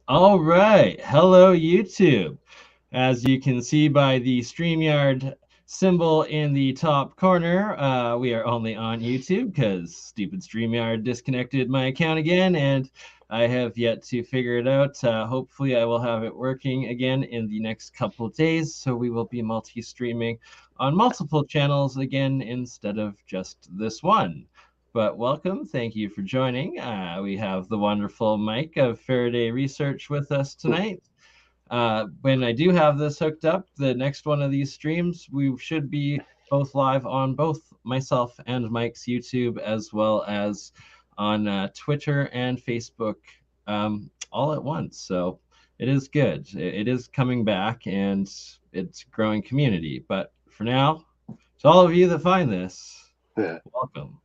All right. Hello, YouTube. As you can see by the StreamYard symbol in the top corner, we are only on YouTube because stupid StreamYard disconnected my account again, and I have yet to figure it out. Hopefully, I will have it working again in the next couple of days, so we will be multi-streaming on multiple channels again instead of just this one. But welcome. Thank you for joining. We have the wonderful Mike of Faraday Research with us tonight. When I do have this hooked up, the next one of these streams, we should be both live on both myself and Mike's YouTube, as well as on Twitter and Facebook all at once. So it is good. It is coming back and it's growing community. But for now, to all of you that find this, Yeah. welcome.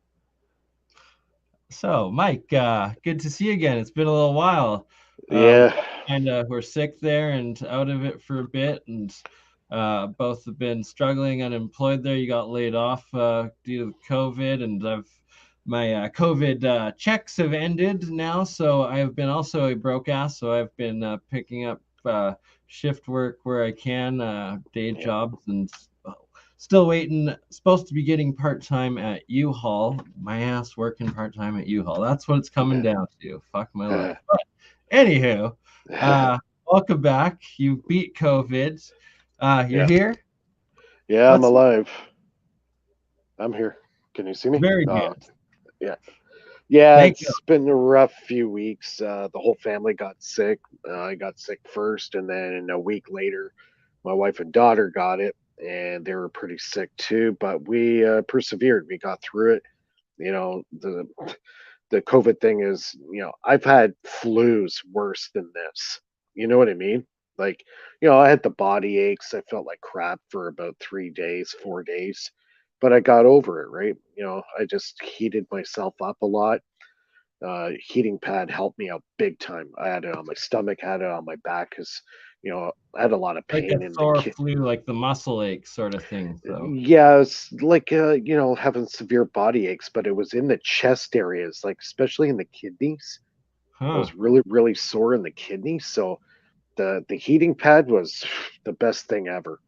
So, Mike, good to see you again. It's been a little while. We Yeah. kind of were sick there and out of it for a bit, and both have been struggling, unemployed there. You got laid off due to COVID, and my COVID checks have ended now, so I have been also a broke ass. So I've been picking up shift work where I can, day Yeah. jobs, and still waiting. Supposed to be getting part time at U-Haul. My ass working part time at U-Haul. That's what it's coming down to. Fuck my life. But anywho, Yeah. welcome back. You beat COVID. You're Yeah. here. Yeah, I'm What's alive. I'm here. Can you see me? very Oh, good. yeah. Yeah, Thank you. it's been a rough few weeks. The whole family got sick. I got sick first, and then a week later, my wife and daughter got it, and they were pretty sick too. But we persevered. We got through it. You know, the COVID thing is, I've had flus worse than this. You know what I mean? Like, I had the body aches. I felt like crap for about 3 days, 4 days, but I got over it, right? I just heated myself up a lot. Heating pad helped me out big time. I had it on my stomach, had it on my back because, I had a lot of Like a pain in the sore kid. flu, like the muscle ache sort of thing. So Yeah, it's like having severe body aches, but it was in the chest areas, like especially in the kidneys. I huh. was really, really sore in the kidneys. So the heating pad was the best thing ever.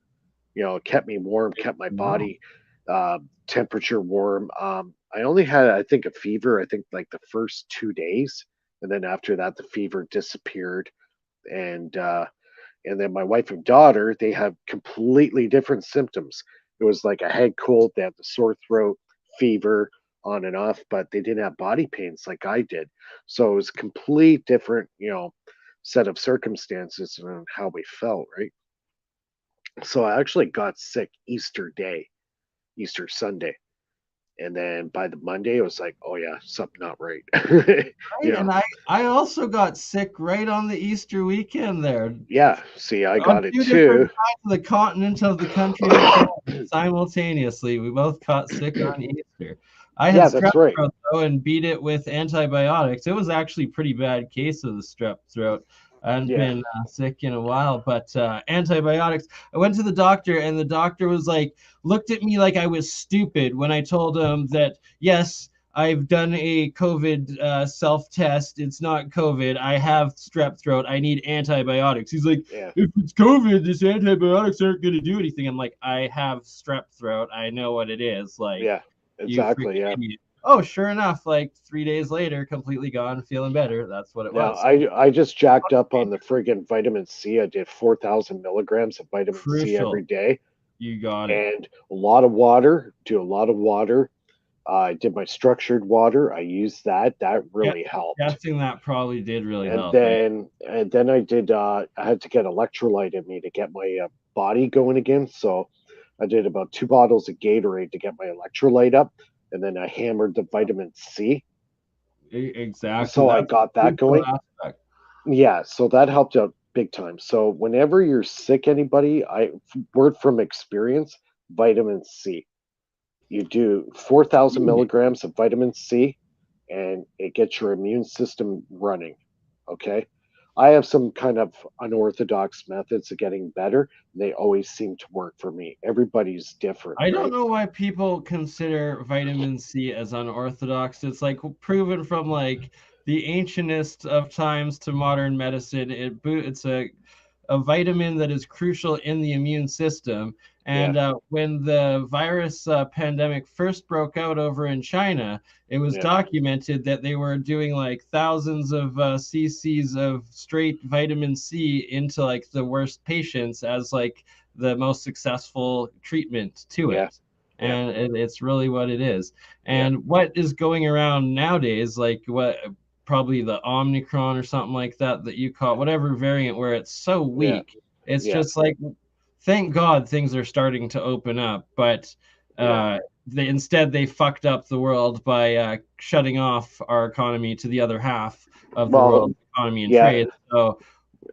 It kept me warm, kept my No. body temperature warm. I only had, I think, a fever. I think like the first 2 days, and then after that, the fever disappeared. And and then my wife and daughter, they have completely different symptoms. It was like a head cold, they had the sore throat, fever, on and off, but they didn't have body pains like I did. So it was complete different, set of circumstances and how we felt, right? So I actually got sick Easter Day, Easter Sunday. And then by the Monday, it was like, oh yeah, something not right. you Right, know, and I also got sick right on the Easter weekend there. yeah. See, I On got it two different too. sides of the continent of the country of Canada simultaneously. We both caught sick on Easter. I had Yeah, strep that's right. throat though and beat it with antibiotics. It was actually a pretty bad case of the strep throat. I hadn't Yeah. been sick in a while, but antibiotics. I went to the doctor, and the doctor was like, looked at me like I was stupid when I told him that yes, I've done a COVID self test. It's not COVID. I have strep throat. I need antibiotics. He's like, Yeah. if it's COVID, these antibiotics aren't going to do anything. I'm like, I have strep throat. I know what it is. Like, Yeah. you Exactly. freaking Yeah. idiot. Oh, sure enough, like 3 days later, completely gone, feeling better. That's what it Now was. I just jacked up on the friggin' vitamin C. I did 4,000 milligrams of vitamin C every Crucial. day, You got it. and a lot of water. Do a lot of water. I did my structured water. I used that. That Yeah, really helped. guessing that probably did really And help. Yeah. then I did. I had to get electrolyte in me to get my body going again. So I did about 2 bottles of Gatorade to get my electrolyte up, and then I hammered the vitamin C. Exactly. So I That's a got that crucial going. aspect. Yeah, so that helped out big time. So whenever you're sick, anybody, word from experience, vitamin C. You do 4,000 Ooh. milligrams of vitamin C, and it gets your immune system running. Okay. I have some kind of unorthodox methods of getting better. They always seem to work for me. Everybody's different, I don't right? know why people consider vitamin C as unorthodox. It's like proven from like the ancientest of times to modern medicine. It's a vitamin that is crucial in the immune system. Yeah. And when the virus pandemic first broke out over in China, it was Yeah. documented that they were doing like thousands of cc's of straight vitamin C into like the worst patients as like the most successful treatment to Yeah. it. Yeah. And it's really what it is. Yeah. And what is going around nowadays, like what probably the Omicron or something like that that you caught, whatever variant where it's so Yeah. weak. It's Yeah. just like, thank God things are starting to open up, but Yeah. instead they fucked up the world by shutting off our economy to the other half of the Well, world economy and yeah. trade. So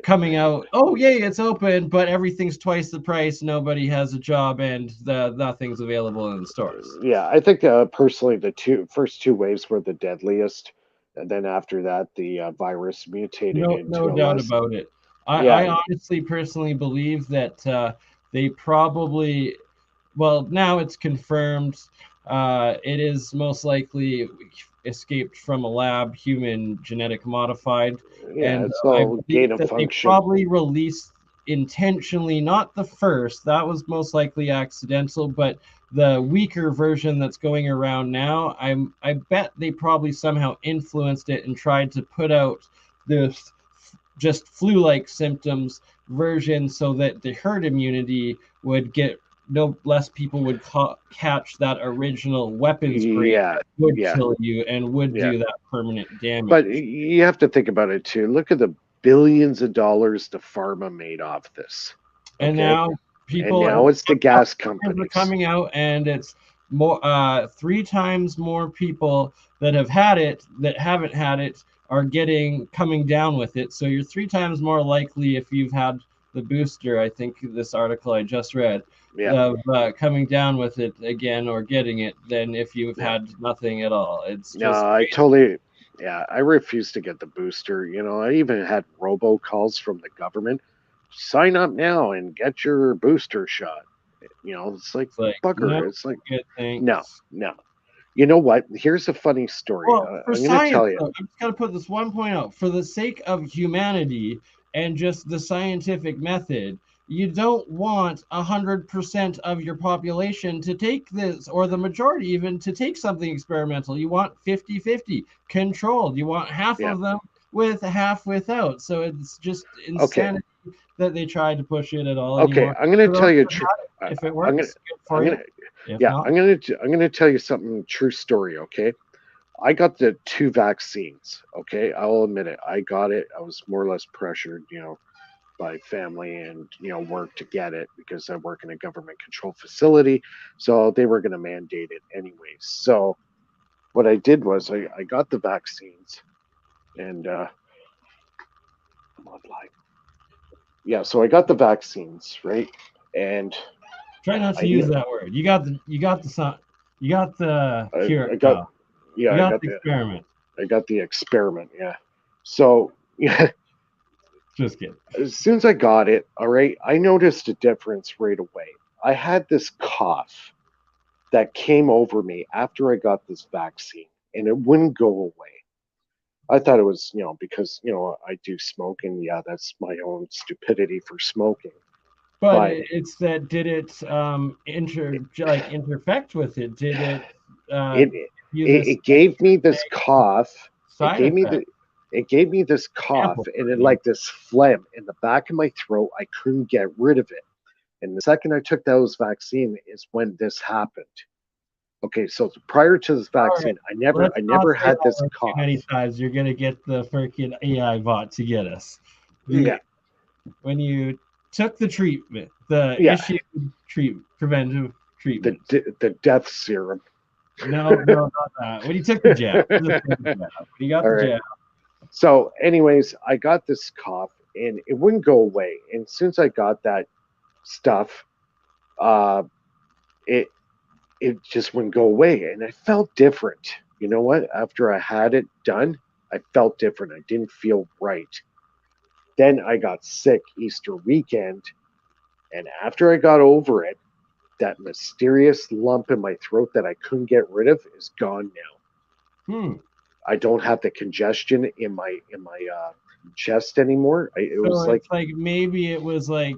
coming out, oh yay, it's open, but everything's twice the price. Nobody has a job, and nothing's available in the stores. Yeah, I think personally the first two waves were the deadliest, and then after that the virus mutated No into a doubt less. about it. Yeah, I honestly, personally believe that they probably, well, now it's confirmed. It is most likely escaped from a lab, human genetic modified, yeah, and it's I all believe gain of that they function. probably released intentionally, not the first. That was most likely accidental, but the weaker version that's going around now, I bet they probably somehow influenced it and tried to put out this just flu-like symptoms version so that the herd immunity would get, no less people would catch that original weapons grade Yeah, that would yeah, kill you and would yeah. do that permanent But damage. you have to think about it too. Look at the billions of dollars the pharma made off this. And Okay, now and people, now it's the gas numbers are companies. coming out, and it's more 3 times more people that have had it that haven't had it are getting coming down with it. So you're 3 times more likely if you've had the booster. I think this article I just read Yeah, of coming down with it again or getting it than if you've yeah. had nothing at all. It's No, just I totally. Yeah, I refuse to get the booster. You know, I even had robocalls from the government. Sign up now and get your booster shot. You know, it's like it's like no, bugger. It's like good, no, thanks. no. You know what? Here's a funny story. Well, for I'm going to science, tell you. though, I'm just going to put this one point out. For the sake of humanity and just the scientific method, you don't want 100% of your population to take this, or the majority even, to take something experimental. You want 50-50, controlled. You want half Yeah. of them with, half without. So it's just Okay. insanity that they tried to push it at all Okay. anymore. I'm going to For those tell you. that have had it, if it I'm going to. works, good I'm for going you. to. If Yeah. not, I'm going to tell you something. True story. Okay. I got the two vaccines. Okay. I'll admit it. I got it. I was more or less pressured. You know, by family and work to get it because I work in a government controlled facility, so they were going to mandate it anyways. So what I did was I got the vaccines and yeah, so I got the vaccines, right? And try not to I use that word. You got the cure. I got yeah You I got got the experiment. the experiment, yeah. So yeah, Just kidding. as soon as I got it, all right, I noticed a difference right away. I had this cough that came over me after I got this vaccine, and it wouldn't go away. I thought it was, because, I do smoke, and yeah, that's my own stupidity for smoking. But But it's that, did it interfect with it? Did it uh, it you it, this it gave me this cough. It side gave me effect? the it gave me this cough and it Amplified. like this phlegm in the back of my throat. I couldn't get rid of it. And the second I took those vaccine is when this happened. Okay, so prior to this All right. vaccine, I never Let's I not never say had that this word too many cough. times. You're gonna get the freaking AI bot to get us. Yeah, The When you took the treatment, the yeah, issue treatment, preventive the treatment. the death serum. No, not that. When you took the jab, when you got All the right. jab, So, anyways, I got this cough and it wouldn't go away. And since I got that stuff, uh, it it just wouldn't go away, and I felt different. You know what? After I had it done, I felt different. I didn't feel right. Then I got sick Easter weekend, and after I got over it, that mysterious lump in my throat that I couldn't get rid of is gone now. hmm. I don't have the congestion in my chest anymore. It So was like it's like maybe it was like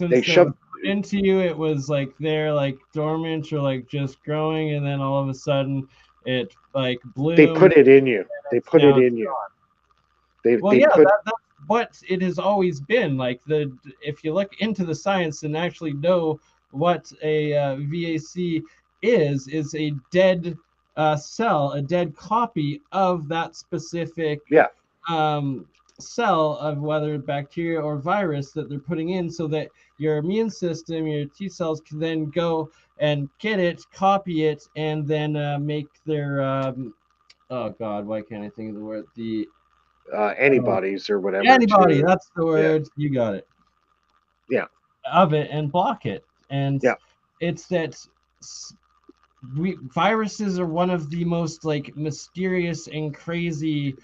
they since that was shoved. put into you, it was like there like dormant or like just growing, and then all of a sudden it like They bloomed. put it in you. They put Now it it's in you. gone. Well, They yeah, put that's what it has always been. Like the if you look into the science and actually know what a VAC is a dead cell, a dead copy of that specific yeah. um, cell of whether bacteria or virus that they're putting in, so that your immune system, your T cells, can then go and get it, copy it, and then make their oh God, why can't I think of the word? The Antibodies or whatever antibody, to that's the yeah word. You got it. yeah Of it and block it. And yeah it's that viruses are one of the most like mysterious and crazy.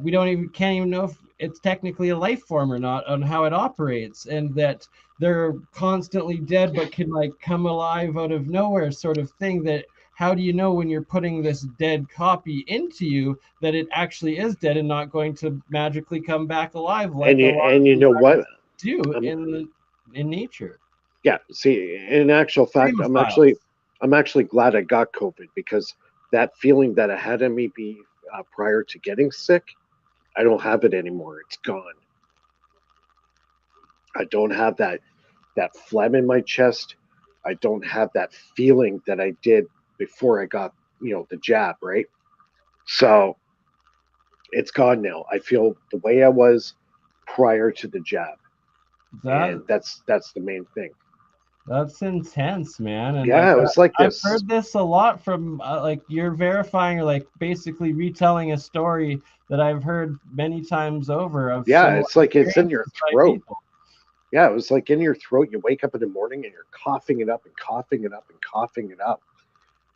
We don't even can't even know if it's technically a life form or not on how it operates, and that they're constantly dead but can like come alive out of nowhere, sort of thing. That how do you know when you're putting this dead copy into you that it actually is dead and not going to magically come back alive like a lot and of you the know what do um, in nature. yeah, see, in actual fact, Extremophiles. I'm actually glad I got COVID, because that feeling that I had in me be prior to getting sick, I don't have it anymore. It's gone. I don't have that phlegm in my chest. I don't have that feeling that I did before I got, the jab, right? So it's gone now. I feel the way I was prior to the jab, That and that's the main thing. that's intense, man. And Yeah, like it was like I've this. heard this a lot from like you're verifying or like basically retelling a story that I've heard many times over of Yeah, similar it's like it's in your experiences by throat. people. Yeah, it was like in your throat. You wake up in the morning and you're coughing it up and coughing it up and coughing it up.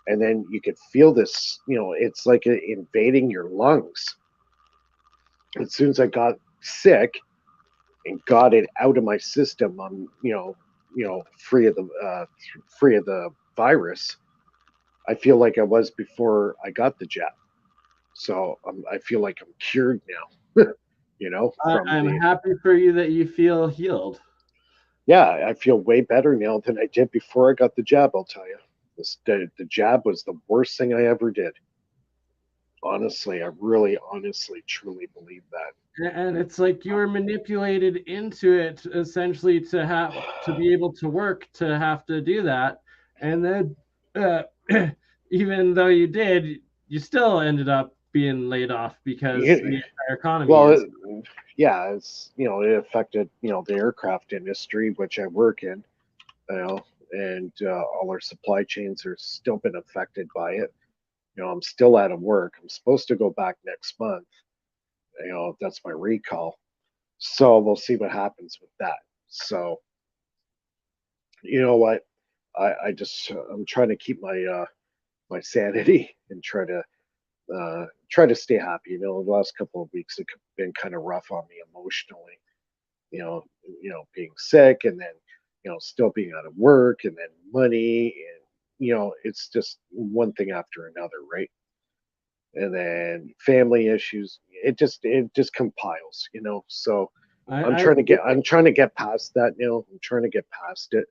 And then you could feel this, it's like invading your lungs. As soon as I got sick and got it out of my system, I'm, free of the virus. I feel like I was before I got the jab. So I feel like I'm cured now, from I'm the, happy for you that you feel healed. yeah, I feel way better now than I did before I got the jab. I'll tell you, the jab was the worst thing I ever did. Honestly, I really, honestly, truly believe that. And it's like you were manipulated into it essentially to have to be able to work to have to do that, and then uh, even though you did, you still ended up being laid off because the Yeah, entire economy well, is. yeah, it affected the aircraft industry, which I work in, and all our supply chains are still been affected by it. I'm still out of work. I'm supposed to go back next month. That's my recall. So we'll see what happens with that. So you know what? I just I'm trying to keep my sanity and try to stay happy. The last couple of weeks have been kind of rough on me emotionally. Being sick, and then still being out of work, and then money, and it's just one thing after another, right? And then family issues. It just compiles. So I I'm trying to get past that now. I'm trying to get past it.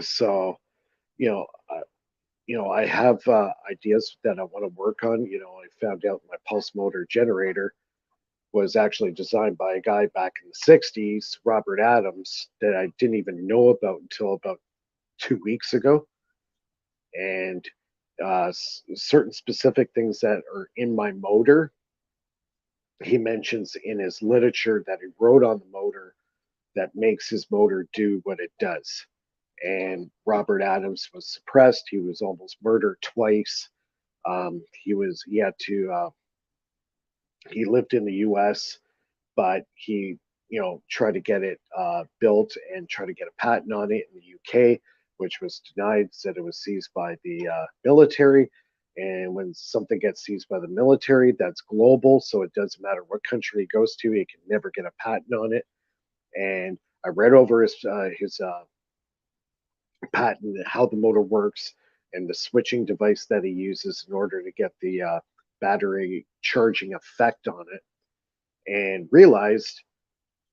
So you know. I have ideas that I want to work on. I found out my pulse motor generator was actually designed by a guy back in the 60s, Robert Adams, that I didn't even know about until about 2 weeks ago. And certain specific things that are in my motor, he mentions in his literature that he wrote on the motor that makes his motor do what it does. And Robert Adams was suppressed. He was almost murdered twice. He had to he lived in the U.S., but he tried to get it built and try to get a patent on it in the UK, which was denied. Said it was seized by the military. And when something gets seized by the military, that's global, so it doesn't matter what country he goes to, he can never get a patent on it. And I read over his patent, how the motor works, and the switching device that he uses in order to get the battery charging effect on it, and realized,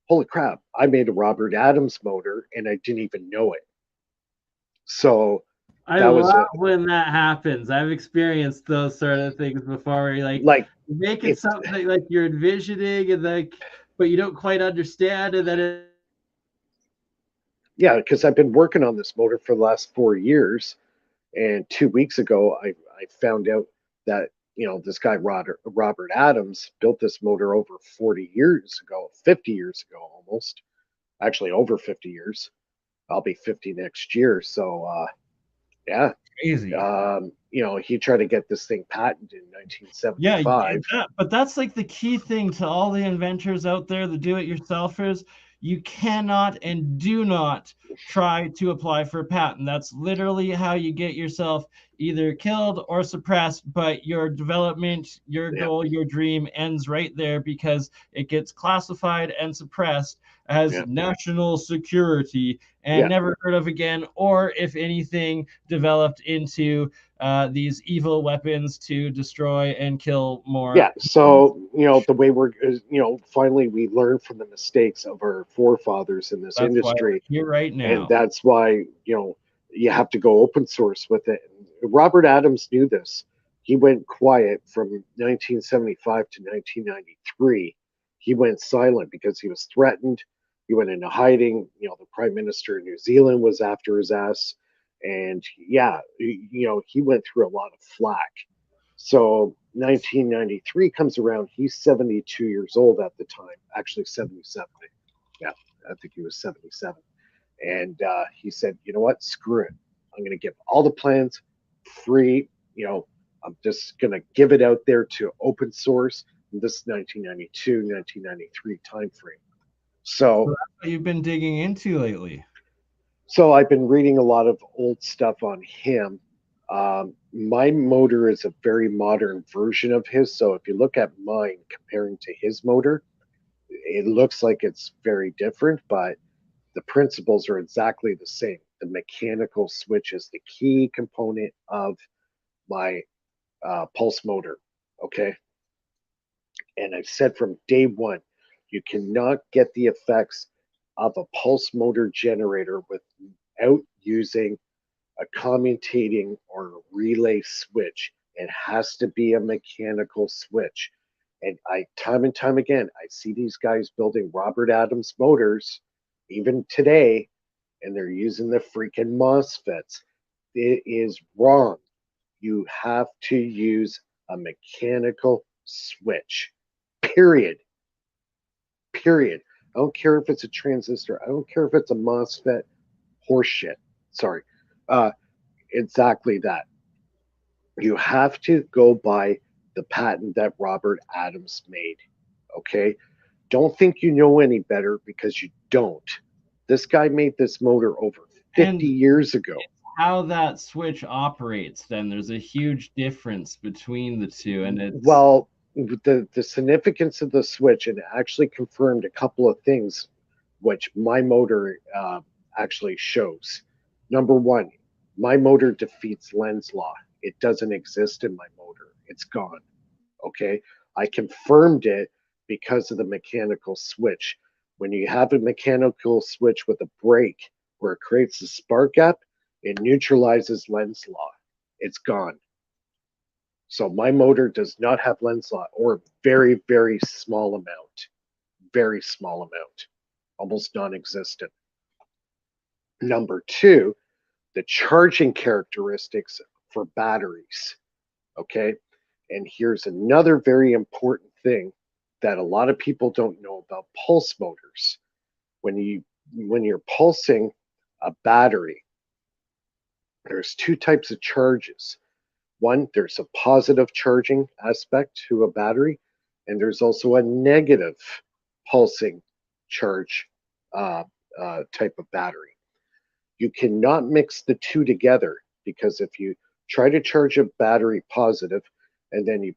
holy crap, I made a Robert Adams motor and I didn't even know it. So I that was love when that happens. I've experienced those sort of things before where you're like making it's something like you're envisioning and but you don't quite understand, and then yeah, because I've been working on this motor for the last 4 years, and 2 weeks ago I found out that this guy Robert Adams built this motor over 40 years ago, 50 years ago, almost, actually over 50 years. I'll be 50 next year. So yeah, crazy. he tried to get this thing patented in Yeah, 1975. but that's like the key thing to all the inventors out there, the do-it-yourselfers. You cannot and do not try to apply for a patent. That's literally how you get yourself either killed or suppressed, but your development, your Yeah, goal, your dream ends right there because it gets classified and suppressed as yeah, national security and yeah, never heard of again, or if anything, developed into these evil weapons to destroy and kill more yeah. humans. So the way finally we learn from the mistakes of our forefathers in this That's why we're industry, here right and now. that's why you have to go open source with it. And Robert Adams knew this. He went quiet from 1975 to 1993. He went silent because he was threatened. He went into hiding. The Prime Minister of New Zealand was after his ass, and yeah, he went through a lot of flack. So 1993 comes around. He's 72 years old at the time, actually 77. Yeah, I think he was 77. And he said, you know what? Screw it. I'm going to give all the plans free. I'm just going to give it out there to open source. And this is 1992, 1993 time frame. So So, that's what you've been digging into lately. so I've been reading a lot of old stuff on him. My motor is a very modern version of his. So if you look at mine comparing to his motor, it looks like it's very different, but the principles are exactly the same. The mechanical switch is the key component of my pulse motor. Okay. And I've said from day one, you cannot get the effects of a pulse motor generator without using a commutating or relay switch. It has to be a mechanical switch. And time and time again, I see these guys building Robert Adams motors, even today, and they're using the freaking MOSFETs. It is wrong. You have to use a mechanical switch. Period. Period. I don't care if it's a transistor. I don't care if it's a MOSFET. Horseshit. Sorry. Uh, exactly that. You have to go by the patent that Robert Adams made. Okay? Don't think you know any better because you don't. This guy made this motor over 50 And years ago. how that switch operates, then there's a huge difference between the two. And it's Well, the significance of the switch, and it actually confirmed a couple of things, which my motor actually shows. Number one, my motor defeats Lenz's law. It doesn't exist in my motor. It's gone. Okay. I confirmed it because of the mechanical switch. When you have a mechanical switch with a break where it creates a spark gap, it neutralizes Lenz's law. It's gone. So my motor does not have Lenz's law, or a very, very small amount. Very small amount. Almost non existent. Number two, the charging characteristics for batteries. Okay. And here's another very important thing that a lot of people don't know about pulse motors. When you're pulsing a battery, there's two types of charges. One, there's a positive charging aspect to a battery, and there's also a negative pulsing charge type of battery. You cannot mix the two together, because if you try to charge a battery positive and then you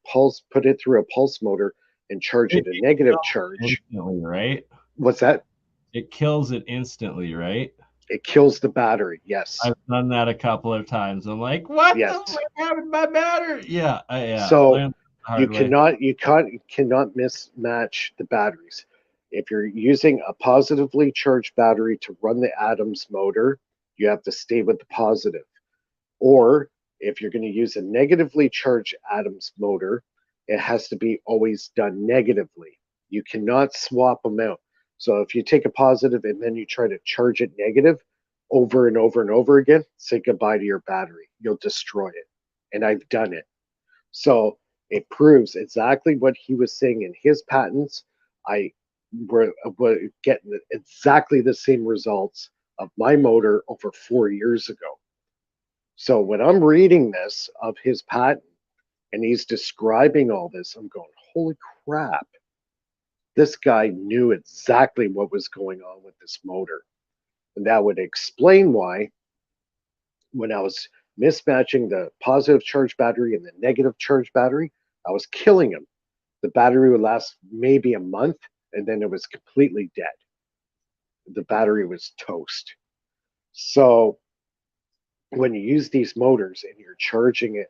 put it through a pulse motor and charge it a negative charge, instantly, right? what's that? It kills it instantly, right? It kills the battery. Yes. I've done that a couple of times. I'm like, what the Yes. fuck happened to my battery? Yeah, So learned the you hard way. cannot mismatch the batteries. If you're using a positively charged battery to run the Adams motor, you have to stay with the positive. Or if you're going to use a negatively charged Adams motor, it has to be always done negatively. You cannot swap them out. So if you take a positive and then you try to charge it negative over and over and over again, say goodbye to your battery. You'll destroy it. And I've done it. So it proves exactly what he was saying in his patents. I were getting exactly the same results of my motor over 4 years ago. So when I'm reading this of his patent and he's describing all this, I'm going, holy crap. This guy knew exactly what was going on with this motor. And that would explain why, when I was mismatching the positive charge battery and the negative charge battery, I was killing him. The battery would last maybe a month and then it was completely dead. The battery was toast. So when you use these motors and you're charging it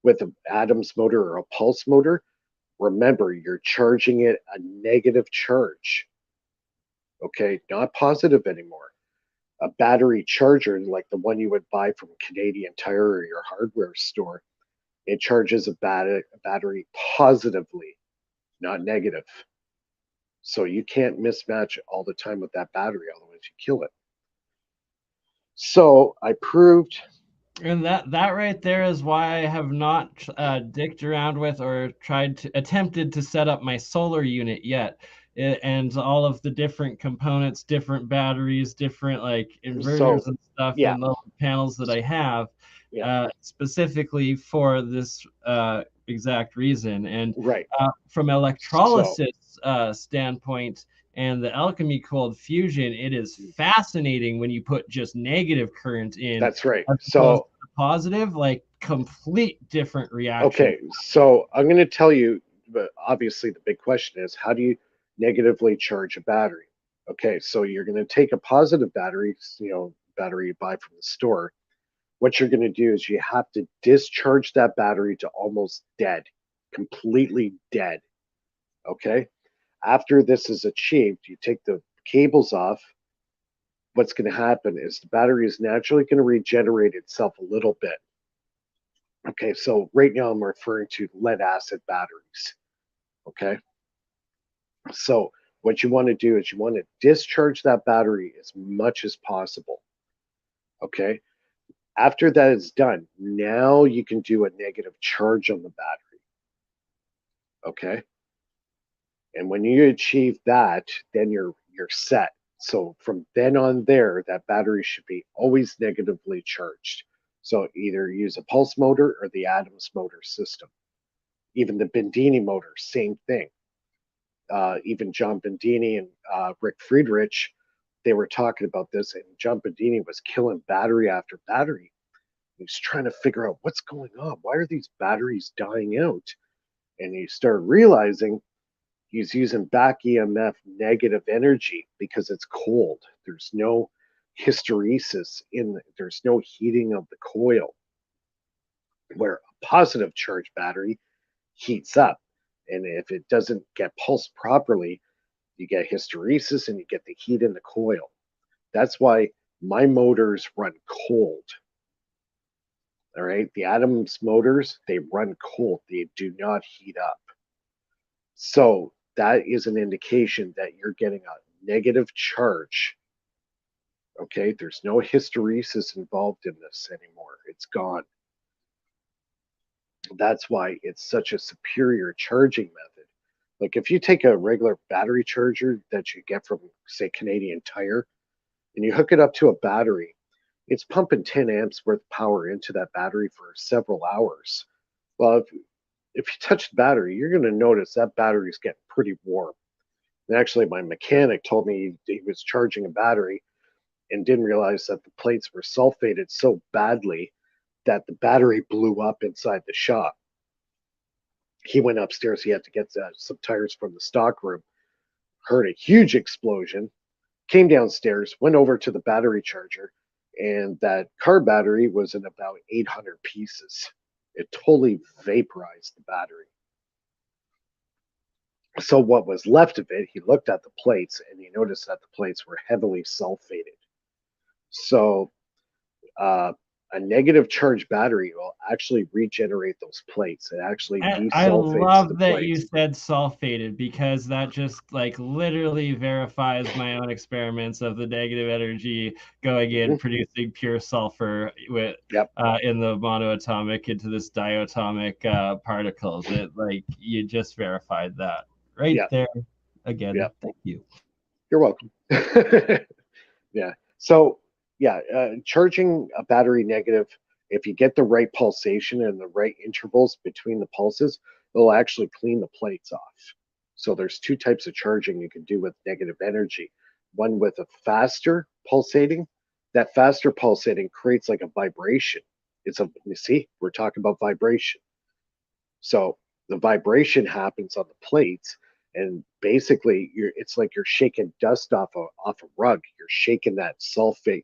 with an Adams motor or a pulse motor, remember you're charging it a negative charge. Okay, not positive anymore. A battery charger, like the one you would buy from Canadian Tire or your hardware store, it charges a battery positively, not negative. So you can't mismatch all the time with that battery, otherwise you kill it. So I proved. And that right there is why I have not dicked around with or attempted to set up my solar unit yet. And all of the different components, different batteries, different like inverters So and stuff yeah, in the panels that I have, yeah, specifically for this exact reason. And right. from So electrolysis standpoint and the alchemy cold fusion, it is fascinating when you put just negative current in that's right. as opposed So to positive, like complete different reaction. okay, so I'm going to tell you, but obviously the big question is, how do you negatively charge a battery? Okay, so you're going to take a positive battery, battery you buy from the store. What you're going to do is you have to discharge that battery to almost dead, completely dead. Okay, after this is achieved, you take the cables off. What's going to happen is the battery is naturally going to regenerate itself a little bit. Okay, so right now I'm referring to lead acid batteries. Okay, so what you want to do is you want to discharge that battery as much as possible. Okay, after that is done, now you can do a negative charge on the battery. Okay, and when you achieve that, then you're set. So from then on there, that battery should be always negatively charged. So either use a pulse motor or the Adams motor system. Even the Bendini motor, same thing. Even John Bendini and Rick Friedrich, they were talking about this, and John Bendini was killing battery after battery. He's trying to figure out what's going on. Why are these batteries dying out? And he started realizing he's using back EMF negative energy because it's cold. There's no hysteresis there's no heating of the coil. Where a positive charge battery heats up. And if it doesn't get pulsed properly, you get hysteresis and you get the heat in the coil. That's why my motors run cold. All right. The Adams motors, they run cold, they do not heat up. So that is an indication that you're getting a negative charge. Okay. There's no hysteresis involved in this anymore, it's gone. That's why it's such a superior charging method. Like if you take a regular battery charger that you get from, say, Canadian Tire, and you hook it up to a battery, it's pumping 10 amps worth of power into that battery for several hours. Well, if you touch the battery, you're going to notice that battery's getting pretty warm. And actually, my mechanic told me he was charging a battery and didn't realize that the plates were sulfated so badly that the battery blew up inside the shop. He went upstairs. He had to get some tires from the stock room. Heard a huge explosion. Came downstairs, went over to the battery charger, and that car battery was in about 800 pieces. It totally vaporized the battery. So what was left of it, he looked at the plates and he noticed that the plates were heavily sulfated. So a negative charge battery will actually regenerate those plates. It actually I desulfates the love that you plates. said sulfated, because that just like literally verifies my own experiments of the negative energy going in, Mm-hmm. producing pure sulfur with Yep. in the monoatomic into this diatomic particles. It like you just verified that right Yep. there. Again, Yep. thank you. You're welcome. Yeah. So, yeah, charging a battery negative, if you get the right pulsation and the right intervals between the pulses, it'll actually clean the plates off. So there's two types of charging you can do with negative energy. One with a faster pulsating. That faster pulsating creates like a vibration. You see, we're talking about vibration. So the vibration happens on the plates, and basically it's like you're shaking dust off a rug. You're shaking that sulfate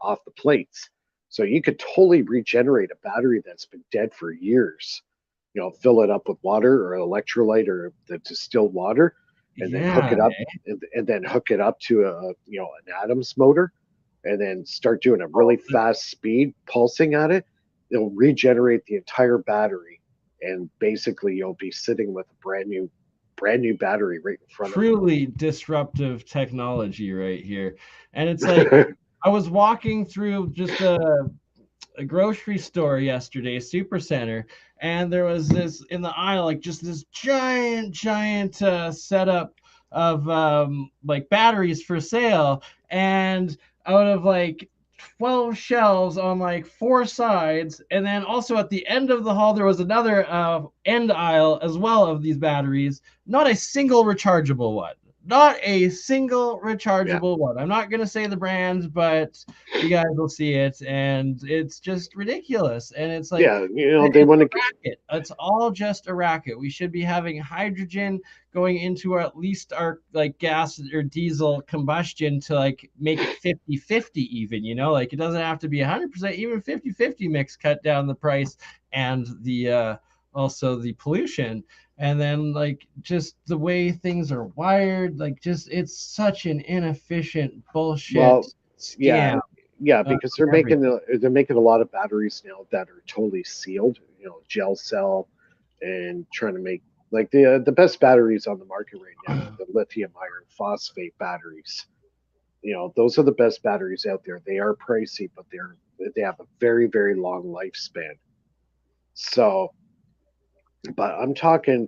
off the plates. So you could totally regenerate a battery that's been dead for years. Fill it up with water or electrolyte or the distilled water, and then hook Yeah, it up, and then hook it up to an Adams motor, and then start doing a really fast speed pulsing at it. It'll regenerate the entire battery, and basically you'll be sitting with a brand new battery right in front truly disruptive technology right here. And it's like of I was walking through just a grocery store yesterday, a super center, and there was this in the aisle, like just this giant setup of like batteries for sale. And out of like 12 shelves on like four sides, and then also at the end of the hall there was another end aisle as well of these batteries. Not a single rechargeable one, not a single yeah. rechargeable one. I'm not going to say the brands, but you guys will see it, and it's just ridiculous. And it's like Yeah, they it's want a to. racket. It's all just a racket. We should be having hydrogen going into our, at least our like gas or diesel combustion, to like make it 50-50 even, like it doesn't have to be 100%, even 50-50 mix cut down the price and the also the pollution. And then like just the way things are wired, like just it's such an inefficient bullshit Well, yeah, scam yeah, of because everything. they're making a lot of batteries now that are totally sealed, gel cell, and trying to make like the best batteries on the market right now are the lithium iron phosphate batteries. Those are the best batteries out there. They are pricey, but they have a very long lifespan. So, but I'm talking,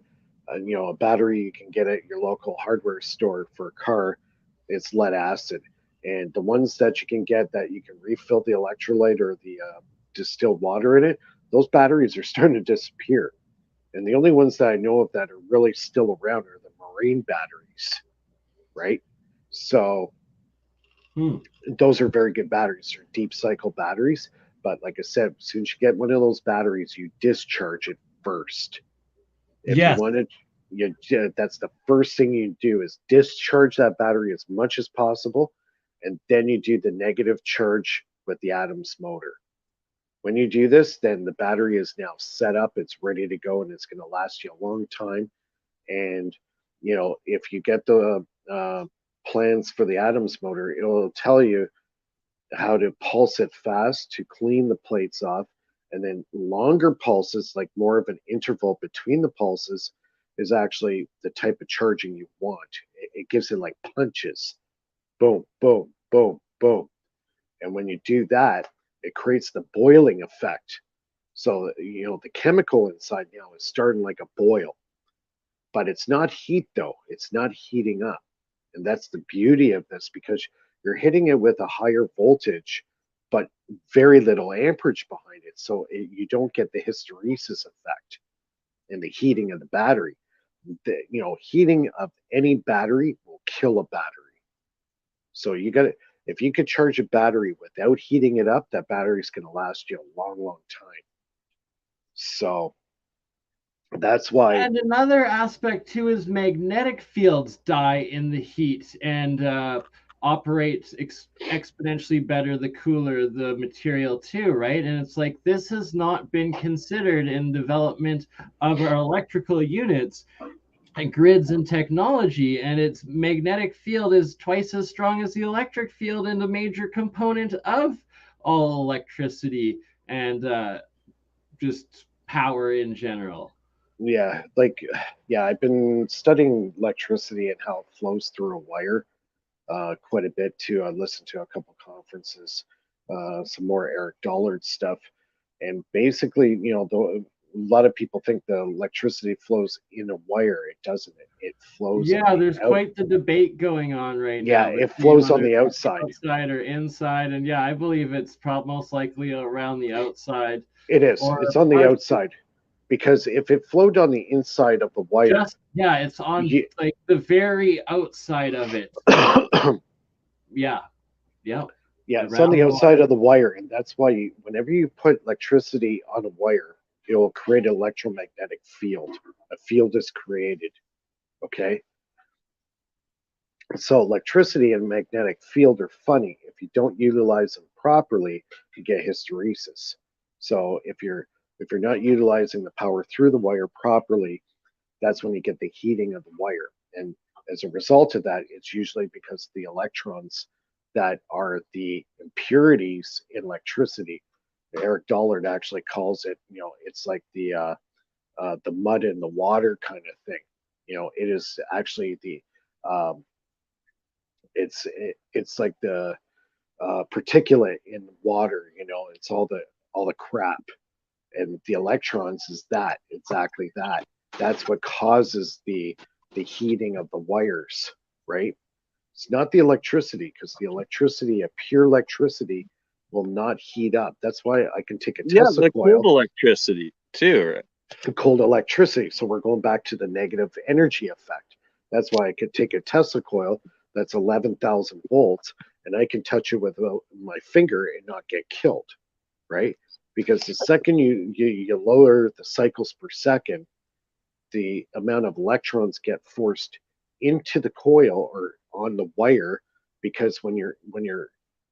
a battery you can get at your local hardware store for a car. It's lead acid, and the ones that you can get that you can refill the electrolyte or the distilled water in it, those batteries are starting to disappear. And the only ones that I know of that are really still around are the marine batteries, right? So Hmm. those are very good batteries. They're deep cycle batteries. But like I said, as soon as you get one of those batteries, you discharge it first. If you Yes. want to, that's the first thing you do is discharge that battery as much as possible, and then you do the negative charge with the Adams motor. When you do this, then the battery is now set up, it's ready to go, and it's going to last you a long time. And if you get the plans for the Adams motor, it'll tell you how to pulse it fast to clean the plates off, and then longer pulses, like more of an interval between the pulses, is actually the type of charging you want. It gives it like punches, boom, boom, boom, boom. And when you do that, it creates the boiling effect. So the chemical inside now is starting like a boil, but it's not heat though. It's not heating up. And that's the beauty of this, because you're hitting it with a higher voltage, but very little amperage behind it. So you don't get the hysteresis effect and the heating of the battery. Heating of any battery will kill a battery. So if you could charge a battery without heating it up, that battery's going to last you a long time. So that's why. And another aspect too is magnetic fields die in the heat, and operates exponentially better the cooler the material too, right? And it's like this has not been considered in development of our electrical units and grids and technology, and its magnetic field is twice as strong as the electric field and a major component of all electricity and just power in general. Yeah, I've been studying electricity and how it flows through a wire quite a bit too. I listened to a couple conferences, some more Eric Dollard stuff, and basically, a lot of people think the electricity flows in a wire. It doesn't. It flows. Yeah, there's quite the debate going on right now. Yeah, it flows on the outside. Outside or inside, and yeah, I believe it's most likely around the outside. It is. It's on the outside. Because if it flowed on the inside of the wire, it's on like the very outside of it. Yeah, it's on the outside of the wire, and that's why whenever you put electricity on a wire, it will create an electromagnetic field. A field is created. Okay. So electricity and magnetic field are funny. If you don't utilize them properly, you get hysteresis. So if you're not utilizing the power through the wire properly, that's when you get the heating of the wire. And as a result of that, it's usually because the electrons that are the impurities in electricity. Eric Dollard actually calls it, it's like the mud in the water kind of thing. It is actually the it's like the particulate in the water. It's all the crap. And the electrons is exactly that. That's what causes the heating of the wires, right? It's not the electricity, because the electricity, a pure electricity, will not heat up. That's why I can take a Tesla coil. Cold electricity too, right? The cold electricity. So we're going back to the negative energy effect. That's why I could take a Tesla coil that's 11,000 volts, and I can touch it with my finger and not get killed, right? Because the second you lower the cycles per second, the amount of electrons get forced into the coil or on the wire, because when you're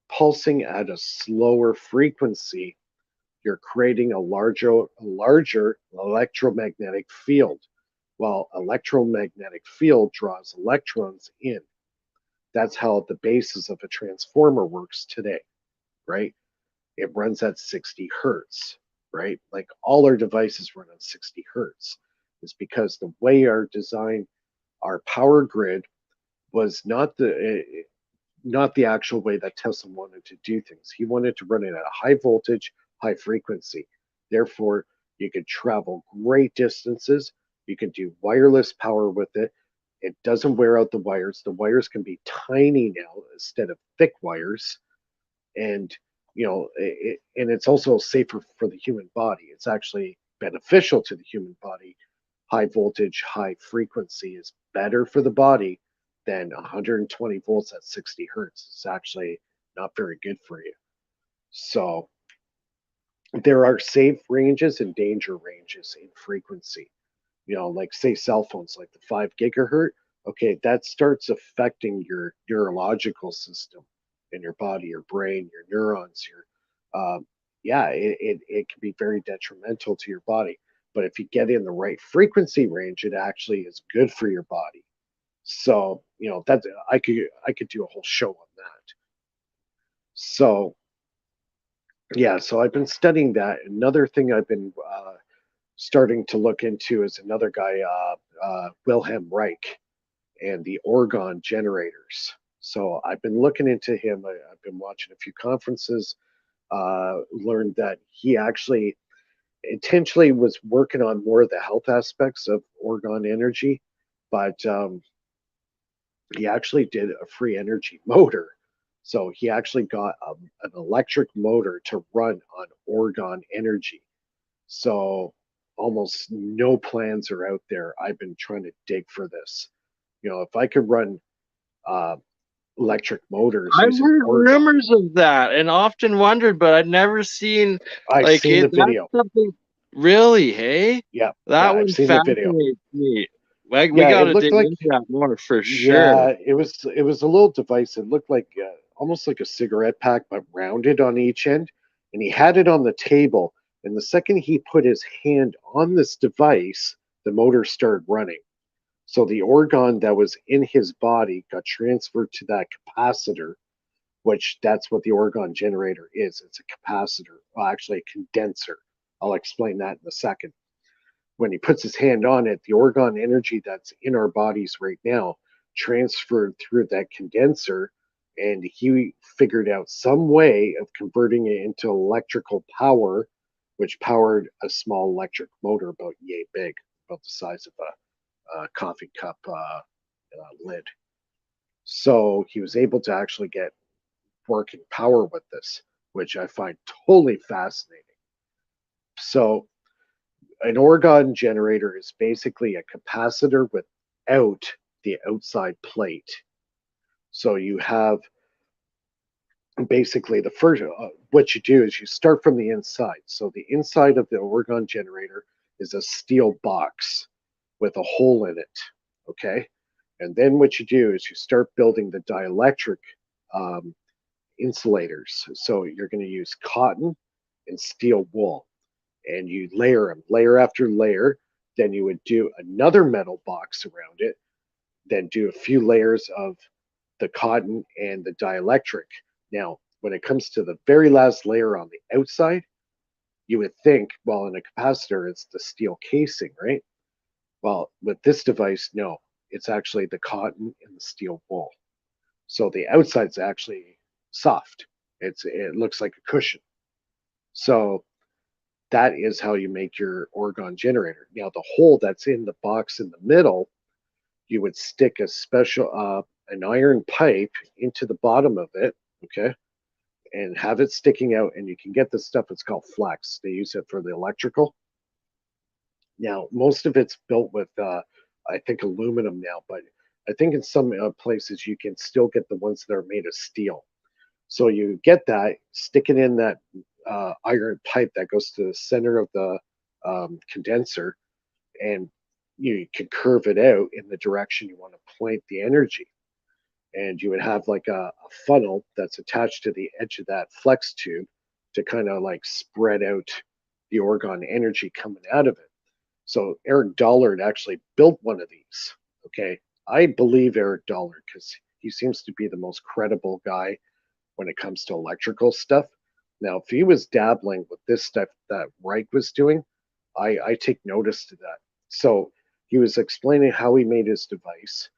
pulsing at a slower frequency, you're creating a larger electromagnetic field. Well, electromagnetic field draws electrons in. That's how the basis of a transformer works today, right? It runs at 60 hertz, right? Like all our devices run on 60 hertz. It's because the way our design, our power grid was not the actual way that Tesla wanted to do things. He wanted to run it at a high voltage, high frequency. Therefore, you could travel great distances. You can do wireless power with it. It doesn't wear out the wires. The wires can be tiny now instead of thick wires. And and it's also safer for the human body. It's actually beneficial to the human body. High voltage, high frequency is better for the body than 120 volts at 60 hertz. It's actually not very good for you. So there are safe ranges and danger ranges in frequency. Like say cell phones, like the 5 gigahertz. Okay, that starts affecting your neurological system in your body, your brain, your neurons, it can be very detrimental to your body. But if you get in the right frequency range, it actually is good for your body. So, that's I could do a whole show on that. So, so I've been studying that. Another thing I've been starting to look into is another guy, Wilhelm Reich, and the orgone generators. So I've been looking into him. I've been watching a few conferences, learned that he actually intentionally was working on more of the health aspects of orgone energy, but he actually did a free energy motor. So he actually got an electric motor to run on orgone energy. So almost no plans are out there. I've been trying to dig for this. If I could run electric motors. I've heard rumors of that and often wondered, but I've never seen. I've seen the video. Really? Hey? Yeah. That I've would seen the video. Me. Like, we Yeah, got it to looked dig like, into that more for sure. yeah, it was a little device. It looked like almost like a cigarette pack, but rounded on each end. And he had it on the table. And the second he put his hand on this device, the motor started running. So the organ that was in his body got transferred to that capacitor, which that's what the organ generator is. It's a capacitor, well, actually a condenser. I'll explain that in a second. When he puts his hand on it, the organ energy that's in our bodies right now transferred through that condenser, and he figured out some way of converting it into electrical power, which powered a small electric motor about yay big, about the size of a coffee cup lid. So he was able to actually get working power with this, which I find totally fascinating. So an organ generator is basically a capacitor without the outside plate. So you have basically the first, what you do is you start from the inside. So the inside of the organ generator is a steel box with a hole in it. Okay. And then what you do is you start building the dielectric um, insulators. So you're going to use cotton and steel wool, and you layer them layer after layer. Then you would do another metal box around it, then do a few layers of the cotton and the dielectric. Now, when it comes to the very last layer on the outside, you would think, well, in a capacitor, it's the steel casing, right? Well, with this device, no, it's actually the cotton and the steel wool. So the outside's actually soft. It looks like a cushion. So that is how you make your organ generator. Now, the hole that's in the box in the middle, you would stick a special an iron pipe into the bottom of it, okay, and have it sticking out. And you can get this stuff. It's called flex. They use it for the electrical. Now, most of it's built with, I think, aluminum now, but I think in some places you can still get the ones that are made of steel. So you get that, stick it in that iron pipe that goes to the center of the condenser, and you can curve it out in the direction you want to point the energy. And you would have like a funnel that's attached to the edge of that flex tube to kind of like spread out the organ energy coming out of it. So Eric Dollard actually built one of these. Okay. I believe Eric Dollard because he seems to be the most credible guy when it comes to electrical stuff. Now, if he was dabbling with this stuff that Reich was doing, I take notice to that. So he was explaining how he made his device.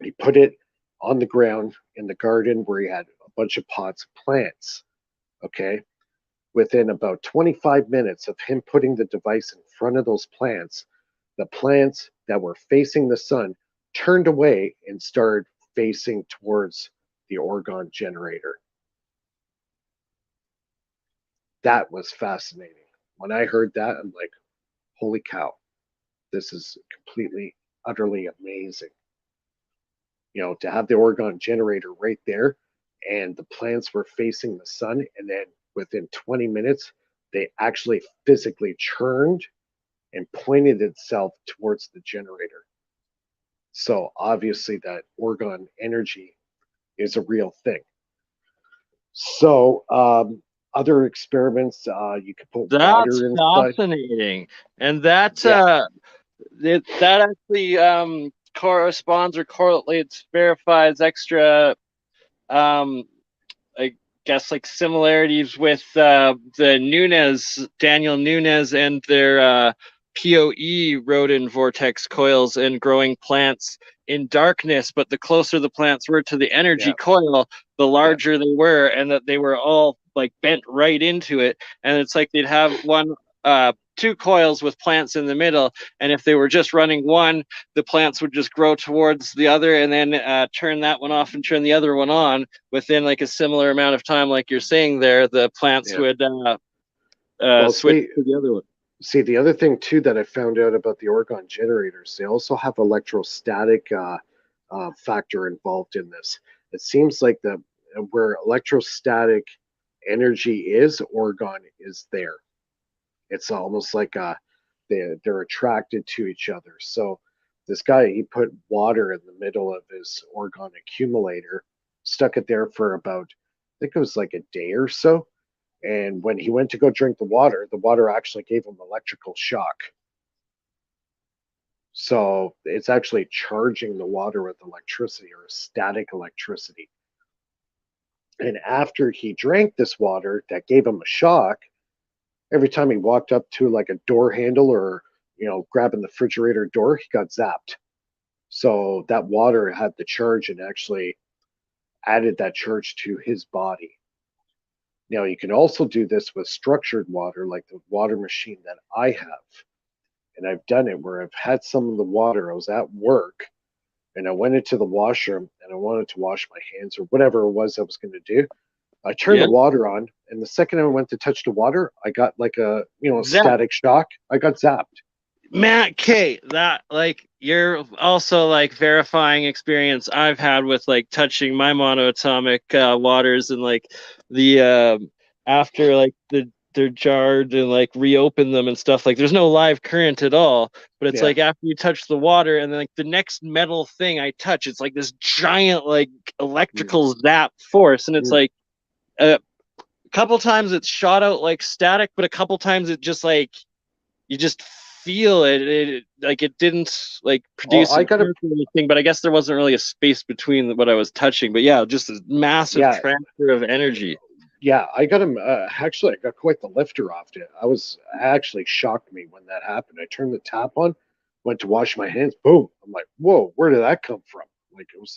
He put it on the ground in the garden where he had a bunch of pots of plants. Okay. Within about 25 minutes of him putting the device in front of those plants, the plants that were facing the sun turned away and started facing towards the organ generator. That was fascinating. When I heard that, I'm like, holy cow, this is completely, utterly amazing. You know, to have the organ generator right there and the plants were facing the sun, and then within 20 minutes, they actually physically churned and pointed itself towards the generator. So obviously, that organ energy is a real thing. So, other experiments, you could put That's water inside. fascinating, and that Yeah, that actually corresponds or correlates, verifies extra um, I guess like similarities with the Daniel Nunes and their POE rodent vortex coils and growing plants in darkness. But the closer the plants were to the energy yeah, coil, the yeah, larger they were, and that they were all like bent right into it. And it's like they'd have two coils with plants in the middle, and if they were just running one, the plants would just grow towards the other, and then turn that one off and turn the other one on within like a similar amount of time. Like you're saying there, the plants yeah. would Well, switch to the other one. see, the other thing too that I found out about the organ generators, they also have electrostatic factor involved in this. It seems like the where electrostatic energy is, organ is there. It's almost like they're attracted to each other. So This guy, he put water in the middle of his orgone accumulator, stuck it there for about, I think it was like a day or so. And when he went to go drink the water actually gave him electrical shock. So it's actually charging the water with electricity or static electricity. And after he drank this water that gave him a shock, every time he walked up to like a door handle or, grabbing the refrigerator door, he got zapped. So that water had the charge and actually added that charge to his body. Now, you can also do this with structured water, like the water machine that I have. And I've done it where I've had some of the water. I was at work and I went into the washroom and I wanted to wash my hands or whatever it was I was going to do. I turned the water on, and the second I went to touch the water, I got like a static shock. I got zapped. Matt K, that you're also verifying experience I've had with touching my monoatomic waters and the after they're jarred and reopen them and stuff. There's no live current at all, but it's after you touch the water and then the next metal thing I touch, it's this giant electrical zap force, and it's a couple times it's shot out like static, but a couple times it just you just feel it it didn't produce anything, but I guess there wasn't really a space between what I was touching. But yeah, just a massive transfer of energy. Yeah, I got him. Actually, I got quite the lifter off it. Actually shocked me when that happened. I turned the tap on, went to wash my hands. Boom! I'm like, whoa, where did that come from? It was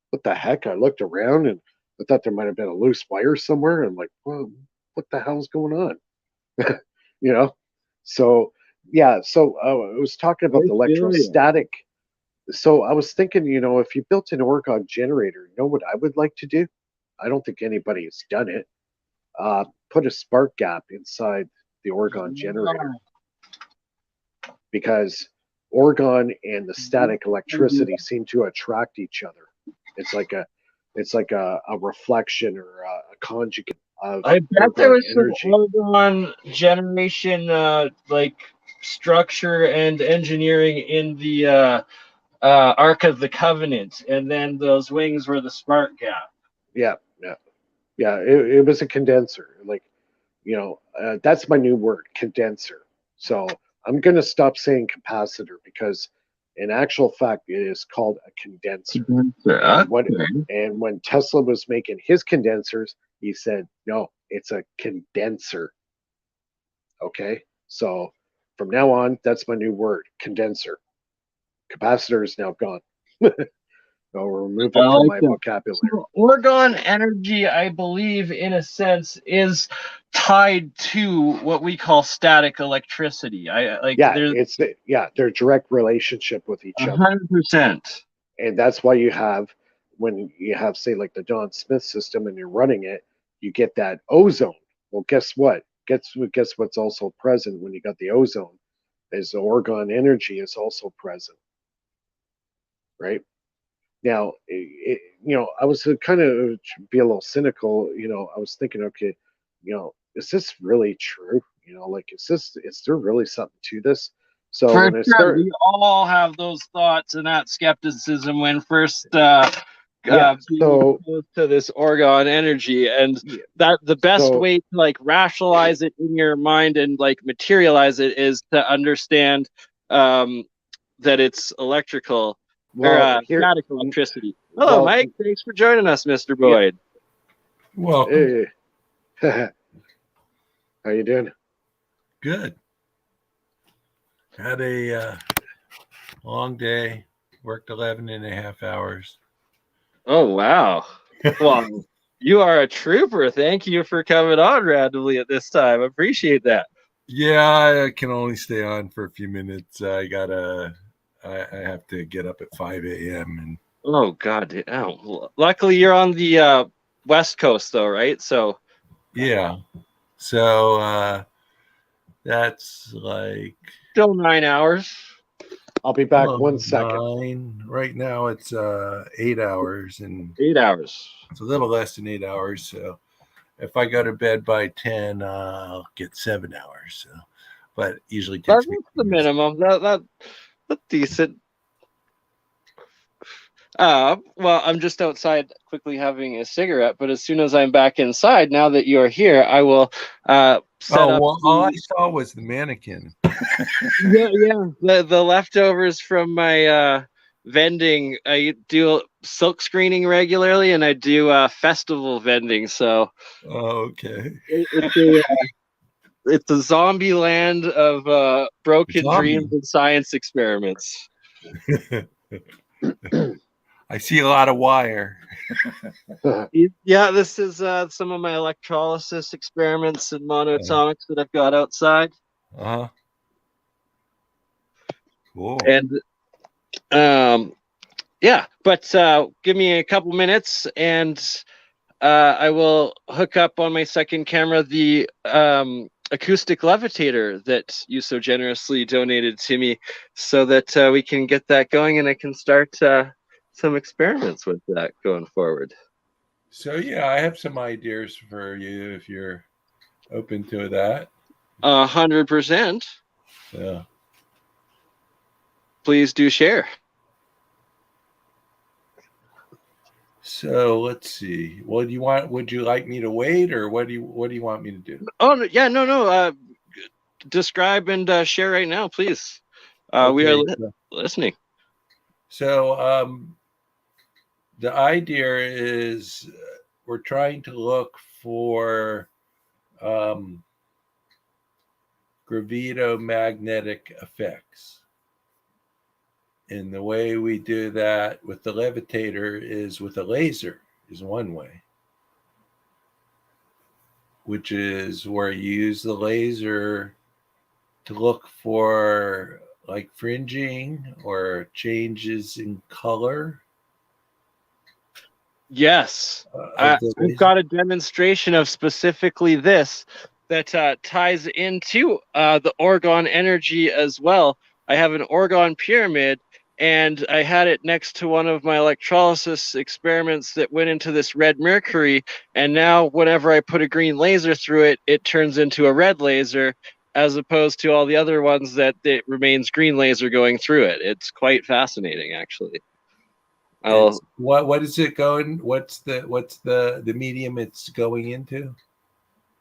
what the heck? I looked around and I thought there might have been a loose wire somewhere. I'm like, well, what the hell's going on? So yeah. So I was talking about the electrostatic. So I was thinking, if you built an orgone generator, what I would like to do? I don't think anybody has done it. Put a spark gap inside the orgone generator, because orgone and the static electricity seem to attract each other. It's like a reflection or a conjugate of. I bet there was energy. Some orgone generation structure and engineering in the Ark of the Covenant, and then those wings were the spark gap. Yeah. It was a condenser. That's my new word, condenser. So I'm going to stop saying capacitor, because in actual fact, it is called a condenser. And when Tesla was making his condensers, he said, no, it's a condenser. Okay. So from now on, that's my new word, condenser. Capacitor is now gone. I'll remove it from my vocabulary. So orgone energy, I believe, in a sense, is tied to what we call static electricity. Their direct relationship with each other. 100%. And that's why when you have, say, like the Don Smith system and you're running it, you get that ozone. Well, guess what? Guess what's also present when you got the ozone is the orgone energy is also present. Right? Now, I was kind of be a little cynical. I was thinking, okay, is this really true? Is there really something to this? So we all have those thoughts and that skepticism when first to this orgone energy, and that the best way to rationalize it in your mind and materialize it is to understand that it's electrical. Static electricity. Hello, Mike. Thanks for joining us, Mr. Boyd. Welcome. Hey. How you doing? Good. Had a long day. Worked 11 and a half hours. Oh, wow. Well, you are a trooper. Thank you for coming on randomly at this time. I appreciate that. Yeah, I can only stay on for a few minutes. I have to get up at 5 a.m. and. Oh God! Luckily, you're on the West Coast, though, right? So. Yeah. So that's still 9 hours. I'll be back 1 second. 9. Right now it's 8 hours and 8 hours. It's a little less than 8 hours. So if I go to bed by 10, I'll get 7 hours. So, but usually takes that's the minimum. That's decent. Well, I'm just outside quickly having a cigarette, but as soon as I'm back inside, now that you're here, I will set up. Well, all I saw was the mannequin. Yeah. The leftovers from my vending. I do silk screening regularly, and I do festival vending. So Oh, okay. it's a zombie land of broken Zombie. dreams and science experiments. I see a lot of wire. Yeah, this is some of my electrolysis experiments and monoatomics that I've got outside. Uh-huh. Cool. And yeah, but give me a couple minutes and I will hook up on my second camera the acoustic levitator that you so generously donated to me so that we can get that going and I can start some experiments with that going forward. So yeah, I have some ideas for you if you're open to that. 100%. Yeah. Please do share. So let's see. What do you want? Would you like me to wait, or what do you want me to do? Oh yeah, no. Describe and share right now, please. We are listening. So the idea is we're trying to look for gravitomagnetic effects. And the way we do that with the levitator is with a laser, is one way, which is where you use the laser to look for like fringing or changes in color. Yes. We've got a demonstration of specifically this that ties into the Orgone energy as well. I have an Orgone pyramid, and I had it next to one of my electrolysis experiments that went into this red mercury. And now whenever I put a green laser through it, it turns into a red laser, as opposed to all the other ones that it remains green laser going through it. It's quite fascinating, actually. What is it going? What's the medium it's going into?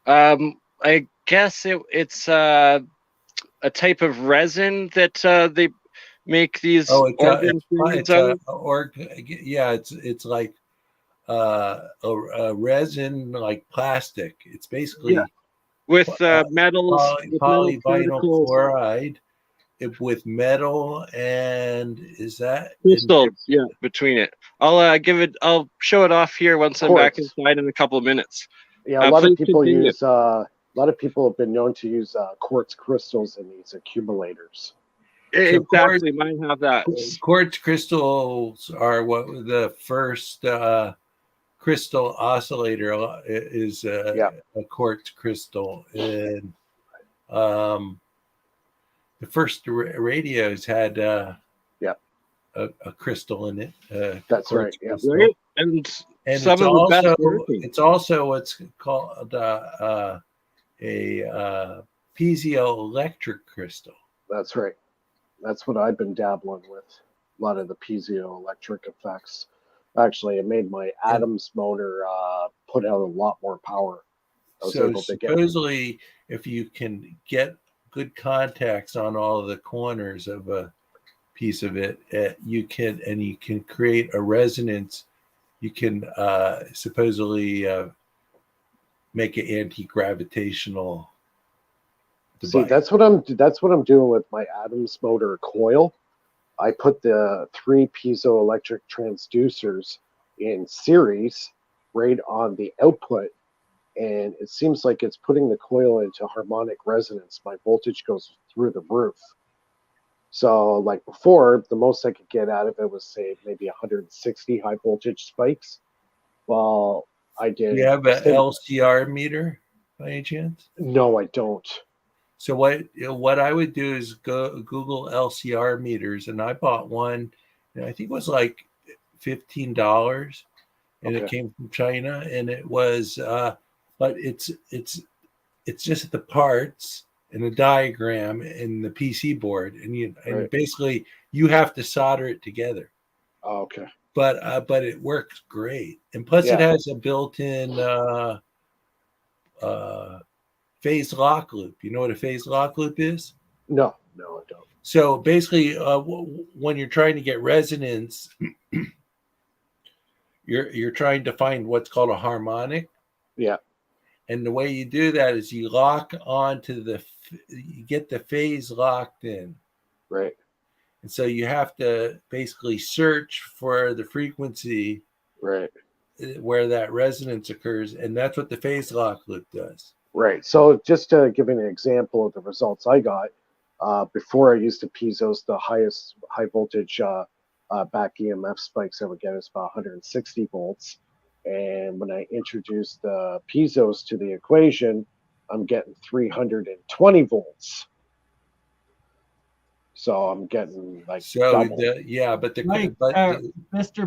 I guess it's a type of resin that they make these organ fluids out of. It's like a resin, like plastic. It's basically with metals, polyvinyl chloride with metal, and is that crystals? Yeah, between it. I'll show it off here once I'm back inside in a couple of minutes. Yeah, a lot of people use. A lot of people have been known to use quartz crystals in these accumulators. Exactly, mine have that. Quartz crystals are what the first crystal oscillator is. A quartz crystal, and the first radios had a crystal in it. That's right. Yeah. Right? And some of the best working. It's also what's called a piezoelectric crystal. That's right. That's what I've been dabbling with. A lot of the piezoelectric effects. Actually, it made my Adams motor put out a lot more power. So supposedly, if you can get good contacts on all the corners of a piece of it, you can create a resonance. You can supposedly make an anti-gravitational device. See, that's what I'm doing with my Adams motor coil. I put the 3 piezoelectric transducers in series right on the output, and it seems like it's putting the coil into harmonic resonance. My voltage goes through the roof. So like before, the most I could get out of it was, say, maybe 160 high voltage spikes. Well, I did. Do you have an LCR meter by any chance? No, I don't. So what I would do is go Google LCR meters, and I bought one, and I think it was like $15, and it came from China, and it was, but it's just the parts and a diagram in the PC board, and basically you have to solder it together. Oh, okay. but it works great, and plus it has a built-in phase lock loop. You know what a phase lock loop is? No, I don't. So basically, when you're trying to get resonance, you're trying to find what's called a harmonic. Yeah. And the way you do that is you lock onto you get the phase locked in. Right. And so you have to basically search for the frequency right where that resonance occurs. And that's what the phase lock loop does. Right. So just to give an example of the results I got, before I used the piezo's, the highest high voltage back EMF spikes I would get is about 160 volts. And when I introduced the piezo's to the equation, I'm getting 320 volts. So I'm getting like double. Mr.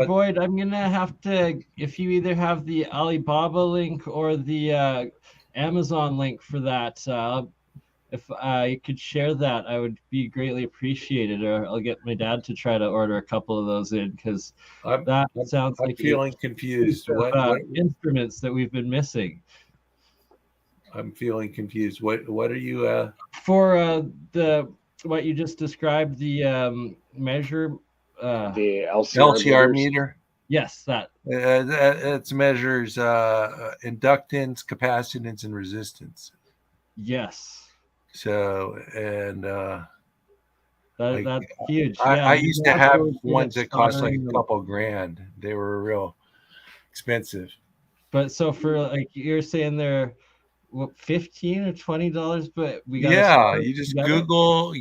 Boyd, I'm gonna have to, if you either have the Alibaba link or the Amazon link for that, if you could share that, I would be greatly appreciated. Or I'll get my dad to try to order a couple of those in, because that sounds like I'm feeling confused. What instruments that we've been missing? I'm feeling confused. What are you for what you just described, the measure, the LCR meter? Yes, that. It measures inductance, capacitance, and resistance. Yes. So, and that's huge. I used to have ones that cost like a couple grand. They were real expensive. But so for, like, you're saying they're $15 or $20, but we got you just Google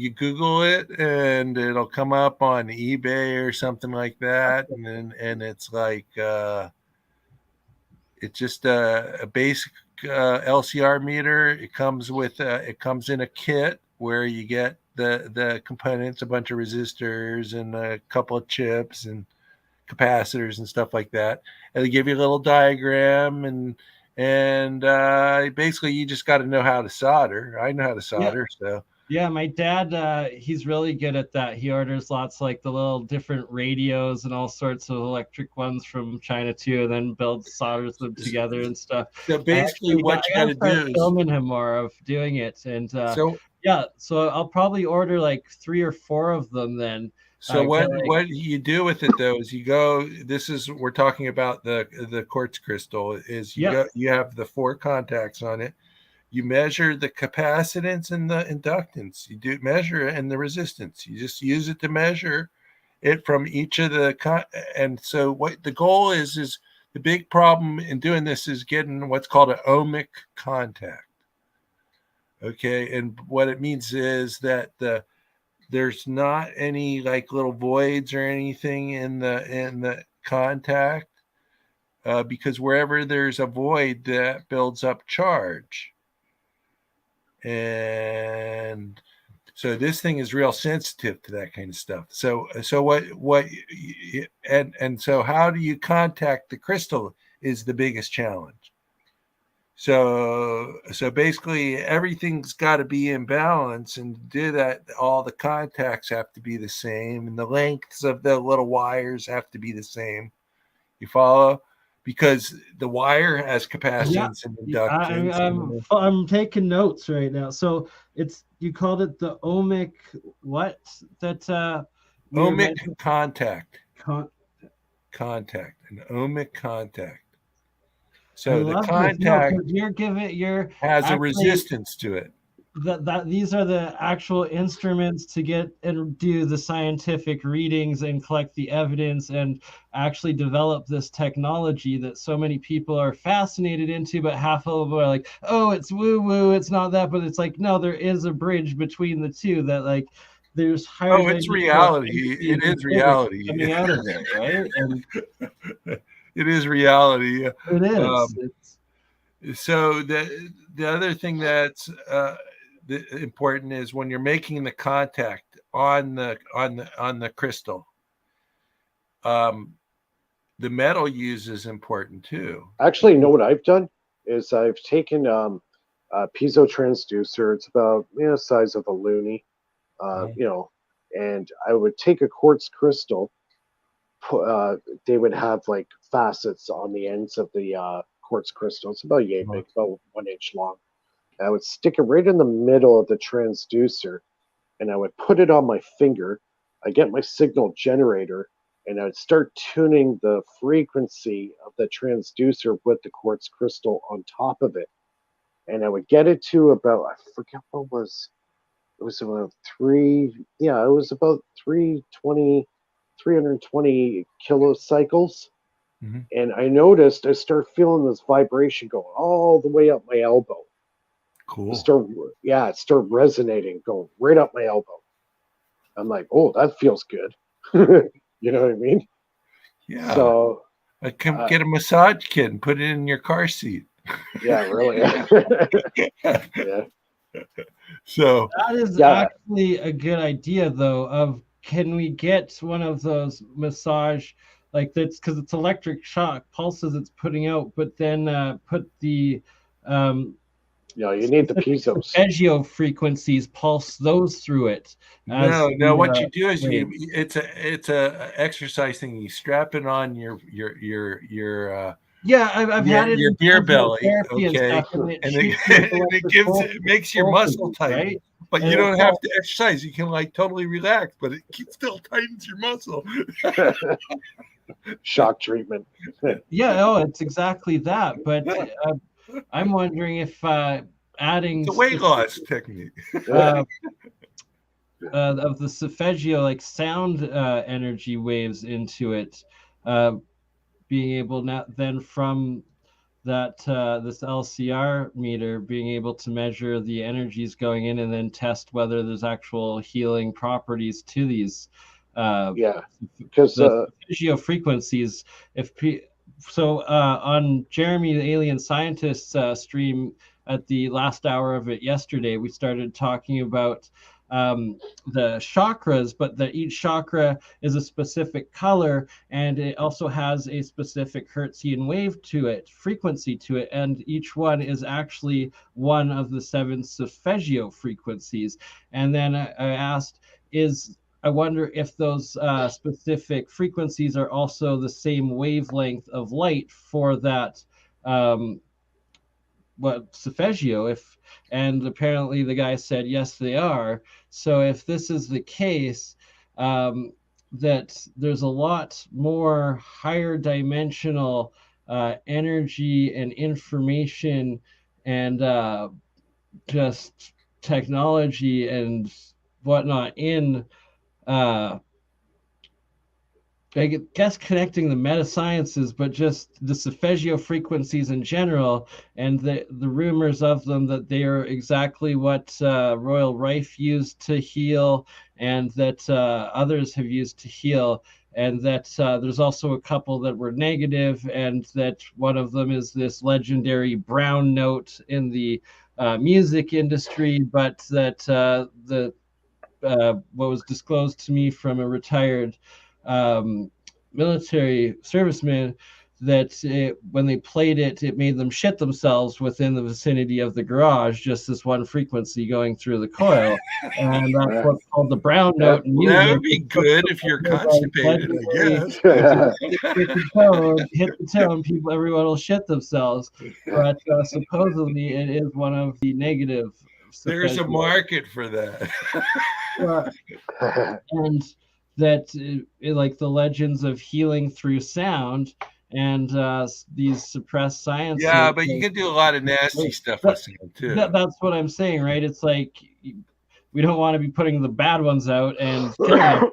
it and it'll come up on eBay or something like that, and it's like it's just a basic LCR meter. It comes in a kit where you get the components, a bunch of resistors and a couple of chips and capacitors and stuff like that, and they give you a little diagram, and basically you just got to know how to solder. I know how to solder. So my dad, he's really good at that. He orders lots, like the little different radios and all sorts of electric ones from China too, and then solders them together and stuff. So basically what you got to do is filming him more of doing it. And so I'll probably order like 3 or 4 of them then. So what you do with it though is we're talking about the quartz crystal, is you have the 4 contacts on it. You measure the capacitance and the inductance. You do measure it and the resistance. You just use it to measure it from each of the and so what the goal is the big problem in doing this is getting what's called an ohmic contact. Okay, and what it means is that there's not any like little voids or anything in the contact, because wherever there's a void, that builds up charge. And so this thing is real sensitive to that kind of stuff. So how do you contact the crystal is the biggest challenge. So basically everything's got to be in balance, and to do that, all the contacts have to be the same, and the lengths of the little wires have to be the same. You follow? Because the wire has capacitance and inductance. I'm taking notes right now. So you called it the ohmic what? That ohmic contact. Contact, an ohmic contact. So the contact has a resistance to it. That these are the actual instruments to get and do the scientific readings and collect the evidence and actually develop this technology that so many people are fascinated into, but half of them are like, oh, it's woo woo, it's not that. But it's like, no, there is a bridge between the two, that like there's higher. Oh, it's reality. It is reality coming out of it, right? And it is reality. It is. So the other thing that's important is when you're making the contact on the crystal, the metal use is important too. Actually, you know what I've done is I've taken a piezo transducer. It's about the size of a loonie, and I would take a quartz crystal they would have like facets on the ends of the quartz crystal. It's about yay big, about 1 inch long. And I would stick it right in the middle of the transducer, and I would put it on my finger. I get my signal generator, and I would start tuning the frequency of the transducer with the quartz crystal on top of it. And I would get it to about, I forget what it was about it was about 320 kilocycles. Mm-hmm. And I noticed I start feeling this vibration going all the way up my elbow. Cool. It started resonating, going right up my elbow. I'm like, oh, that feels good. You know what I mean? Yeah. So I can get a massage kit and put it in your car seat. Yeah, really. Yeah. So that is actually a good idea, though. Can we get one of those massage, like that's because it's electric shock pulses it's putting out, but then put the you need the piezo's arpeggio frequencies, pulse those through it. No, what you do is it's a exercise thing. You strap it on your I've had it your beer belly, okay, and it makes your muscle tight, right? But you don't have to exercise. You can like totally relax, but it still tightens your muscle. Shock treatment. It's exactly that. But I'm wondering if adding the weight loss technique of the solfeggio, like sound energy waves into it, being able now then from that this LCR meter being able to measure the energies going in and then test whether there's actual healing properties to these because the solfeggio frequencies. On Jeremy the Alien Scientist stream at the last hour of it yesterday, we started talking about the chakras, but that each chakra is a specific color, and it also has a specific Hertzian wave to it, frequency to it, and each one is actually one of the 7 solfeggio frequencies. And then I asked, I wonder if those specific frequencies are also the same wavelength of light for that solfeggio, and apparently the guy said yes they are. So if this is the case, that there's a lot more higher dimensional energy and information and just technology and whatnot in I guess connecting the meta sciences, but just the solfeggio frequencies in general, and the rumors of them that they are exactly what Royal Rife used to heal, and that others have used to heal, and that there's also a couple that were negative, and that one of them is this legendary brown note in the music industry, but that what was disclosed to me from a retired military serviceman, that when they played it, it made them shit themselves within the vicinity of the garage, just this one frequency going through the coil. And that's what's called the brown note in music. That would be good if you're constipated, I guess. Hit the tone, everyone will shit themselves. But supposedly it is one of the negative. There's a market for that. And that like the legends of healing through sound and these suppressed sciences. Yeah, but you can do a lot of nasty stuff with sound too. That's what I'm saying, right? It's like we don't want to be putting the bad ones out and killing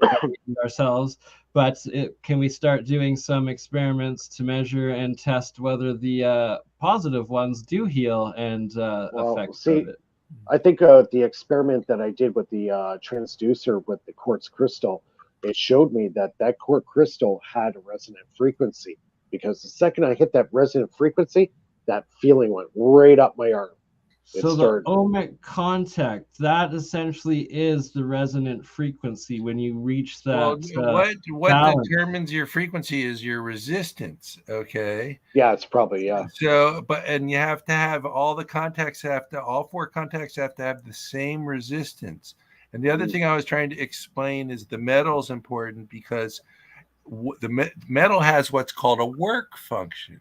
ourselves, but can we start doing some experiments to measure and test whether the positive ones do heal and affect it? I think the experiment that I did with the transducer with the quartz crystal, it showed me that quartz crystal had a resonant frequency, because the second I hit that resonant frequency, that feeling went right up my arm. So the ohmic contact, that essentially is the resonant frequency when you reach that. What determines your frequency is your resistance. Okay. Yeah, it's probably So, and you have to have all 4 contacts have to have the same resistance. And the other thing I was trying to explain is the metal is important, because metal has what's called a work function.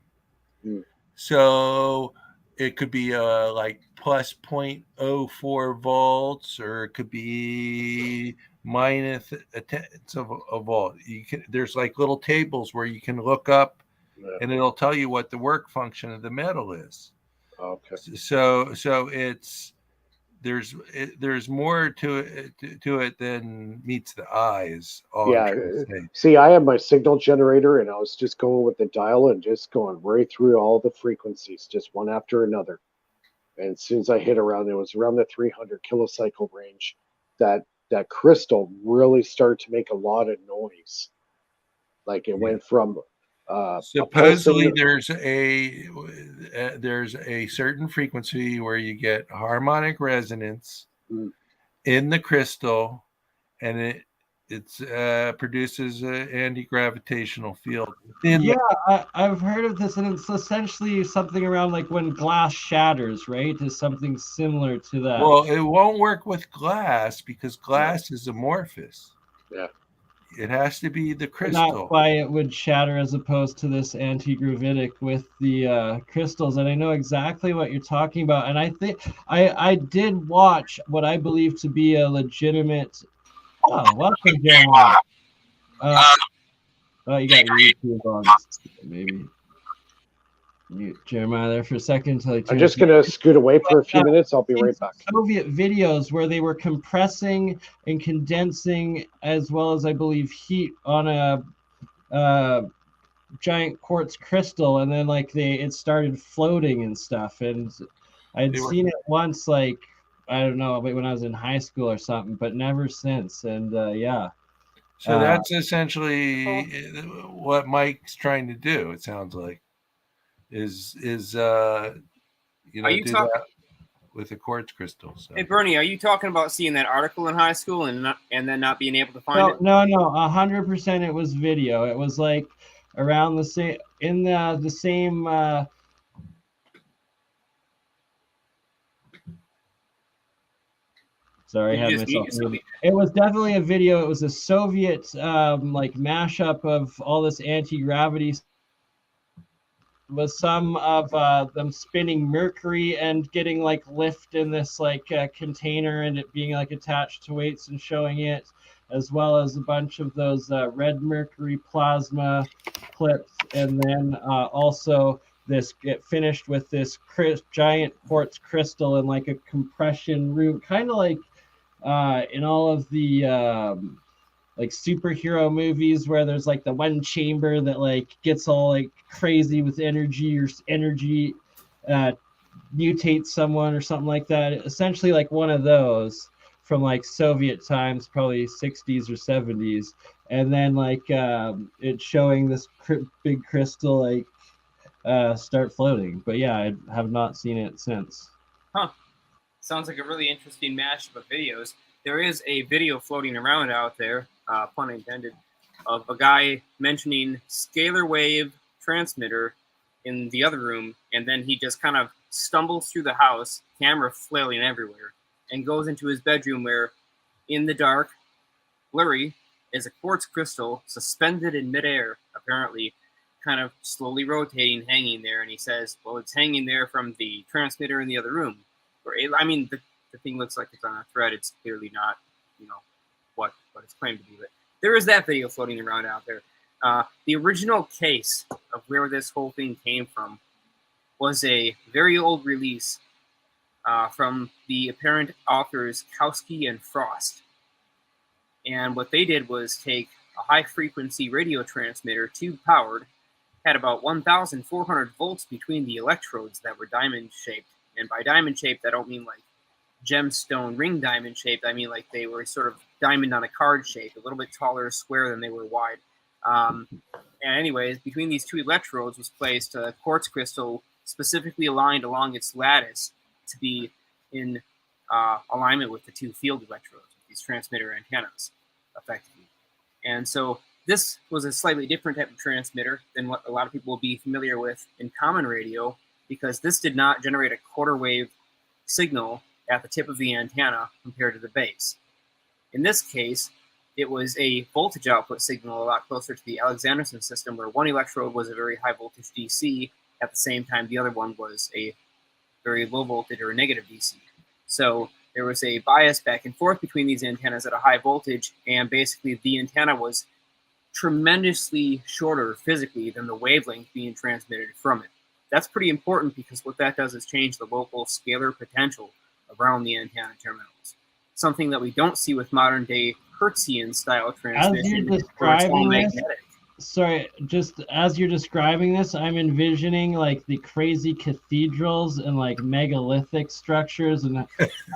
So it could be like plus 0.04 volts, or it could be minus a tenth of a volt. There's like little tables where you can look up, and it'll tell you what the work function of the metal is. Okay. So it's there's more to it than meets the eyes. See, I have my signal generator, and I was just going with the dial and just going right through all the frequencies, just one after another. And as soon as I hit around, it was around the 300 kilocycle range, that crystal really started to make a lot of noise. Like it went from supposedly there's a certain frequency where you get harmonic resonance in the crystal, and it produces an anti-gravitational field. I've heard of this, and it's essentially something around like when glass shatters, right? Is something similar to that. Well, it won't work with glass because glass is amorphous. Yeah. It has to be the crystal. That's why it would shatter, as opposed to this anti-gravitic with the crystals. And I know exactly what you're talking about. And I think I did watch what I believe to be a legitimate. Oh, welcome, Jeremiah. Oh, you got your YouTube on. Maybe mute Jeremiah there for a second. I'm just going to scoot away for a few minutes. I'll be right back. Soviet videos where they were compressing and condensing, as well as I believe heat on a giant quartz crystal, and then like it started floating and stuff. And I'd seen it once, like I don't know, when I was in high school or something, but never since. And yeah. So that's essentially what Mike's trying to do. It sounds like is do that with a quartz crystal. So. Hey Bernie, are you talking about seeing that article in high school and then not being able to find it? No, 100%. It was video. It was like around the same in the same. Sorry, I had myself muted. It was definitely a video. It was a Soviet like mashup of all this anti-gravity. Was some of them spinning mercury and getting like lift in this like container, and it being like attached to weights and showing it, as well as a bunch of those red mercury plasma clips, and then also it finished with this giant quartz crystal in like a compression room, kind of like in all of the like superhero movies where there's like the one chamber that like gets all like crazy with energy, or energy mutates someone or something like that. Essentially like one of those from like Soviet times, probably 60s or 70s. And then like it's showing this big crystal like start floating. But yeah, I have not seen it since. Huh. Sounds like a really interesting mashup of videos. There is a video floating around out there, pun intended, of a guy mentioning scalar wave transmitter in the other room, and then he just kind of stumbles through the house, camera flailing everywhere, and goes into his bedroom where, in the dark, blurry, is a quartz crystal suspended in midair, apparently, kind of slowly rotating, hanging there, and he says, well, it's hanging there from the transmitter in the other room. I mean, the thing looks like it's on a thread. It's clearly not, what it's claimed to be. But there is that video floating around out there. The original case of where this whole thing came from was a very old release from the apparent authors Kowski and Frost. And what they did was take a high-frequency radio transmitter, tube-powered, had about 1,400 volts between the electrodes that were diamond-shaped. And by diamond-shaped, I don't mean like gemstone ring diamond shaped. I mean like they were sort of diamond on a card shape, a little bit taller, square than they were wide. And anyways, between these two electrodes was placed a quartz crystal specifically aligned along its lattice to be in alignment with the two field electrodes, with these transmitter antennas, effectively. And so this was a slightly different type of transmitter than what a lot of people will be familiar with in common radio, because this did not generate a quarter wave signal at the tip of the antenna compared to the base. In this case, it was a voltage output signal a lot closer to the Alexanderson system, where one electrode was a very high voltage DC, at the same time the other one was a very low voltage or a negative DC. So there was a bias back and forth between these antennas at a high voltage, and basically the antenna was tremendously shorter physically than the wavelength being transmitted from it. That's pretty important because what that does is change the local scalar potential around the antenna terminals. Something that we don't see with modern day Hertzian style transmission, where it's all magnetic. Sorry, just as you're describing this, I'm envisioning like the crazy cathedrals and like megalithic structures and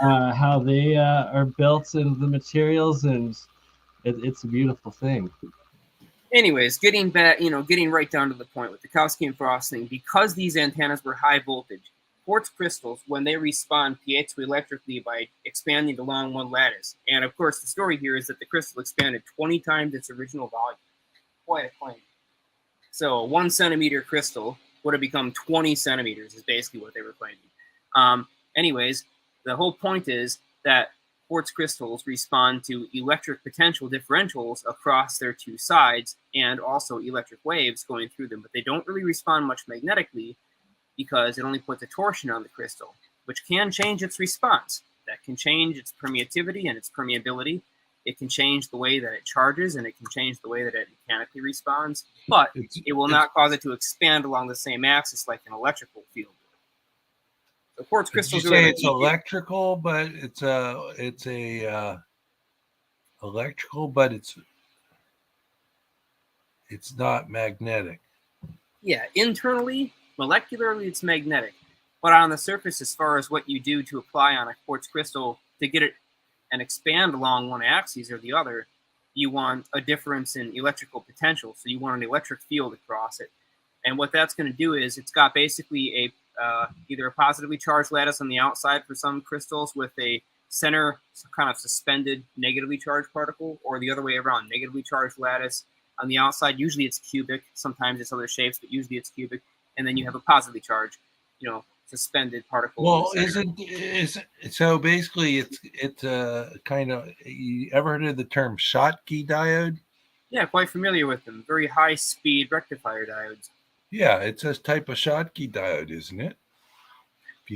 how they are built and the materials, and it's a beautiful thing. Anyways, getting back, getting right down to the point with the Kautsky and Frost thing, because these antennas were high voltage, quartz crystals, when they respond piezoelectrically by expanding along one lattice, and of course the story here is that the crystal expanded 20 times its original volume. Quite a claim. So a 1 centimeter crystal would have become 20 centimeters is basically what they were claiming. Anyways, the whole point is that quartz crystals respond to electric potential differentials across their two sides and also electric waves going through them, but they don't really respond much magnetically because it only puts a torsion on the crystal, which can change its response. That can change its permittivity and its permeability. It can change the way that it charges, and it can change the way that it mechanically responds, but it will not cause it to expand along the same axis like an electrical field. The quartz crystals. Did you say it's electrical, but it's electrical, but it's not magnetic. Yeah, internally, molecularly, it's magnetic, but on the surface, as far as what you do to apply on a quartz crystal to get it and expand along one axis or the other, you want a difference in electrical potential. So you want an electric field across it. And what that's going to do is it's got basically a either a positively charged lattice on the outside for some crystals with a center kind of suspended negatively charged particle, or the other way around, negatively charged lattice on the outside. Usually it's cubic, sometimes it's other shapes, but usually it's cubic. And then you have a positively charged, suspended particle. Well, so basically it's kind of, you ever heard of the term Schottky diode? Yeah, quite familiar with them. Very high speed rectifier diodes. Yeah, it's a type of Schottky diode, isn't it?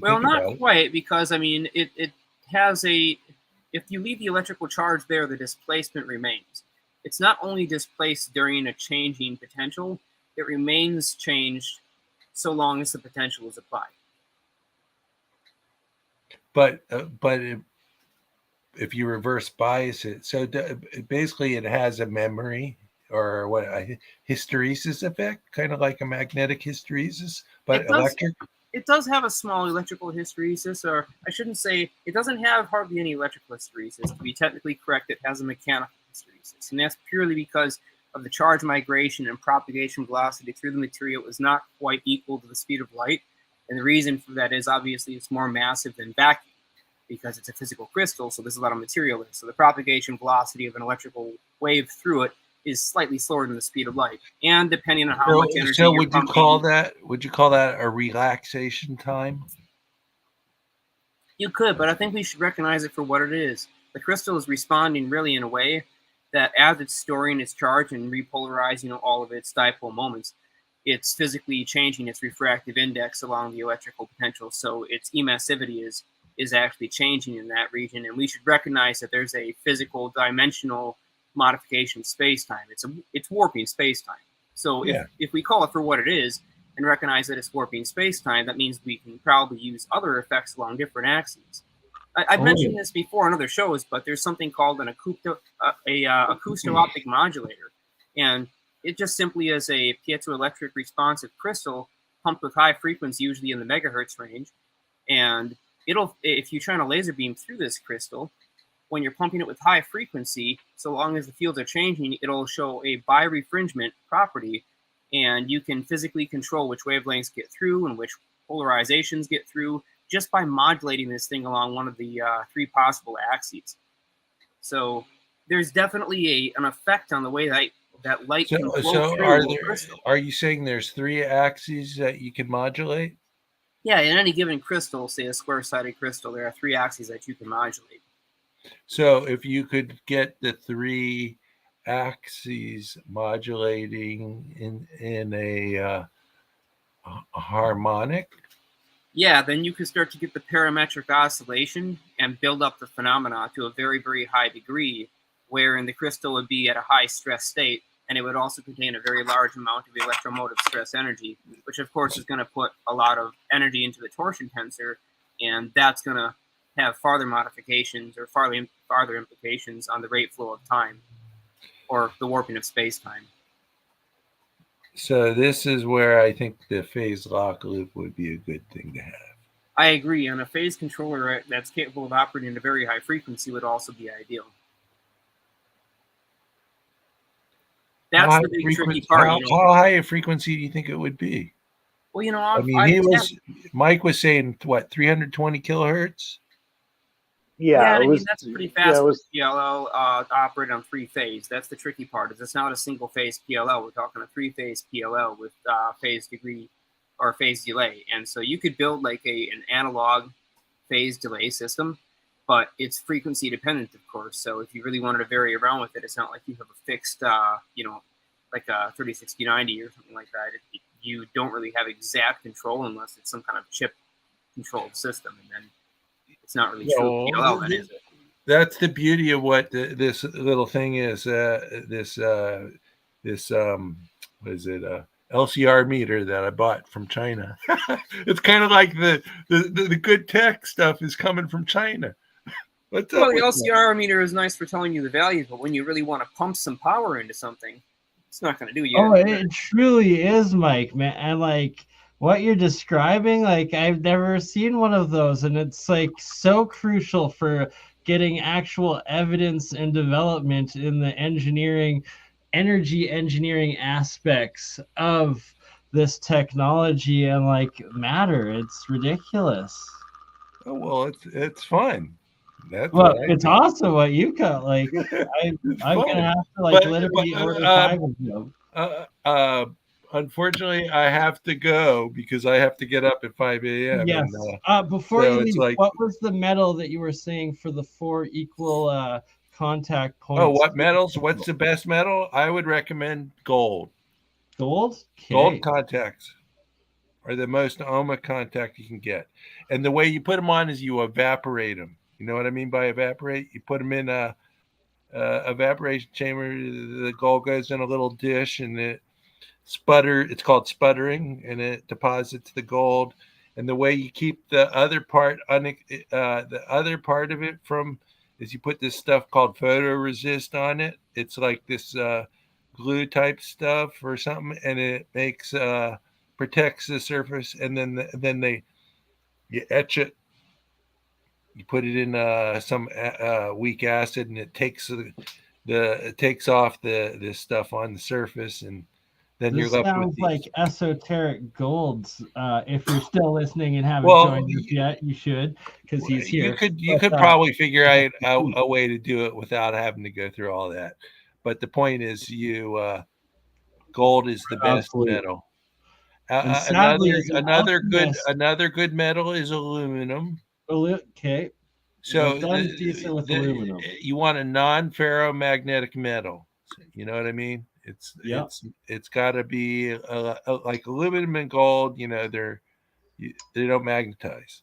Well, not quite, because it has if you leave the electrical charge there, the displacement remains. It's not only displaced during a changing potential, it remains changed so long as the potential is applied. But if you reverse bias it, so basically it has a memory or what, a hysteresis effect, kind of like a magnetic hysteresis, but electric. It does have a small electrical hysteresis, or I shouldn't say, it doesn't have hardly any electrical hysteresis. To be technically correct, it has a mechanical hysteresis, and that's purely because of the charge migration and propagation velocity through the material is not quite equal to the speed of light. And the reason for that is obviously it's more massive than vacuum because it's a physical crystal, so there's a lot of material in it. So the propagation velocity of an electrical wave through it is slightly slower than the speed of light. And depending on how much energy you're pumping, would you call that a relaxation time? You could, but I think we should recognize it for what it is. The crystal is responding really in a way that as it's storing its charge and repolarizing all of its dipole moments, it's physically changing its refractive index along the electrical potential. So its emissivity is actually changing in that region. And we should recognize that there's a physical dimensional modification space-time. It's warping space-time. So if we call it for what it is and recognize that it's warping space-time, that means we can probably use other effects along different axes. I've mentioned this before on other shows, but there's something called an acousto-optic modulator. And it just simply is a piezoelectric responsive crystal pumped with high frequency, usually in the megahertz range. And if you shine a laser beam through this crystal, when you're pumping it with high frequency, so long as the fields are changing, it'll show a birefringent property, and you can physically control which wavelengths get through and which polarizations get through just by modulating this thing along one of the three possible axes. So there's definitely an effect on the way that light can flow through the crystal. Are you saying there's three axes that you can modulate? Yeah, in any given crystal, say a square-sided crystal, there are three axes that you can modulate. So if you could get the 3 axes modulating in a harmonic. Yeah, then you can start to get the parametric oscillation and build up the phenomena to a very, very high degree, wherein the crystal would be at a high stress state, and it would also contain a very large amount of electromotive stress energy, which of course is going to put a lot of energy into the torsion tensor, and that's going to have farther modifications or farther implications on the rate flow of time, or the warping of space-time. So this is where I think the phase lock loop would be a good thing to have. I agree, and a phase controller that's capable of operating at a very high frequency would also be ideal. That's the big tricky part. How high a frequency do you think it would be? Well, Mike was saying what, 320 kilohertz? Yeah, I mean, that's pretty fast for PLL operate on 3-phase. That's the tricky part. Is it's not a single phase PLL. We're talking a 3-phase PLL with phase degree or phase delay. And so you could build like an analog phase delay system, but it's frequency dependent, of course. So if you really wanted to vary around with it, it's not like you have a fixed, like a 306090 or something like that. You don't really have exact control unless it's some kind of chip controlled system. And then it's not really true PLL, then, is it? That's the beauty of what this little thing is. What is it? LCR meter that I bought from China. It's kind of like the good tech stuff is coming from China. Well, the LCR meter is nice for telling you the values, but when you really want to pump some power into something, it's not going to do you. Oh, it truly is, Mike, man. And like what you're describing, like I've never seen one of those, and it's like so crucial for getting actual evidence and development in the energy engineering aspects of this technology and like matter. It's ridiculous. Oh, well, it's fun. It's awesome what you got. Like I'm gonna have to like literally order 5 of them. Unfortunately, I have to go because I have to get up at 5 a.m. Yes. Before you leave, what was the metal that you were saying for the 4 equal contact points? Oh, what metals? What's the best metal? I would recommend gold. Gold? Okay. Gold contacts are the most ohmic contact you can get. And the way you put them on is you evaporate them. You know what I mean by evaporate? You put them in a evaporation chamber. The gold goes in a little dish and it it's called sputtering, and it deposits the gold. And the way you keep the other part of it from is you put this stuff called photoresist on it. It's like this glue type stuff or something, and it makes protects the surface. And then you etch it. You put it in some weak acid, and it takes off this stuff on the surface, and then you're left with like esoteric golds. If you're still listening and haven't joined us yet, you should, because he's here. You could probably figure out a way to do it without having to go through all that. But the point is, gold is the best metal. Another good metal is aluminum. Okay. So aluminum. You want a non-ferromagnetic metal. You know what I mean? It's got to be like aluminum and gold. You know, they don't magnetize.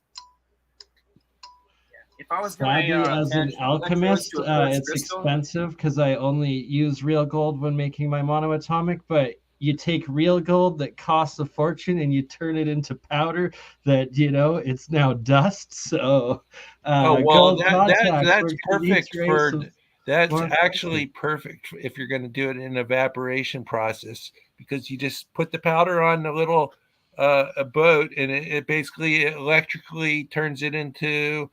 If I was as an alchemist, it's expensive because I only use real gold when making my monoatomic. But you take real gold that costs a fortune and you turn it into powder that it's now dust. So that's perfect for. That's actually perfect if you're going to do it in an evaporation process, because you just put the powder on a little a boat, and it basically electrically turns it into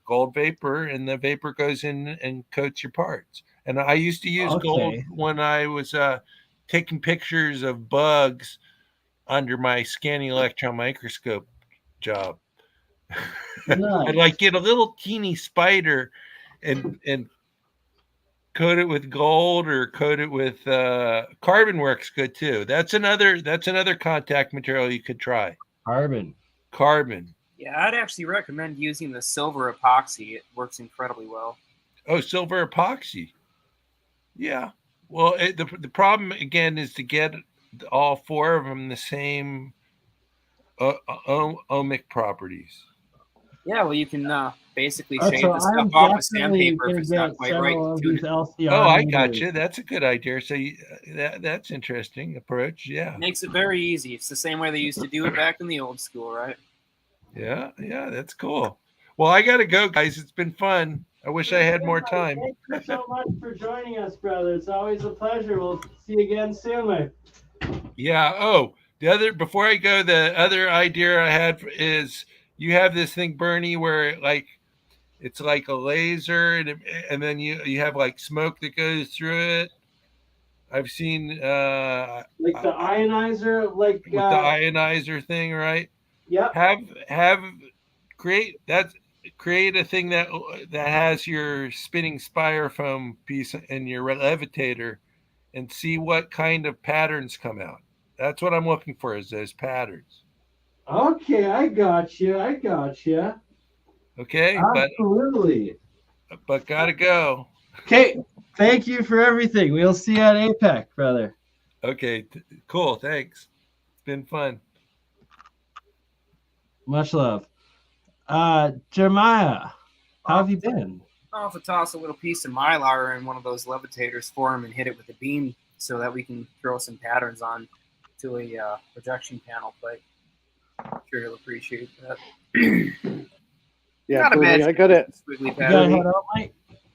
gold vapor, and the vapor goes in and coats your parts. And I used to use gold when I was taking pictures of bugs under my scanning electron microscope job. Nice. I'd like get a little teeny spider and coat it with gold, or coat it with carbon works good too. That's another contact material you could try. Carbon. Yeah, Yeah, I'd actually recommend using the silver epoxy. It works incredibly well. Oh, silver epoxy. Yeah. Well, the problem again is to get all four of them the same ohmic properties. Yeah, well, you can basically So shade the stuff I'm off with definitely sandpaper if going to it's not get quite right. several of Tune these it. LCR Oh, I meters. got you. That's a good idea. So that's interesting approach. Yeah. Makes it very easy. It's the same way they used to do it back in the old school, right? Yeah, that's cool. Well, I got to go, guys. It's been fun. I wish I had more time. Thank you so much for joining us, brother. It's always a pleasure. We'll see you again soon, mate. Yeah. Oh, before I go, the other idea I had is you have this thing, BurnEye, where it's like a laser, and then you have like smoke that goes through it. I've seen like the ionizer, like with the ionizer thing, right? Yep. Create a thing that has your spinning styrofoam piece and your levitator, and see what kind of patterns come out. That's what I'm looking for, is those patterns. Okay, I got you. Okay, absolutely. But gotta go. Okay, thank you for everything. We'll see you at APEC, brother. Okay, cool. Thanks. It's been fun. Much love. Jeremiah, how have you been? I'll have to toss a little piece of mylar in one of those levitators for him and hit it with a beam so that we can throw some patterns on to a projection panel plate. I'm sure he'll appreciate that. Yeah, Bernie, I got it. Head out, Mike?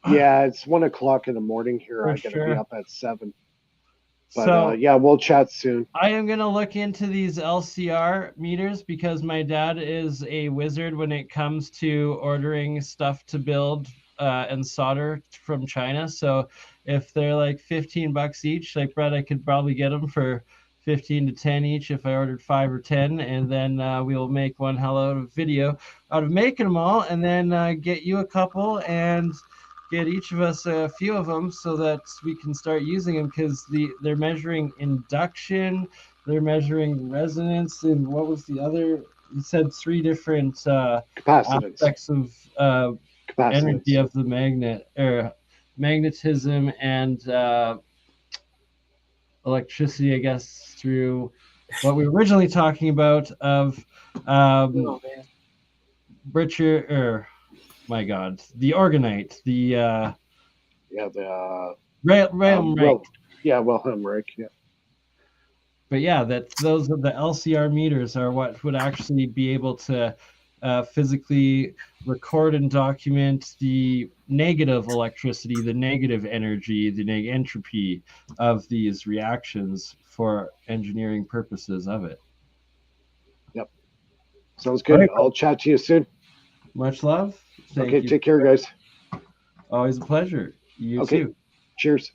Yeah, it's 1 o'clock in the morning here. I gotta be up at 7. But so, yeah, we'll chat soon. I am gonna look into these LCR meters because my dad is a wizard when it comes to ordering stuff to build and solder from China. So if they're like $15 each, like Brett, I could probably get them for 15 to 10 each if I ordered 5 or 10, and then we'll make one hell of a video out of making them all, and then get you a couple and get each of us a few of them so that we can start using them, because they're measuring induction, they're measuring resonance, and what was the other? You said 3 different aspects of energy of the magnet, or magnetism and electricity, I guess, through what we were originally talking about of Richard, or my God, the orgonite, the Wilhelm Reich. Wilhelm Reich. Yeah. But yeah, those are the LCR meters are what would actually be able to physically record and document the negative electricity, the negative energy, the entropy of these reactions for engineering purposes of it. Yep. Sounds good. Right. I'll chat to you soon. Much love. Thank you. Take care, guys. Always a pleasure. You too. Cheers.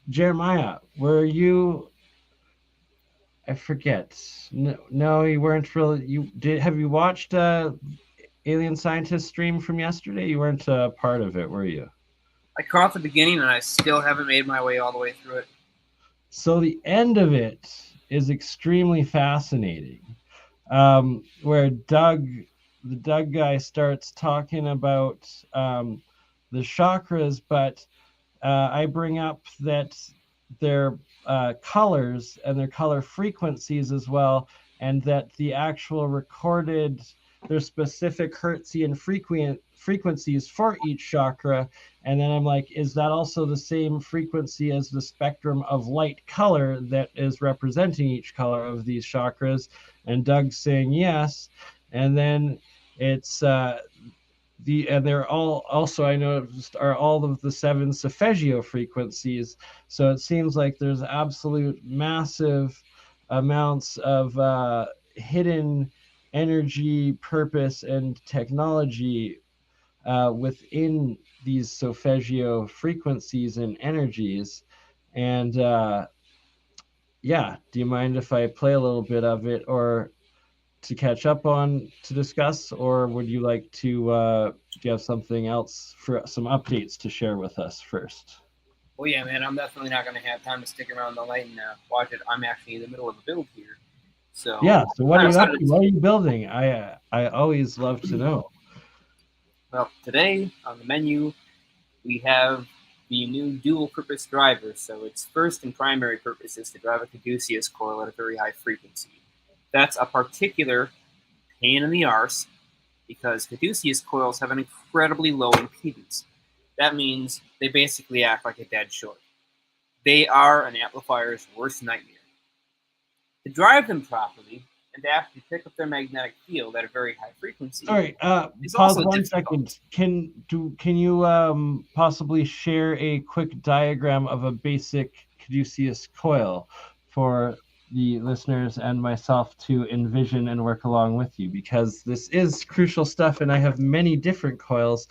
Jeremiah, were you? I forget. No, you weren't really. You did. Have you watched AlienScientist stream from yesterday? You weren't part of it, were you? I caught the beginning, and I still haven't made my way all the way through it. So the end of it is extremely fascinating, where the Doug guy starts talking about the chakras, but I bring up that their colors and their color frequencies as well, and that the actual recorded, their specific Hertzian frequencies for each chakra. And then I'm like, is that also the same frequency as the spectrum of light color that is representing each color of these chakras? And Doug's saying yes. And then it's and they're all also, I noticed, are all of the 7 solfeggio frequencies. So it seems like there's absolute massive amounts of hidden energy, purpose, and technology within these solfeggio frequencies and energies. And yeah, do you mind if I play a little bit of it, or to catch up on to discuss, or would you like to do you have something else for some updates to share with us first? Well, yeah, man, I'm definitely not going to have time to stick around the light and watch it. I'm actually in the middle of a build here. So yeah. So what are I'm you up to? excited. What are you building? I always love to know. Well, today on the menu we have the new dual-purpose driver. So its first and primary purpose is to drive a caduceus coil at a very high frequency. That's a particular pain in the arse because caduceus coils have an incredibly low impedance. That means they basically act like a dead short. They are an amplifier's worst nightmare. To drive them properly and to actually pick up their magnetic field at a very high frequency. Sorry, is pause also 1 difficult. second. Can you possibly share a quick diagram of a basic caduceus coil for the listeners and myself to envision and work along with you? Because this is crucial stuff, and I have many different coils,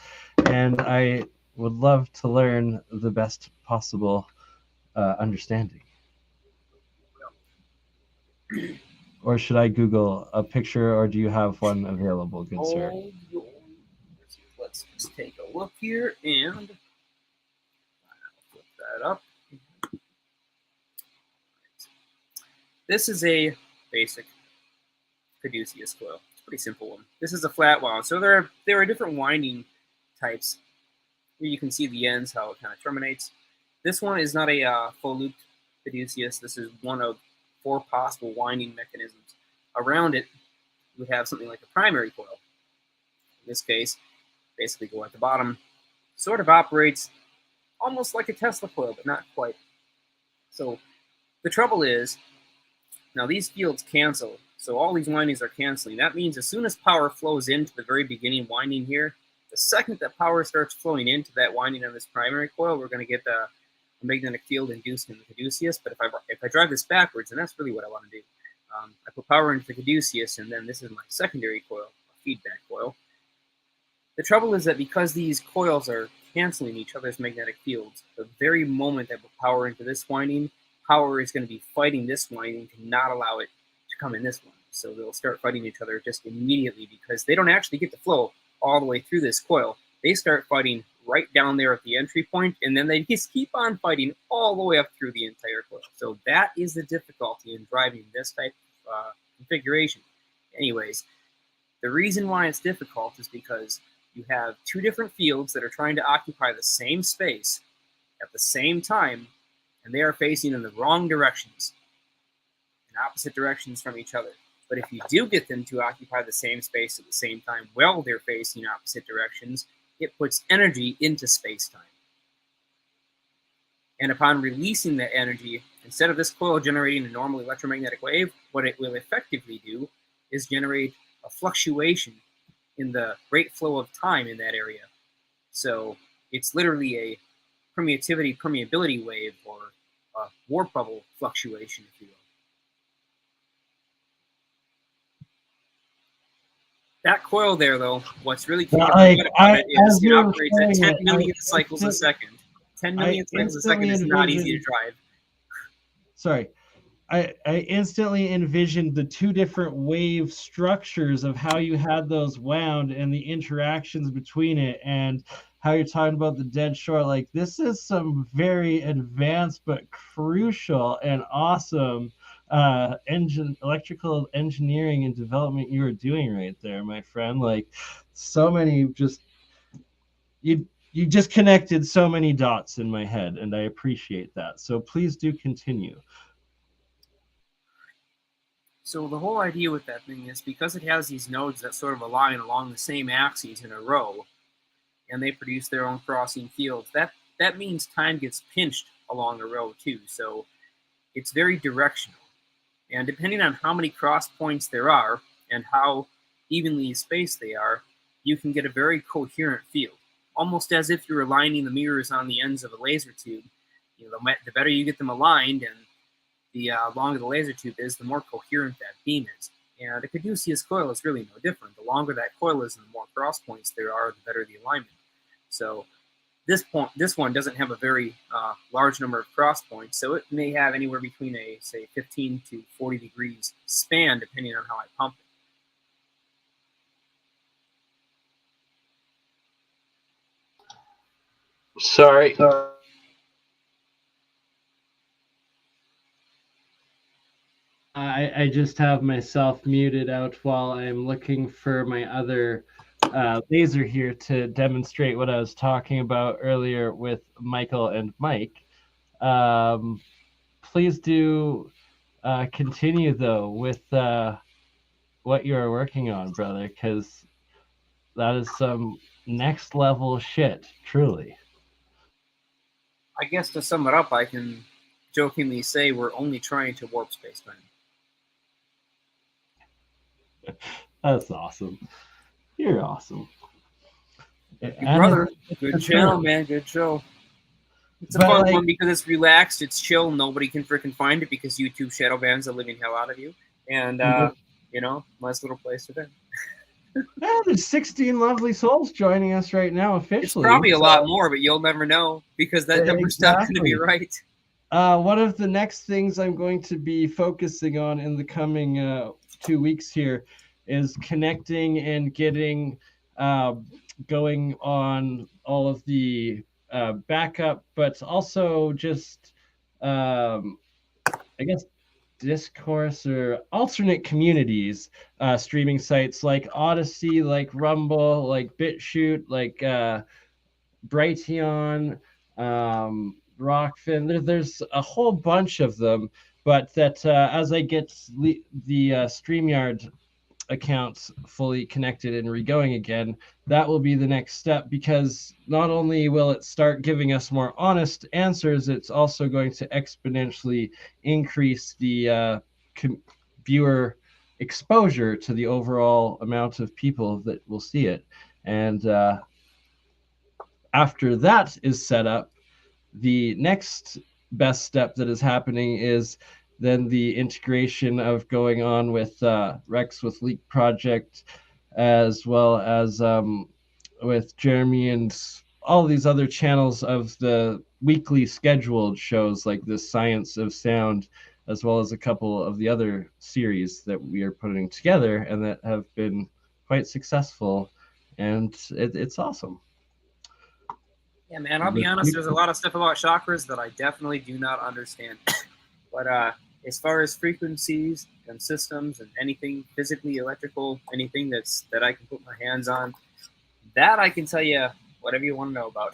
and I would love to learn the best possible understanding. Or should I Google a picture, or do you have one available, good sir? Let's just take a look here and flip that up. This is a basic caduceus coil. It's a pretty simple one. This is a flat wound. So there are different winding types. Here you can see the ends, how it kind of terminates. This one is not a full looped caduceus. This is one of 4 possible winding mechanisms. Around it, we have something like a primary coil. In this case, basically go at the bottom. Sort of operates almost like a Tesla coil, but not quite. So the trouble is, now these fields cancel. So all these windings are canceling. That means as soon as power flows into the very beginning winding here, the second that power starts flowing into that winding of this primary coil, we're going to get a magnetic field induced in the caduceus. But if I drive this backwards, and that's really what I want to do, I put power into the caduceus, and then this is my secondary coil, a feedback coil. The trouble is that because these coils are canceling each other's magnetic fields, the very moment that we put power into this winding, power is going to be fighting this winding to not allow it to come in this one. So they'll start fighting each other just immediately because they don't actually get to flow all the way through this coil. They start fighting right down there at the entry point, and then they just keep on fighting all the way up through the entire coil. So that is the difficulty in driving this type of configuration. Anyways, the reason why it's difficult is because you have 2 different fields that are trying to occupy the same space at the same time, and they are facing in the wrong directions, in opposite directions from each other. But if you do get them to occupy the same space at the same time while they're facing opposite directions, it puts energy into space-time. And upon releasing that energy, instead of this coil generating a normal electromagnetic wave, what it will effectively do is generate a fluctuation in the rate flow of time in that area. So it's literally a permeability wave, or a warp bubble fluctuation, if you will. That coil there, though, what's really key about it is it operates at 10 million cycles a second. 10 million cycles a second is not easy to drive. Sorry. I instantly envisioned the 2 different wave structures of how you had those wound and the interactions between it, and how you're talking about the dead short. Like, this is some very advanced but crucial and awesome electrical engineering and development you are doing right there, my friend. Like, so many just you just connected so many dots in my head, and I appreciate that. So please do continue. So the whole idea with that thing is because it has these nodes that sort of align along the same axes in a row, and they produce their own crossing fields, that means time gets pinched along a row too. So it's very directional. And depending on how many cross points there are and how evenly spaced they are, you can get a very coherent field, almost as if you're aligning the mirrors on the ends of a laser tube. You know, the better you get them aligned and the longer the laser tube is, the more coherent that beam is. And a caduceus coil is really no different. The longer that coil is and the more cross points there are, the better the alignment. So this one doesn't have a very large number of cross points, so it may have anywhere between a, say, 15 to 40 degrees span, depending on how I pump it. Sorry. I just have myself muted out while I'm looking for my other laser here to demonstrate what I was talking about earlier with Michael and Mike. Please do continue, though, with what you're working on, brother, because that is some next level shit, truly. I guess to sum it up, I can jokingly say we're only trying to warp space-time. That's awesome. You're awesome. Thank you, brother. Good show, man. Good show. It's a fun one because it's relaxed, it's chill. Nobody can freaking find it because YouTube shadow bans the living hell out of you. And, you know, nice little place to be. Yeah, there's 16 lovely souls joining us right now officially. It's probably a lot more, but you'll never know because that number's not going to be right. One of the next things I'm going to be focusing on in the coming 2 weeks here is connecting and getting going on all of the backup, but also just, I guess, discourse or alternate communities, streaming sites like Odyssey, like Rumble, like BitChute, like Brighteon, Rockfin. There's a whole bunch of them, but that as I get the StreamYard accounts fully connected and regoing again, that will be the next step, because not only will it start giving us more honest answers, it's also going to exponentially increase the viewer exposure to the overall amount of people that will see it. And after that is set up, the next best step that is happening is then the integration of going on with Rex with Leak Project, as well as with Jeremy and all these other channels of the weekly scheduled shows like the Science of Sound, as well as a couple of the other series that we are putting together and that have been quite successful. And it's awesome. Yeah, man, I'll be honest, there's a lot of stuff about chakras that I definitely do not understand. But as far as frequencies and systems and anything physically electrical, anything that I can put my hands on, that I can tell you whatever you want to know about.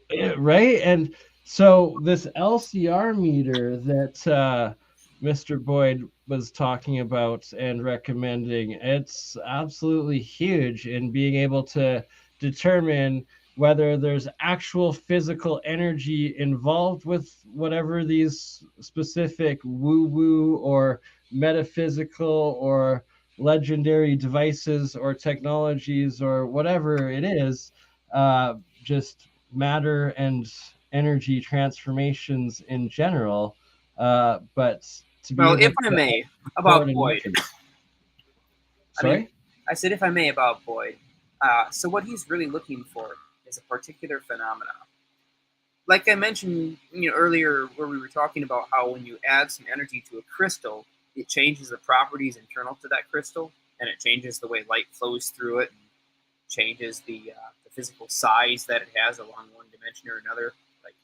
Yeah, right? And so this LCR meter that Mr. Boyd was talking about and recommending, it's absolutely huge in being able to determine whether there's actual physical energy involved with whatever these specific woo-woo or metaphysical or legendary devices or technologies or whatever it is, just matter and energy transformations in general. But to be if I may, about Boyd. Sorry? I said, if I may, about Boyd. So what he's really looking for is a particular phenomena. Like I mentioned earlier, where we were talking about how when you add some energy to a crystal, it changes the properties internal to that crystal, and it changes the way light flows through it, and changes the physical size that it has along one dimension or another. Like,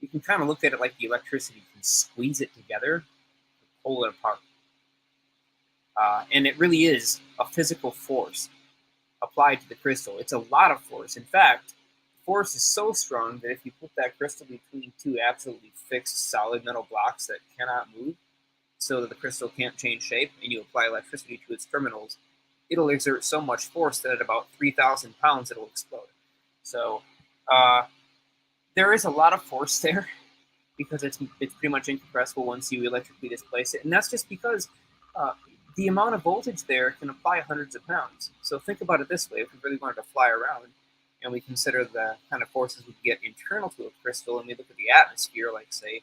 you can kind of look at it like the electricity. You can squeeze it together, pull it apart. And it really is a physical force applied to the crystal. It's a lot of force. In fact, force is so strong that if you put that crystal between two absolutely fixed solid metal blocks that cannot move, so that the crystal can't change shape, and you apply electricity to its terminals, it'll exert so much force that at about 3,000 pounds it'll explode. So there is a lot of force there, because it's pretty much incompressible once you electrically displace it. And that's just because the amount of voltage there can apply hundreds of pounds. So think about it this way. If we really wanted to fly around and we consider the kind of forces we get internal to a crystal, and we look at the atmosphere, like, say,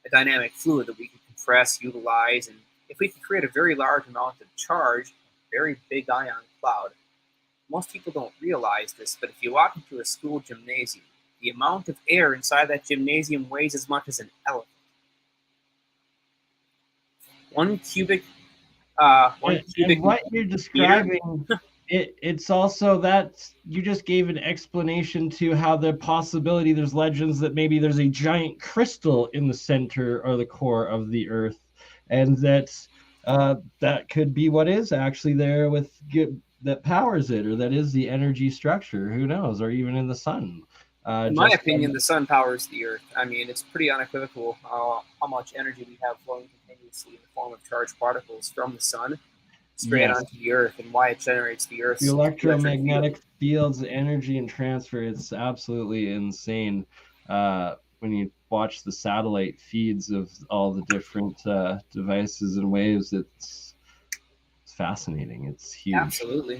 a dynamic fluid that we can compress, utilize, and if we could create a very large amount of charge, a very big ion cloud. Most people don't realize this, but if you walk into a school gymnasium, the amount of air inside that gymnasium weighs as much as an elephant. One cubic and what you're describing, it's also that you just gave an explanation to how the possibility, there's legends that maybe there's a giant crystal in the center or the core of the Earth, and that could be what is actually there that powers it, or that is the energy structure. Who knows? Or even in the sun. In my opinion, the sun powers the Earth. I mean, it's pretty unequivocal how much energy we have flowing continuously in the form of charged particles from the sun straight onto the Earth, and why it generates the Earth's the electromagnetic fields, energy, and transfer. It's absolutely insane when you watch the satellite feeds of all the different devices and waves. It's fascinating. It's huge. Absolutely.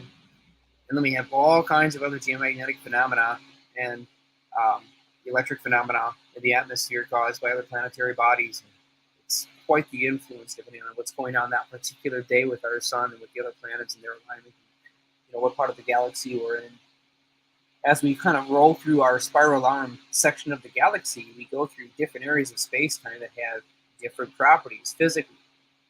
And then we have all kinds of other geomagnetic phenomena and electric phenomena in the atmosphere caused by other planetary bodies. It's quite the influence depending on what's going on that particular day with our sun and with the other planets and their alignment, what part of the galaxy we're in. As we kind of roll through our spiral arm section of the galaxy, we go through different areas of space-time that have different properties physically.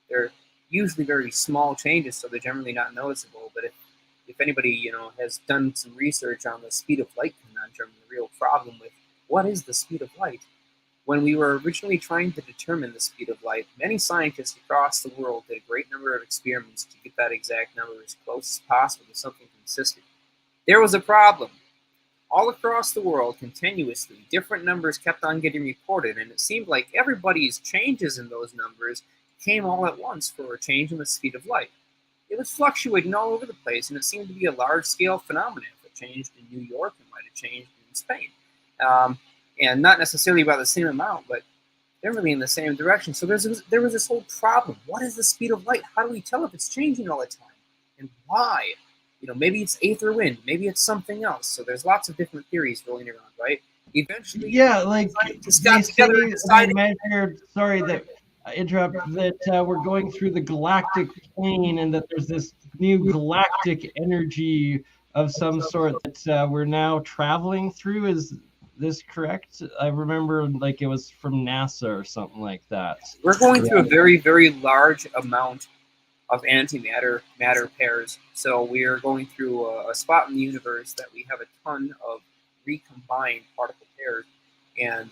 They're usually very small changes, so they're generally not noticeable. But if anybody has done some research on the speed of light conundrum, the real problem with what is the speed of light, when we were originally trying to determine the speed of light, many scientists across the world did a great number of experiments to get that exact number as close as possible to something consistent. There was a problem. All across the world, continuously, different numbers kept on getting reported, and it seemed like everybody's changes in those numbers came all at once for a change in the speed of light. It was fluctuating all over the place, and it seemed to be a large-scale phenomenon. If it changed in New York, it might have changed in Spain. And not necessarily by the same amount, but generally in the same direction. So there was this whole problem. What is the speed of light? How do we tell if it's changing all the time? And why? Maybe it's aether wind. Maybe it's something else. So there's lots of different theories rolling around, right? Eventually, like they measured. Sorry that I interrupt. That we're going through the galactic plane, and that there's this new galactic energy of some sort that we're now traveling through. Is this correct? I remember it was from NASA or something like that. We're going through a very, very large amount of antimatter matter pairs. So we are going through a spot in the universe that we have a ton of recombined particle pairs, and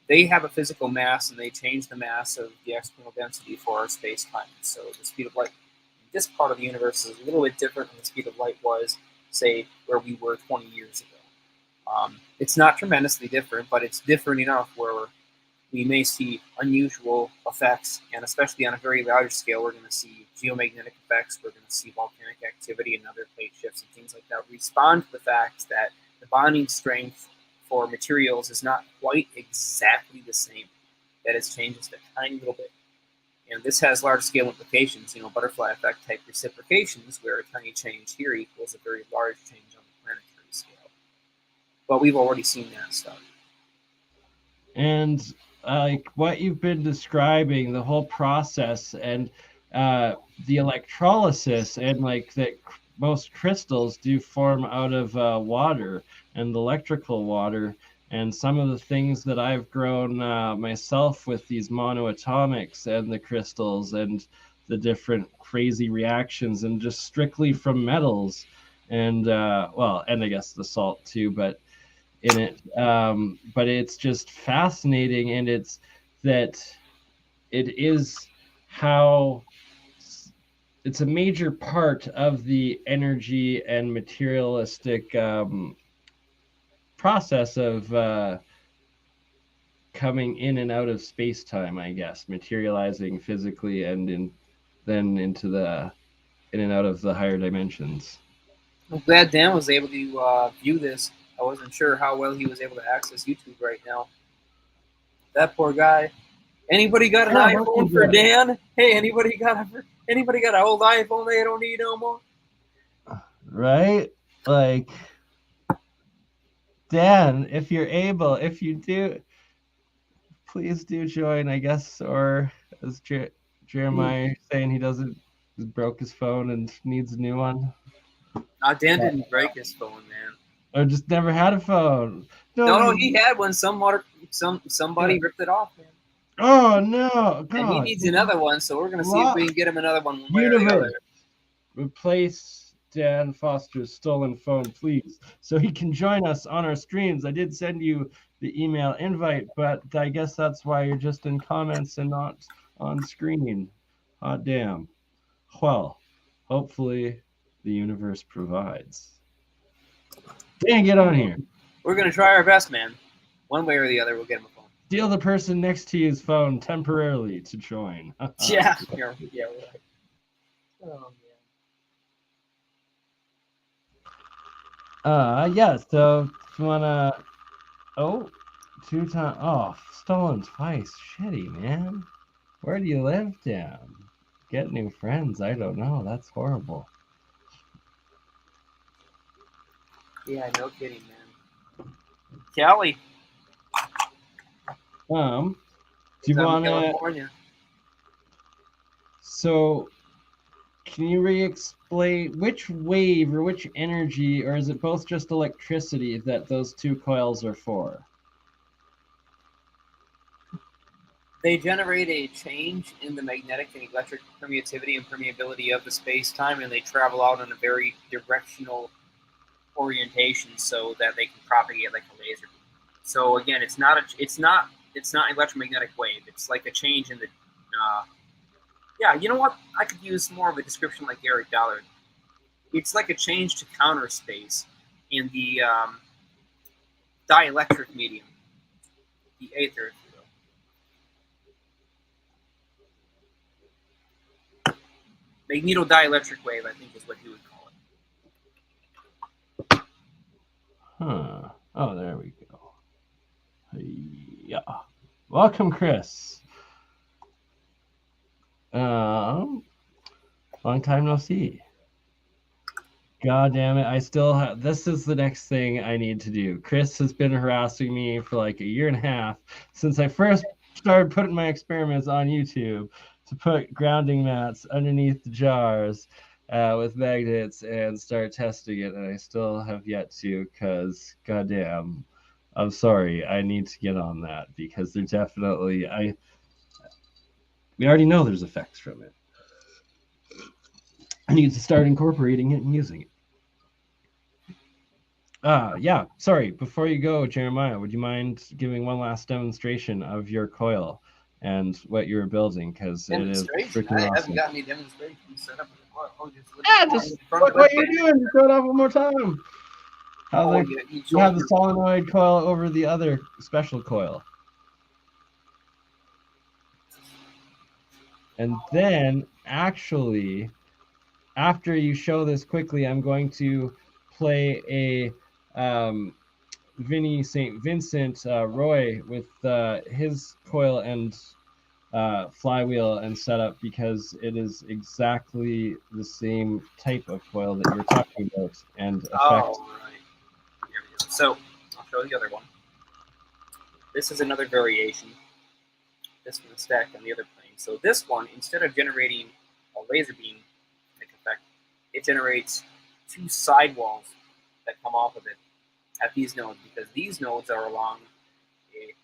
they have a physical mass, and they change the mass of the external density for our space-time. So the speed of light in this part of the universe is a little bit different than the speed of light was, say, where we were 20 years ago. It's not tremendously different, but it's different enough where we may see unusual effects, and especially on a very large scale, we're going to see geomagnetic effects, we're going to see volcanic activity and other plate shifts and things like that respond to the fact that the bonding strength for materials is not quite exactly the same, that it changes a tiny little bit. And this has large-scale implications, butterfly effect type reciprocations, where a tiny change here equals a very large change on the planetary scale. But we've already seen that stuff. And what you've been describing, the whole process, and the electrolysis, and that most crystals do form out of water and electrical water. And some of the things that I've grown myself with these monoatomics and the crystals and the different crazy reactions, and just strictly from metals, and and I guess the salt too, but in it. But it's just fascinating, and it is how it's a major part of the energy and materialistic process of coming in and out of space-time, I guess, materializing physically and then into the in and out of the higher dimensions. I'm glad Dan was able to view this. I wasn't sure how well he was able to access YouTube right now. That poor guy. Anybody got an iPhone for Dan? Hey, anybody got an old iPhone they don't need no more? Right? Dan, if you're able, if you do, please do join, I guess. Or as Jeremiah saying, he broke his phone and needs a new one. No, Dan didn't break his phone, man. Or just never had a phone. No, he had one. Somebody ripped it off, man. Oh no! God. And he needs another one, so we're gonna see if we can get him another one way or the other. Replace Dan Foster's stolen phone, please, so he can join us on our streams. I did send you the email invite, but I guess that's why you're just in comments and not on screen. Hot damn. Well, hopefully the universe provides. Dan, get on here. We're going to try our best, man. One way or the other, we'll get him a phone. Steal the person next to you's phone temporarily to join. Yeah, yeah, right. Oh, man. Yeah, so if you wanna... Oh, 2 times... Oh, stolen twice. Shitty, man. Where do you live, Dan? Get new friends. I don't know. That's horrible. Yeah, no kidding, man. Callie. Do you want to... California. So, can you re-explain which wave or which energy, or is it both just electricity that those 2 coils are for? They generate a change in the magnetic and electric permittivity and permeability of the space-time, and they travel out in a very directional orientation so that they can propagate like a laser. So again, it's not electromagnetic wave. It's like a change in the yeah, you know what? I could use more of a description like Eric Dollard. It's like a change to counter space in the dielectric medium, the aether, if you will. Magnetodielectric wave, I think, is what you would call it. Huh. Oh, there we go. Yeah. Welcome, Chris. Long time no see. God damn it. I still have... This is the next thing I need to do. Chris has been harassing me for like a year and a half since I first started putting my experiments on YouTube to put grounding mats underneath the jars with magnets and start testing it. And I still have yet to, because goddamn, I'm sorry. I need to get on that because they're definitely... We already know there's effects from it. I need to start incorporating it and using it. Yeah, sorry. Before you go, Jeremiah, would you mind giving one last demonstration of your coil and what you're building? Because it is freaking awesome. I haven't got any demonstrations set up. Just what you're doing. Just show it off one more time. You have the solenoid coil over the other special coil. And then, actually, after you show this quickly, I'm going to play a Vinny St. Vincent Roy with his coil and flywheel and setup, because it is exactly the same type of coil that you're talking about and effect. Oh, right. Here we go. So, I'll show the other one. This is another variation. This one is stacked on the other plane. So this one, instead of generating a laser beam effect, it generates 2 sidewalls that come off of it at these nodes, because these nodes are along a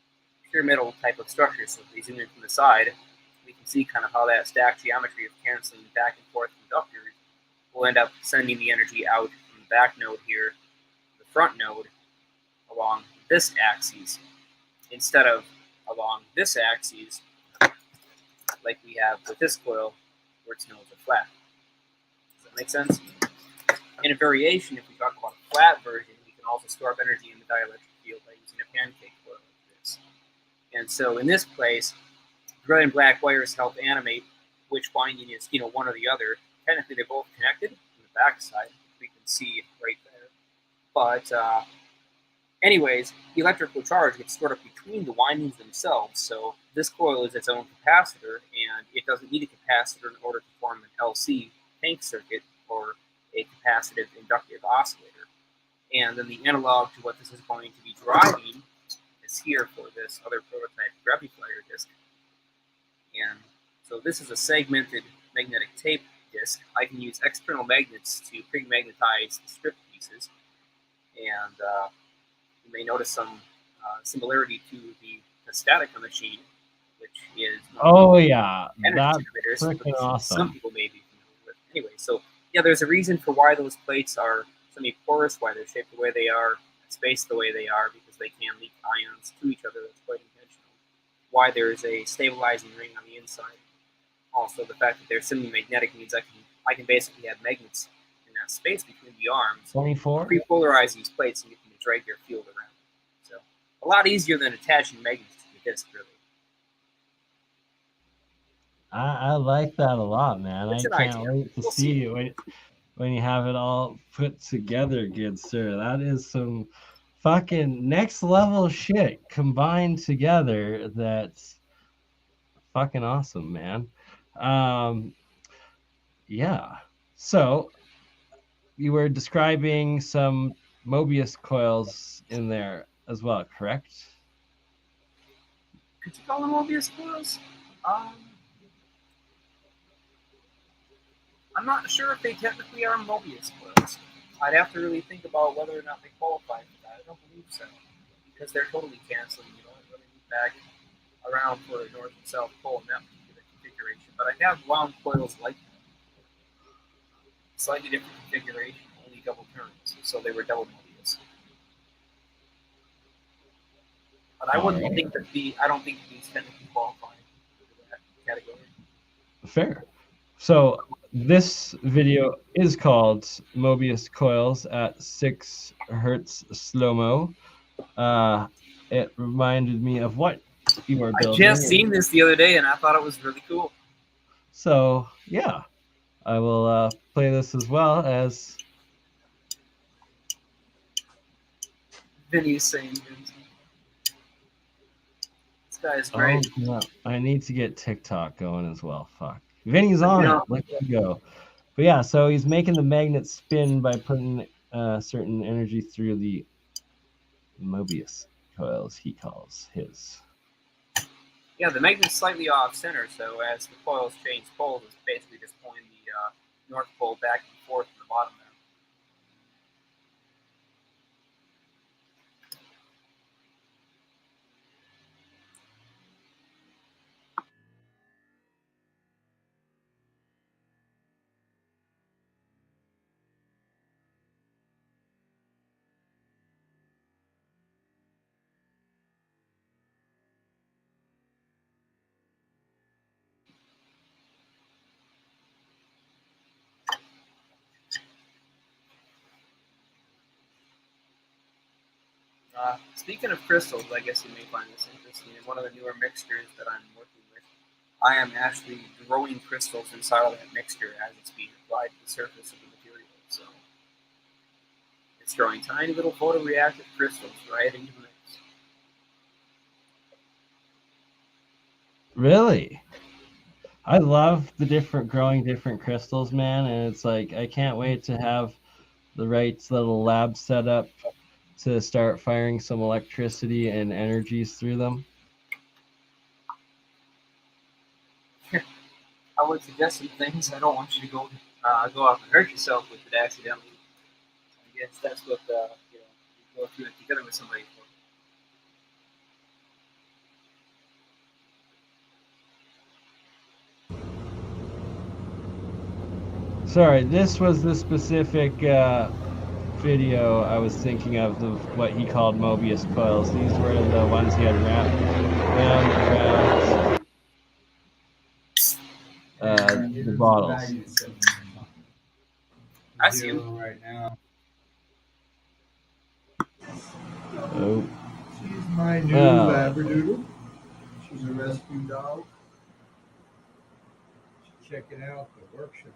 pyramidal type of structure. So if we zoom in from the side, we can see kind of how that stacked geometry of canceling back and forth conductors will end up sending the energy out from the back node here, the front node, along this axis, instead of along this axis, like we have with this coil, where its nodes are flat. Does that make sense? In a variation, if we talk about a flat version, we can also store up energy in the dielectric field by using a pancake coil like this. And so in this place, red and black wires help animate which winding is, one or the other. Technically, they're both connected on the back side, we can see right there. But anyways, the electrical charge gets stored up between the windings themselves, so this coil is its own capacitor, and it doesn't need a capacitor in order to form an LC tank circuit or a capacitive inductive oscillator. And then the analog to what this is going to be driving is here for this other prototype gravity flyer disc. And so this is a segmented magnetic tape disc. I can use external magnets to pre-magnetize the strip pieces, and you may notice some similarity to the Statica machine, which is that's freaking awesome. Some people may be familiar with. Anyway, so yeah, there's a reason for why those plates are semi-porous, why they're shaped the way they are, spaced the way they are, because they can leak ions to each other. That's quite intentional. Why there's a stabilizing ring on the inside. also the fact that they're semi-magnetic means I can basically have magnets in that space between the arms, 24. pre-polarize these plates, and get them to drag their field around. So a lot easier than attaching magnets to the disc, really. I like that a lot, man. It's I an can't idea. wait to We'll see see. it when you have it all put together, good sir. That is some fucking next level shit combined together. That's fucking awesome, man. Yeah. So you were describing some Mobius coils in there as well, correct? Could you call them Mobius coils? I'm not sure if they technically are Mobius coils. I'd have to really think about whether or not they qualify for that. I don't believe so, because they're totally canceling. You don't really move back around for a north and south pole in that particular configuration. But I have wound coils like that. Slightly different configuration, only double turns, so they were double Mobius. But I wouldn't think that I don't think these technically qualify for that category. Fair. So this video is called Mobius coils at 6 hertz slow-mo. It reminded me of what you were building. I just seen this the other day, and I thought it was really cool. So yeah, I will play this as well as Vinny's saying. This guy is great. Oh, no. I need to get TikTok going as well. Fuck. Vinny's on it. Look at him go. But yeah, so he's making the magnet spin by putting certain energy through the Mobius coils, he calls his. Yeah, the magnet's slightly off center, so as the coils change poles, it's basically just pulling the north pole back and forth in the bottom there. Speaking of crystals, I guess you may find this interesting. In one of the newer mixtures that I'm working with, I am actually growing crystals inside of that mixture as it's being applied to the surface of the material. So it's growing tiny little photoreactive crystals right into the mix. Really? I love the growing different crystals, man, and it's like I can't wait to have the right little lab set up to start firing some electricity and energies through them. I would suggest some things. I don't want you to go off and hurt yourself with it accidentally. I guess that's what you go through it together with somebody for. Sorry, this was the specific video I was thinking of what he called Mobius coils. These were the ones he had wrapped around the bottles. I see you right now. Oh. She's my new Labradoodle. She's a rescue dog. She's checking out the workshop.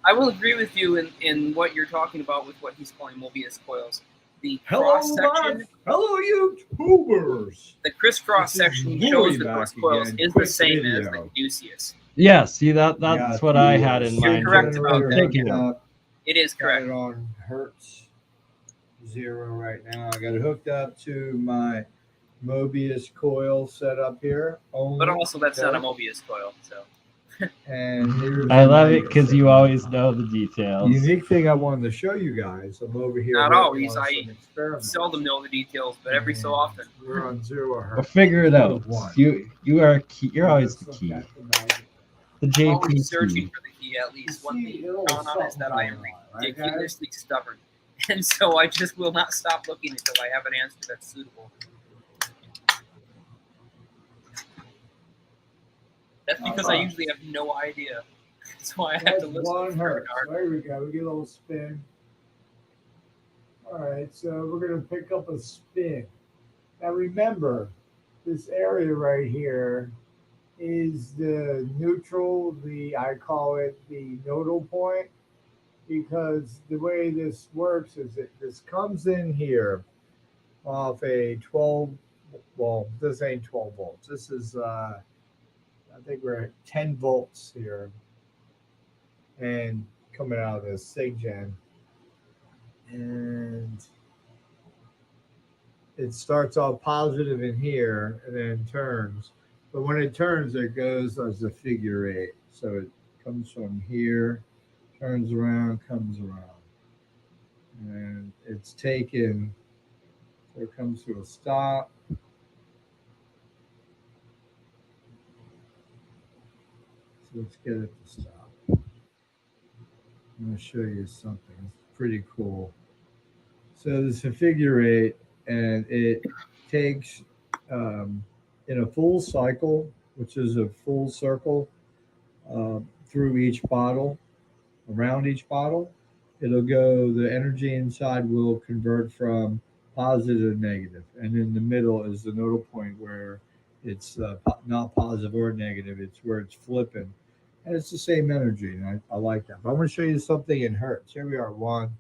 I will agree with you in what you're talking about with what he's calling Mobius coils. The cross section. Hello, YouTubers. The crisscross section shows the cross coils is the same as the Caduceus. Yeah, see that's what I had in mind. You're correct about that. It is correct. Got it on Hertz 0 right now. I got it hooked up to my Mobius coil setup here. But also, that's not a Mobius coil, so. And I love it because you always know the details. The unique thing I wanted to show you guys, I'm over here. Not always. I seldom know the details, but every so often. We're on 0 hertz. Well, figure it out. You're always the key. The JP always searching for the key. At least one thing going on is that I am ridiculously stubborn, and so I just will not stop looking until I have an answer that's suitable. That's because I usually have no idea. That's why I have to listen. 1 hertz. There we go. We get a little spin. All right, so we're going to pick up a spin. Now remember, this area right here is the neutral, I call it the nodal point, because the way this works is that this comes in here off a 12, well, this ain't 12 volts. This is, I think we're at 10 volts here, and coming out of this SIGGEN. And it starts off positive in here and then turns. But when it turns, it goes as a figure 8. So it comes from here, turns around, comes around. And it's taken, so it comes to a stop. So let's get it to stop. I'm going to show you something. It's pretty cool. So this is a figure 8, and it takes in a full cycle, which is a full circle through each bottle, around each bottle, it'll go, the energy inside will convert from positive to negative. And in the middle is the nodal point where it's not positive or negative, it's where it's flipping. And it's the same energy, and I like that. But I'm going to show you something in hertz. Here we are, 1.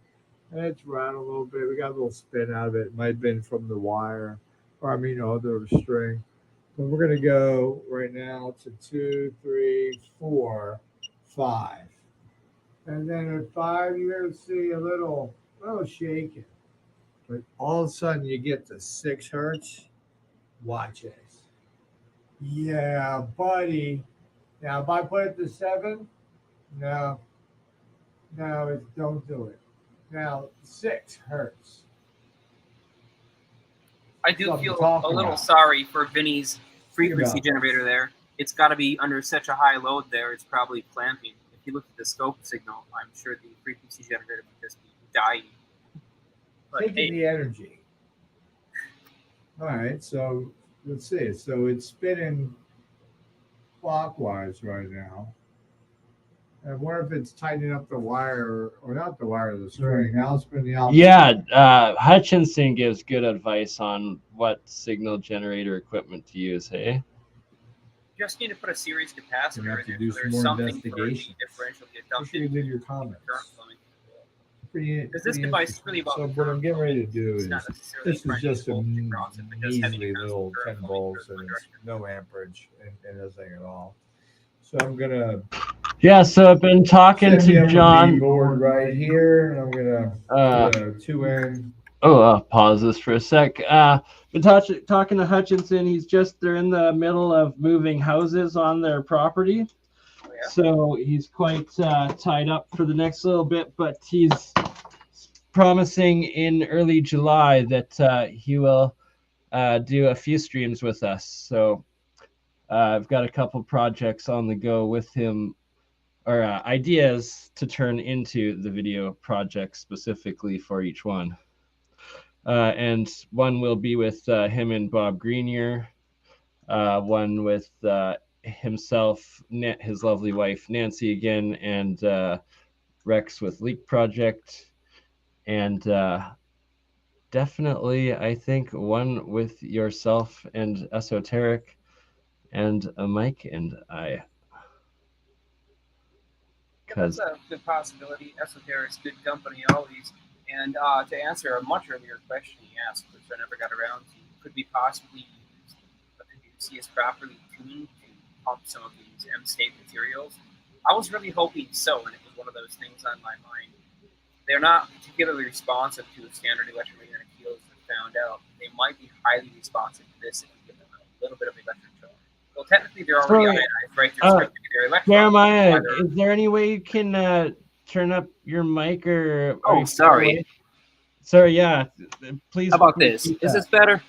And it's rattled a little bit. We got a little spin out of it. It might have been from the wire, or the string. But we're going to go right now to 2, 3, 4, 5. And then at 5, you're going to see a little shaking. But all of a sudden, you get to 6 hertz. Watch this. Yeah, buddy. Now, if I put it to 7, no, don't do it. Now, 6 hertz. I do feel a little sorry for Vinny's frequency generator there. It's got to be under such a high load there, it's probably clamping. If you look at the scope signal, I'm sure the frequency generator would just be dying. Taking the energy. All right, so let's see. So it's spinning clockwise right now. I wonder if it's tightening up the wire, or not the wire, the string. Now it's been the opposite. Yeah, Hutchinson gives good advice on what signal generator equipment to use, hey? You just need to put a series capacitor in there. Do So there's some more something investigation. for the differential to get Make dumped sure you into leave your comments. Because this device is really about so what I'm getting ready to do is, this is just a measly measly little 10 volts and it's no amperage and nothing at all. So I'm gonna so I've been talking to John. Board right here, and I'm gonna put a 2N. I'll pause this for a sec. Been talking to Hutchinson. They're in the middle of moving houses on their property. So he's quite tied up for the next little bit, but he's promising in early July that he will do a few streams with us. So I've got a couple projects on the go with him, or ideas to turn into the video project specifically for each one. And one will be with him and Bob Greenier, one with himself, his lovely wife Nancy again, and Rex with Leak Project, and definitely I think one with yourself and Esoteric, and Mike and I. That's a good possibility. Esoteric's good company always. And to answer a much earlier question he asked, which I never got around to, could we possibly use the Caduceus properly tuned to pump some of these M-state materials? I was really hoping so, and it was one of those things on my mind. They're not particularly responsive to the standard electromagnetic fields that found out. They might be highly responsive to this if we give them a little bit of electric charge. Well, technically, they're already ionized, right? They're electrons. Jeremiah, is there any way you can turn up your mic or? Sorry. Sorry, yeah. Please. How about this? Is this better?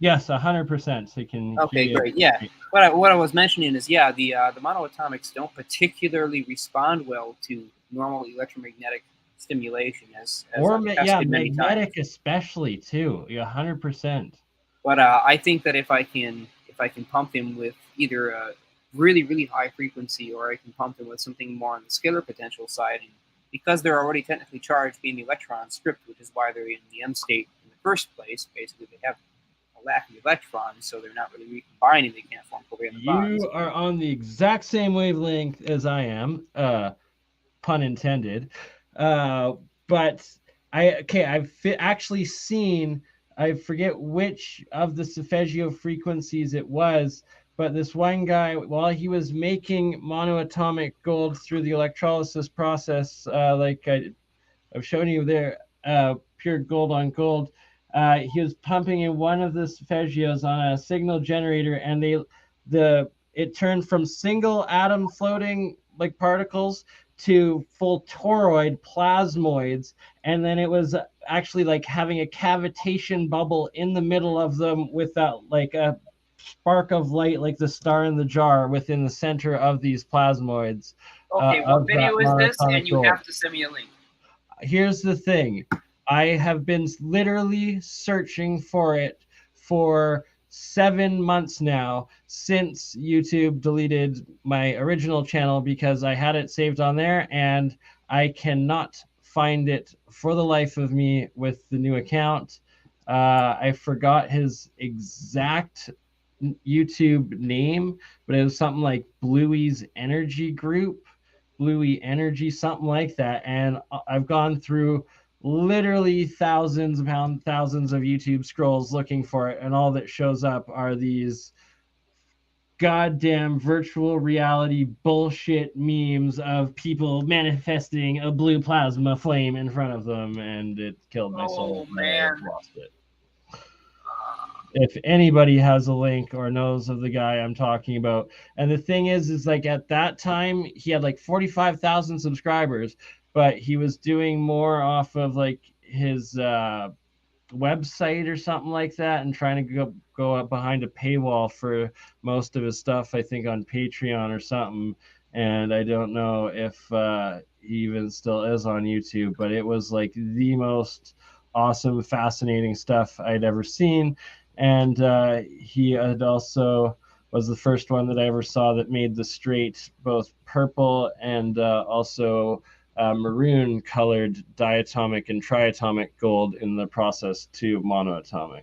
Yes, 100%. So you can. Okay, great. Yeah. What I was mentioning is, the monoatomics don't particularly respond well to normal electromagnetic stimulation, magnetic especially too. 100%. But I think that if I can pump him with either really, really high frequency, or I can pump them with something more on the scalar potential side. And because they're already technically charged, being the electron stripped, which is why they're in the M state in the first place, basically they have a lack of electrons, so they're not really recombining. They can't form covalent bonds. You are on the exact same wavelength as I am, pun intended. But I've actually seen, I forget which of the Solfeggio frequencies it was, but this one guy, while he was making monoatomic gold through the electrolysis process, like I've shown you there, pure gold on gold, he was pumping in one of the Solfeggios on a signal generator, and it turned from single atom floating like particles to full toroid plasmoids, and then it was actually like having a cavitation bubble in the middle of them with that like a spark of light, like the star in the jar within the center of these plasmoids. Okay, what video is this? And you have to send me a link. Here's the thing. I have been literally searching for it for 7 months now, since YouTube deleted my original channel, because I had it saved on there and I cannot find it for the life of me with the new account. I forgot his exact YouTube name, but it was something like Bluey's Energy Group, Bluey Energy, something like that. And I've gone through literally thousands of YouTube scrolls looking for it, and all that shows up are these goddamn virtual reality bullshit memes of people manifesting a blue plasma flame in front of them, and it killed my soul. Oh man, I lost it. If anybody has a link or knows of the guy I'm talking about. And the thing is like at that time he had like 45,000 subscribers, but he was doing more off of like his website or something like that, and trying to go up behind a paywall for most of his stuff, I think on Patreon or something. And I don't know if he even still is on YouTube, but it was like the most awesome, fascinating stuff I'd ever seen. And he had also was the first one that I ever saw that made the straight both purple and also maroon colored diatomic and triatomic gold in the process to monoatomic.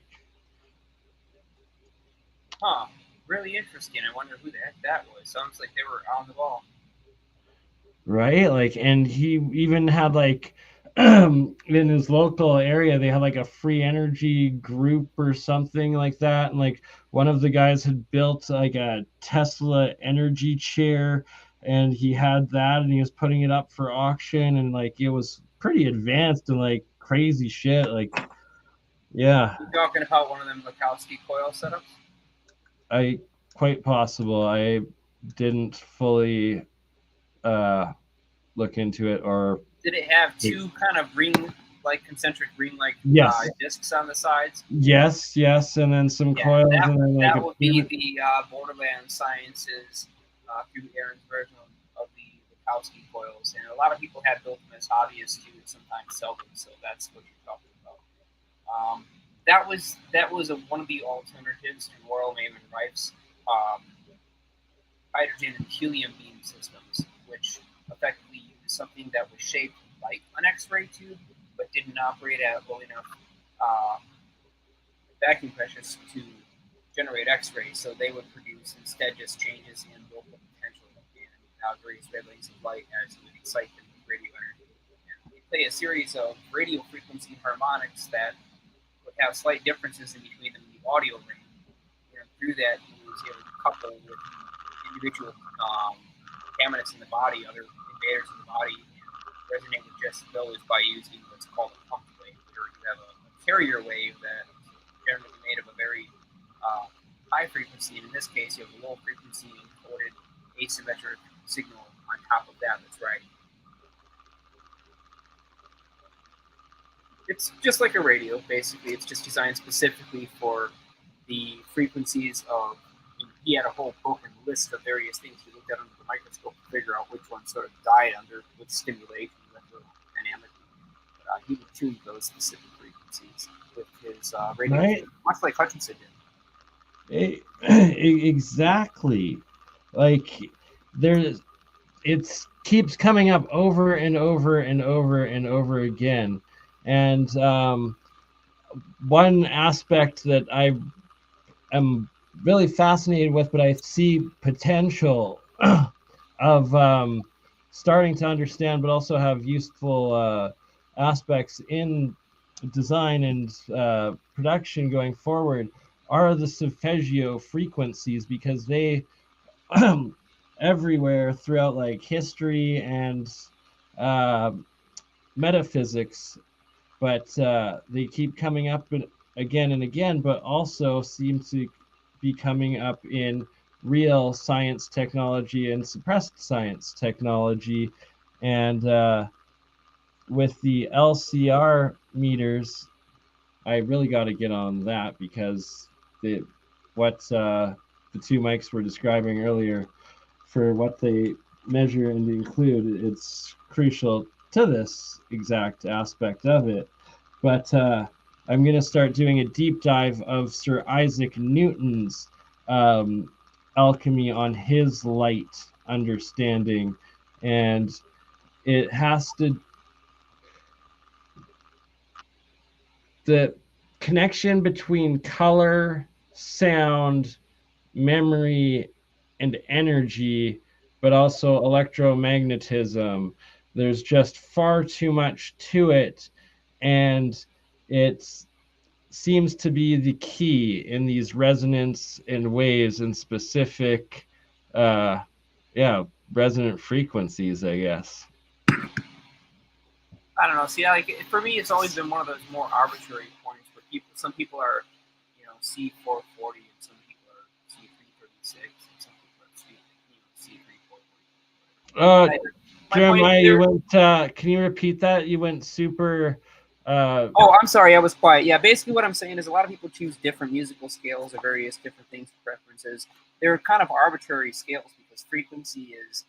Huh. Really interesting. I wonder who the heck that was. Sounds like they were on the ball. Right? Like, and he even had like in his local area, they had like a free energy group or something like that. And like one of the guys had built like a Tesla energy chair, and he had that, and he was putting it up for auction, and like it was pretty advanced and like crazy shit. Like, yeah. You're talking about one of them Mikowski coil setups? Quite possible. I didn't fully look into it. Or did it have two kind of concentric ring-like discs on the sides? Yes, and then some coils. And then that would be the Borderland Sciences through Aaron's version of the Mikowski coils. And a lot of people have built them as hobbyists too, and sometimes sell them. So that's what you're talking about. That was one of the alternatives to Royal Maven Rife's hydrogen and helium beam systems, which effectively used something that was shaped like an X-ray tube, but didn't operate at low enough vacuum pressures to generate X-rays. So they would produce instead just changes in local potential and various wavelengths of light as it would excite them with radio energy. And they play a series of radio frequency harmonics that would have slight differences in between them in the audio range. And through that, he was able to couple with individual contaminants in the body, other invaders in the body, and resonate with just those by using what's called a pumped wave, where you have a carrier wave that is generally made of a very high frequency, and in this case, you have a low frequency encoded asymmetric signal on top of that that's right. It's just like a radio, basically. It's just designed specifically for the frequencies of. He had a whole broken list of various things he looked at under the microscope to figure out which one sort of died under with stimulation, electrodynamically. He would tune those specific frequencies with his radio, much like Hutchinson did. Exactly. like there's it keeps coming up over and over and over and over again. And one aspect that I am really fascinated with, but I see potential of starting to understand, but also have useful aspects in design and production going forward, are the solfeggio frequencies, because they everywhere throughout like history and uh, metaphysics, but they keep coming up again and again, but also seem to be coming up in real science technology and suppressed science technology. And with the LCR meters, I really got to get on that, because what the two mics were describing earlier, for what they measure and include, it's crucial to this exact aspect of it. But I'm going to start doing a deep dive of Sir Isaac Newton's alchemy on his light understanding. And it has to, the connection between color, sound, memory, and energy, but also electromagnetism. There's just far too much to it, and it seems to be the key in these resonance and waves and specific, resonant frequencies, I guess. I don't know. See, like for me, it's always been one of those more arbitrary points where some people are, C440, and some people are C336, and some people are C340. Jeremiah, you went. Can you repeat that? You went super. Oh, I'm sorry, I was quiet. Yeah, basically what I'm saying is a lot of people choose different musical scales or various different things for preferences. They're kind of arbitrary scales because frequency is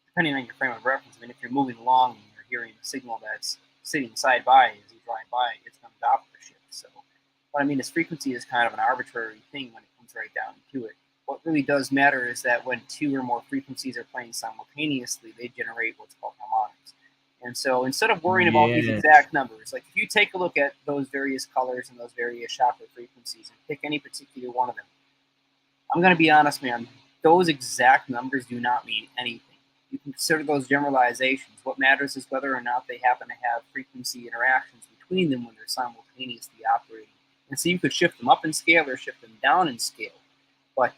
depending on your frame of reference. I mean, if you're moving along and you're hearing a signal that's sitting side by as you drive by, it's going to Doppler shift. So what I mean is frequency is kind of an arbitrary thing when it comes right down to it. What really does matter is that when two or more frequencies are playing simultaneously, they generate what's called harmonics. And so instead of worrying about these exact numbers, like if you take a look at those various colors and those various chakra frequencies and pick any particular one of them, I'm going to be honest, man, those exact numbers do not mean anything. You can consider those generalizations. What matters is whether or not they happen to have frequency interactions between them when they're simultaneously operating. And so you could shift them up in scale or shift them down in scale. But,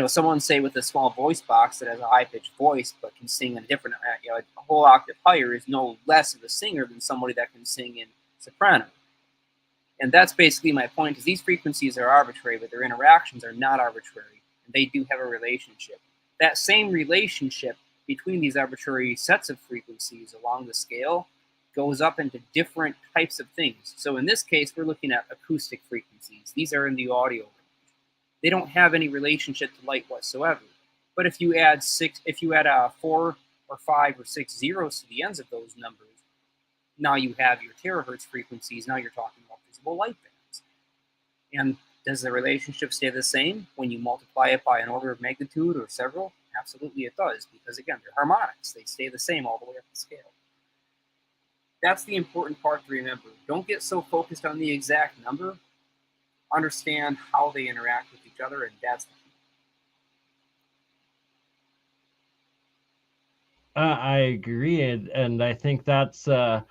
someone say with a small voice box that has a high-pitched voice but can sing in a different, a whole octave higher is no less of a singer than somebody that can sing in soprano. And that's basically my point, is these frequencies are arbitrary, but their interactions are not arbitrary, and they do have a relationship. That same relationship between these arbitrary sets of frequencies along the scale goes up into different types of things. So in this case, we're looking at acoustic frequencies. These are in the audio range. They don't have any relationship to light whatsoever. But if you add 4 or 5 or 6 zeros to the ends of those numbers, now you have your terahertz frequencies. Now you're talking about visible light bands. And does the relationship stay the same when you multiply it by an order of magnitude or several? Absolutely it does, because again, they're harmonics. They stay the same all the way up the scale. That's the important part to remember. Don't get so focused on the exact number. Understand how they interact with each other, and that's the key. I agree, and I think that's the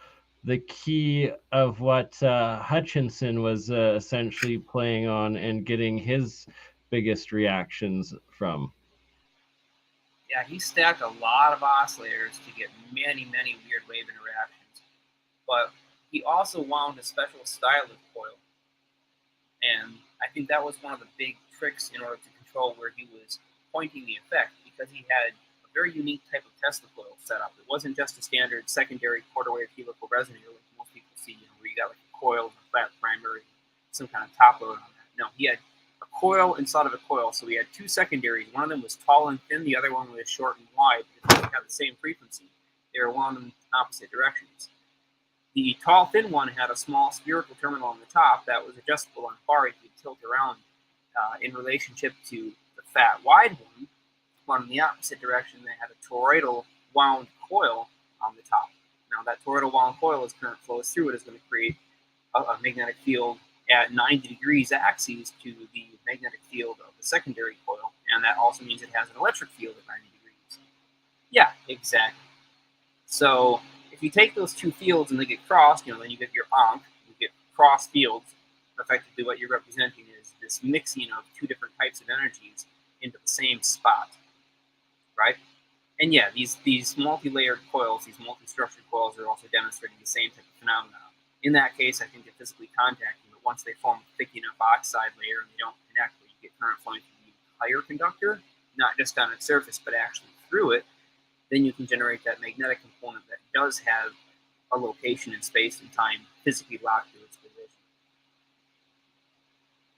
key of what Hutchinson was essentially playing on and getting his biggest reactions from. Yeah, he stacked a lot of oscillators to get many, many weird wave interactions. But he also wound a special style of coil. And I think that was one of the big tricks in order to control where he was pointing the effect, because he had a very unique type of Tesla coil set up. It wasn't just a standard secondary quarter wave helical resonator like most people see, where you got like a coil, a flat primary, some kind of top load on that. No, he had a coil inside of a coil. So we had two secondaries. One of them was tall and thin. The other one was short and wide. They had the same frequency. They were wound in opposite directions. The tall, thin one had a small spherical terminal on the top that was adjustable on far. You could tilt around in relationship to the fat, wide one, one in the opposite direction, they had a toroidal wound coil on the top. Now that toroidal wound coil, as current flows through it, is going to create a magnetic field at 90 degrees axes to the magnetic field of the secondary coil, and that also means it has an electric field at 90 degrees. Yeah, exactly. So if you take those two fields and they get crossed, then you get your onc, you get cross fields. Effectively what you're representing is this mixing of two different types of energies into the same spot, right? And yeah, these multi-layered coils, these multi-structured coils are also demonstrating the same type of phenomenon. In that case, I think they're physically contacting, but once they form a thick enough oxide layer and they don't connect, where you get current flowing through the entire conductor, not just on its surface, but actually through it, then you can generate that magnetic component that does have a location in space and time physically locked to its position.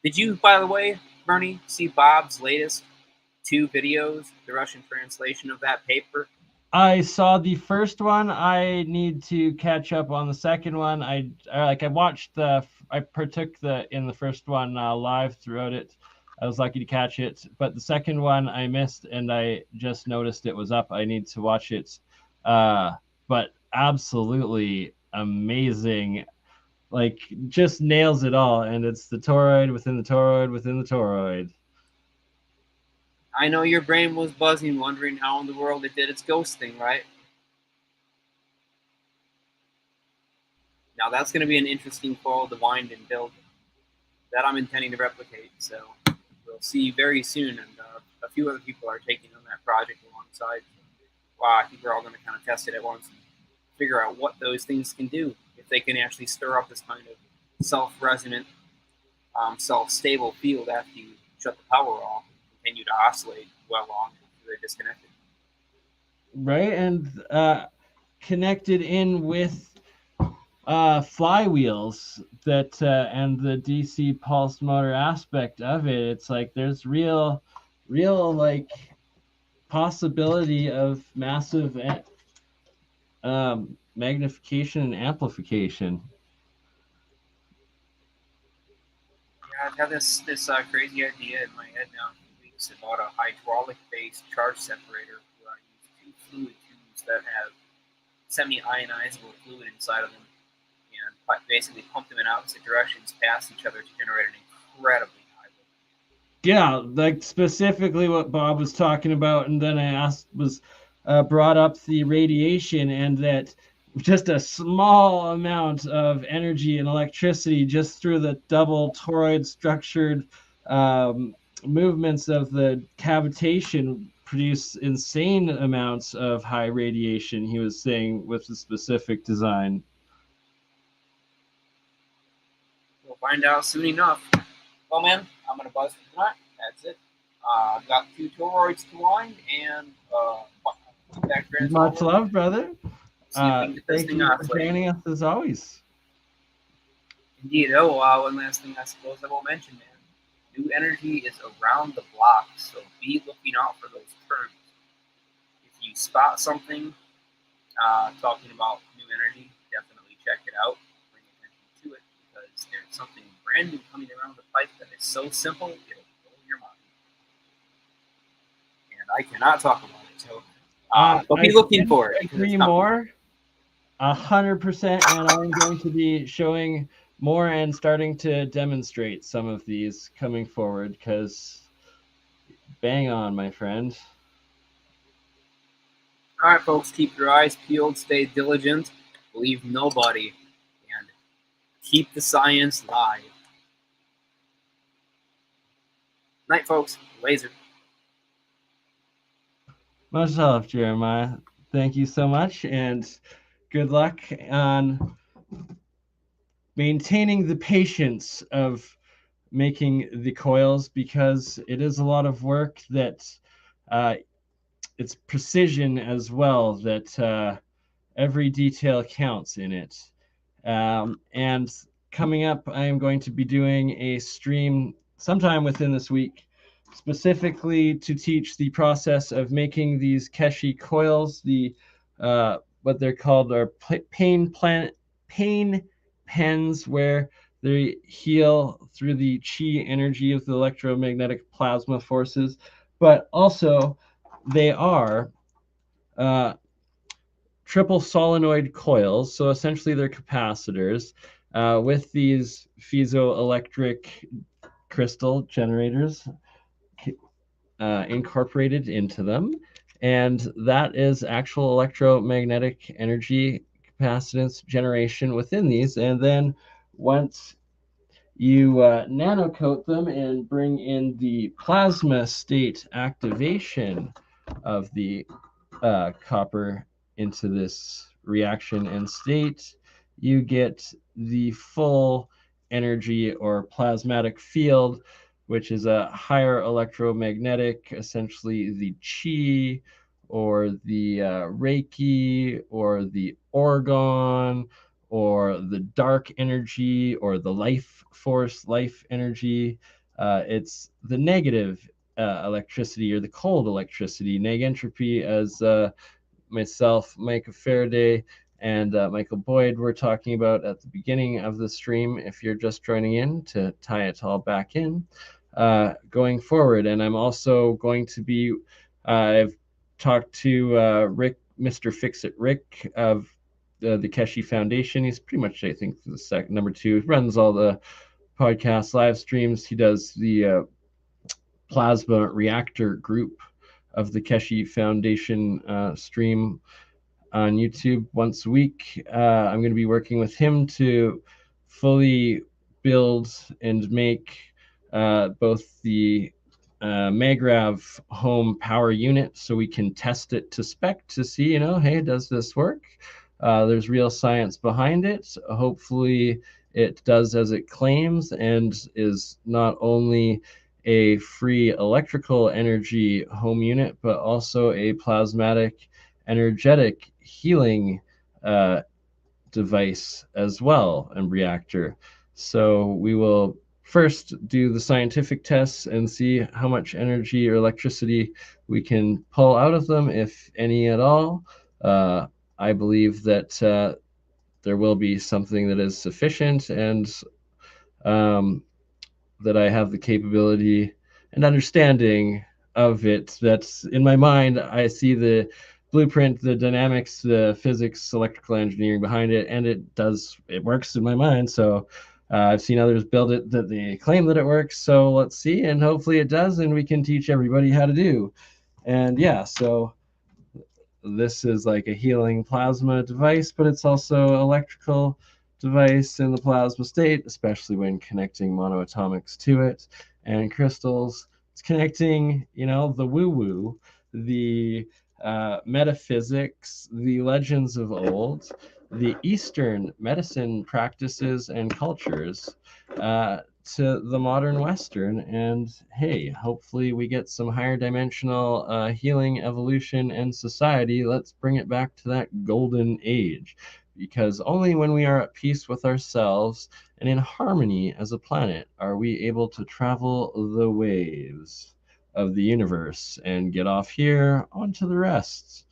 Did you, by the way, Bernie, see Bob's latest 2 videos, the Russian translation of that paper? I saw the first one. I need to catch up on the second one. I partook in the first one live throughout it. I was lucky to catch it, but the second one I missed, and I just noticed it was up. I need to watch it. But absolutely amazing. Like, just nails it all, and it's the toroid within the toroid within the toroid. I know your brain was buzzing, wondering how in the world it did its ghost thing, right? Now that's going to be an interesting coil to wind and build that I'm intending to replicate. So we'll see very soon, and a few other people are taking on that project alongside. Wow, I think we're all going to kind of test it at once and figure out what those things can do, if they can actually stir up this kind of self-resonant, self-stable field after you shut the power off. Continue to oscillate well long after they're disconnected. Right, and connected in with flywheels that and the DC pulse motor aspect of it. It's like there's real like possibility of massive magnification and amplification. Yeah, I've had this crazy idea in my head now. It's about a hydraulic-based charge separator where I use 2 fluid tubes that have semi-ionizable fluid inside of them, and basically pump them in opposite directions past each other to generate an incredibly high voltage. Yeah, like specifically what Bob was talking about, and then I brought up the radiation, and that just a small amount of energy and electricity just through the double toroid structured movements of the cavitation produce insane amounts of high radiation, he was saying, with the specific design. We'll find out soon enough. Well, man, I'm going to buzz for tonight. That's it. I've got 2 toroids to wind, and much love, brother. Thank you for joining us as always. Indeed. Oh, one last thing I suppose I will mention, man. New energy is around the block, so be looking out for those terms. If you spot something talking about new energy, definitely check it out, bring attention to it, because there's something brand new coming around the pipe that is so simple, it'll blow your mind. And I cannot talk about it, so but be looking for it. Agree more, 100%, and I'm going to be showing more and starting to demonstrate some of these coming forward, because bang on, my friend. All right, folks, keep your eyes peeled, stay diligent, believe nobody, and keep the science live. Night, folks. Laser. Much love, Jeremiah. Thank you so much, and good luck on maintaining the patience of making the coils, because it is a lot of work that it's precision as well, that every detail counts in it. And coming up, I am going to be doing a stream sometime within this week, specifically to teach the process of making these Keshi coils, the what they're called are pain pens, where they heal through the chi energy of the electromagnetic plasma forces, but also they are triple solenoid coils. So essentially they're capacitors with these piezoelectric crystal generators incorporated into them. And that is actual electromagnetic energy capacitance generation within these. And then once you nanocoat them and bring in the plasma state activation of the copper into this reaction and state, you get the full energy or plasmatic field, which is a higher electromagnetic, essentially the chi or the Reiki or the orgone or the dark energy or the life force, life energy. It's the negative electricity or the cold electricity, negentropy, as myself, Mike of Faraday, and Michael Boyd were talking about at the beginning of the stream, if you're just joining in, to tie it all back in going forward. And I'm also going to be, I've talked to Rick, Mr. Fix-It Rick of the Keshe Foundation. He's pretty much, I think, the number 2, runs all the podcast live streams. He does the plasma reactor group of the Keshe Foundation stream on YouTube once a week. I'm going to be working with him to fully build and make both the Magrav home power unit so we can test it to spec to see, you know, hey, does this work? There's real science behind it. Hopefully it does as it claims and is not only a free electrical energy home unit, but also a plasmatic energetic healing device as well, and reactor. So we will first do the scientific tests and see how much energy or electricity we can pull out of them, if any at all. I believe that there will be something that is sufficient, and that I have the capability and understanding of it. That's in my mind. I see the blueprint, the dynamics, the physics, electrical engineering behind it, and it works in my mind. So I've seen others build it that they claim that it works. So let's see, and hopefully it does, and we can teach everybody how to do. And yeah, so this is like a healing plasma device, but it's also electrical device in the plasma state, especially when connecting monoatomics to it and crystals. It's connecting, you know, the woo-woo, the metaphysics, the legends of old, the Eastern medicine practices and cultures to the modern Western. And hey, hopefully we get some higher dimensional healing, evolution, and society. Let's bring it back to that golden age, because only when we are at peace with ourselves and in harmony as a planet are we able to travel the waves of the universe and get off here onto the rest,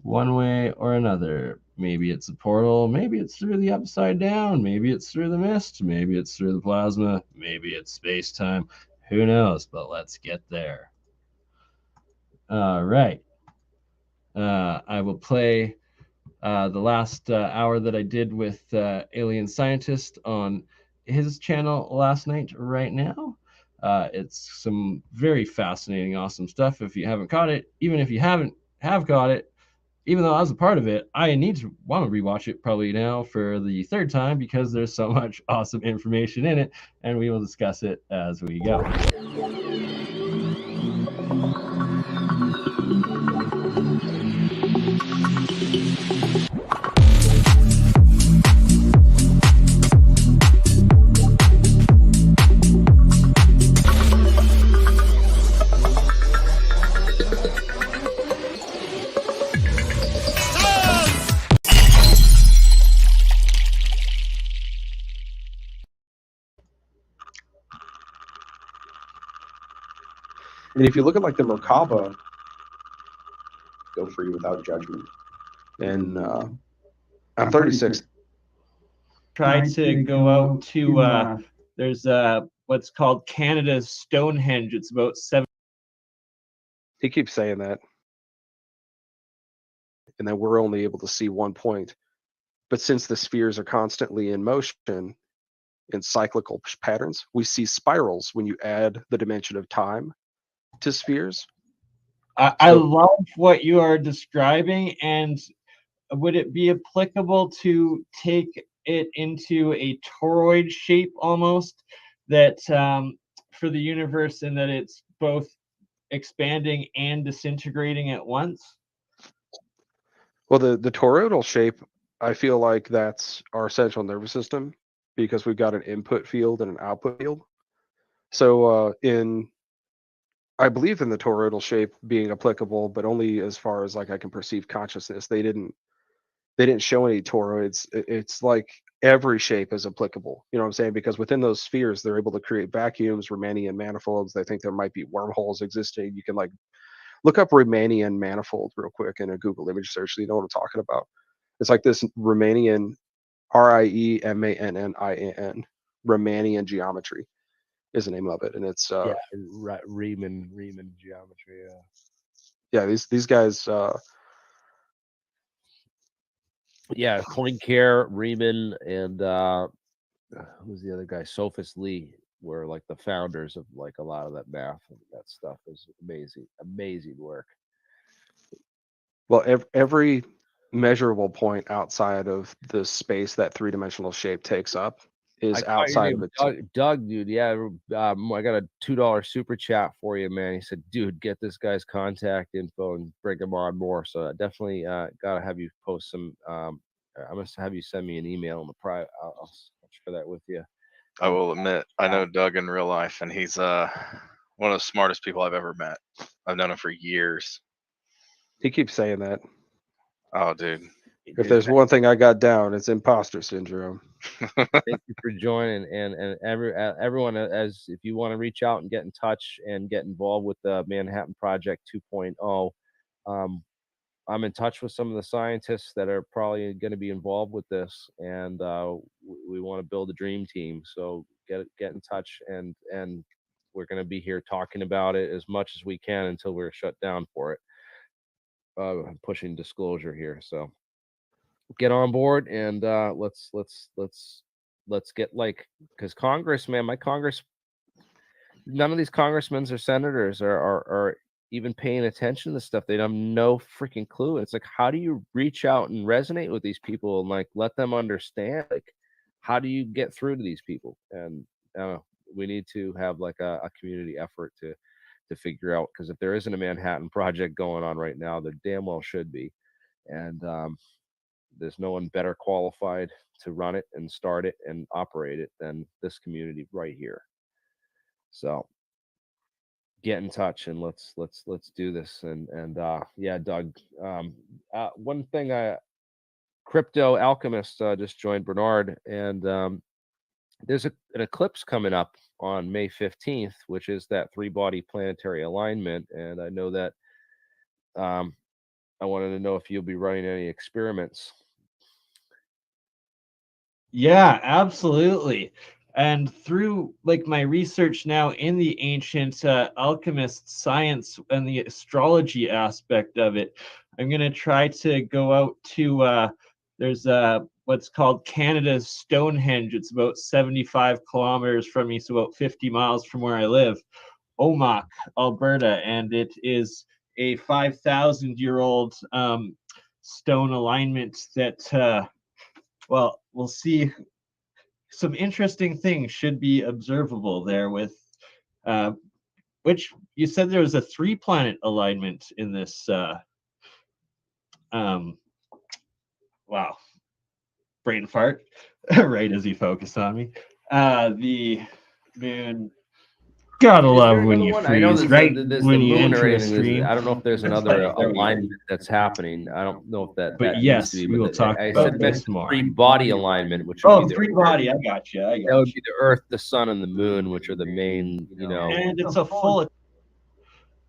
one way or another. Maybe it's a portal, maybe it's through the upside down, maybe it's through the mist, maybe it's through the plasma, maybe it's space-time. Who knows? But let's get there. All right. I will play the last hour that I did with AlienScientist on his channel last night right now. It's some very fascinating, awesome stuff. If you haven't caught it, even if you have caught it, even though I was a part of it, I want to rewatch it probably now for the 3rd time, because there's so much awesome information in it, and we will discuss it as we go. And if you look at like the Merkaba, go free without judgment. And I'm 36. Try to go out to there's what's called Canada's Stonehenge. It's about 7. He keeps saying that. and then we're only able to see one point. But since the spheres are constantly in motion in cyclical patterns, we see spirals when you add the dimension of time to spheres. I love what you are describing, and would it be applicable to take it into a toroid shape almost, that for the universe, and that it's both expanding and disintegrating at once? Well, the toroidal shape, I feel like that's our central nervous system, because we've got an input field and an output field. So I believe in the toroidal shape being applicable, but only as far as like I can perceive consciousness. They didn't show any toroids. It's like every shape is applicable. You know what I'm saying? Because within those spheres, they're able to create vacuums, Riemannian manifolds. They think there might be wormholes existing. You can like look up Riemannian manifold real quick in a Google image search so you know what I'm talking about. It's like this Riemannian, Riemannian, Riemannian geometry is the name of it, and it's Riemann geometry. Yeah, these guys. Poincare, Riemann, and who's the other guy? Sophus Lee were like the founders of like a lot of that math, and that stuff is amazing work. Well, every measurable point outside of the space that three-dimensional shape takes up is outside of it. Doug, dude, yeah, I got a $2 super chat for you, man. He said, dude, get this guy's contact info and bring him on more. So I definitely gotta have you post some. I'm gonna have you send me an email in the private. I'll share that with you. I will admit, I know Doug in real life, and he's one of the smartest people I've ever met. I've known him for years. He keeps saying that. Oh, dude. If there's one thing I got down, it's imposter syndrome. Thank you for joining, and everyone, as if you want to reach out and get in touch and get involved with the Manhattan Project 2.0, I'm in touch with some of the scientists that are probably going to be involved with this, and we want to build a dream team. So get in touch, and we're going to be here talking about it as much as we can until we're shut down for it. Pushing disclosure here, so get on board, and let's get, like, because Congress, man, none of these congressmen or senators are even paying attention to this stuff. They have no freaking clue. It's like, how do you reach out and resonate with these people and like let them understand? Like, how do you get through to these people? And we need to have like a community effort to figure out, because if there isn't a Manhattan Project going on right now, there damn well should be. And there's no one better qualified to run it and start it and operate it than this community right here. So get in touch and let's do this. And yeah, Doug, one thing, Crypto Alchemist just joined Bernard, and there's an eclipse coming up on May 15th, which is that 3-body planetary alignment. And I know that I wanted to know if you'll be running any experiments. Yeah, absolutely. And through like my research now in the ancient alchemist science and the astrology aspect of it, I'm going to try to go out to there's what's called Canada's Stonehenge. It's about 75 kilometers from me, so about 50 miles from where I live, Omak, Alberta, and it is a 5,000-year-old stone alignment that, well, we'll see. Some interesting things should be observable there with, which you said there was a 3-planet alignment in this. Wow, brain fart, right as he focused on me. The moon. Gotta love when you freeze, right? When you enter a stream. I don't know if there's another alignment that's happening. I don't know if that. But yes, we will talk about this more. 3-body alignment, which would be 3-body. I got you. That would be the Earth, the Sun, and the Moon, which are the main, And it's a full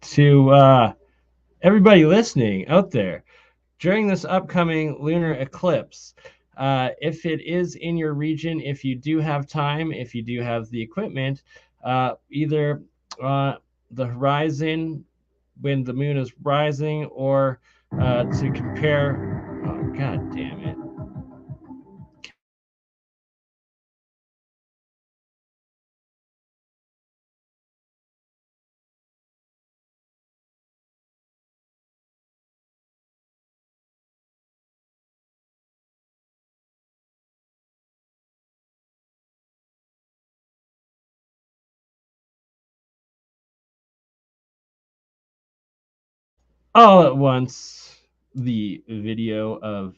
to everybody listening out there during this upcoming lunar eclipse. If it is in your region, if you do have time, if you do have the equipment, either the horizon, when the moon is rising, or to compare. Oh, God damn it. All at once, the video of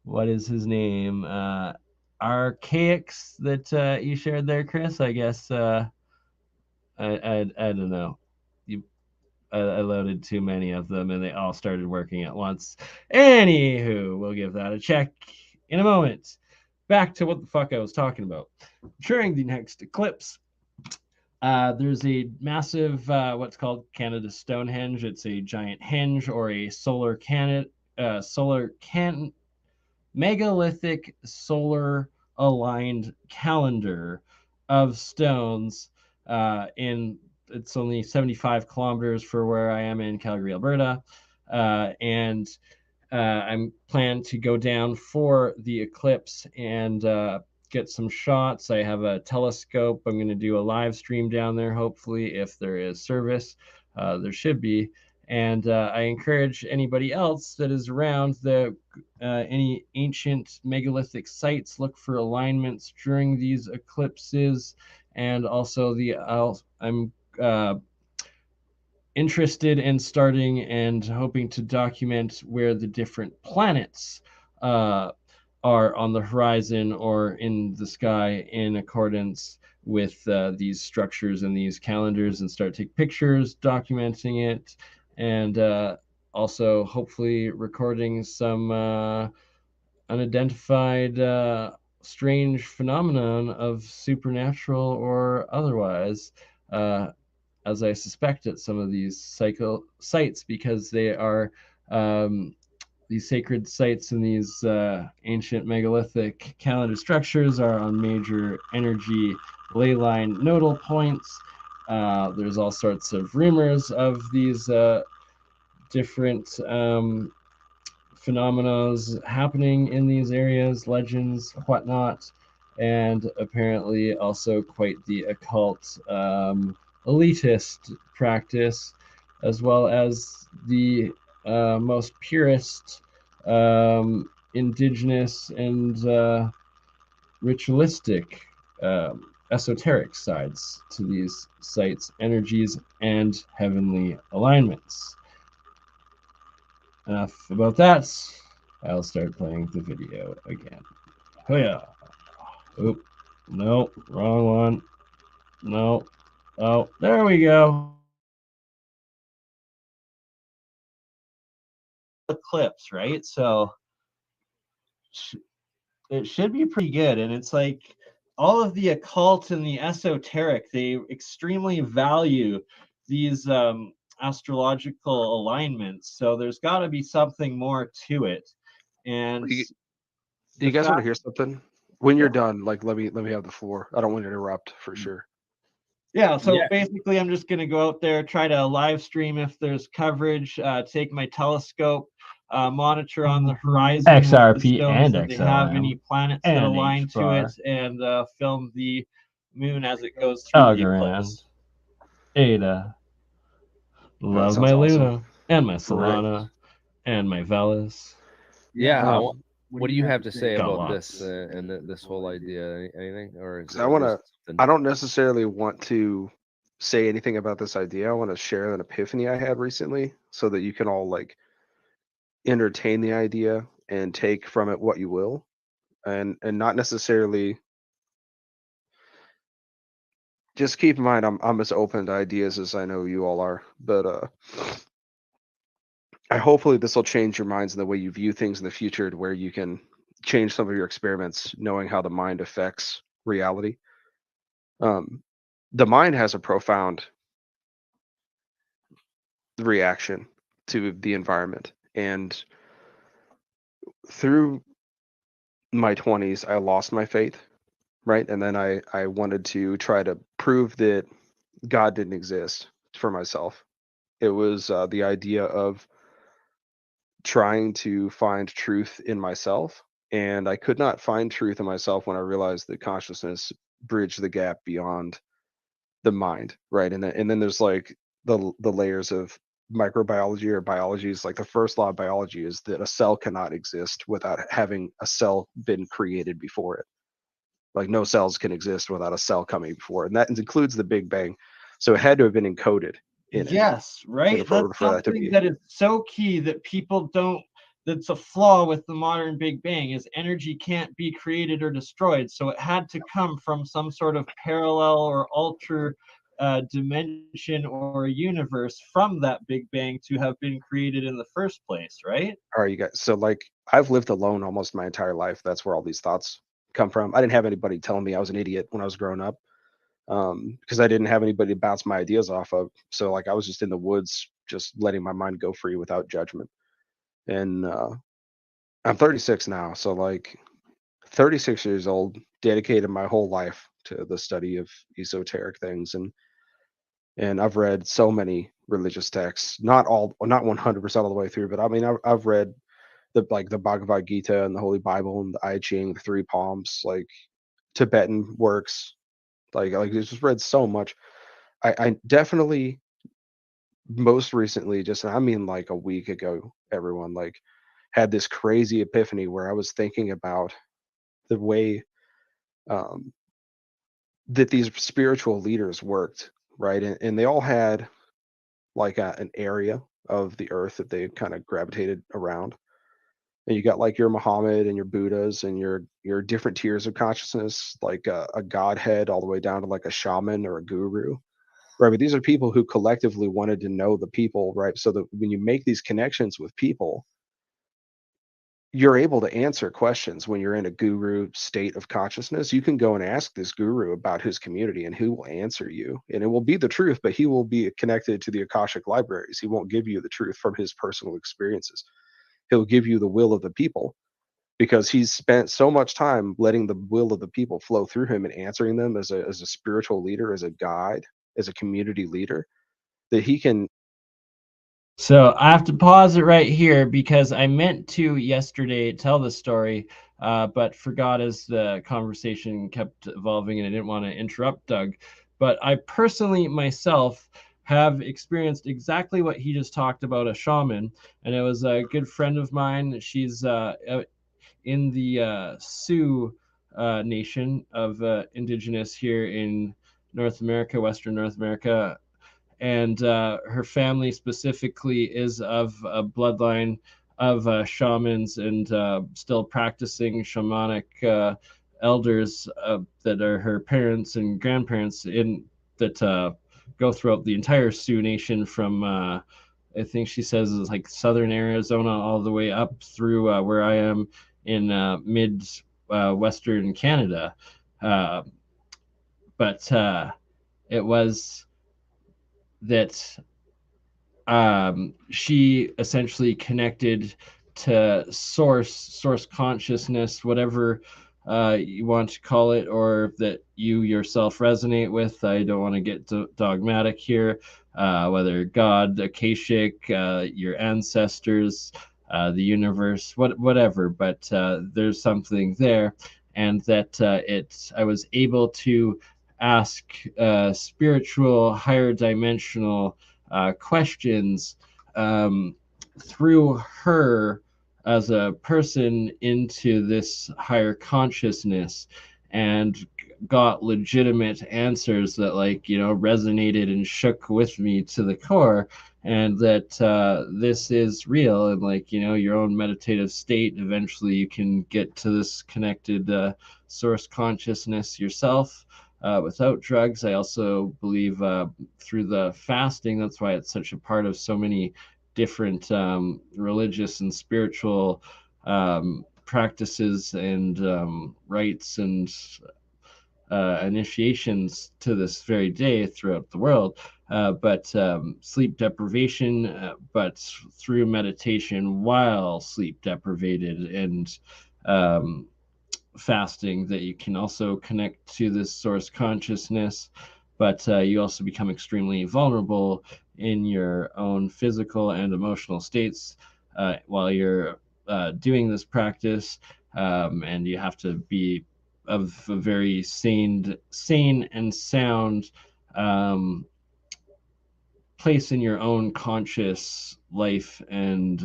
what is his name? Archaics that you shared there, Chris. I guess I don't know. I loaded too many of them, and they all started working at once. Anywho, we'll give that a check in a moment. Back to what the fuck I was talking about. During the next eclipse, there's a massive, what's called Canada Stonehenge. It's a giant henge or a megalithic solar aligned calendar of stones. It's only 75 kilometers for where I am in Calgary, Alberta, and I'm planning to go down for the eclipse and get some shots. I have a telescope. I'm going to do a live stream down there, hopefully, if there is service. There should be. And I encourage anybody else that is around any ancient megalithic sites, look for alignments during these eclipses. And also I'm interested in starting and hoping to document where the different planets are on the horizon or in the sky in accordance with these structures and these calendars, and start to take pictures documenting it, and also hopefully recording some unidentified strange phenomenon of supernatural or otherwise, as I suspect at some of these sites, because they are these sacred sites and these ancient megalithic calendar structures are on major energy ley line nodal points. There's all sorts of rumors of these different phenomena happening in these areas, legends, whatnot, and apparently also quite the occult elitist practice, as well as the most purest indigenous and ritualistic esoteric sides to these sites, energies, and heavenly alignments. Enough about that. I'll start playing the video again. Oh yeah. Oop. No, wrong one. No. Oh, there we go. Eclipse, right? So it should be pretty good. And it's like all of the occult and the esoteric, they extremely value these astrological alignments. So there's got to be something more to it. And do you guys want to hear something? When you're done, like let me have the floor. I don't want to interrupt for sure. Yeah, so basically I'm just going to go out there, try to live stream if there's coverage, take my telescope, monitor on the horizon XRP and if they have any planets that align to it, and film the moon as it goes through the eclipse. Ada. Love my Luna and my Solana and my Velas. Yeah. What do you have to say about this and this whole idea? Anything? Or I don't necessarily want to say anything about this idea. I want to share an epiphany I had recently, so that you can all like entertain the idea and take from it what you will, and not necessarily. Just keep in mind, I'm as open to ideas as I know you all are, but hopefully this will change your minds and the way you view things in the future, to where you can change some of your experiments, knowing how the mind affects reality. The mind has a profound reaction to the environment, and through my 20s, I lost my faith, right? And then I wanted to try to prove that God didn't exist for myself. It was the idea of trying to find truth in myself, and I could not find truth in myself when I realized that consciousness bridged the gap beyond the mind, right? And then there's like the layers of microbiology or biology. Is like the first law of biology is that a cell cannot exist without having a cell been created before it. Like no cells can exist without a cell coming before it, and that includes the Big Bang. So it had to have been encoded in it. Yes, right. That's something that is so key that people don't. That's a flaw with the modern Big Bang is energy can't be created or destroyed. So it had to come from some sort of parallel or alter dimension or universe from that Big Bang to have been created in the first place, right? All right, you guys. So like I've lived alone almost my entire life. That's where all these thoughts come from. I didn't have anybody telling me I was an idiot when I was growing up, because I didn't have anybody to bounce my ideas off of. So like I was just in the woods, just letting my mind go free without judgment. And I'm 36 now, so like 36 years old, dedicated my whole life to the study of esoteric things, and I've read so many religious texts, not 100% all the way through, but I mean I've read the Bhagavad Gita and the Holy Bible and the I Ching, the Three Palms, like Tibetan works, like I just read so much. I definitely most recently, just I mean like a week ago, everyone like had this crazy epiphany where I was thinking about the way um, that these spiritual leaders worked, right? And they all had like an area of the earth that they kind of gravitated around. And you got like your Muhammad and your Buddhas and your different tiers of consciousness, like a godhead all the way down to like a shaman or a guru, right? But these are people who collectively wanted to know the people, right? So that when you make these connections with people, you're able to answer questions when you're in a guru state of consciousness. You can go and ask this guru about his community and he will answer you, and it will be the truth, but he will be connected to the Akashic libraries. He won't give you the truth from his personal experiences. He'll give you the will of the people because he's spent so much time letting the will of the people flow through him and answering them as a spiritual leader, as a guide, as a community leader, that he can. So I have to pause it right here because I meant to yesterday tell the story, but forgot as the conversation kept evolving and I didn't want to interrupt Doug. But I personally myself have experienced exactly what he just talked about, a shaman. And it was a good friend of mine. She's in the Sioux nation of indigenous here in North America, Western North America, and her family specifically is of a bloodline of shamans and still practicing shamanic elders that are her parents and grandparents in that go throughout the entire Sioux Nation from I think she says is like southern Arizona all the way up through where I am in mid western Canada, but it was that she essentially connected to source consciousness, whatever you want to call it, or that you yourself resonate with. I don't want to get dogmatic here, whether God, Akashic, your ancestors, the universe, whatever, but there's something there, and that I was able to ask spiritual, higher dimensional questions through her as a person into this higher consciousness, and got legitimate answers that resonated and shook with me to the core, and that this is real, and your own meditative state, eventually you can get to this connected source consciousness yourself without drugs. I also believe through the fasting, that's why it's such a part of so many different religious and spiritual practices and rites and initiations to this very day throughout the world. But sleep deprivation, but through meditation while sleep deprived, and fasting, that you can also connect to this source consciousness, but you also become extremely vulnerable in your own physical and emotional states while you're doing this practice, and you have to be of a very sane and sound place in your own conscious life and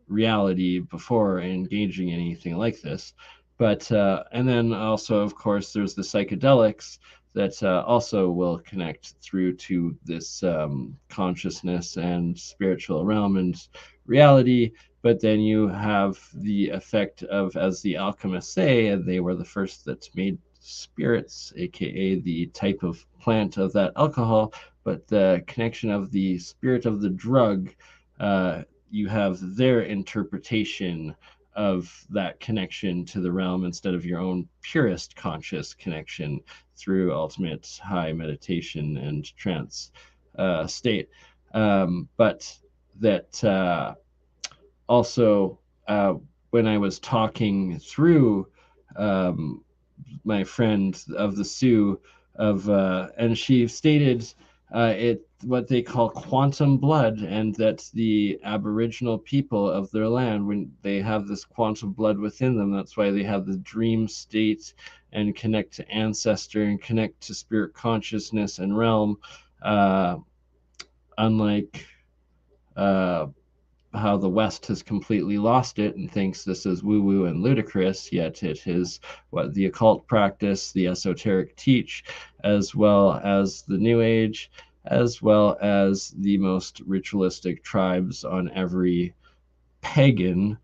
reality before engaging in anything like this. But and then also, of course, there's the psychedelics that also will connect through to this consciousness and spiritual realm and reality. But then you have the effect of, as the alchemists say, they were the first that made spirits, aka the type of plant of that alcohol, but the connection of the spirit of the drug, you have their interpretation of that connection to the realm instead of your own purest conscious connection through ultimate high meditation and trance state. But that also, when I was talking through my friend of the Sioux, and she stated it what they call quantum blood, and that the Aboriginal people of their land, when they have this quantum blood within them, that's why they have the dream state and connect to ancestor and connect to spirit consciousness and realm, unlike how the West has completely lost it and thinks this is woo-woo and ludicrous, yet it is what the occult practice, the esoteric teach, as well as the New Age, as well as the most ritualistic tribes on every pagan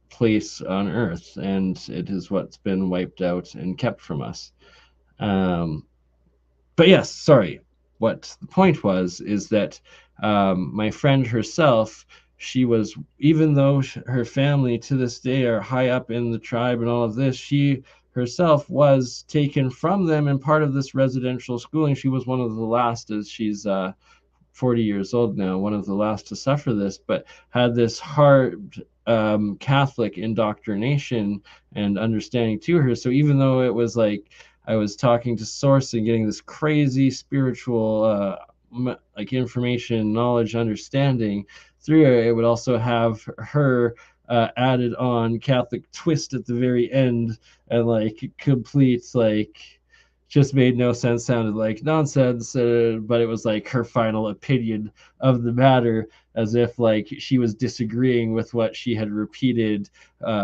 place on Earth, and it is what's been wiped out and kept from us. But yes, sorry. What the point was is that my friend herself, she was, even though her family to this day are high up in the tribe and all of this, she herself was taken from them and part of this residential schooling. She was one of the last, as she's 40 years old now, one of the last to suffer this, but had this hard Catholic indoctrination and understanding to her. So even though it was like I was talking to Source and getting this crazy spiritual like information, knowledge, understanding through it would also have her added on Catholic twist at the very end, and like complete like just made no sense, sounded like nonsense, but it was like her final opinion of the matter, as if like she was disagreeing with what she had repeated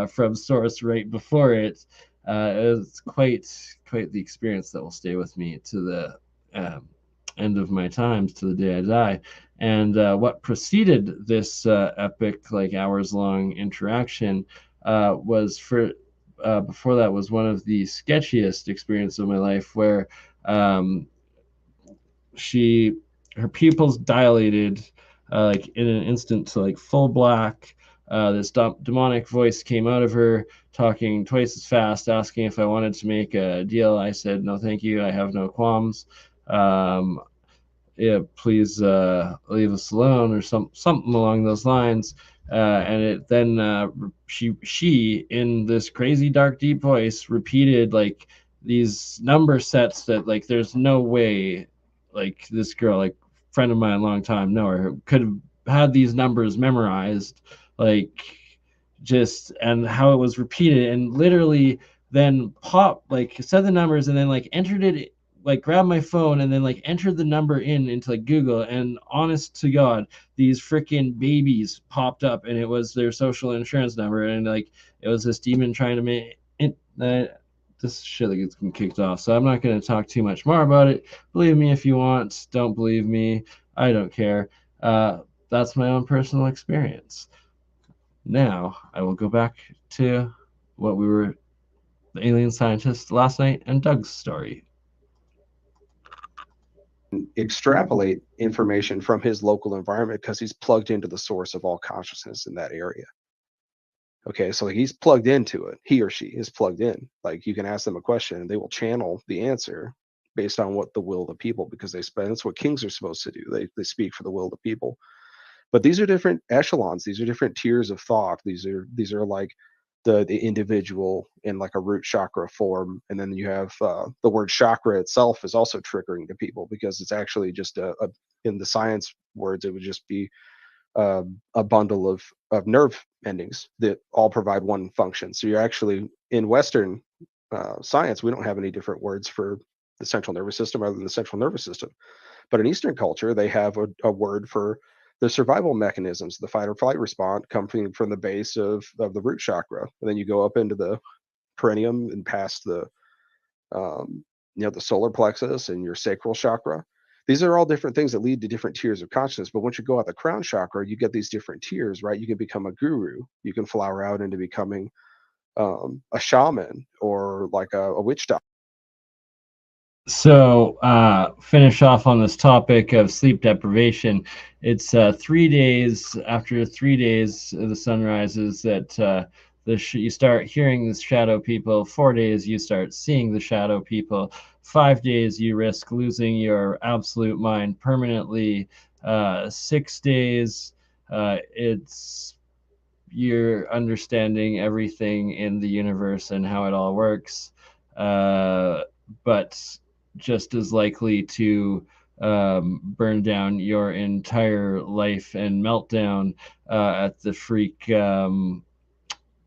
from Source right before it. It was quite the experience that will stay with me to the end of my times, to the day I die. And what preceded this epic, like hours-long interaction was before that was one of the sketchiest experiences of my life, where her pupils dilated like in an instant to like full black. This demonic voice came out of her, talking twice as fast, asking if I wanted to make a deal. I said, no, thank you. I have no qualms. Yeah, please leave us alone, or something along those lines. And it then she in this crazy dark deep voice repeated like these number sets that like there's no way like this girl, like friend of mine, long time knower, could have had these numbers memorized, like just, and how it was repeated, and literally then like said the numbers and then like entered it, like grabbed my phone and then like entered the number into like Google, and honest to God, these freaking babies popped up, and it was their social insurance number, and like it was this demon trying to make it. This shit that gets kicked off, so I'm not going to talk too much more about it. Believe me if you want. Don't believe me. I don't care. That's my own personal experience. Now I will go back to what we were, the alien scientist last night and Doug's story. Extrapolate information from his local environment because he's plugged into the source of all consciousness in that area. Okay, so he's plugged into it. He or she is plugged in. Like you can ask them a question and they will channel the answer based on what the will of the people, because that's what kings are supposed to do. They speak for the will of the people. But these are different echelons. These are different tiers of thought. These are like the individual in like a root chakra form. And then you have the word chakra itself is also triggering to people, because it's actually just a in the science words, it would just be a bundle of nerve endings that all provide one function. So you're actually, in Western science, we don't have any different words for the central nervous system other than the central nervous system. But in Eastern culture, they have a word for the survival mechanisms. The fight or flight response coming from the base of the root chakra, and then you go up into the perineum and past the the solar plexus and your sacral chakra. These are all different things that lead to different tiers of consciousness. But once you go out the crown chakra, you get these different tiers, right? You can become a guru. You can flower out into becoming a shaman or like a witch doctor. So finish off on this topic of sleep deprivation. It's 3 days after 3 days the sun rises that you start hearing the shadow people. 4 days you start seeing the shadow people. 5 days you risk losing your absolute mind permanently. 6 days it's you're understanding everything in the universe and how it all works. But just as likely to burn down your entire life and meltdown at the freak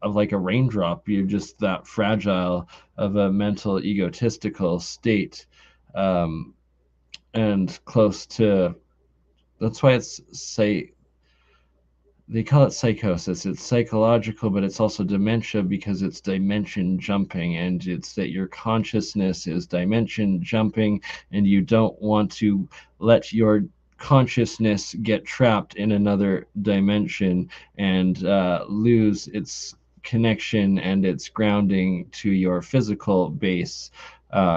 of like a raindrop. You're just that fragile of a mental egotistical state, and close to. That's why they call it psychosis. It's psychological, but it's also dementia because it's dimension jumping, and it's that your consciousness is dimension jumping, and you don't want to let your consciousness get trapped in another dimension and lose its connection and its grounding to your physical base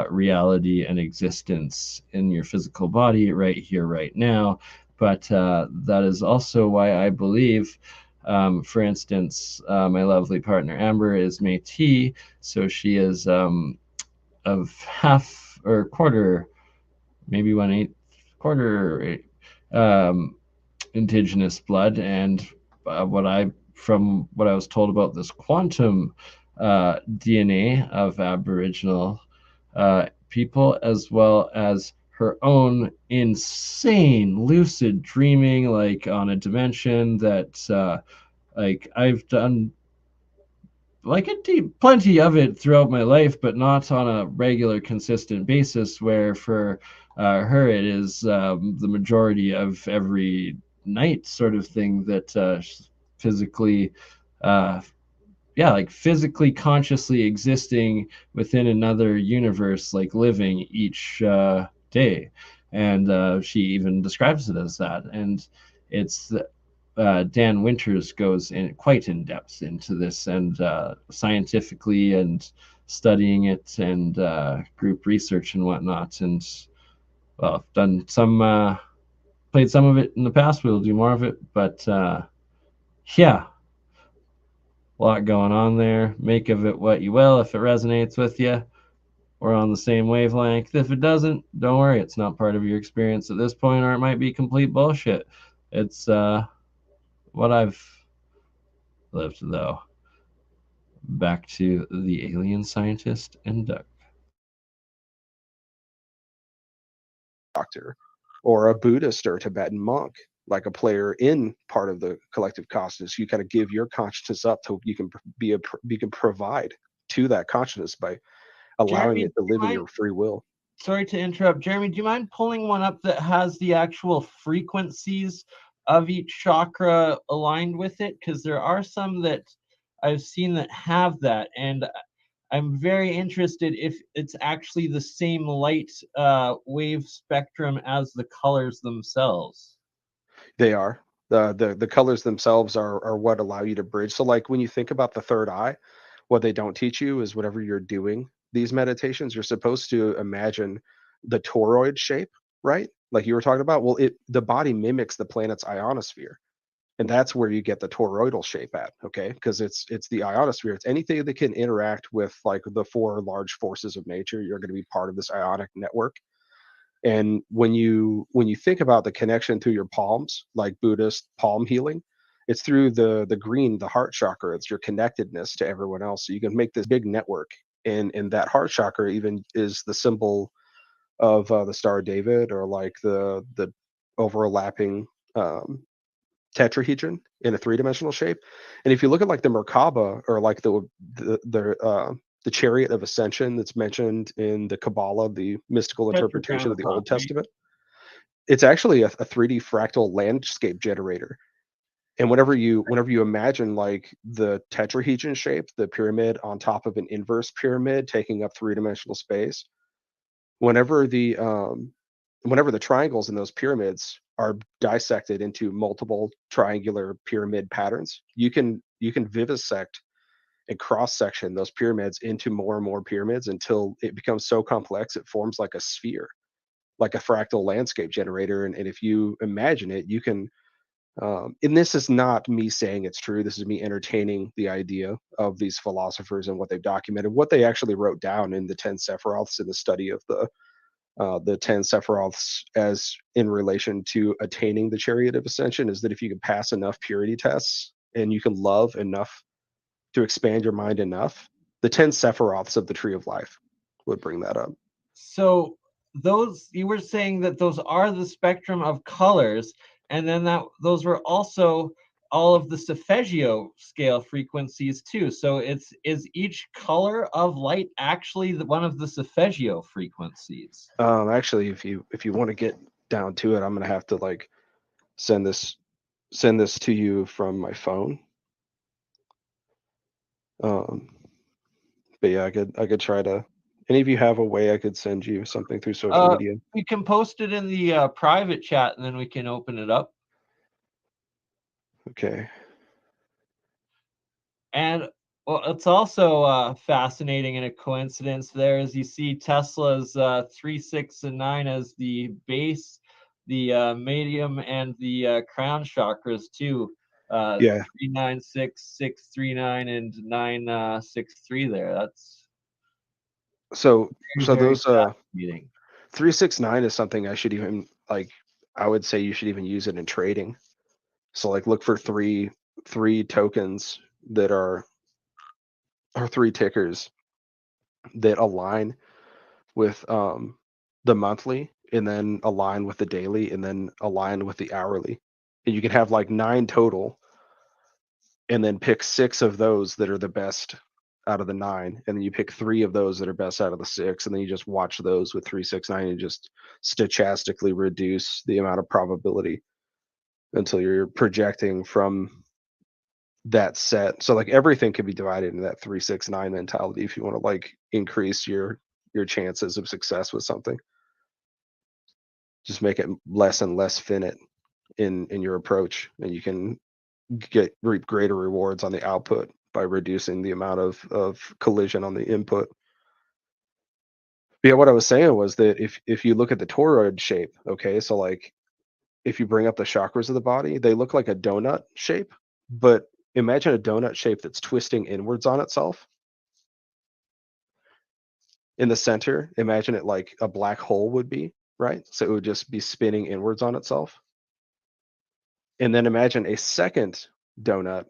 reality and existence in your physical body right here, right now. But that is also why I believe, for instance, my lovely partner Amber is Métis, so she is of half or quarter, maybe 1/8 quarter indigenous blood, and from what I was told about this quantum DNA of Aboriginal people, as well as her own insane lucid dreaming, like on a dimension that like I've done like plenty of it throughout my life, but not on a regular consistent basis, where for her it is the majority of every night sort of thing that physically like physically consciously existing within another universe, like living each day. And she even describes it as that. And it's Dan Winters goes in quite in depth into this, and scientifically, and studying it, and group research and whatnot. And well, I've done some played some of it in the past. We'll do more of it, but yeah, a lot going on there. Make of it what you will. If it resonates with you, we're on the same wavelength. If it doesn't, don't worry. It's not part of your experience at this point, or it might be complete bullshit. It's what I've lived, though. Back to the alien scientist and Doug. Doctor, or a Buddhist or a Tibetan monk, like a player in part of the collective consciousness. You kind of give your consciousness up to you can provide to that consciousness by allowing Jeremy, it to live in your free will. Sorry to interrupt, Jeremy. Do you mind pulling one up that has the actual frequencies of each chakra aligned with it? Because there are some that I've seen that have that, and I'm very interested if it's actually the same light wave spectrum as the colors themselves. They are. The colors themselves are what allow you to bridge. So like when you think about the third eye, what they don't teach you is whatever you're doing these meditations, you're supposed to imagine the toroid shape, right? Like you were talking about. Well, the body mimics the planet's ionosphere. And that's where you get the toroidal shape at, okay? Because it's the ionosphere. It's anything that can interact with like the 4 large forces of nature. You're going to be part of this ionic network. And when you think about the connection through your palms, like Buddhist palm healing, It's through the green, the heart chakra. It's your connectedness to everyone else. So you can make this big network, and that heart chakra even is the symbol of the Star of David, or like the overlapping tetrahedron in a three-dimensional shape. And if you look at like the Merkaba, or like the chariot of ascension that's mentioned in the Kabbalah, the mystical interpretation of the Old Testament, it's actually a 3D fractal landscape generator. And whenever you imagine like the tetrahedron shape, the pyramid on top of an inverse pyramid taking up three-dimensional space, whenever the triangles in those pyramids are dissected into multiple triangular pyramid patterns, you can vivisect and cross section those pyramids into more and more pyramids until it becomes so complex it forms like a sphere, like a fractal landscape generator. And if you imagine it, you can and this is not me saying it's true, this is me entertaining the idea of these philosophers and what they've documented, what they actually wrote down in the 10 Sephiroths, in the study of the 10 Sephiroths as in relation to attaining the chariot of ascension, is that if you can pass enough purity tests and you can love enough to expand your mind enough, the 10 Sephiroths of the tree of life would bring that up. So those, you were saying that those are the spectrum of colors, and then that those were also all of the Solfeggio scale frequencies too. So is each color of light actually one of the Solfeggio frequencies? Actually, if you want to get down to it, I'm gonna have to like send this to you from my phone. But yeah, I could try to. Any of you have a way I could send you something through social media? We can post it in the private chat, and then we can open it up. Okay. And well, it's also fascinating and a coincidence there, as you see Tesla's 3, 6, and 9 as the base, the medium, and the crown chakras too. Yeah. 3, 9, 6, 6, 3, 9, and 9, 6, 3 there. That's so very those fascinating. 369 is something I should even like. I would say you should even use it in trading. So like look for three tokens that are three tickers that align with the monthly, and then align with the daily, and then align with the hourly. And you can have like 9 total, and then pick 6 of those that are the best out of the 9, and then you pick 3 of those that are best out of the 6, and then you just watch those with 369 and just stochastically reduce the amount of probability until you're projecting from that set. So like everything can be divided into that 369 mentality if you want to like increase your chances of success with something. Just make it less and less finite in your approach, and you can reap greater rewards on the output by reducing the amount of collision on the input. But yeah, what I was saying was that if you look at the toroid shape, okay, so like if you bring up the chakras of the body, they look like a donut shape, but imagine a donut shape that's twisting inwards on itself. In the center, imagine it like a black hole would be, right? So it would just be spinning inwards on itself. And then imagine a second donut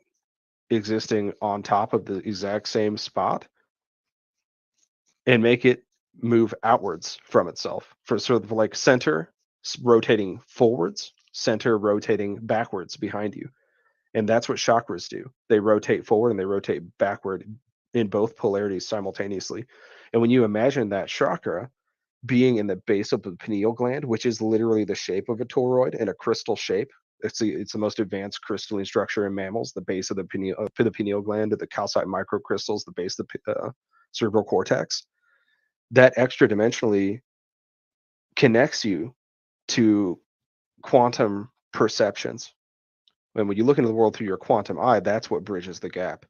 existing on top of the exact same spot, and make it move outwards from itself, for sort of like center rotating forwards, center rotating backwards behind you. And that's what chakras do. They rotate forward and they rotate backward in both polarities simultaneously. And when you imagine that chakra being in the base of the pineal gland, which is literally the shape of a toroid in a crystal shape, it's the most advanced crystalline structure in mammals. The base of the pineal gland, the calcite microcrystals, the base of the cerebral cortex. That extra dimensionally connects you to quantum perceptions. And when you look into the world through your quantum eye, that's what bridges the gap.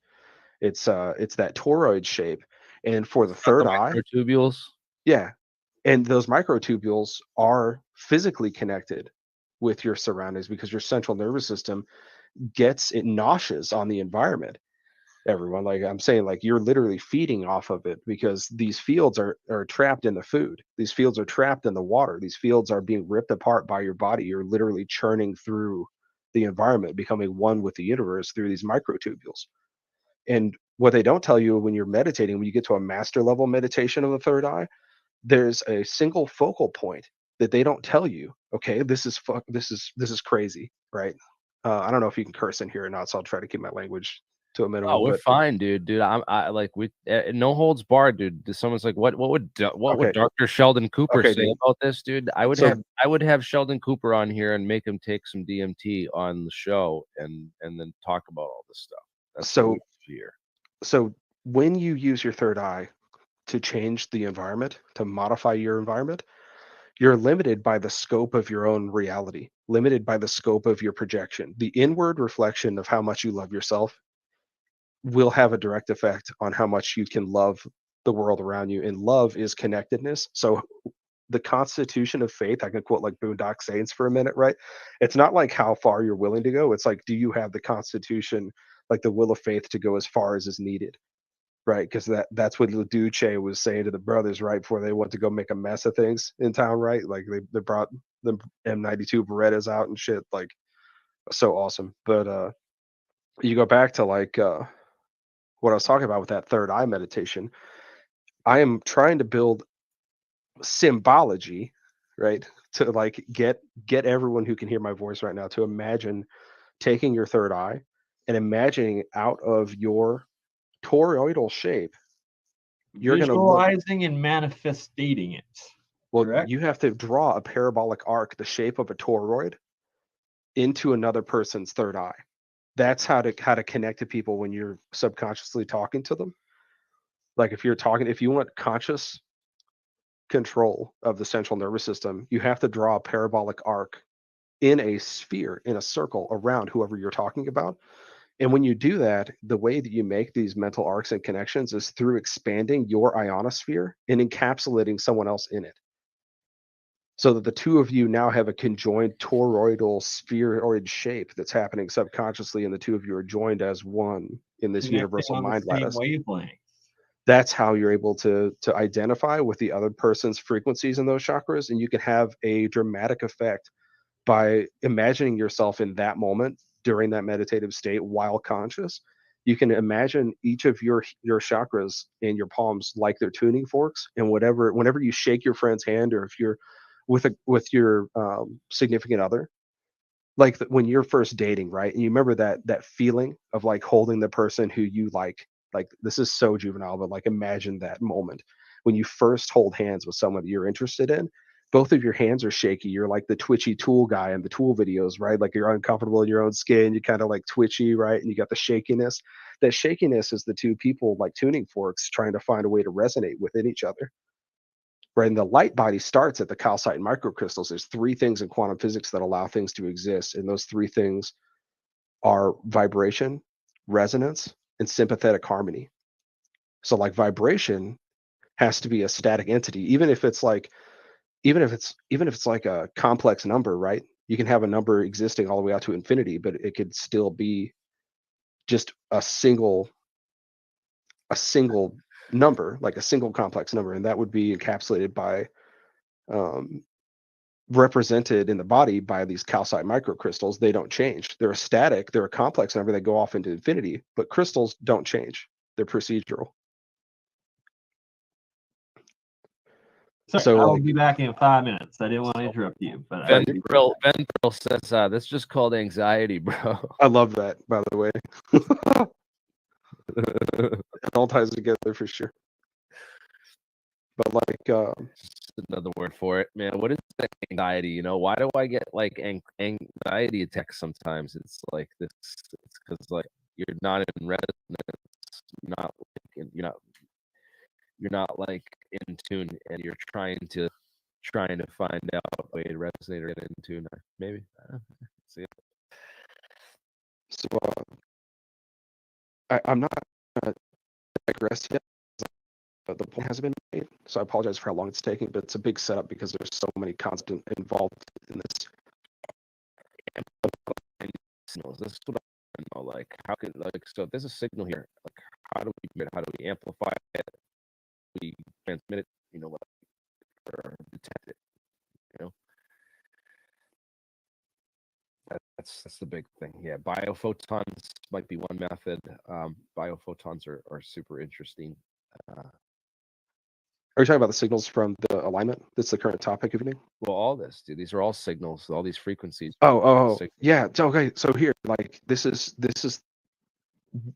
It's that toroid shape. And for the third eye, microtubules. Yeah. And those microtubules are physically connected with your surroundings because your central nervous system gets it nauseous on the environment. Everyone, like I'm saying, like you're literally feeding off of it because these fields are trapped in the food. These fields are trapped in the water. These fields are being ripped apart by your body. You're literally churning through the environment, becoming one with the universe through these microtubules. And what they don't tell you when you're meditating, when you get to a master level meditation of the third eye, there's a single focal point that they don't tell you. Okay, this is crazy, right? I don't know if you can curse in here or not, so I'll try to keep my language to a minimum. Oh, we're fine, dude. I like no holds barred, dude. Someone's like, what would Dr. Sheldon Cooper say about this, dude? I would have Sheldon Cooper on here and make him take some DMT on the show and then talk about all this stuff. That's so here. So when you use your third eye to change the environment, to modify your environment, you're limited by the scope of your own reality, limited by the scope of your projection. The inward reflection of how much you love yourself will have a direct effect on how much you can love the world around you. And love is connectedness. So the constitution of faith, I can quote like Boondock Saints for a minute, right? It's not like how far you're willing to go. It's like, do you have the constitution, like the will of faith to go as far as is needed? Right, because that's what Luduce was saying to the brothers right before they went to go make a mess of things in town, right? Like they brought the M92 Berettas out and shit, like so awesome. But you go back to like what I was talking about with that third eye meditation. I am trying to build symbology, right, to like get everyone who can hear my voice right now to imagine taking your third eye and imagining out of your toroidal shape, you're visualizing and manifesting it. Well, correct? You have to draw a parabolic arc the shape of a toroid into another person's third eye. That's how to connect to people when you're subconsciously talking to them. Like if you want conscious control of the central nervous system, you have to draw a parabolic arc in a sphere, in a circle around whoever you're talking about. And when you do that, the way that you make these mental arcs and connections is through expanding your ionosphere and encapsulating someone else in it. So that the two of you now have a conjoined toroidal spheroid shape that's happening subconsciously, and the two of you are joined as one in this universal mind lattice. That's how you're able to identify with the other person's frequencies in those chakras, and you can have a dramatic effect by imagining yourself in that moment during that meditative state while conscious. You can imagine each of your chakras in your palms like they're tuning forks, and whenever you shake your friend's hand, or if you're with your significant other, like when you're first dating, right, and you remember that feeling of like holding the person who you like this is so juvenile, but like imagine that moment when you first hold hands with someone that you're interested in. Both of your hands are shaky. You're like the twitchy Tool guy in the Tool videos, right? Like you're uncomfortable in your own skin. You kind of like twitchy, right? And you got the shakiness. That shakiness is the two people like tuning forks trying to find a way to resonate within each other. Right. And the light body starts at the calcite microcrystals. There's three things in quantum physics that allow things to exist. And those three things are vibration, resonance, and sympathetic harmony. So like vibration has to be a static entity, even if it's like a complex number, right? You can have a number existing all the way out to infinity, but it could still be just a single number, like a single complex number, and that would be encapsulated by represented in the body by these calcite microcrystals. They don't change. They're a static, they're a complex number that go off into infinity, but crystals don't change. They're procedural. So I'll be back in 5 minutes. I didn't want to interrupt you, but Ben Brill says that's just called anxiety, bro. I love that, by the way. It all ties together for sure. But like another word for it, man. What is anxiety? You know, why do I get like anxiety attacks sometimes? It's like this. It's because like you're not in resonance. You're not like in tune, and you're trying to find out a way to resonate or get in tune. Maybe. See. So I'm not digress yet. The point hasn't been made, so I apologize for how long it's taking, but it's a big setup because there's so many constant involved in this. This is what I know. Like, how can so there's a signal here. Like, how do we amplify it? We transmit it, or detect it. You know, That's the big thing. Yeah, biophotons might be one method. Biophotons are super interesting. Are you talking about the signals from the alignment? That's the current topic of evening. Well, all this, dude. These are all signals. All these frequencies. Yeah. Okay. So here, like, this is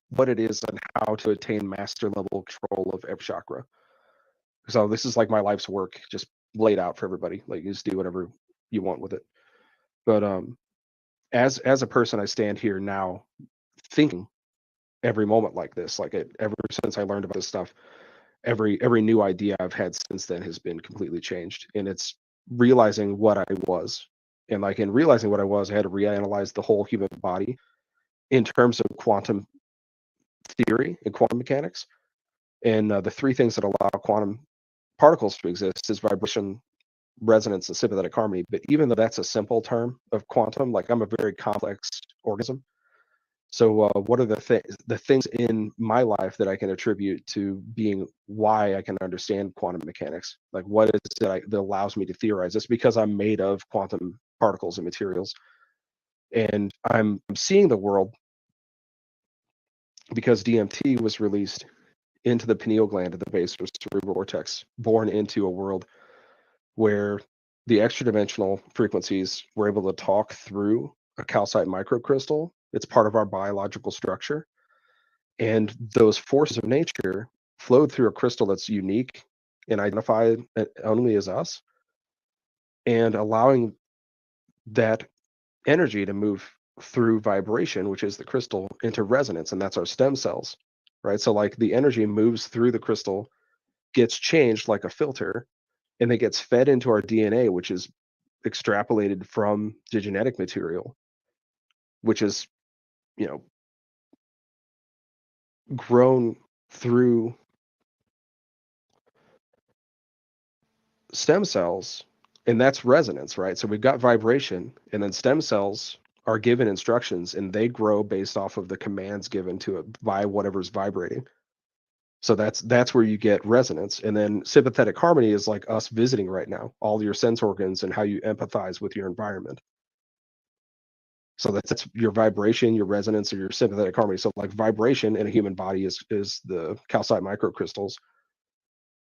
what it is and how to attain master level control of every chakra. So this is like my life's work, just laid out for everybody. Like, you just do whatever you want with it. But as a person, I stand here now thinking every moment like this. Like, ever since I learned about this stuff, every new idea I've had since then has been completely changed. And it's realizing what I was. And like, in realizing what I was, I had to reanalyze the whole human body in terms of quantum theory and quantum mechanics. And the three things that allow quantum particles to exist is vibration, resonance, and sympathetic harmony. But even though that's a simple term of quantum, like, I'm a very complex organism. So what are the things in my life that I can attribute to being why I can understand quantum mechanics? Like, what is it that allows me to theorize? It's because I'm made of quantum particles and materials, and I'm seeing the world because DMT was released into the pineal gland at the base of the cerebral cortex, born into a world where the extra dimensional frequencies were able to talk through a calcite microcrystal. It's part of our biological structure. And those forces of nature flowed through a crystal that's unique and identified only as us, and allowing that energy to move through vibration, which is the crystal, into resonance, and that's our stem cells, right? So like, the energy moves through the crystal, gets changed like a filter, and then gets fed into our DNA, which is extrapolated from the genetic material, which is, you know, grown through stem cells, and that's resonance, right? So we've got vibration, and then stem cells are given instructions, and they grow based off of the commands given to it by whatever's vibrating. So that's where you get resonance. And then sympathetic harmony is like us visiting right now, all your sense organs and how you empathize with your environment. So that's your vibration, your resonance, or your sympathetic harmony. So like, vibration in a human body is the calcite microcrystals,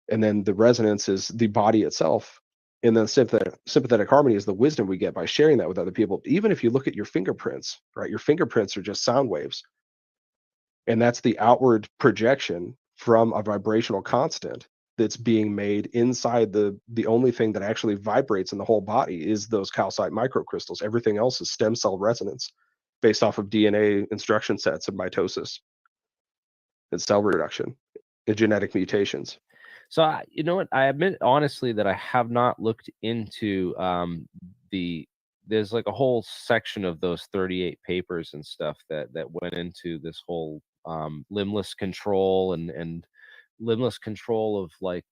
and then the resonance is the body itself, and then sympathetic harmony is the wisdom we get by sharing that with other people. Even if you look at your fingerprints, right? Your fingerprints are just sound waves, and that's the outward projection from a vibrational constant that's being made inside the only thing that actually vibrates in the whole body is those calcite microcrystals. Everything else is stem cell resonance based off of DNA instruction sets of mitosis and cell reduction and genetic mutations. So you know what? I admit honestly that I have not looked into there's like a whole section of those 38 papers and stuff that went into this whole limbless control and limbless control of like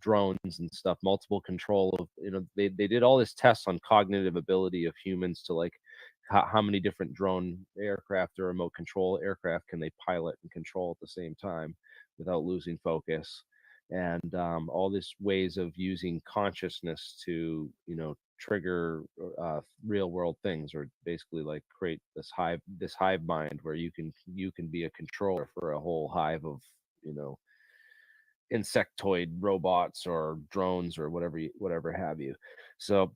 drones and stuff, multiple control of, you know, they did all this tests on cognitive ability of humans to like how many different drone aircraft or remote control aircraft can they pilot and control at the same time without losing focus, and all these ways of using consciousness to, you know, trigger real world things, or basically like create this hive mind where you can be a controller for a whole hive of, you know, insectoid robots or drones or whatever have you. So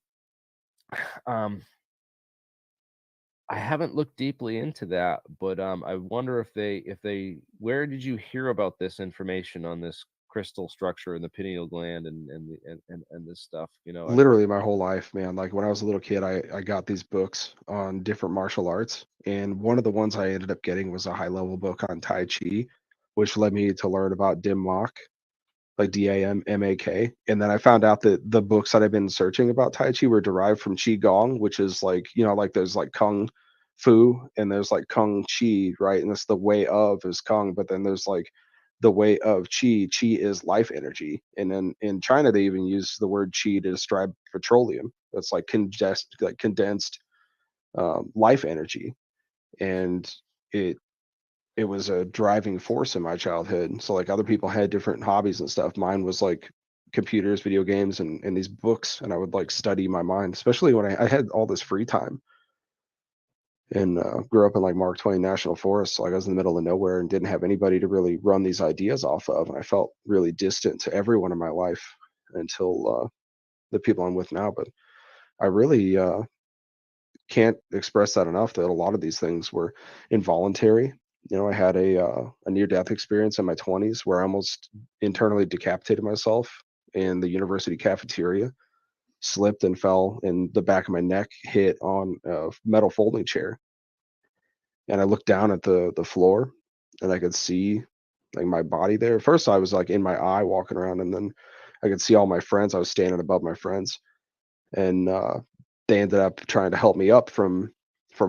I haven't looked deeply into that, but I wonder if they where did you hear about this information on this crystal structure in the pineal gland and this stuff, you know? Literally my whole life, man. Like, when I was a little kid, I got these books on different martial arts, and one of the ones I ended up getting was a high level book on Tai Chi, which led me to learn about Dim Mak, like DAMMAK. And then I found out that the books that I've been searching about Tai Chi were derived from Qi Gong, which is like, you know, like there's like Kung Fu and there's like Kung Chi, right? And it's the way of is Kung, but then there's like the way of Qi. Qi is life energy. And then in China, they even use the word Qi to describe petroleum. That's like condensed life energy. And it was a driving force in my childhood. So like, other people had different hobbies and stuff. Mine was like computers, video games, and these books. And I would like study my mind, especially when I had all this free time. and grew up in like Mark Twain National Forest. So like I was in the middle of nowhere and didn't have anybody to really run these ideas off of. And I felt really distant to everyone in my life until the people I'm with now. But I really can't express that enough, that a lot of these things were involuntary. You know, I had a near-death experience in my 20s where I almost internally decapitated myself in the university cafeteria, slipped and fell, and the back of my neck hit on a metal folding chair. And I looked down at the floor, and I could see like my body there. At first, I was like in my eye walking around, and then I could see all my friends. I was standing above my friends, and they ended up trying to help me up from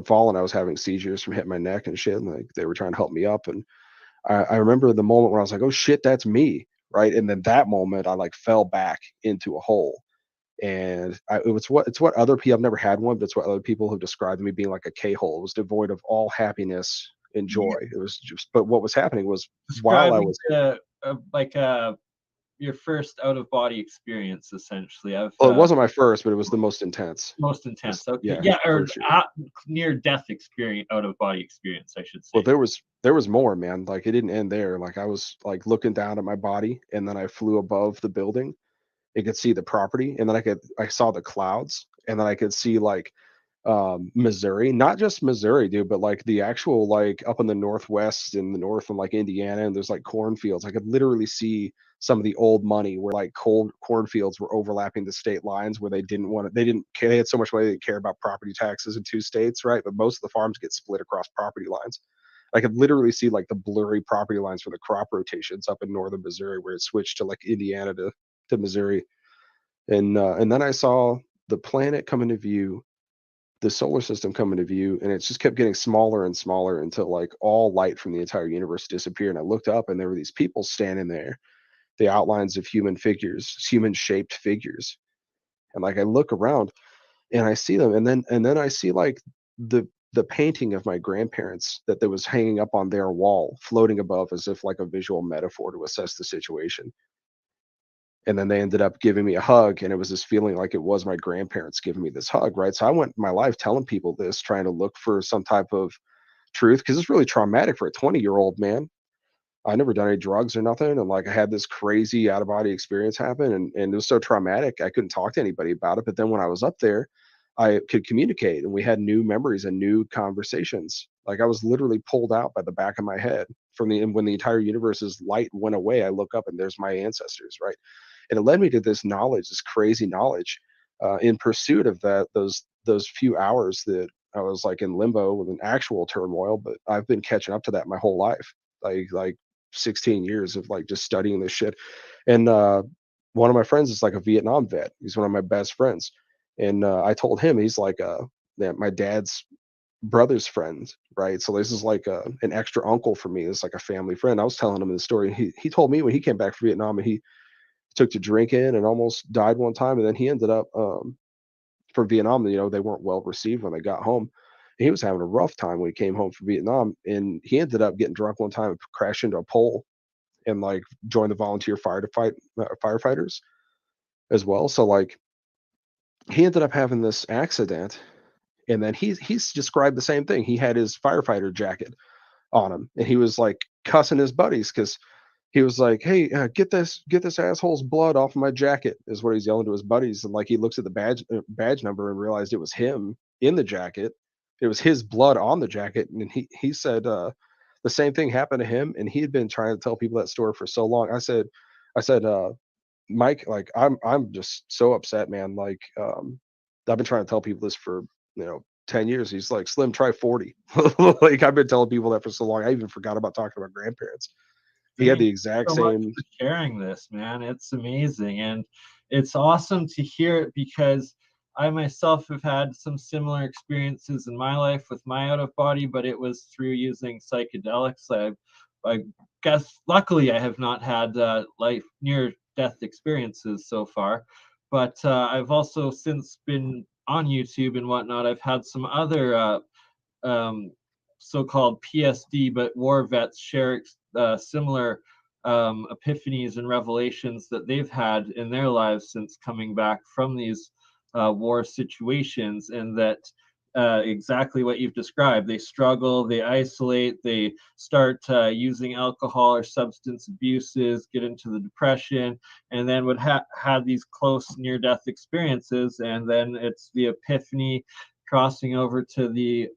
falling. I was having seizures from hitting my neck and shit, and like they were trying to help me up. And I remember the moment when I was like, "Oh shit, that's me!" Right, and then that moment, I like fell back into a hole. And it's what other people, I've never had one, but it's what other people have described me being like a K-hole. It was devoid of all happiness and joy. It was just, but what was happening was while I Describing was like your first out of body experience, essentially. I've well, it wasn't my first, but it was the most intense. most intense. Okay, Yeah, yeah, or for sure. near death experience, out of body experience, I should say. Well, there was more, man. Like it didn't end there. Like I was like looking down at my body, and then I flew above the building. I could see the property, and then I saw the clouds, and then I could see like Missouri, not just Missouri, dude, but like the actual like up in the northwest and the north and like Indiana, and there's like cornfields. I could literally see some of the old money where like cold cornfields were overlapping the state lines where they didn't want it. They didn't care. They had so much money they didn't care about property taxes in two states, right? But most of the farms get split across property lines. I could literally see like the blurry property lines for the crop rotations up in northern Missouri where it switched to like Indiana to Missouri. And then I saw the planet come into view, the solar system come into view, and it just kept getting smaller and smaller until like all light from the entire universe disappeared. And I looked up, and there were these people standing there, the outlines of human figures, human shaped figures. And like I look around and I see them, and then I see like the painting of my grandparents that was hanging up on their wall, floating above as if like a visual metaphor to assess the situation. And then they ended up giving me a hug, and it was this feeling like it was my grandparents giving me this hug, right? So I went my life telling people this, trying to look for some type of truth, because it's really traumatic for a 20-year-old man. I never done any drugs or nothing, and like I had this crazy out of body experience happen, and it was so traumatic I couldn't talk to anybody about it. But then when I was up there, I could communicate, and we had new memories and new conversations. Like I was literally pulled out by the back of my head from the, and when the entire universe's light went away, I look up and there's my ancestors, right? And it led me to this knowledge, this crazy knowledge, in pursuit of those few hours that I was like in limbo with an actual turmoil. But I've been catching up to that my whole life, like 16 years of like just studying this shit. And one of my friends is like a Vietnam vet. He's one of my best friends, and I told him, he's like my dad's brother's friend, right? So this is like an extra uncle for me. It's like a family friend. I was telling him the story. He told me when he came back from Vietnam, and he took to drinking and almost died one time. And then he ended up from Vietnam. You know, they weren't well received when they got home. He was having a rough time when he came home from Vietnam, and he ended up getting drunk one time and crashed into a pole, and like joined the volunteer firefighters as well. So like he ended up having this accident, and then he's described the same thing. He had his firefighter jacket on him, and he was like cussing his buddies because he was like, "Hey, get this asshole's blood off of my jacket," is what he's yelling to his buddies. And like he looks at the badge number and realized it was him in the jacket. It was his blood on the jacket, and he said the same thing happened to him, and he had been trying to tell people that story for so long. I said, Mike, like I'm just so upset, man. Like I've been trying to tell people this for 10 years. He's like, Slim, try 40. Like I've been telling people that for so long. I even forgot about talking about grandparents. He had the exact same. Sharing this, man, it's amazing, and it's awesome to hear it because I myself have had some similar experiences in my life with my out of body, but it was through using psychedelics. I guess luckily I have not had life near death experiences so far, but I've also since been on YouTube and whatnot. I've had some other so-called PSD, but war vets share similar epiphanies and revelations that they've had in their lives since coming back from these war situations, and that exactly what you've described. They struggle, they isolate, they start using alcohol or substance abuses, get into the depression, and then would have these close near-death experiences, and then it's the epiphany, crossing over to the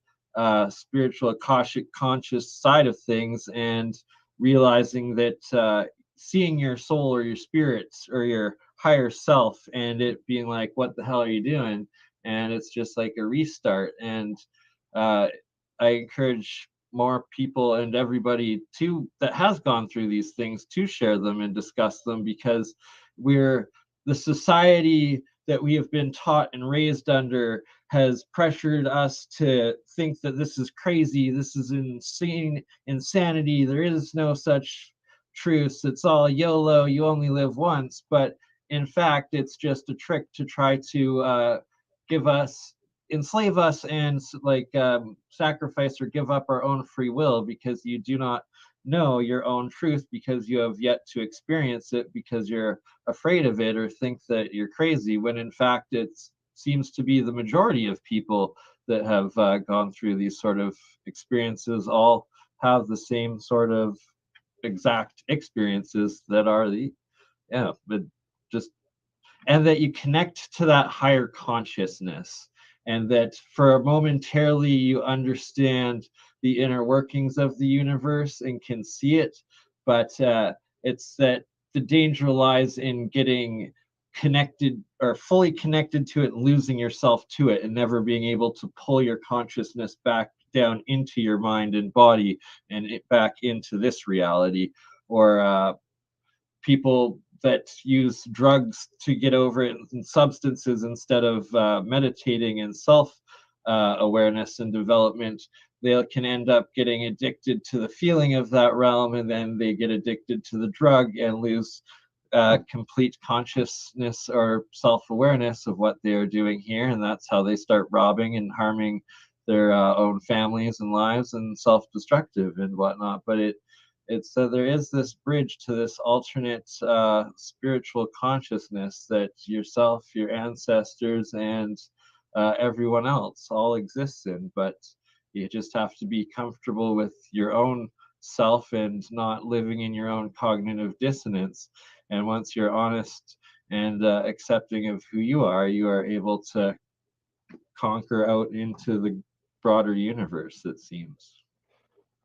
spiritual Akashic conscious side of things, and realizing that seeing your soul or your spirits or your higher self, and it being like, what the hell are you doing? And it's just like a restart. And I encourage more people and everybody to that has gone through these things to share them and discuss them, because we're the society that we have been taught and raised under has pressured us to think that this is crazy, this is insanity, there is no such truths, it's all YOLO, you only live once. But in fact, it's just a trick to try to enslave us, and sacrifice or give up our own free will, because you do not know your own truth, because you have yet to experience it, because you're afraid of it or think that you're crazy, when in fact it seems to be the majority of people that have gone through these sort of experiences all have the same sort of exact experiences that are but just, and that you connect to that higher consciousness, and that for momentarily you understand the inner workings of the universe and can see it. But it's that the danger lies in getting connected or fully connected to it and losing yourself to it, and never being able to pull your consciousness back down into your mind and body and back into this reality. Or people that use drugs to get over it, and substances, instead of meditating and self awareness and development, they can end up getting addicted to the feeling of that realm, and then they get addicted to the drug and lose complete consciousness or self-awareness of what they are doing here, and that's how they start robbing and harming their own families and lives, and self-destructive and whatnot. But it's there is this bridge to this alternate spiritual consciousness that yourself, your ancestors, and everyone else all exists in. But you just have to be comfortable with your own self and not living in your own cognitive dissonance. And once you're honest and accepting of who you are able to conquer out into the broader universe, it seems.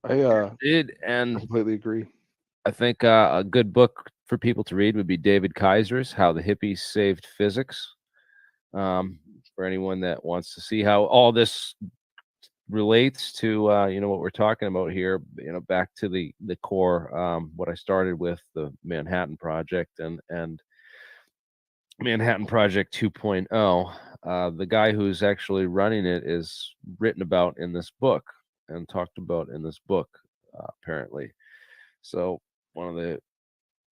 I did, and completely agree. I think a good book for people to read would be David Kaiser's "How the Hippies Saved Physics." For anyone that wants to see how all this relates to what we're talking about here, back to the core, what I started with, the Manhattan Project and Manhattan Project 2.0. The guy who's actually running it is written about in this book and talked about in this book, apparently. So one of the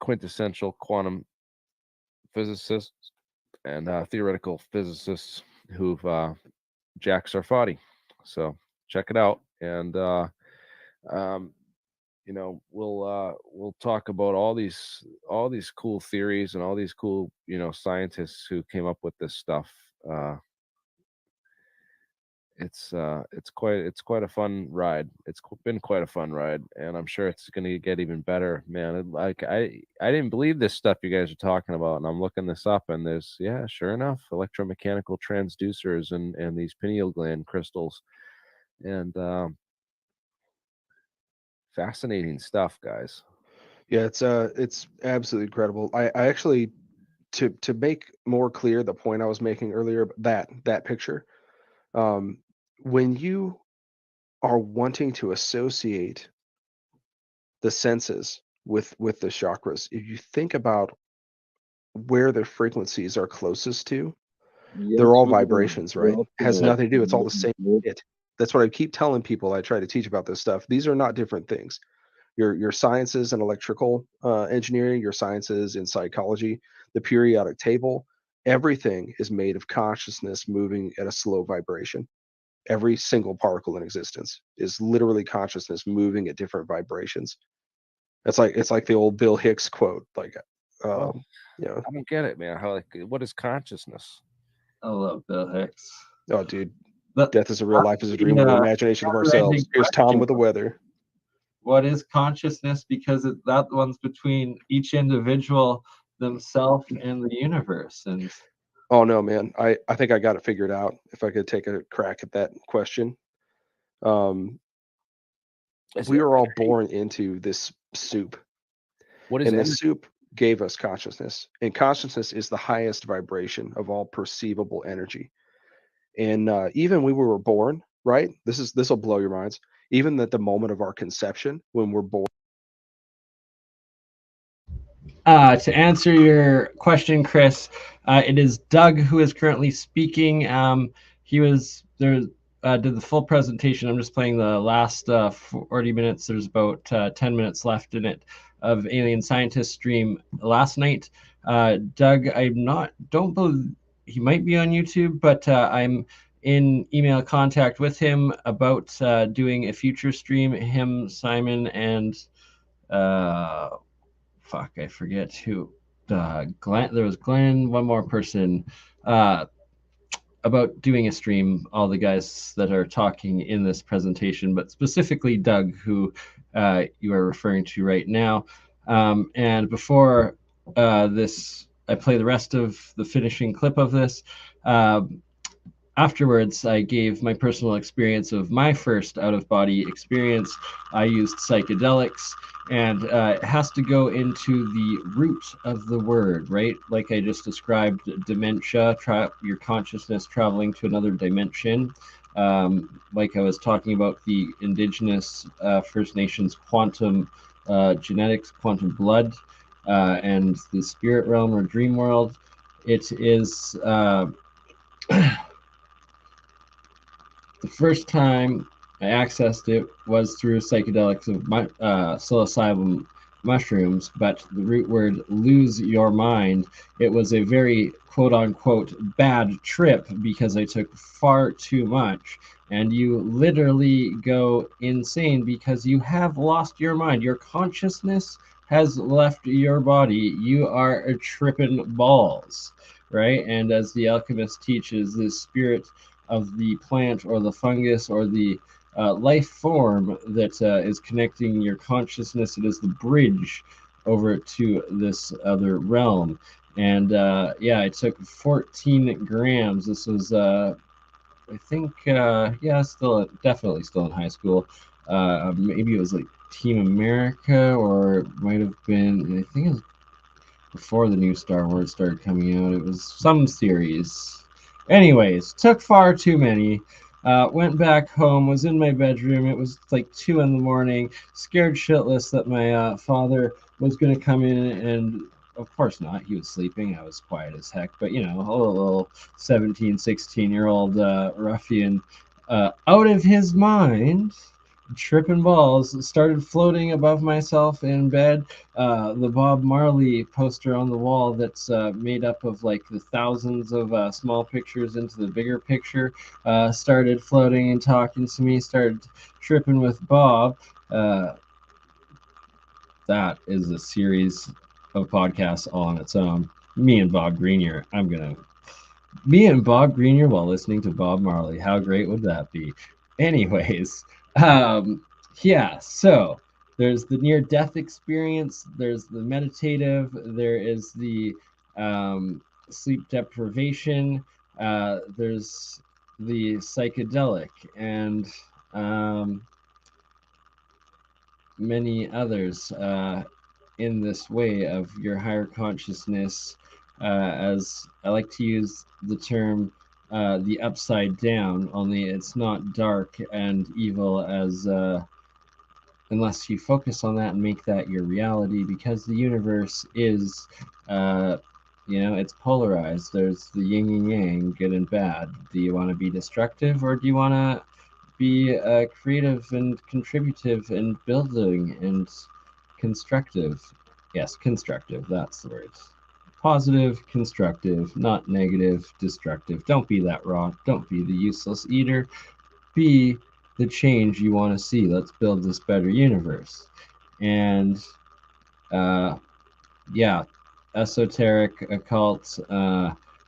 quintessential quantum physicists and theoretical physicists who've Jack Sarfati. So check it out, and we'll talk about all these cool theories and all these cool scientists who came up with this stuff. It's quite a fun ride. It's been quite a fun ride, and I'm sure it's going to get even better, man. I didn't believe this stuff you guys are talking about, and I'm looking this up, and there's, sure enough, electromechanical transducers and these pineal gland crystals, and fascinating stuff, guys. Yeah, it's absolutely incredible. I actually, to make more clear the point I was making earlier, that picture, when you are wanting to associate the senses with the chakras, if you think about where the frequencies are closest to, they're all vibrations, right? Has nothing to do. It's all the same shit. That's what I keep telling people I try to teach about this stuff. These are not different things. Your sciences in electrical engineering, your sciences in psychology, the periodic table, everything is made of consciousness moving at a slow vibration. Every single particle in existence is literally consciousness moving at different vibrations. It's like the old Bill Hicks quote, like, I don't get it, man. What is consciousness? I love Bill Hicks. Oh, dude, Death is a real, life is a dream of the imagination of ourselves. Here's Tom with the weather. What is consciousness? Because that one's between each individual themselves and the universe. And oh no, man, I think I got it figured out. If I could take a crack at that question, we were all born into this soup. What is and this soup gave us consciousness, and consciousness is the highest vibration of all perceivable energy. And even when we were born, right? This will blow your minds. Even at the moment of our conception, when we're born. To answer your question, Chris, it is Doug who is currently speaking. He was there, did the full presentation. I'm just playing the last 40 minutes. There's about 10 minutes left in it of AlienScientist stream last night. Doug, don't believe he might be on YouTube, but I'm in email contact with him about doing a future stream. Him, Simon, and fuck, I forget who. Glenn. There was Glenn. One more person. About doing a stream. All the guys that are talking in this presentation, but specifically Doug, who you are referring to right now. And before this, I play the rest of the finishing clip of this. Afterwards, I gave my personal experience of my first out-of-body experience. I used psychedelics, and it has to go into the root of the word, right? Like I just described, dementia, your consciousness traveling to another dimension. Like I was talking about the indigenous First Nations quantum genetics, quantum blood, and the spirit realm or dream world. It is... the first time I accessed it was through psychedelics of psilocybin mushrooms, but the root word lose your mind. It was a very quote unquote bad trip because I took far too much, and you literally go insane because you have lost your mind. Your consciousness has left your body. You are tripping balls, right? And as the Alchemist teaches, this spirit of the plant or the fungus or the life form that is connecting your consciousness. It is the bridge over to this other realm. And yeah, I took 14 grams. This was, I think, yeah, definitely still in high school. Maybe it was like Team America, or it might have been, I think it was before the new Star Wars started coming out. It was some series. Anyways, took far too many. Went back home, was in my bedroom. It was like 2 a.m, scared shitless that my father was going to come in, and of course not. He was sleeping. I was quiet as heck. But, you know, a little 17, 16-year-old ruffian out of his mind, tripping balls, started floating above myself in bed. The Bob Marley poster on the wall that's made up of like the thousands of small pictures into the bigger picture started floating and talking to me, started tripping with Bob. That is a series of podcasts all on its own. Me and Bob Greenyer. Me and Bob Greenyer while listening to Bob Marley. How great would that be? Anyways, yeah, so there's the near-death experience, there's the meditative, there is the sleep deprivation, there's the psychedelic, and many others in this way of your higher consciousness, as I like to use the term the upside down, only it's not dark and evil as unless you focus on that and make that your reality, because the universe is you know, it's polarized. There's the yin and yang, good and bad. Do you want to be destructive, or do you want to be creative and contributive and building and constructive? Yes, constructive, that's the word. Positive, constructive, not negative, destructive. Don't be that rock. Don't be the useless eater. Be the change you want to see. Let's build this better universe. And yeah, esoteric, occult,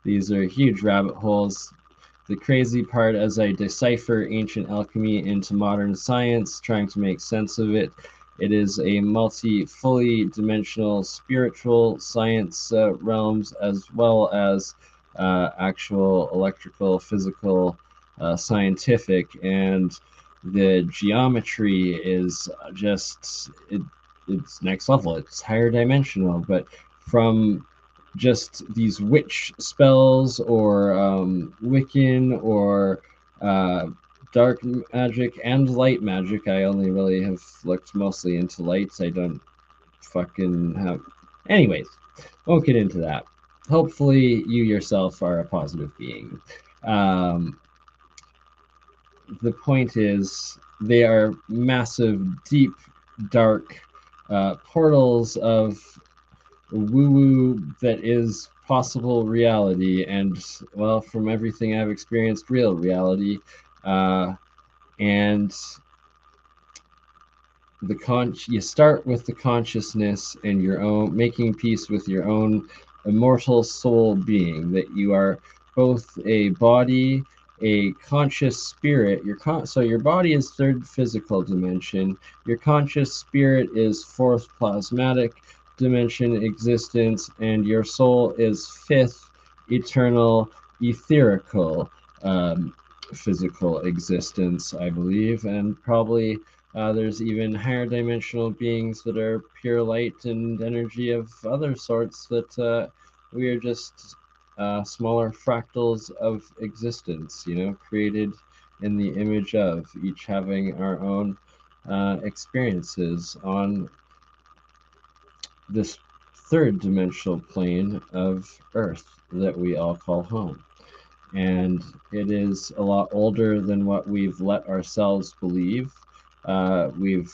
these are huge rabbit holes. the crazy part, as I decipher ancient alchemy into modern science, trying to make sense of it, it is a fully dimensional spiritual science realms, as well as actual electrical, physical, scientific, and the geometry is just it's next level. It's higher dimensional, but from just these witch spells or Wiccan or dark magic and light magic. I only really have looked mostly into lights. I don't fucking have. Anyways, won't get into that. Hopefully, you yourself are a positive being. The point is, they are massive, deep, dark portals of woo-woo that is possible reality, and well, from everything I've experienced, real reality. And you start with the consciousness and your own making peace with your own immortal soul being, that you are both a body, a conscious spirit. So your body is third physical dimension, your conscious spirit is fourth plasmatic dimension existence, and your soul is fifth eternal etherical physical existence, I believe. And probably there's even higher dimensional beings that are pure light and energy of other sorts, that we are just smaller fractals of existence, created in the image of, each having our own experiences on this third dimensional plane of Earth that we all call home. And it is a lot older than what we've let ourselves believe. We've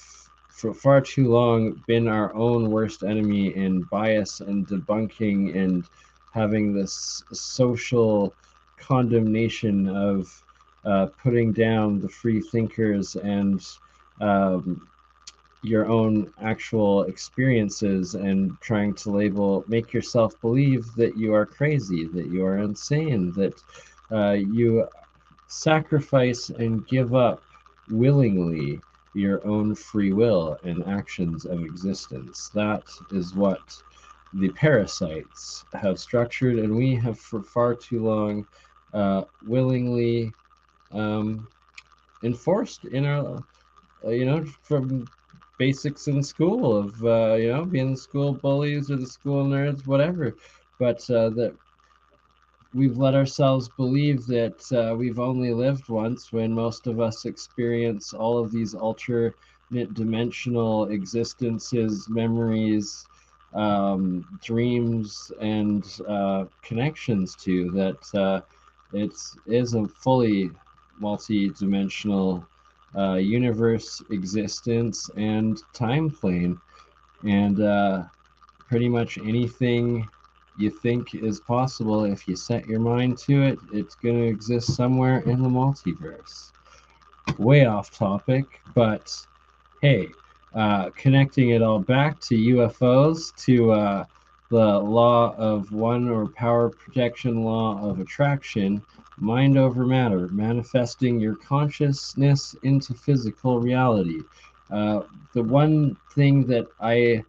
for far too long been our own worst enemy in bias and debunking and having this social condemnation of putting down the free thinkers and your own actual experiences, and trying to make yourself believe that you are crazy, that you are insane, that you sacrifice and give up willingly your own free will and actions of existence. That is what the parasites have structured, and we have for far too long willingly enforced in our, from basics in school of, being the school bullies or the school nerds, whatever. But that we've let ourselves believe that we've only lived once, when most of us experience all of these alternate dimensional existences, memories, dreams, and connections to that. It is a fully multi-dimensional universe, existence, and time plane. And pretty much anything you think is possible, if you set your mind to it, it's going to exist somewhere in the multiverse. Way off topic, but hey, connecting it all back to UFOs, to the law of one, or power projection law of attraction, mind over matter, manifesting your consciousness into physical reality. The one thing that I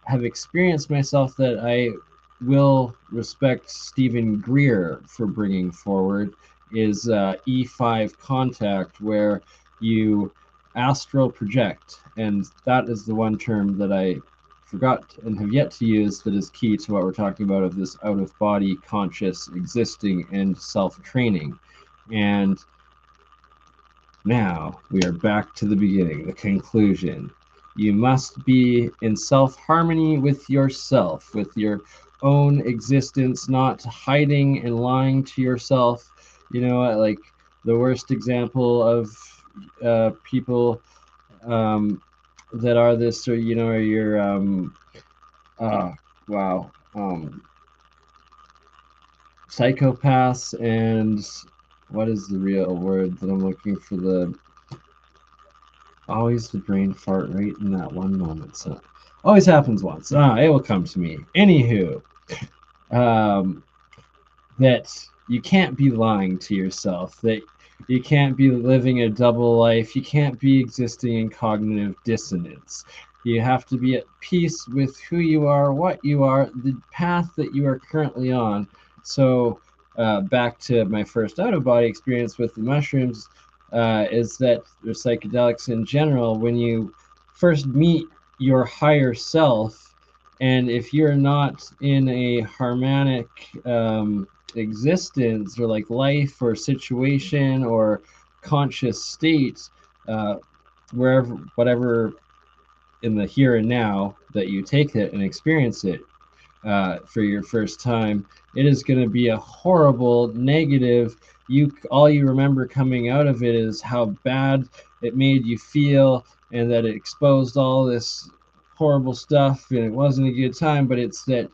have experienced myself that I will respect Stephen Greer for bringing forward is E5 contact, where you astral project. And that is the one term that I forgot and have yet to use, that is key to what we're talking about, of this out-of-body conscious existing and self-training. And now we are back to the beginning, the conclusion. You must be in self-harmony with yourself, with your own existence, not hiding and lying to yourself. Like the worst example of people that are this, or are your psychopaths, and what is the real word that I'm looking for? Always the brain fart right in that one moment. So always happens once. It will come to me. Anywho, that you can't be lying to yourself, that you can't be living a double life, you can't be existing in cognitive dissonance. You have to be at peace with who you are, what you are, the path that you are currently on. So back to my first out-of-body experience with the mushrooms, is that or psychedelics in general, when you first meet your higher self, and if you're not in a harmonic existence or like life or situation or conscious state, wherever, whatever in the here and now that you take it and experience it for your first time, it is going to be a horrible negative. All you remember coming out of it is how bad it made you feel, and that it exposed all this horrible stuff, and it wasn't a good time. But it's that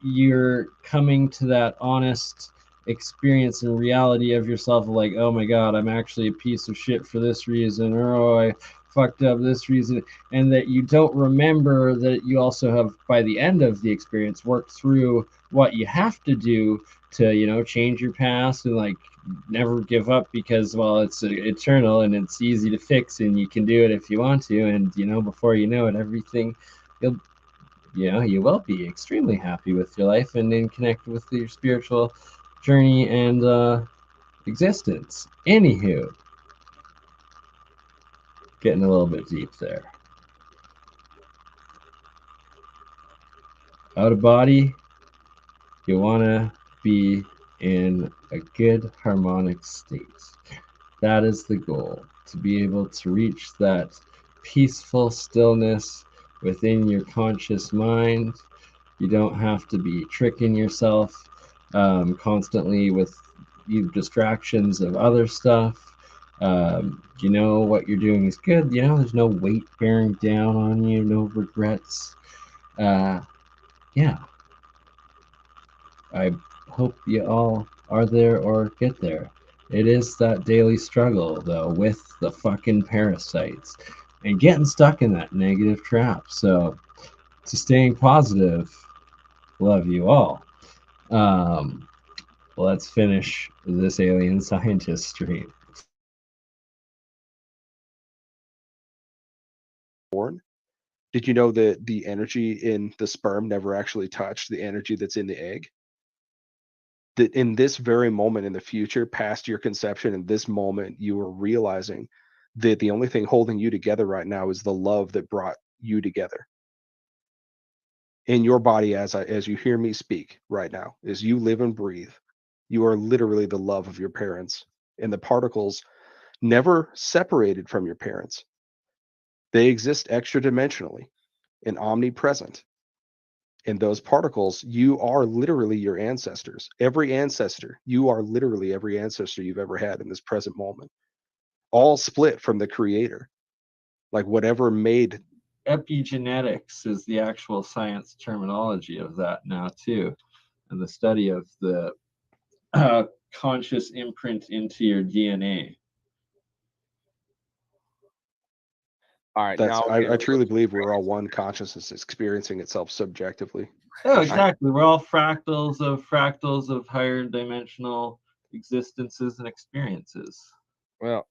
you're coming to that honest experience and reality of yourself, like, oh my god, I'm actually a piece of shit for this reason, or oh, I fucked up this reason. And that you don't remember that you also have, by the end of the experience, worked through what you have to do to, you know, change your past, and like never give up, because, well, it's eternal and it's easy to fix, and you can do it if you want to. And, you know, before you know it, everything, you will be extremely happy with your life and then connect with your spiritual journey and existence. Anywho, getting a little bit deep there. Out of body, you want to be in a good harmonic state. That is the goal, to be able to reach that peaceful stillness within your conscious mind. You don't have to be tricking yourself constantly with distractions of other stuff. You know what you're doing is good. You know, there's no weight bearing down on you, no regrets. Yeah. I hope you all are there or get there. It is that daily struggle, though, with the fucking parasites and getting stuck in that negative trap. So, to staying positive, love you all. Let's finish this alien scientist stream. Did you know that the energy in the sperm never actually touched the energy that's in the egg? That in this very moment in the future, past your conception, in this moment, you are realizing that the only thing holding you together right now is the love that brought you together. In your body, as you hear me speak right now, as you live and breathe, you are literally the love of your parents, and the particles never separated from your parents. They exist extra dimensionally and omnipresent. In those particles, you are literally your ancestors. Every ancestor, you are literally every ancestor you've ever had in this present moment, all split from the creator. Like whatever made. Epigenetics is the actual science terminology of that now, too. And the study of the conscious imprint into your DNA. All right. That's, I truly believe we're all one consciousness experiencing itself subjectively. Oh, exactly. We're all fractals of higher dimensional existences and experiences. Well,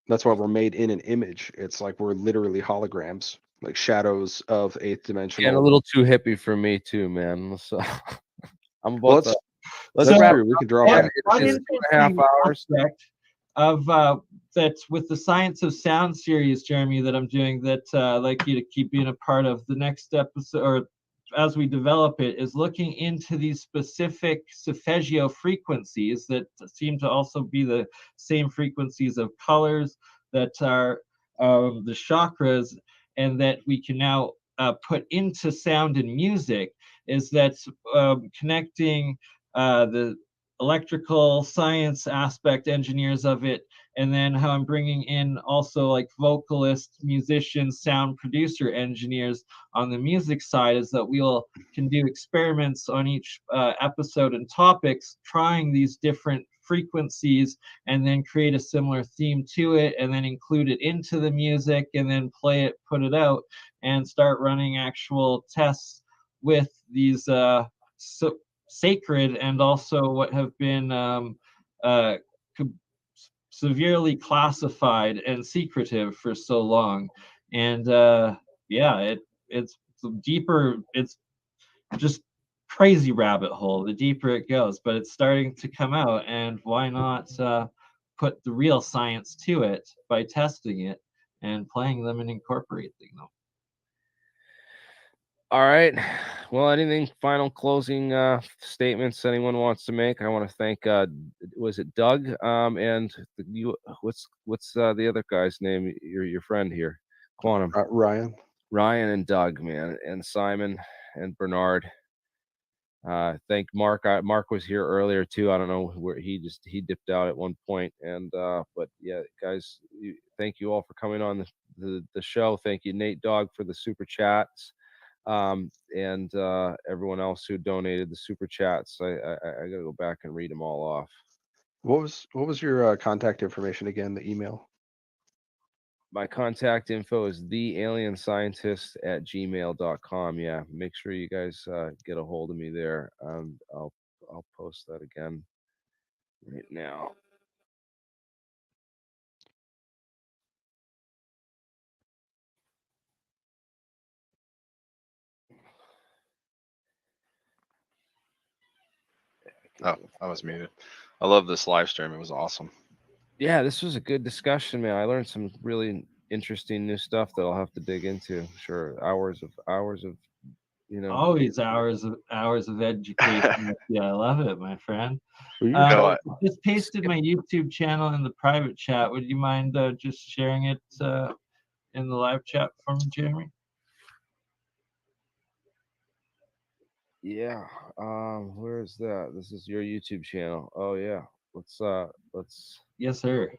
that's why we're made in an image. It's like we're literally holograms, like shadows of eighth dimensional. And a little too hippie for me too, man. So I'm about well, to. Let's wrap. We can draw back. One interesting aspect of that with the Science of Sound series, Jeremy, that I'm doing, that I'd like you to keep being a part of the next episode, or as we develop it, is looking into these specific solfeggio frequencies that seem to also be the same frequencies of colors that are the chakras, and that we can now put into sound and music, is that connecting the electrical science aspect engineers of it, and then how I'm bringing in also like vocalists, musicians, sound producer engineers on the music side, is that can do experiments on each episode and topics, trying these different frequencies, and then create a similar theme to it, and then include it into the music, and then play it, put it out, and start running actual tests with these sacred and also what have been severely classified and secretive for so long. And yeah, it's deeper. It's just crazy rabbit hole the deeper it goes, but it's starting to come out, and why not put the real science to it by testing it and playing them and incorporating them. All right. Well, anything final closing statements anyone wants to make? I want to thank was it Doug and what's the other guy's name, your friend here, Quantum? Ryan and Doug, man, and Simon and Bernard. Thank Mark. Mark was here earlier too. I don't know where he dipped out at one point, and but yeah, guys, thank you all for coming on the show. Thank you, Nate Dogg, for the super chats, and everyone else who donated the super chats. I gotta go back and read them all off. What was your contact information again? The email. My contact info is thealienscientist@gmail.com. Yeah, make sure you guys get a hold of me there. I'll post that again right now. Oh, I was muted. I love this live stream. It was awesome. Yeah, this was a good discussion, man. I learned some really interesting new stuff that I'll have to dig into. Sure, hours of always hours of education. Yeah, I love it, my friend. Just pasted my YouTube channel in the private chat. Would you mind just sharing it in the live chat for me, Jeremy? Yeah. Where is that? This is your YouTube channel. Oh yeah. Let's Yes, sir.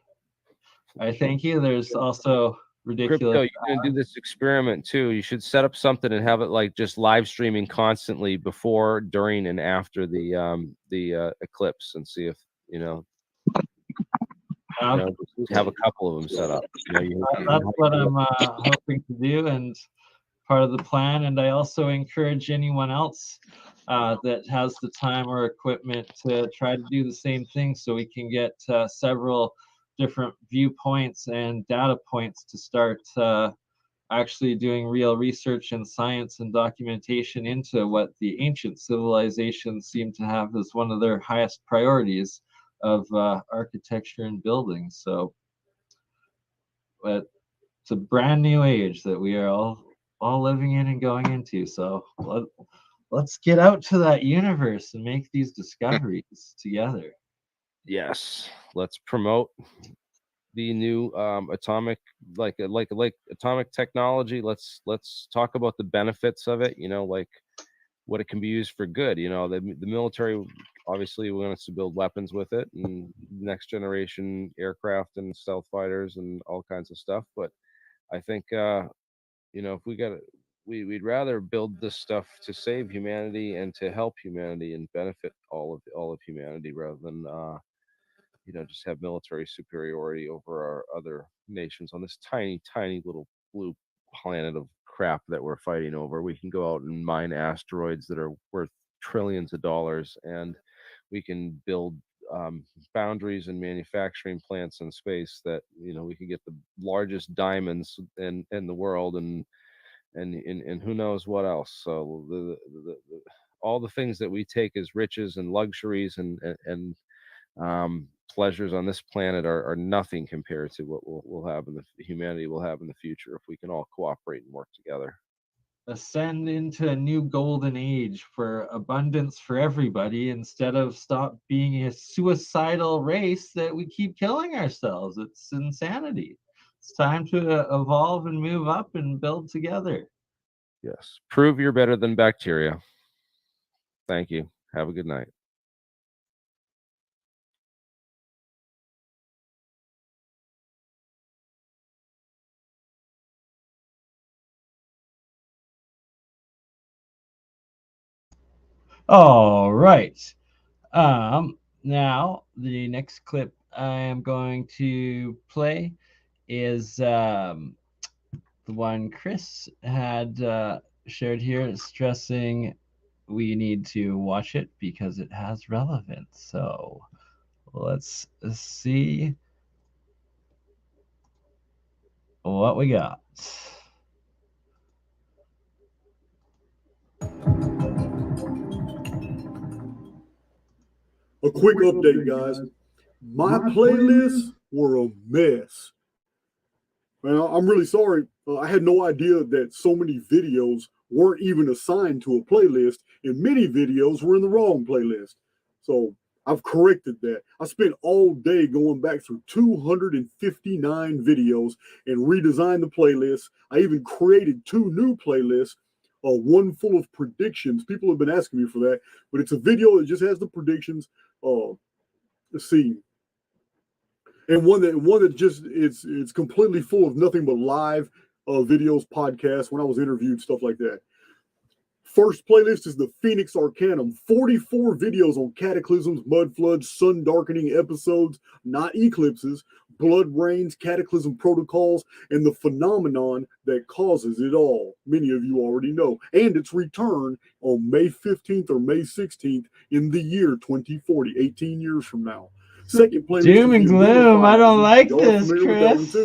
I thank you. There's also ridiculous. Crypto, you're gonna do this experiment too. You should set up something and have it like just live streaming constantly before, during, and after the eclipse, and see if have a couple of them set up. That's what I'm hoping to do, and part of the plan. And I also encourage anyone else that has the time or equipment to try to do the same thing, so we can get several different viewpoints and data points to start actually doing real research and science and documentation into what the ancient civilizations seem to have as one of their highest priorities of architecture and buildings. So but it's a brand new age that we are all living in and going into. So let's get out to that universe and make these discoveries together. Yes, let's promote the new atomic like atomic technology. Let's talk about the benefits of it, like what it can be used for good. The military obviously wants to build weapons with it, and next generation aircraft and stealth fighters and all kinds of stuff. But I think if we'd rather build this stuff to save humanity and to help humanity and benefit all of humanity, rather than just have military superiority over our other nations on this tiny little blue planet of crap that we're fighting over. We can go out and mine asteroids that are worth trillions of dollars, and we can build boundaries and manufacturing plants in space that we can get the largest diamonds in the world, and who knows what else. So all the things that we take as riches and luxuries and pleasures on this planet are nothing compared to what we'll have humanity will have in the future if we can all cooperate and work together. Ascend into a new golden age for abundance for everybody, instead of stop being a suicidal race that we keep killing ourselves. It's insanity. It's time to evolve and move up and build together. Yes. Prove you're better than bacteria. Thank you. Have a good night. All right. Now the next clip I am going to play is the one Chris had shared here, stressing we need to watch it because it has relevance. So let's see what we got. A quick update, guys. My playlists were a mess. Well, I'm really sorry. I had no idea that so many videos weren't even assigned to a playlist, and many videos were in the wrong playlist. So I've corrected that. I spent all day going back through 259 videos and redesigned the playlist. I even created 2 new playlists, one full of predictions. People have been asking me for that, but it's a video that just has the predictions. Let's see. And one that just it's completely full of nothing but live videos, podcasts, when I was interviewed, stuff like that. First playlist is the Phoenix Arcanum. 44 videos on cataclysms, mud floods, sun darkening episodes, not eclipses, blood rains, cataclysm protocols, and the phenomenon that causes it all. Many of you already know. And its return on May 15th or May 16th in the year 2040, 18 years from now. Second playlist. Doom and gloom. I don't like this, Chris.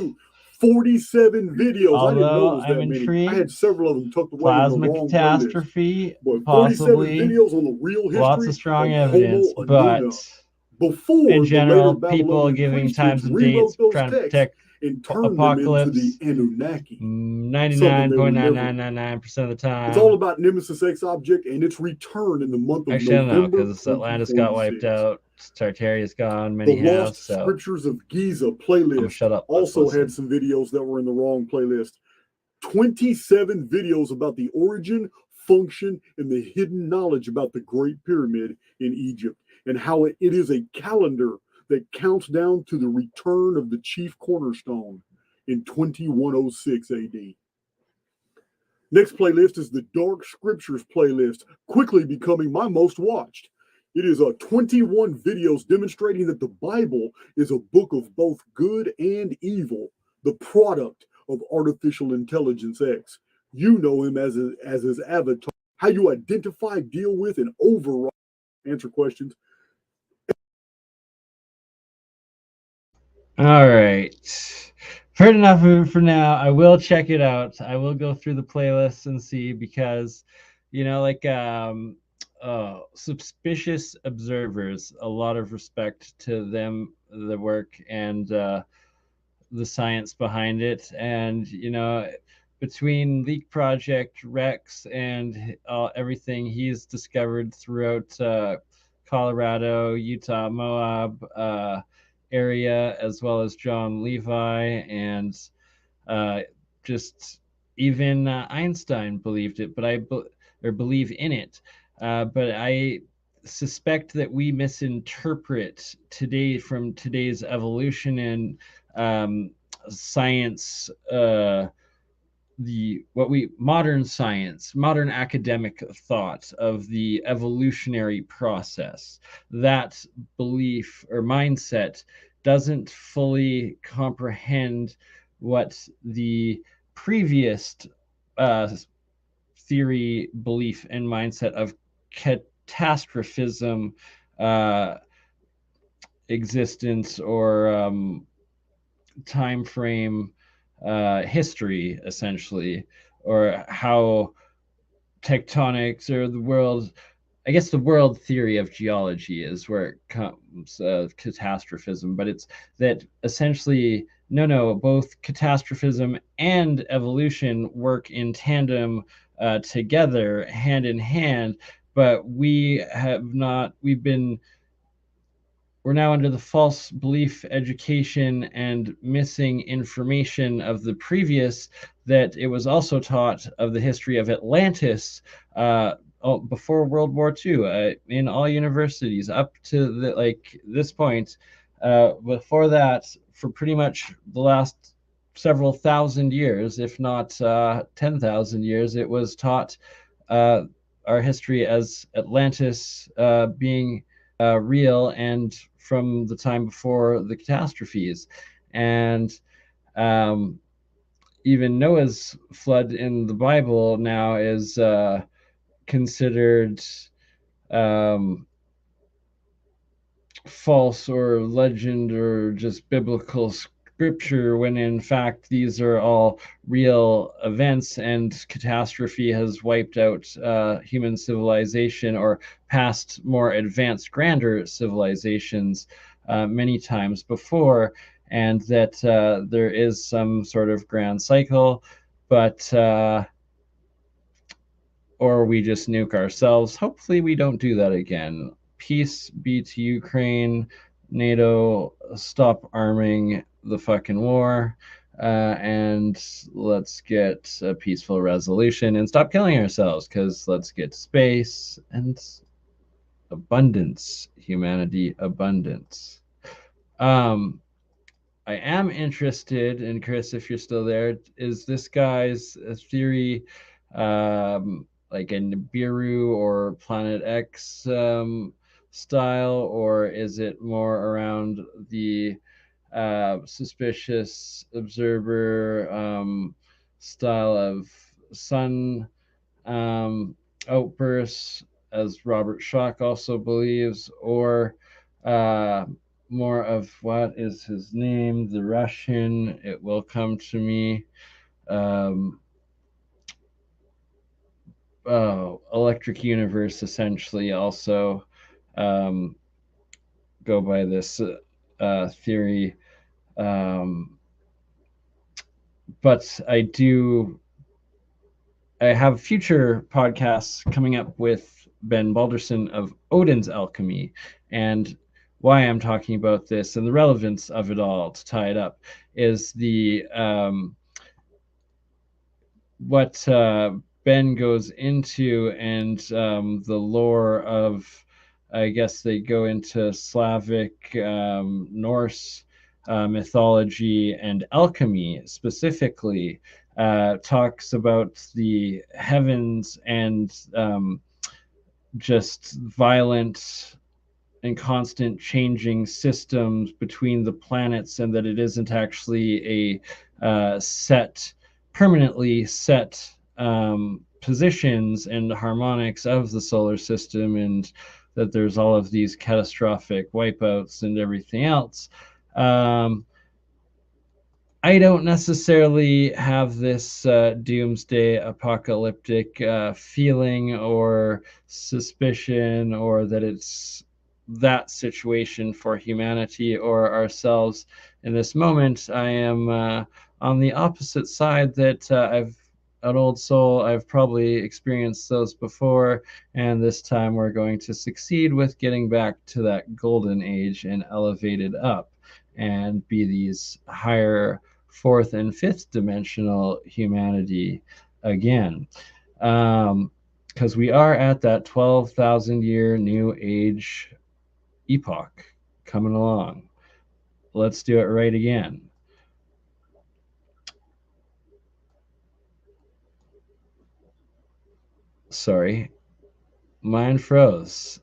47 videos. Although, I didn't know it was I'm that many. intrigued. I had several of them tucked away Plasma in the wrong catastrophe, playlist. But possibly. 47 videos on the real history. Lots of strong of evidence, Homo but Anuna. Before in general, the later people Babylonian giving priest times and rewrote dates those trying to texts protect and turned apocalypse. them into the Anunnaki. 99.9999% of the time. It's all about Nemesis X object and its return in the month of Actually, November. I don't know, because Atlantis got wiped out, Tartaria's gone, many The have. Lost So Scriptures of Giza playlist shut up. also had some videos that were in the wrong playlist. 27 videos about the origin, function, and the hidden knowledge about the Great Pyramid in Egypt, and how it is a calendar that counts down to the return of the chief cornerstone in 2106 AD. Next playlist is the Dark Scriptures playlist, quickly becoming my most watched. It is 21 videos demonstrating that the Bible is a book of both good and evil, the product of artificial intelligence X. You know him as his avatar. How you identify, deal with, and override, answer questions. All right. Heard enough of it for now. I will check it out. I will go through the playlists and see, because, like suspicious observers, a lot of respect to them, the work, and the science behind it. And, between Leak Project, Rex, and everything he's discovered throughout Colorado, Utah, Moab, area, as well as John Levi, and just even Einstein believed it, but believe in it. But I suspect that we misinterpret today's evolution and science, modern academic thought of the evolutionary process. That belief or mindset doesn't fully comprehend what the previous theory, belief, and mindset of catastrophism, existence, or time frame, history, essentially, or how tectonics, or the world, I guess the world theory of geology is where it comes, catastrophism. But it's that essentially, no, both catastrophism and evolution work in tandem, together, hand in hand. But we're now under the false belief, education, and missing information of the previous, that it was also taught of the history of Atlantis before World War II, in all universities up to this point. Before that, for pretty much the last several thousand years, if not 10,000 years, it was taught our history as Atlantis being real, and from the time before the catastrophes. And even Noah's flood in the Bible now is considered false or legend or just biblical scripture, when in fact these are all real events, and catastrophe has wiped out human civilization or past more advanced, grander civilizations many times before, and that there is some sort of grand cycle, but or we just nuke ourselves. Hopefully we don't do that again. Peace be to Ukraine. NATO, stop arming the fucking war. And let's get a peaceful resolution and stop killing ourselves, because let's get space and abundance, humanity, abundance. I am interested, and Chris, if you're still there, is this guy's theory like a Nibiru or Planet X style, or is it more around the suspicious observer style of sun outbursts, as Robert Schoch also believes, or more of what is his name, the Russian, it will come to me, Electric Universe, essentially also go by this theory. But I have future podcasts coming up with Ben Balderson of Odin's Alchemy, and why I'm talking about this and the relevance of it all, to tie it up, is the what Ben goes into, and the lore of, I guess they go into Slavic, Norse mythology and alchemy specifically. Talks about the heavens and just violent and constant changing systems between the planets, and that it isn't actually a permanently set positions and harmonics of the solar system, and that there's all of these catastrophic wipeouts and everything else. I don't necessarily have this doomsday apocalyptic feeling or suspicion, or that it's that situation for humanity or ourselves in this moment. I am on the opposite side, that I've an old soul. I've probably experienced those before, and this time we're going to succeed with getting back to that golden age and elevated up and be these higher fourth and fifth dimensional humanity again. Because we are at that 12,000 year new age epoch coming along. Let's do it right again. Sorry, mine froze.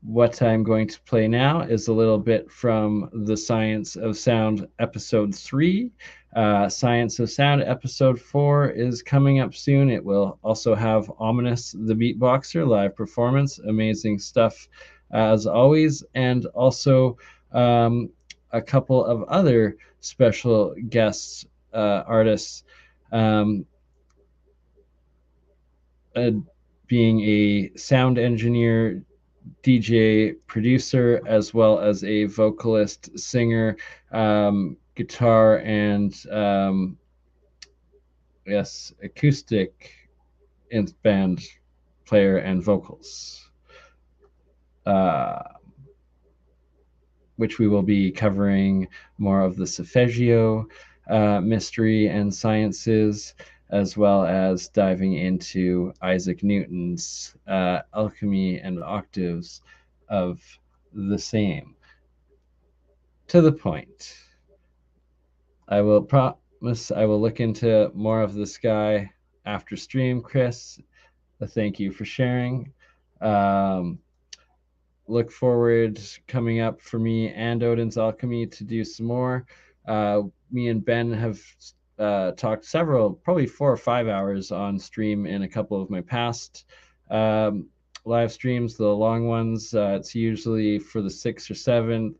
What I'm going to play now is a little bit from the Science of Sound episode 3. Science of Sound episode 4 is coming up soon. It will also have Ominous the Beatboxer live performance. Amazing stuff as always. And also a couple of other special guests, artists, being a sound engineer, DJ, producer, as well as a vocalist, singer, guitar, and yes, acoustic band player and vocals, which we will be covering more of the solfeggio mystery and sciences, as well as diving into Isaac Newton's alchemy and octaves of the same. To the point. I will promise I will look into more of this guy after stream, Chris. Thank you for sharing. Look forward coming up for me and Odin's Alchemy to do some more. Me and Ben have talked probably 4 or 5 hours on stream in a couple of my past live streams. The long ones, it's usually for the 6 or 7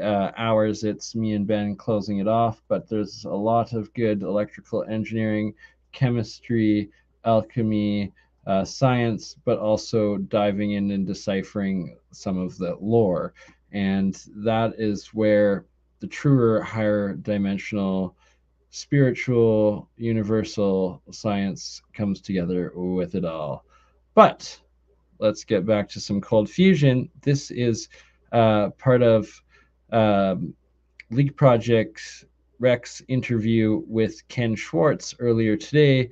hours. It's me and Ben closing it off, but there's a lot of good electrical engineering, chemistry, alchemy, science, but also diving in and deciphering some of the lore. And that is where the truer, higher dimensional, spiritual, universal science comes together with it all. But let's get back to some cold fusion. This is part of Leak Project Rex interview with Ken Schwartz earlier today.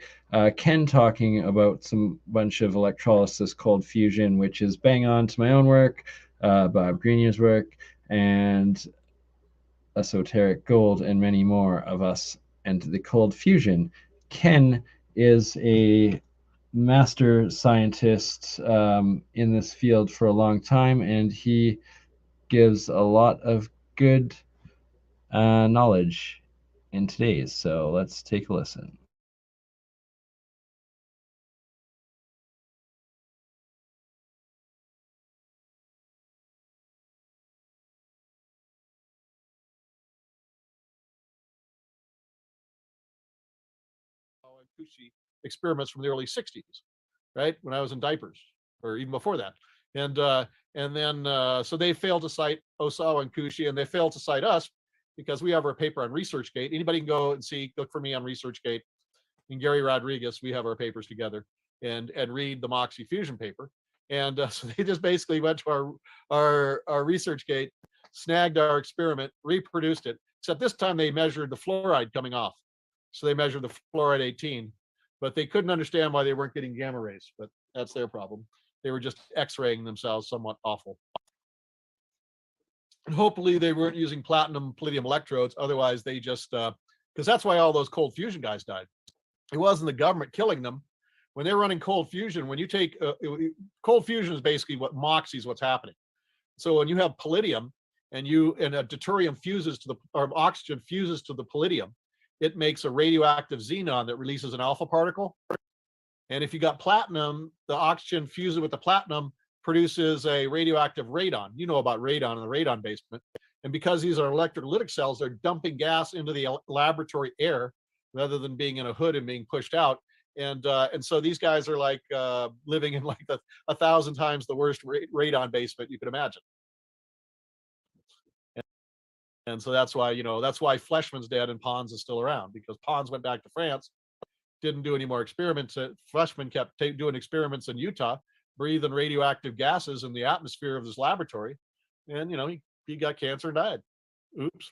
Ken talking about some bunch of electrolysis cold fusion, which is bang on to my own work, Bob Greenier's work, and esoteric gold, and many more of us and the cold fusion. Ken is a master scientist in this field for a long time, and he gives a lot of good knowledge in today's. So let's take a listen. Experiments from the early 60s, right, when I was in diapers, or even before that. And then so they failed to cite Osawa and Kushi, and they failed to cite us because we have our paper on ResearchGate. Anybody can go and look for me on ResearchGate. And Gary Rodriguez, we have our papers together, and read the Moxie fusion paper. And so they just basically went to our ResearchGate, snagged our experiment, reproduced it, except this time they measured the fluoride coming off. So they measured the fluoride 18, but they couldn't understand why they weren't getting gamma rays, but that's their problem. They were just X-raying themselves somewhat awful. And hopefully they weren't using platinum palladium electrodes. Otherwise they just, because that's why all those cold fusion guys died. It wasn't the government killing them. When they're running cold fusion, when you take, cold fusion is basically what Moxie is what's happening. So when you have palladium and a deuterium fuses to or oxygen fuses to the palladium, it makes a radioactive xenon that releases an alpha particle. And if you got platinum, the oxygen fuses with the platinum produces a radioactive radon. You know about radon in the radon basement. And because these are electrolytic cells, they're dumping gas into the laboratory air rather than being in a hood and being pushed out. And so these guys are like living in like 1,000 times the worst radon basement you could imagine. And so that's why, that's why Fleischmann's dead and Pons is still around, because Pons went back to France, didn't do any more experiments. Fleischmann kept doing experiments in Utah, breathing radioactive gases in the atmosphere of his laboratory. And, he got cancer and died. Oops.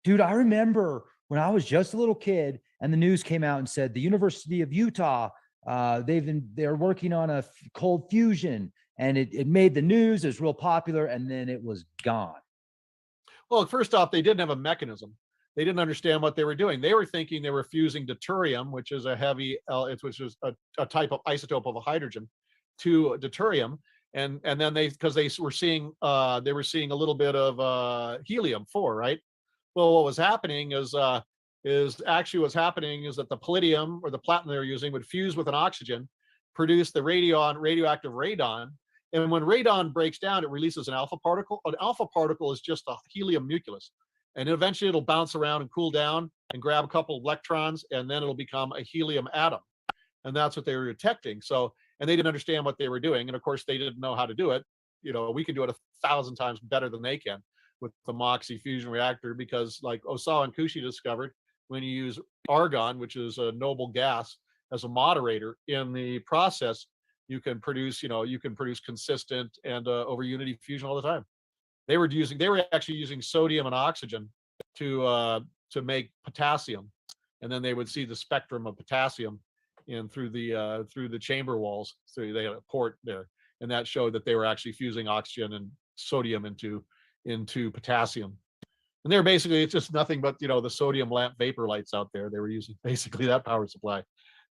Dude, I remember when I was just a little kid and the news came out and said the University of Utah, they're working on a cold fusion, and it made the news. It was real popular, and then it was gone. Well, first off, they didn't have a mechanism. They didn't understand what they were doing. They were thinking they were fusing deuterium, which is a heavy, which is a type of isotope of a hydrogen, to deuterium, and then because they were seeing a little bit of helium-4, right? Well, what was happening is that the palladium or the platinum they were using would fuse with an oxygen, produce the radioactive radon. And when radon breaks down, it releases an alpha particle. An alpha particle is just a helium nucleus. And eventually it'll bounce around and cool down and grab a couple of electrons, and then it'll become a helium atom. And that's what they were detecting. So, and they didn't understand what they were doing. And of course, they didn't know how to do it. We can do it 1,000 times better than they can with the Moxie fusion reactor, because like Osawa and Kushi discovered, when you use argon, which is a noble gas, as a moderator in the process, you can produce consistent and over unity fusion all the time. They were actually using sodium and oxygen to make potassium, and then they would see the spectrum of potassium through the chamber walls. So they had a port there, and that showed that they were actually fusing oxygen and sodium into potassium. And they're basically, it's just nothing but the sodium lamp vapor lights out there. They were using basically that power supply.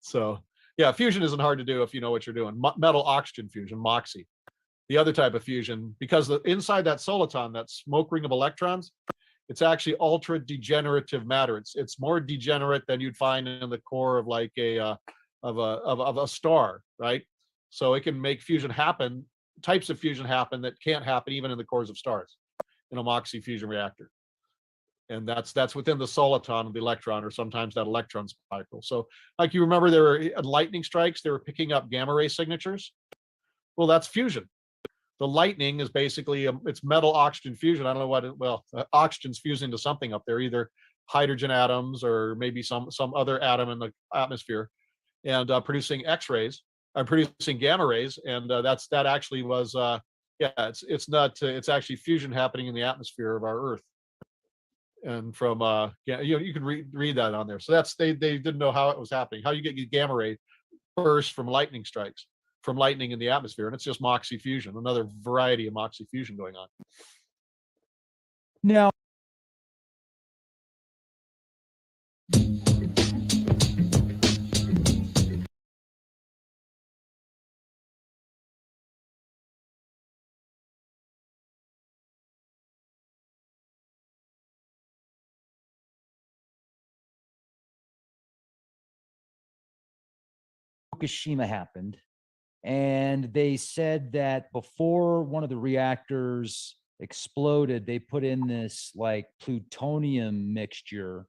So yeah, fusion isn't hard to do if you know what you're doing. Metal oxygen fusion, Moxie. The other type of fusion, because inside that soliton, that smoke ring of electrons, It's actually ultra degenerative matter. It's more degenerate than you'd find in the core of like of a star, right? So it can make fusion happen, types of fusion happen that can't happen even in the cores of stars in a Moxie fusion reactor. And that's within the soliton of the electron, or sometimes that electron spiral. So like you remember, there were lightning strikes, they were picking up gamma ray signatures. Well, that's fusion. The lightning is basically it's metal oxygen fusion. I don't know what oxygen's fusing into something up there, either hydrogen atoms or maybe some other atom in the atmosphere, and producing X-rays, producing gamma rays, and that actually was it's actually fusion happening in the atmosphere of our Earth. And from you can read that on there. So that's they didn't know how it was happening. How you get gamma ray burst from lightning strikes, from lightning in the atmosphere, and it's just Moxie fusion, another variety of Moxie fusion going on. Now, Fukushima happened, and they said that before one of the reactors exploded, they put in this like plutonium mixture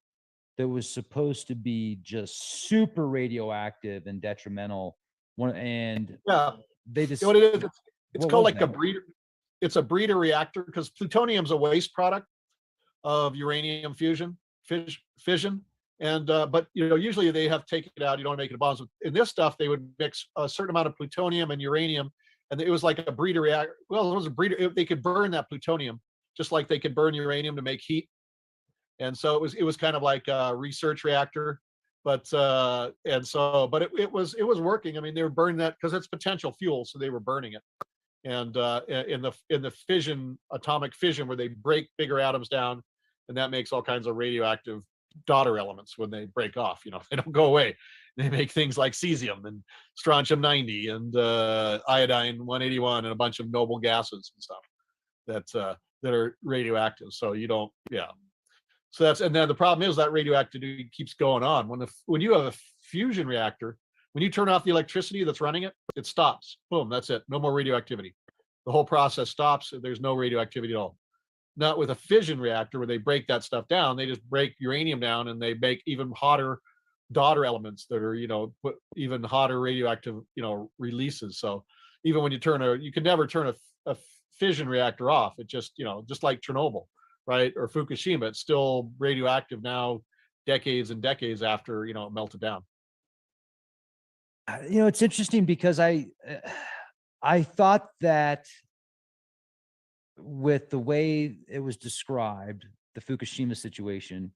that was supposed to be just super radioactive and detrimental. And they just, what it is, it's called like a breeder. It's a breeder reactor because plutonium's a waste product of uranium fission. And but usually they have taken it out. You don't make it bombs. In this stuff, they would mix a certain amount of plutonium and uranium, and it was like a breeder reactor. Well, it was a breeder. They could burn that plutonium just like they could burn uranium to make heat. And so it was kind of like a research reactor, but it was working. I mean, they were burning that because it's potential fuel, so they were burning it. And in the fission, atomic fission, where they break bigger atoms down, and that makes all kinds of radioactive daughter elements when they break off. They don't go away. They make things like cesium and strontium 90 and iodine 181 and a bunch of noble gases and stuff that are radioactive. So you don't, So and then the problem is that radioactivity keeps going on. When you have a fusion reactor, when you turn off the electricity that's running it, it stops. Boom, that's it. No more radioactivity. The whole process stops. There's no radioactivity at all. Not with a fission reactor where they break that stuff down. They just break uranium down and they make even hotter daughter elements that are, even hotter radioactive, releases. So even when you can never turn a fission reactor off. It just, just like Chernobyl, right? Or Fukushima, it's still radioactive now, decades and decades after, it melted down. It's interesting because I thought that with the way it was described, the Fukushima situation,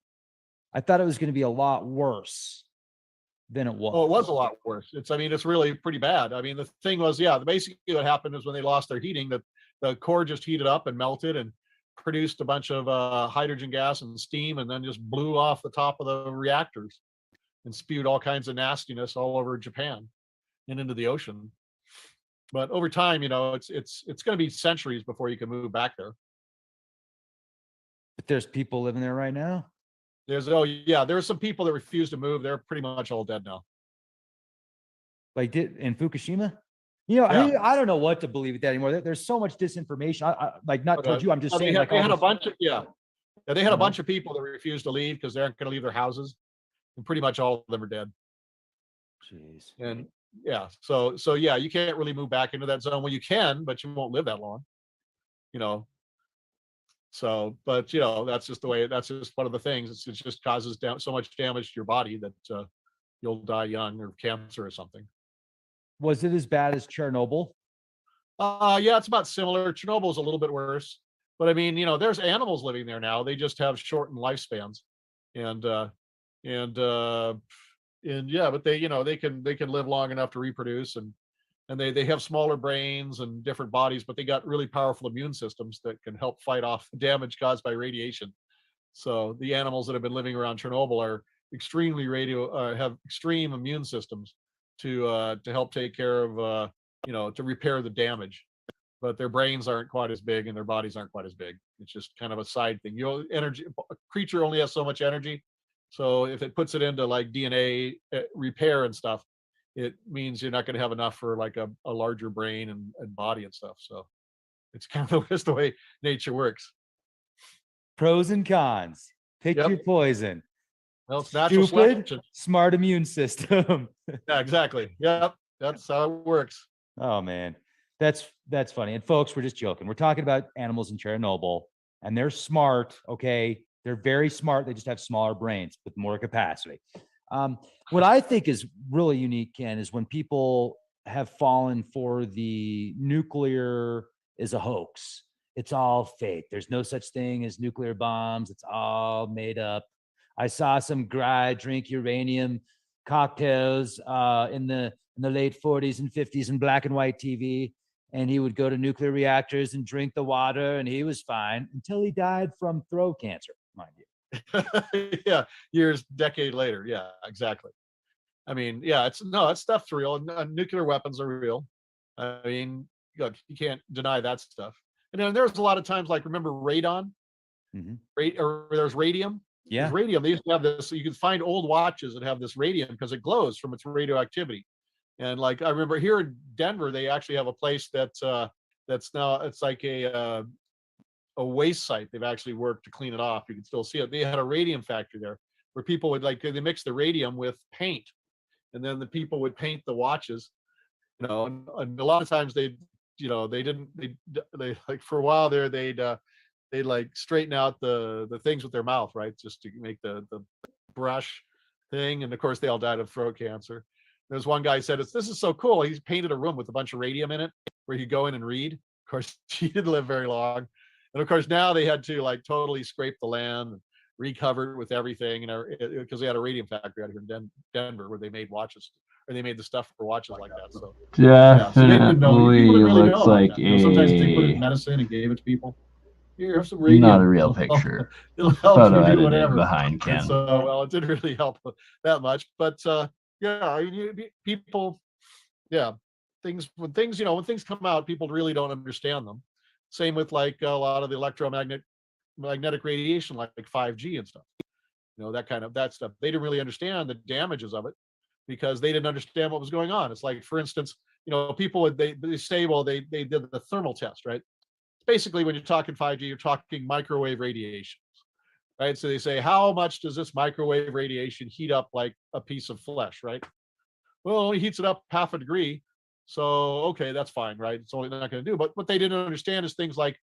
I thought it was going to be a lot worse than it was. Oh, it was a lot worse. It's really pretty bad. I mean, the thing was, basically what happened is when they lost their heating, the core just heated up and melted and produced a bunch of hydrogen gas and steam, and then just blew off the top of the reactors and spewed all kinds of nastiness all over Japan and into the ocean. But over time, it's going to be centuries before you can move back there. But there's people living there right now. There are some people that refuse to move. They're pretty much all dead now. Like in Fukushima? I don't know what to believe with that anymore. There's so much disinformation. I like not towards you. I'm just saying. They had a bunch of they had a bunch of people that refused to leave because they aren't going to leave their houses, and pretty much all of them are dead. Jeez. And so you can't really move back into that zone. Well, you can, but you won't live that long. So, but that's just the way. That's just one of the things. It just causes so much damage to your body that you'll die young or cancer or something. Was it as bad as Chernobyl? It's about similar. Chernobyl's a little bit worse, but I mean, there's animals living there now. They just have shortened lifespans, but they can live long enough to reproduce, and they have smaller brains and different bodies, but they got really powerful immune systems that can help fight off damage caused by radiation. So the animals that have been living around Chernobyl are extremely have extreme immune systems to help take care of to repair the damage. but their brains aren't quite as big and their bodies aren't quite as big. It's just kind of a side thing. Energy, a creature only has so much energy. So if it puts it into like DNA repair and stuff, it means you're not going to have enough for like a larger brain and body and stuff. So it's kind of just the way nature works. Pros and cons. Pick your poison. Well, it's natural Stupid, selection. smart immune system. Yeah, exactly. Yep. That's how it works. Oh man. That's funny. And folks, we're just joking. We're talking about animals in Chernobyl, and they're smart. Okay. They're very smart. They just have smaller brains with more capacity. What I think is really unique, Ken, is when people have fallen for the nuclear is a hoax. It's all fake. There's no such thing as nuclear bombs. It's all made up. I saw some guy drink uranium cocktails in the late 40s and 50s in black and white TV, and he would go to nuclear reactors and drink the water, and he was fine until he died from throat cancer, mind you. Yeah, decade later. Yeah, exactly. I mean, yeah, that stuff's real. Nuclear weapons are real. I mean, look, you can't deny that stuff. And then there's a lot of times, like, remember radon? Or there's radium. Yeah. There's radium. They used to have this. So you can find old watches that have this radium because it glows from its radioactivity. And like I remember here in Denver, they actually have a place that's now it's like a waste site. They've actually worked to clean it off. You can still see it. They had a radium factory there where people would they mix the radium with paint, and then the people would paint the watches. And a lot of times they like for a while there they'd like straighten out the things with their mouth, right, just to make the brush thing. And of course they all died of throat cancer. There's one guy who said, this is so cool. He's painted a room with a bunch of radium in it where you go in and read. Of course, he didn't live very long. And of course, now they had to like totally scrape the land and recover it with everything, because they had a radium factory out here in Denver where they made watches, or they made the stuff for watches like that. So definitely looks like sometimes they put it in medicine and gave it to people. Here, have some radium. Not a real picture. It'll help Photo you do edited whatever. behind Ken. So, well, it didn't really help that much, but yeah, people, yeah, when things come out, people really don't understand them. Same with like a lot of the magnetic radiation, like 5G and stuff. That stuff. They didn't really understand the damages of it because they didn't understand what was going on. It's like, for instance, people they say, well, they did the thermal test, right? Basically, when you're talking 5G, you're talking microwave radiation, right? So they say, how much does this microwave radiation heat up like a piece of flesh, right? Well, it only heats it up 0.5 degree. So, okay, that's fine, right? It's only not going to do. But what they didn't understand is things like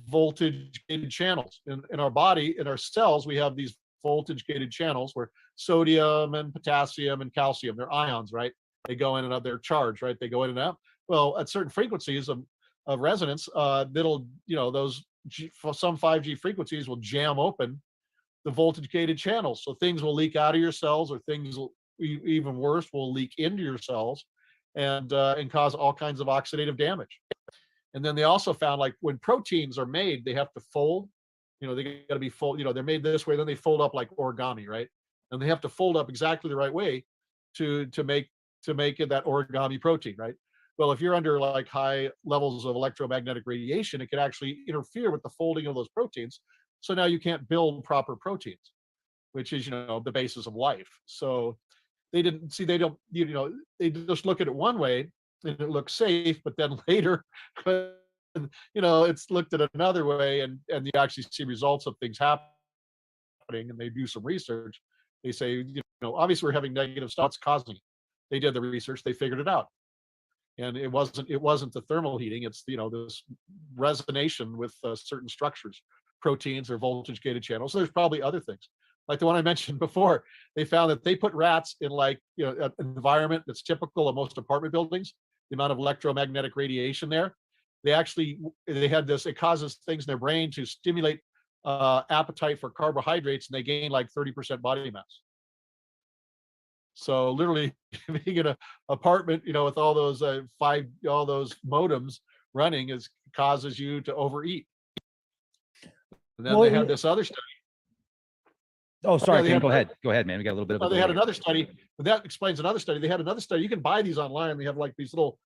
voltage-gated channels. In our body, in our cells, we have these voltage-gated channels where sodium and potassium and calcium, they're ions, right? They go in and out, they're charged, right? They go in and out. Well, at certain frequencies of resonance, that'll, some 5G frequencies will jam open the voltage-gated channels. So things will leak out of your cells, or things will, even worse, will leak into your cells and cause all kinds of oxidative damage. And then they also found, like, when proteins are made, they have to fold. They got to be fold. They're made this way, then they fold up like origami, right? And they have to fold up exactly the right way to make it that origami protein, right? Well, if you're under like high levels of electromagnetic radiation, it can actually interfere with the folding of those proteins. So now you can't build proper proteins, which is, the basis of life. So they just look at it one way and it looks safe, but then later, it's looked at another way, and you actually see results of things happening, and they do some research. They say, obviously we're having negative stuff. What's causing it? They did the research, they figured it out. And it wasn't the thermal heating. It's, this resonation with certain structures, proteins or voltage gated channels. So there's probably other things. Like the one I mentioned before, they found that they put rats in an environment that's typical of most apartment buildings, the amount of electromagnetic radiation there. They had this, it causes things in their brain to stimulate appetite for carbohydrates, and they gain like 30% body mass. So literally being in an apartment, with all those modems running causes you to overeat. And then they had this other study. Oh, sorry, Ken, go ahead, man. We got a little bit of. They had another study, but that explains another study. They had another study. You can buy these online. They have like these little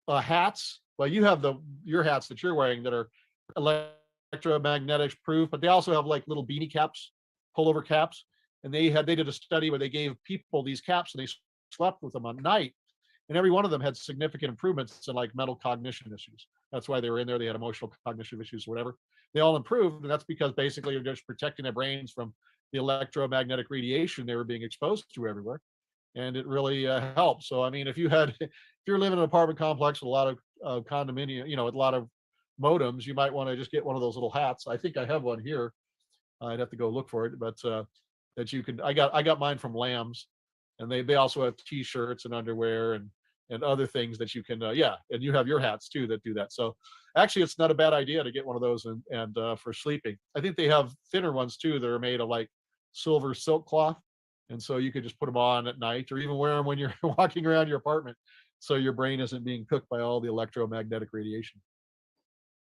hats Well, you have your hats that you're wearing that are electromagnetic proof, but they also have like little beanie caps, pullover caps. And they did a study where they gave people these caps and they slept with them at night. And every one of them had significant improvements in like mental cognition issues. That's why they were in there. They had emotional cognition issues or whatever. They all improved. And that's because basically you're just protecting their brains from the electromagnetic radiation they were being exposed to everywhere. And it really helps. So, I mean, if you're living in an apartment complex with a lot of condominium, with a lot of modems, you might want to just get one of those little hats. I think I have one here. I'd have to go look for it, but that you can, I got mine from Lambs, and they also have t-shirts and underwear and other things that you can, and you have your hats too that do that. So actually it's not a bad idea to get one of those and for sleeping. I think they have thinner ones too that are made of like silver silk cloth. And so you could just put them on at night or even wear them when you're walking around your apartment so your brain isn't being cooked by all the electromagnetic radiation.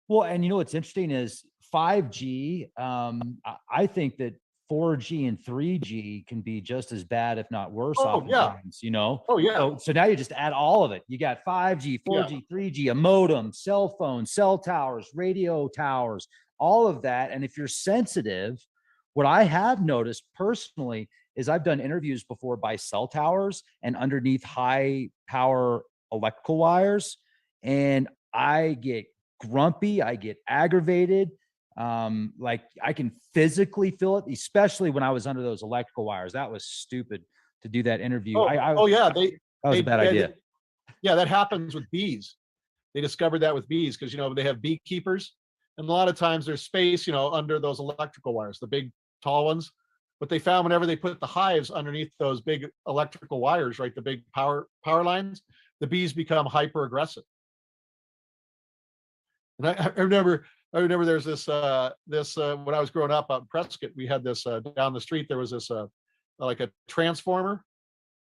Well, and what's interesting is 5G. I think that 4G and 3G can be just as bad, if not worse. Oftentimes, Oh yeah. So now you just add all of it. You got 5G, 4G, 3G, a modem, cell phone, cell towers, radio towers, all of that. And if you're sensitive, what I have noticed personally is I've done interviews before by cell towers and underneath high power electrical wires, and I get grumpy, I get aggravated. Like I can physically feel it, especially when I was under those electrical wires. That was stupid to do that interview. That was a bad idea. Yeah, that happens with bees. They discovered that with bees because they have beekeepers, and a lot of times there's space, under those electrical wires, the big tall ones. But they found whenever they put the hives underneath those big electrical wires, right, the big power lines, the bees become hyper aggressive. And I remember there's this when I was growing up out in Prescott, we had this down the street, there was this like a transformer.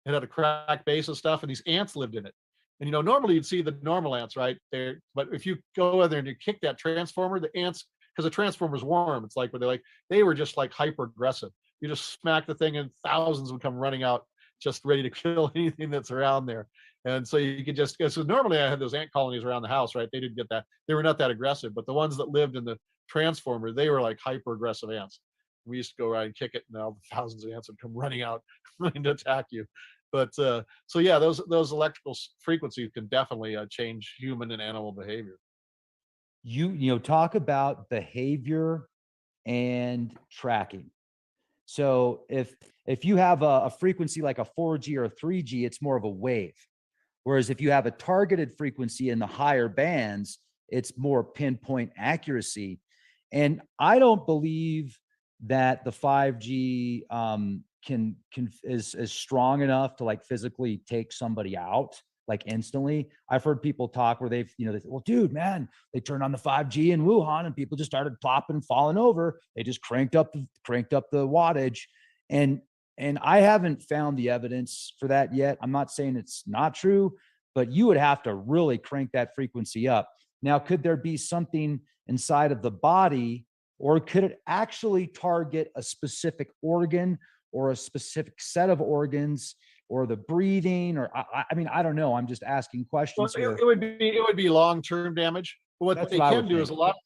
It had a cracked base and stuff, and these ants lived in it. And normally you'd see the normal ants right there, but if you go in there and you kick that transformer, the ants, because the transformer's warm, it's like where they were just like hyper aggressive. You just smack the thing and thousands would come running out just ready to kill anything that's around there. And so you could just, so normally I had those ant colonies around the house, right? They didn't get that. They were not that aggressive, but the ones that lived in the transformer, they were like hyper aggressive ants. We used to go around and kick it, and now thousands of ants would come running out trying to attack you. But so yeah, those electrical frequencies can definitely change human and animal behavior. You talk about behavior and tracking. So if you have a frequency like a 4G or a 3G, it's more of a wave. Whereas if you have a targeted frequency in the higher bands, it's more pinpoint accuracy. And I don't believe that the 5G is strong enough to like physically take somebody out like instantly. I've heard people talk where they say, well, dude, man, they turned on the 5G in Wuhan and people just started plopping and falling over. They just cranked up the wattage. And I haven't found the evidence for that yet. I'm not saying it's not true, but you would have to really crank that frequency up. Now, could there be something inside of the body, or could it actually target a specific organ or a specific set of organs, or the breathing, or I mean, I don't know. I'm just asking questions here. It would be long-term damage. But what they can do is a lot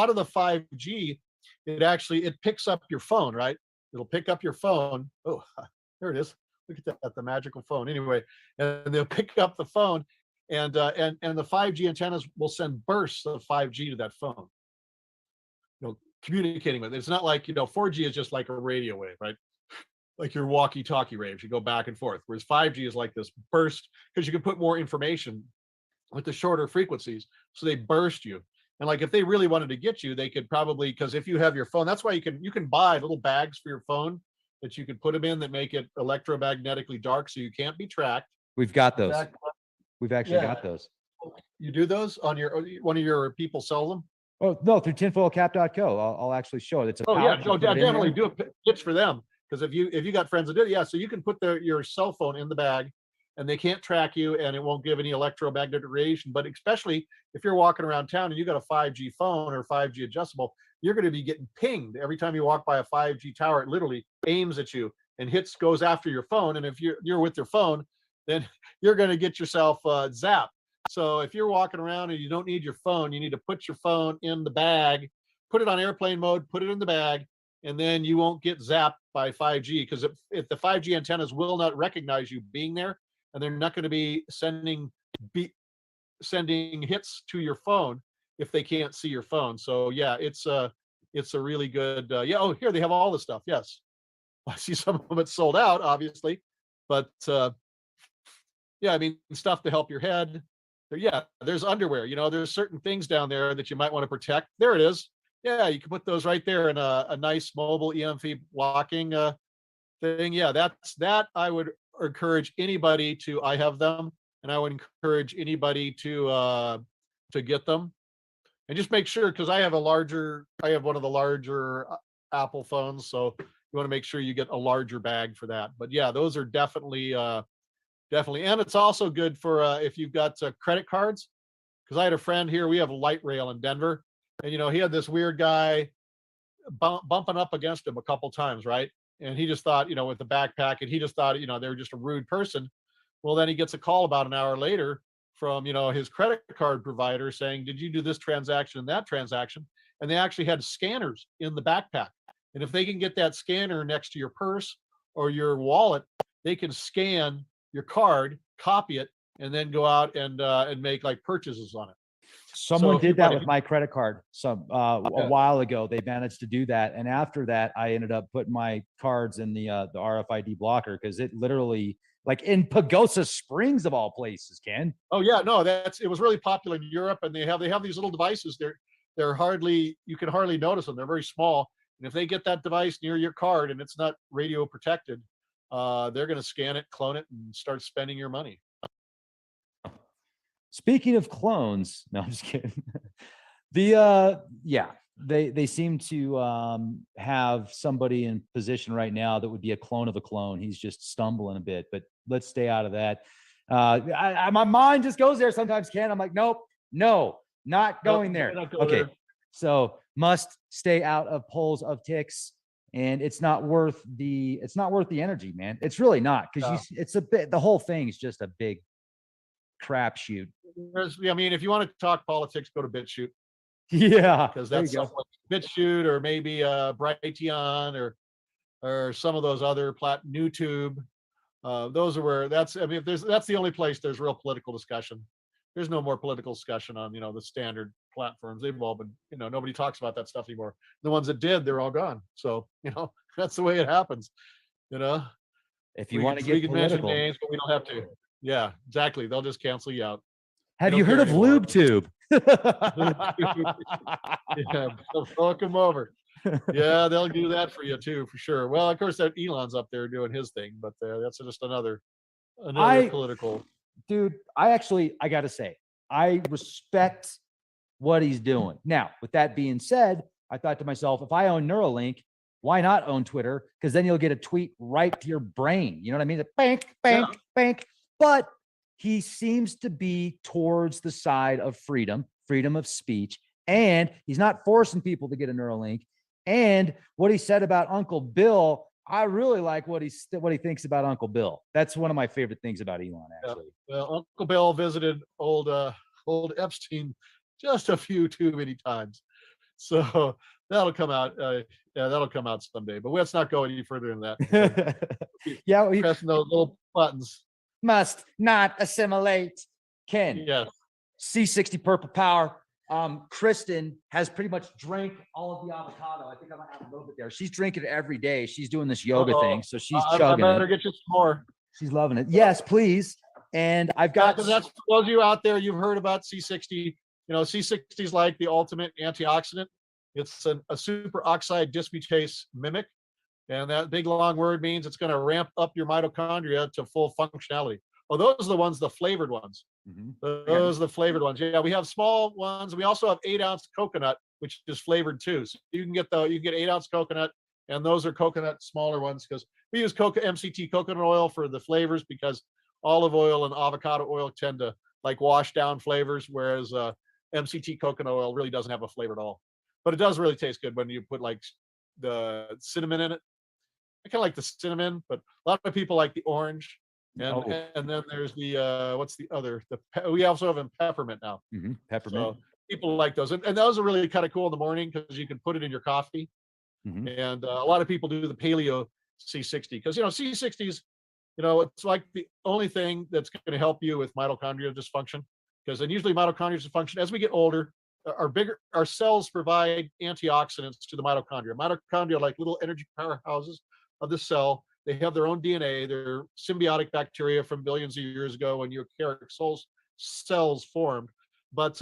of the 5G, it picks up your phone, right? It'll pick up your phone. Oh, there it is. Look at that, the magical phone. Anyway, and they'll pick up the phone, and the 5G antennas will send bursts of 5G to that phone. Communicating with it. It's not like 4G is just like a radio wave, right? Like your walkie-talkie waves, you go back and forth. Whereas 5G is like this burst, because you can put more information with the shorter frequencies, so they burst you. And like if they really wanted to get you, they could probably, because if you have your phone, that's why you can buy little bags for your phone that you can put them in that make it electromagnetically dark, so you can't be tracked. We've got those. We've actually got those. You do those on one of your people sell them? Oh no, through tinfoilcap.co. I'll actually show it. It's a definitely do a pitch for them. Because if you got friends that do it, so you can put your cell phone in the bag, and they can't track you, and it won't give any electromagnetic radiation. But especially if you're walking around town and you got a 5G phone or 5G adjustable, you're going to be getting pinged every time you walk by a 5G tower. It literally aims at you and goes after your phone. And if you're with your phone, then you're going to get yourself zapped. So if you're walking around and you don't need your phone, you need to put your phone in the bag, put it on airplane mode, put it in the bag, and then you won't get zapped by 5G, because if the 5G antennas will not recognize you being there, and they're not going to be sending hits to your phone if they can't see your phone. So yeah, it's a really good yeah. Oh, here they have all the stuff. Yes, I see some of it sold out, obviously, but yeah, I mean, stuff to help your head. Yeah, there's underwear. There's certain things down there that you might want to protect. There it is. Yeah, you can put those right there in a nice mobile EMF blocking thing. Yeah, that I would encourage anybody to. I have them, and I would encourage anybody to get them. And just make sure, because I have one of the larger Apple phones, so you want to make sure you get a larger bag for that. But yeah, those are definitely, and it's also good for if you've got credit cards. Because I had a friend here, we have a light rail in Denver, and he had this weird guy bumping up against him a couple times, right? And he just thought, with the backpack, and he just thought, they were just a rude person. Well, then he gets a call about an hour later from his credit card provider saying, did you do this transaction and that transaction? And they actually had scanners in the backpack, and if they can get that scanner next to your purse or your wallet, they can scan your card, copy it, and then go out and make like purchases on it. Someone did that with my credit card a while ago. They managed to do that, and after that I ended up putting my cards in the RFID blocker, because it literally, like in Pagosa Springs of all places, Ken. Oh yeah, no, it was really popular in Europe, and they have these little devices. You can hardly notice them. They're very small, and if they get that device near your card and it's not radio protected, they're going to scan it, clone it, and start spending your money. Speaking of clones, no, I'm just kidding. They seem to have somebody in position right now that would be a clone of a clone. He's just stumbling a bit, but let's stay out of that. My mind just goes there sometimes, Ken. I'm like, nope, no, not going there. Okay, so must stay out of polls of ticks, and it's not worth the energy, man. It's really not, because the whole thing is just a big crapshoot. If you want to talk politics, go to BitChute. Yeah, because that's like BitChute, or maybe Brighteon, or some of those other YouTube. Those are where that's the only place there's real political discussion. There's no more political discussion on the standard platforms. They've all been, nobody talks about that stuff anymore. The ones that did, they're all gone. So that's the way it happens. If you want to get political, mention names, but we don't have to. Yeah, exactly. They'll just cancel you out. Have you heard of LubeTube? Yeah, fuck them over. Yeah, they'll do that for you too, for sure. Well, of course, that Elon's up there doing his thing, but that's just another political. Dude, I got to say, I respect what he's doing. Now, with that being said, I thought to myself, if I own Neuralink, why not own Twitter? Because then you'll get a tweet right to your brain. You know what I mean? The bank. But he seems to be towards the side of freedom of speech, and he's not forcing people to get a Neuralink. And what he said about Uncle Bill, I really like what he thinks about Uncle Bill. That's one of my favorite things about Elon, actually. Yeah. Well, Uncle Bill visited old Epstein just a few too many times, so that'll come out. That'll come out someday. But let's not go any further than that. Yeah, pressing those little buttons. Must not assimilate. Ken. Yes. C60 Purple Power. Kristen has pretty much drank all of the avocado. I think I might have a little bit there. She's drinking it every day. She's doing this yoga thing, so she's chugging I better get you some more. She's loving it. Yes, please. And I've got. That's for those of you out there. You've heard about C60. C60 is like the ultimate antioxidant. It's a superoxide dismutase mimic. And that big long word means it's going to ramp up your mitochondria to full functionality. Oh, those are the ones, the flavored ones. Mm-hmm. Those are the flavored ones. Yeah, we have small ones. We also have 8-ounce coconut, which is flavored too. So you can get 8-ounce coconut, and those are coconut smaller ones, because we use MCT coconut oil for the flavors, because olive oil and avocado oil tend to like wash down flavors, whereas MCT coconut oil really doesn't have a flavor at all. But it does really taste good when you put like the cinnamon in it. I kind of like the cinnamon, but a lot of people like the orange. And then there's the what's the other? We also have in peppermint now. Peppermint. So people like those, and those are really kind of cool in the morning because you can put it in your coffee. And a lot of people do the paleo C60 because C60s, it's like the only thing that's going to help you with mitochondrial dysfunction. Because then usually mitochondrial dysfunction, as we get older, our cells provide antioxidants to the mitochondria. Mitochondria are like little energy powerhouses of the cell. They have their own DNA. They're symbiotic bacteria from billions of years ago when eukaryotic cells formed. But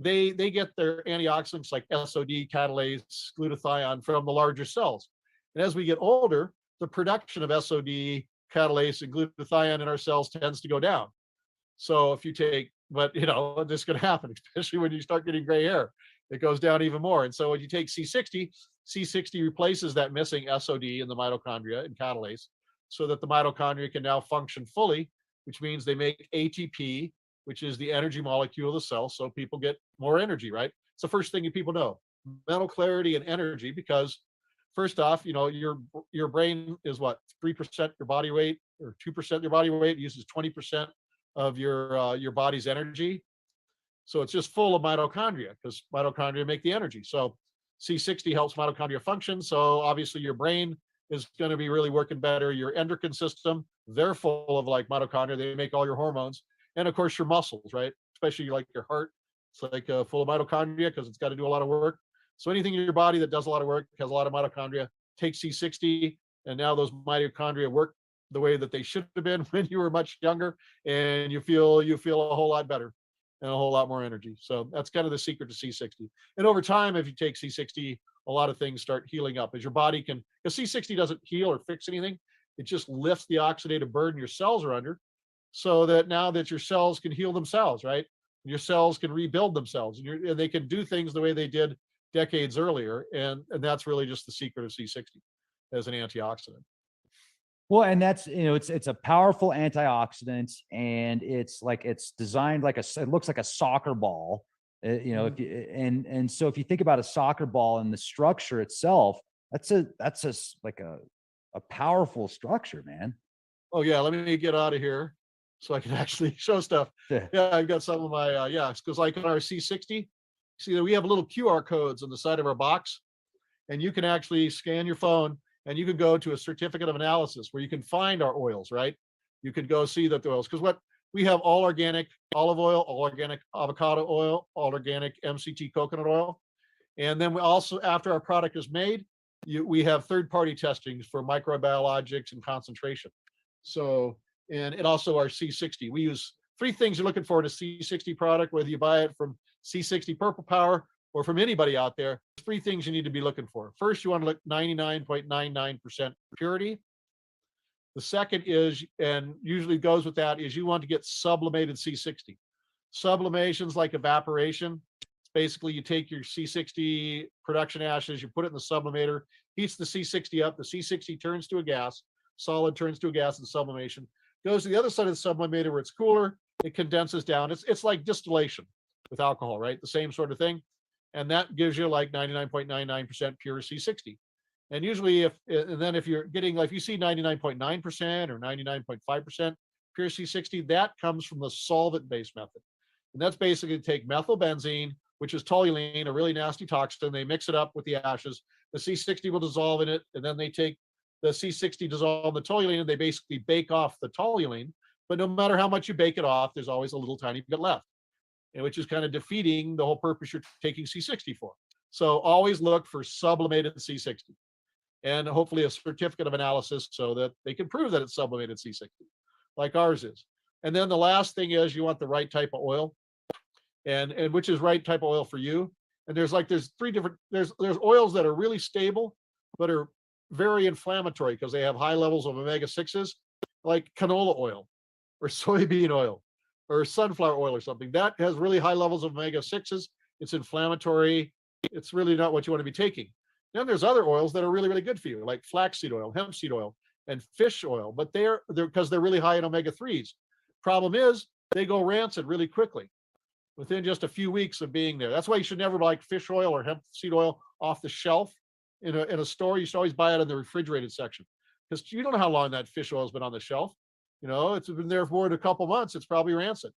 they get their antioxidants like SOD, catalase, glutathione from the larger cells. And as we get older, the production of SOD, catalase, and glutathione in our cells tends to go down. So if you take, but this is going to happen, especially when you start getting gray hair, it goes down even more. And so when you take C60 replaces that missing SOD in the mitochondria and catalase so that the mitochondria can now function fully, which means they make ATP, which is the energy molecule of the cell. So people get more energy, right? It's the first thing you people know, mental clarity and energy, because first off, your brain is what, 3% your body weight or 2% your body weight, uses 20% of your body's energy. So it's just full of mitochondria because mitochondria make the energy. So C60 helps mitochondria function. So obviously your brain is going to be really working better. Your endocrine system, they're full of like mitochondria. They make all your hormones. And of course your muscles, right? Especially like your heart. It's like full of mitochondria because it's got to do a lot of work. So anything in your body that does a lot of work, has a lot of mitochondria, take C60, and now those mitochondria work the way that they should have been when you were much younger, and you feel a whole lot better and a whole lot more energy. So that's kind of the secret to C60. And over time, if you take C60, a lot of things start healing up as your body can, because C60 doesn't heal or fix anything. It just lifts the oxidative burden your cells are under so that now that your cells can heal themselves, right? Your cells can rebuild themselves and they can do things the way they did decades earlier. And that's really just the secret of C60 as an antioxidant. Well, and that's, it's a powerful antioxidant, and it's designed like it looks like a soccer ball, if you, and so if you think about a soccer ball and the structure itself, that's a powerful structure, man. Oh yeah. Let me get out of here so I can actually show stuff. Yeah. I've got some of my, because like on our C60, see that we have little QR codes on the side of our box, and you can actually scan your phone and you can go to a certificate of analysis where you can find our oils, right? You could go see that the oils, because we have all organic olive oil, all organic avocado oil, all organic MCT coconut oil. And then we also, after our product is made, we have third-party testings for microbiologics and concentration. So, and also our C60. We use 3 things you're looking for in a C60 product, whether you buy it from C60 Purple Power or from anybody out there. 3 things you need to be looking for. First, you want to look 99.99% purity. The second is, and usually goes with that, is you want to get sublimated C60. Sublimation's like evaporation. It's basically you take your C60 production ashes, you put it in the sublimator, heats the C60 up, the C60 turns to a gas, solid turns to a gas in sublimation, goes to the other side of the sublimator where it's cooler, it condenses down. It's like distillation with alcohol, right? The same sort of thing. And that gives you like 99.99% pure C60. And usually if you're getting, like, if you see 99.9% or 99.5% pure C60, that comes from the solvent-based method. And that's basically to take methylbenzene, which is toluene, a really nasty toxin. They mix it up with the ashes. The C60 will dissolve in it. And then they take the C60, dissolve the toluene, and they basically bake off the toluene. But no matter how much you bake it off, there's always a little tiny bit left, which is kind of defeating the whole purpose you're taking C60 for. So always look for sublimated C60 and hopefully a certificate of analysis so that they can prove that it's sublimated C60 like ours is. And then the last thing is you want the right type of oil and which is right type of oil for you. And there's 3 different, there's oils that are really stable, but are very inflammatory because they have high levels of omega-6s, like canola oil or soybean oil or sunflower oil or something. That has really high levels of omega-6s. It's inflammatory. It's really not what you want to be taking. Then there's other oils that are really, really good for you, like flaxseed oil, hemp seed oil, and fish oil, but they're because they're really high in omega-3s. Problem is, they go rancid really quickly within just a few weeks of being there. That's why you should never buy fish oil or hemp seed oil off the shelf in a store. You should always buy it in the refrigerated section because you don't know how long that fish oil has been on the shelf. You know, it's been there for more than a couple months. It's probably rancid.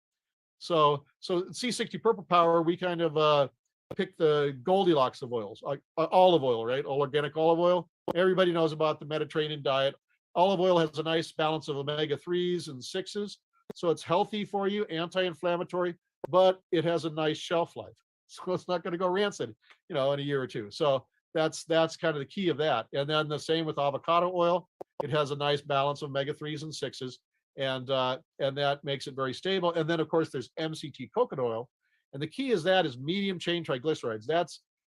So C60 Purple Power, we kind of pick the Goldilocks of oils, like olive oil, right? All organic olive oil. Everybody knows about the Mediterranean diet. Olive oil has a nice balance of omega-3s and 6s. So it's healthy for you, anti-inflammatory, but it has a nice shelf life. So it's not going to go rancid, you know, in a year or two. So that's kind of the key of that. And then the same with avocado oil. It has a nice balance of omega-3s and 6s. And that makes it very stable. And then of course there's MCT coconut oil, and the key is medium chain triglycerides.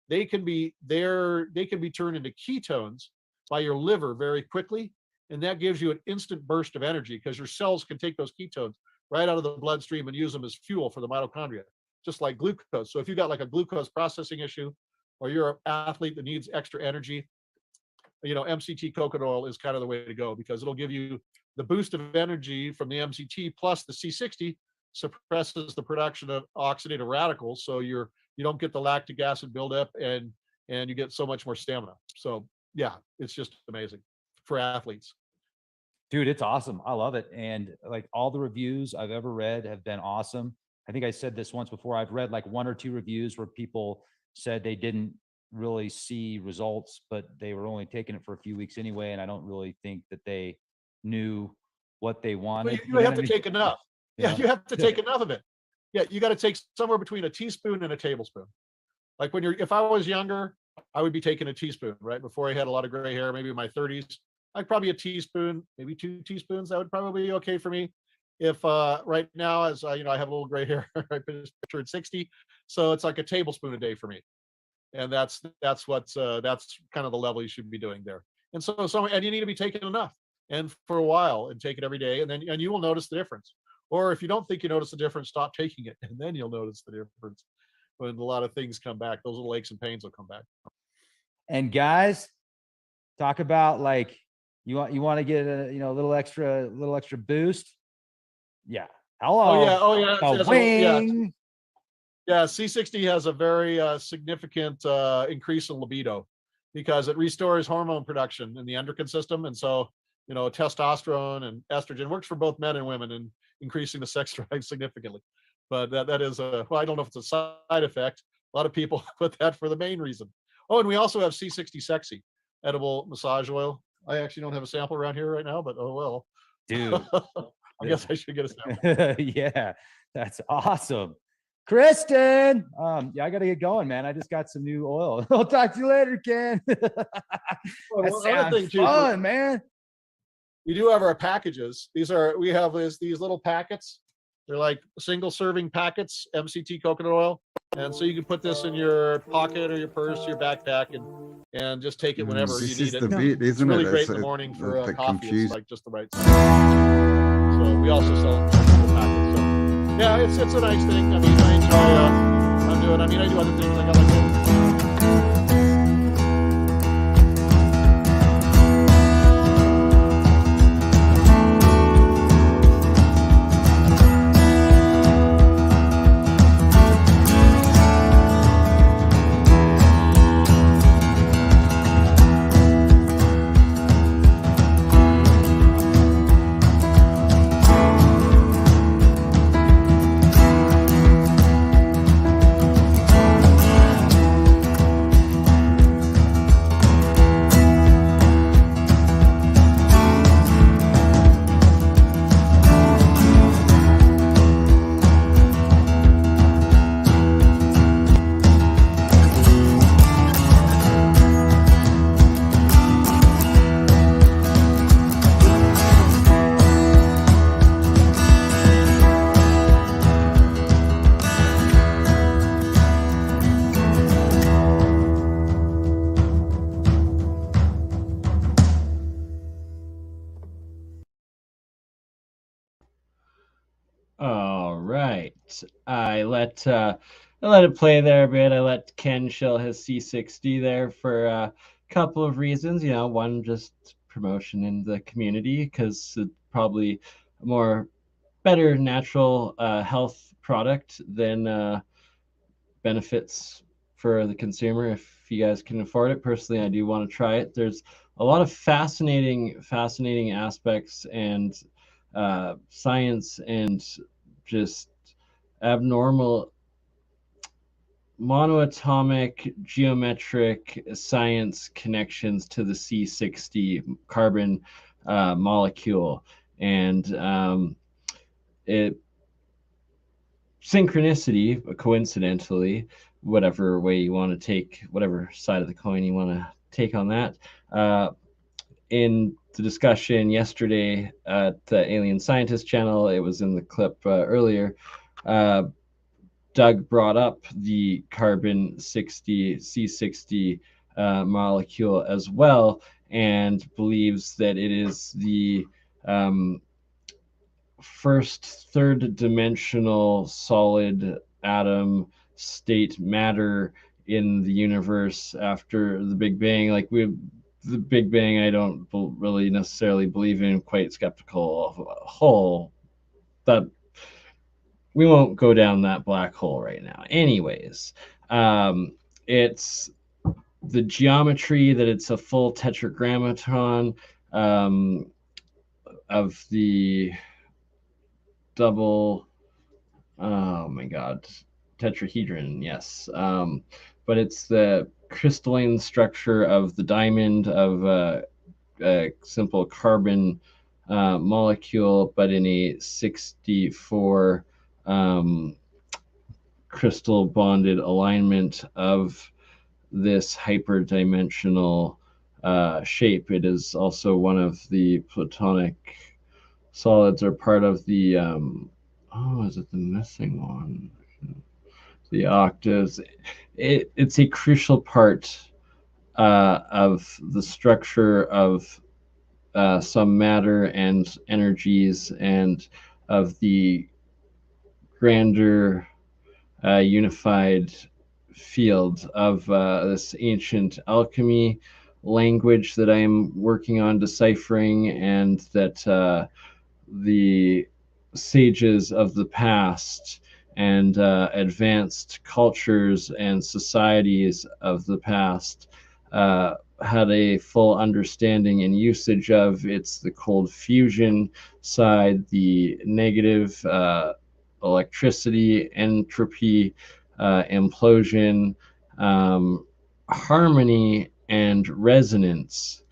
They can be turned into ketones by your liver very quickly, and that gives you an instant burst of energy because your cells can take those ketones right out of the bloodstream and use them as fuel for the mitochondria, just like glucose. So if you've got like a glucose processing issue, or you're an athlete that needs extra energy, you know, MCT coconut oil is kind of the way to go, because it'll give you the boost of energy from the MCT, plus the C60 suppresses the production of oxidative radicals, so you don't get the lactic acid buildup, and you get so much more stamina. So yeah, it's just amazing for athletes. Dude, it's awesome. I love it. And like all the reviews I've ever read have been awesome. I think I said this once before. I've read like 1 or 2 reviews where people said they didn't really see results, but they were only taking it for a few weeks anyway. And I don't really think that they knew what they wanted. Well, you have to take enough. Yeah, you have to take enough of it. Yeah, you got to take somewhere between a teaspoon and a tablespoon. Like if I was younger, I would be taking a teaspoon, right? Before I had a lot of gray hair, maybe in my 30s, I'd probably a teaspoon, maybe 2 teaspoons. That would probably be okay for me. If right now, as I have a little gray hair, I just turned 60, so it's like a tablespoon a day for me, and that's kind of the level you should be doing there. And and you need to be taking enough, and for a while, and take it every day, and you will notice the difference. Or if you don't think you notice the difference, stop taking it, and then you'll notice the difference when a lot of things come back. Those little aches and pains will come back. And guys, talk about like you want to get a little extra boost. Yeah. Hello. Oh yeah. Wing. Yeah. C60 has a very significant increase in libido, because it restores hormone production in the endocrine system, and so testosterone and estrogen works for both men and women in increasing the sex drive significantly. But that is I don't know if it's a side effect. A lot of people put that for the main reason. Oh, and we also have C60 Sexy edible massage oil. I actually don't have a sample around here right now, but oh well. Dude. I guess I should get a sample. Yeah, that's awesome. Kristen, yeah, I got to get going, man. I just got some new oil. I'll talk to you later, Ken. That sounds fun, man. We do have our packages. We have these little packets. They're like single serving packets, MCT coconut oil. And so you can put this in your pocket or your purse, your backpack, and just take it whenever you need it. It's really great in the morning for coffee. It's like just the right size. So we also sell the packets. So yeah, it's a nice thing. I mean, I enjoy I'm doing. I mean, I do other things. I got like I let it play there a bit. I let Ken shill his C60 there for a couple of reasons. One, just promotion in the community, because it's probably a more better natural health product than benefits for the consumer if you guys can afford it. Personally, I do want to try it. There's a lot of fascinating aspects and science and just abnormal monoatomic geometric science connections to the C60 carbon molecule. And it synchronicity, coincidentally, whatever way you want to take, whatever side of the coin you want to take on that. In the discussion yesterday at the AlienScientist channel, it was in the clip earlier, Doug brought up the carbon 60 C60 molecule as well, and believes that it is the first third dimensional solid atom state matter in the universe after the Big Bang. Like the Big Bang, I don't really necessarily believe in. Quite skeptical of a hole. That we won't go down that black hole right now. Anyways, it's the geometry that it's a full tetragrammaton of the double, oh my god, tetrahedron, yes. But it's the crystalline structure of the diamond of a simple carbon molecule, but in a 64 crystal bonded alignment of this hyperdimensional shape. It is also one of the platonic solids, or part of the oh, is it the missing one? The octaves. It's a crucial part of the structure of some matter and energies, and of the grander unified field of this ancient alchemy language that I am working on deciphering, and that the sages of the past and advanced cultures and societies of the past had a full understanding and usage of. It's the cold fusion side, the negative electricity, entropy, implosion, harmony, and resonance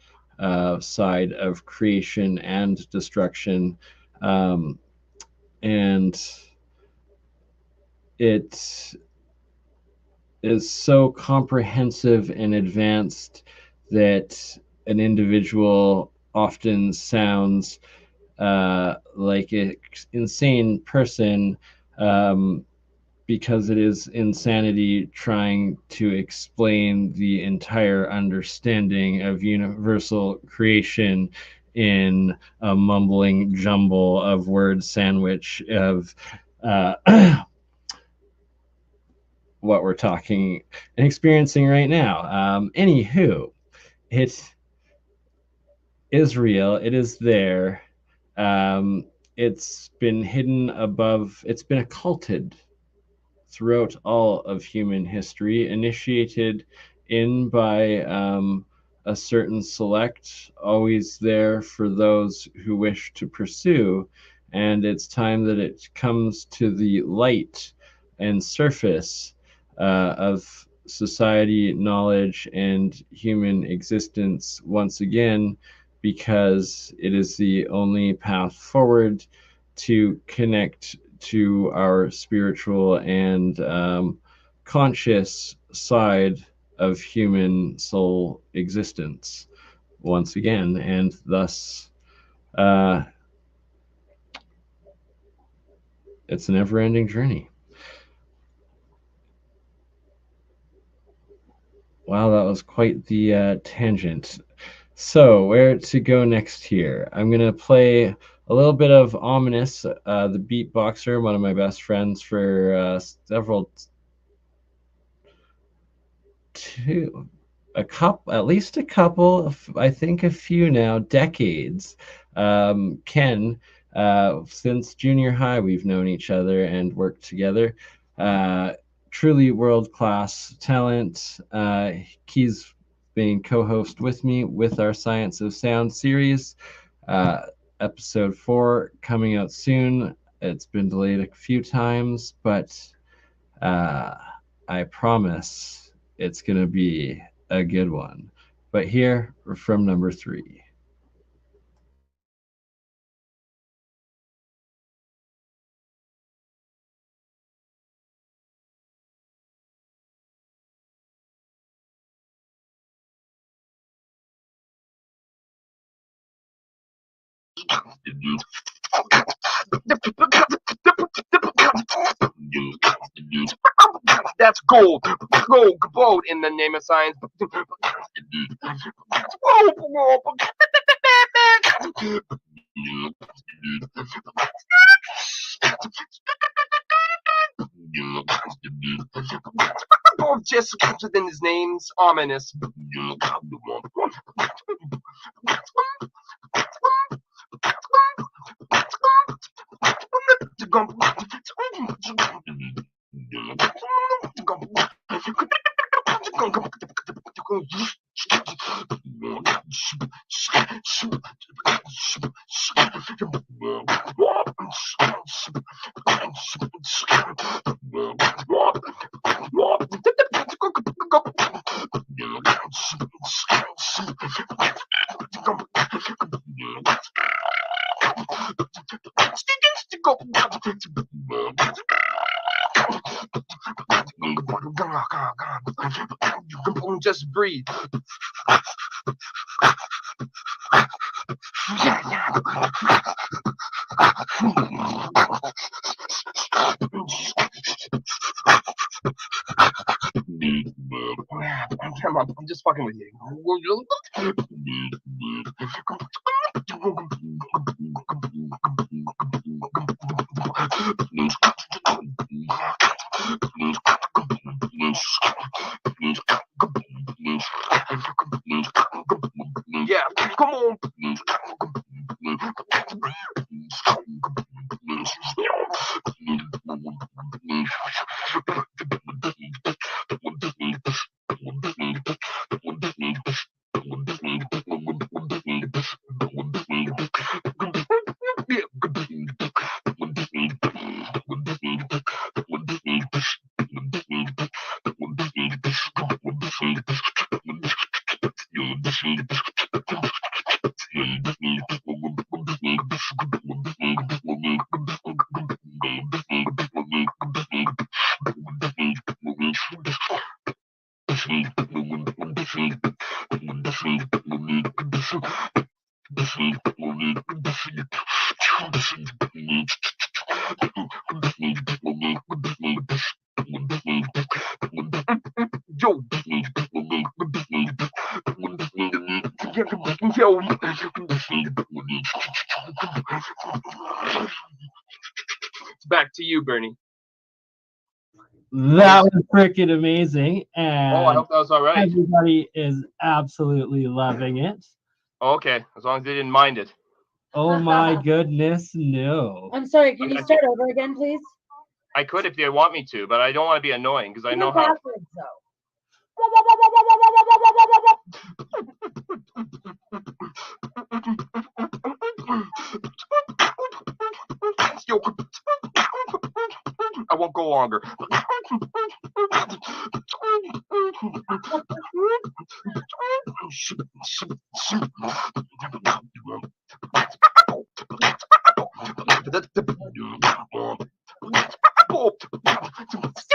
side of creation and destruction. And it is so comprehensive and advanced that an individual often sounds like an insane person, because it is insanity trying to explain the entire understanding of universal creation in a mumbling jumble of word sandwich of what we're talking and experiencing right now. Anywho, it is real. It is there. It's been hidden above. It's been occulted throughout all of human history, initiated in by a certain select, always there for those who wish to pursue. And it's time that it comes to the light and surface of society, knowledge, and human existence once again, because it is the only path forward to connect to our spiritual and conscious side of human soul existence once again, and thus it's a never-ending journey. Wow, that was quite the tangent. So where to go next here? I'm going to play a little bit of Ominous, the beatboxer, one of my best friends for at least a couple of, I think a few now, decades. Ken, since junior high, we've known each other and worked together. Truly world-class talent. He's being co-host with me with our Science of Sound series. episode 4 coming out soon. It's been delayed a few times, but I promise it's going to be a good one. But here from number 3. That's gold. Gold in the name of science. Just within his name's ominous. Just breathe. I'm just fucking with you. Yeah, come on. Yo. Back to you, Bernie. That was freaking amazing. And I hope that was all right. Everybody is absolutely loving it. Okay, as long as they didn't mind it. Oh my goodness, no. I'm sorry, can you start over again, please? I could if they want me to, but I don't want to be annoying because I know how. Backwards, though. I won't go longer.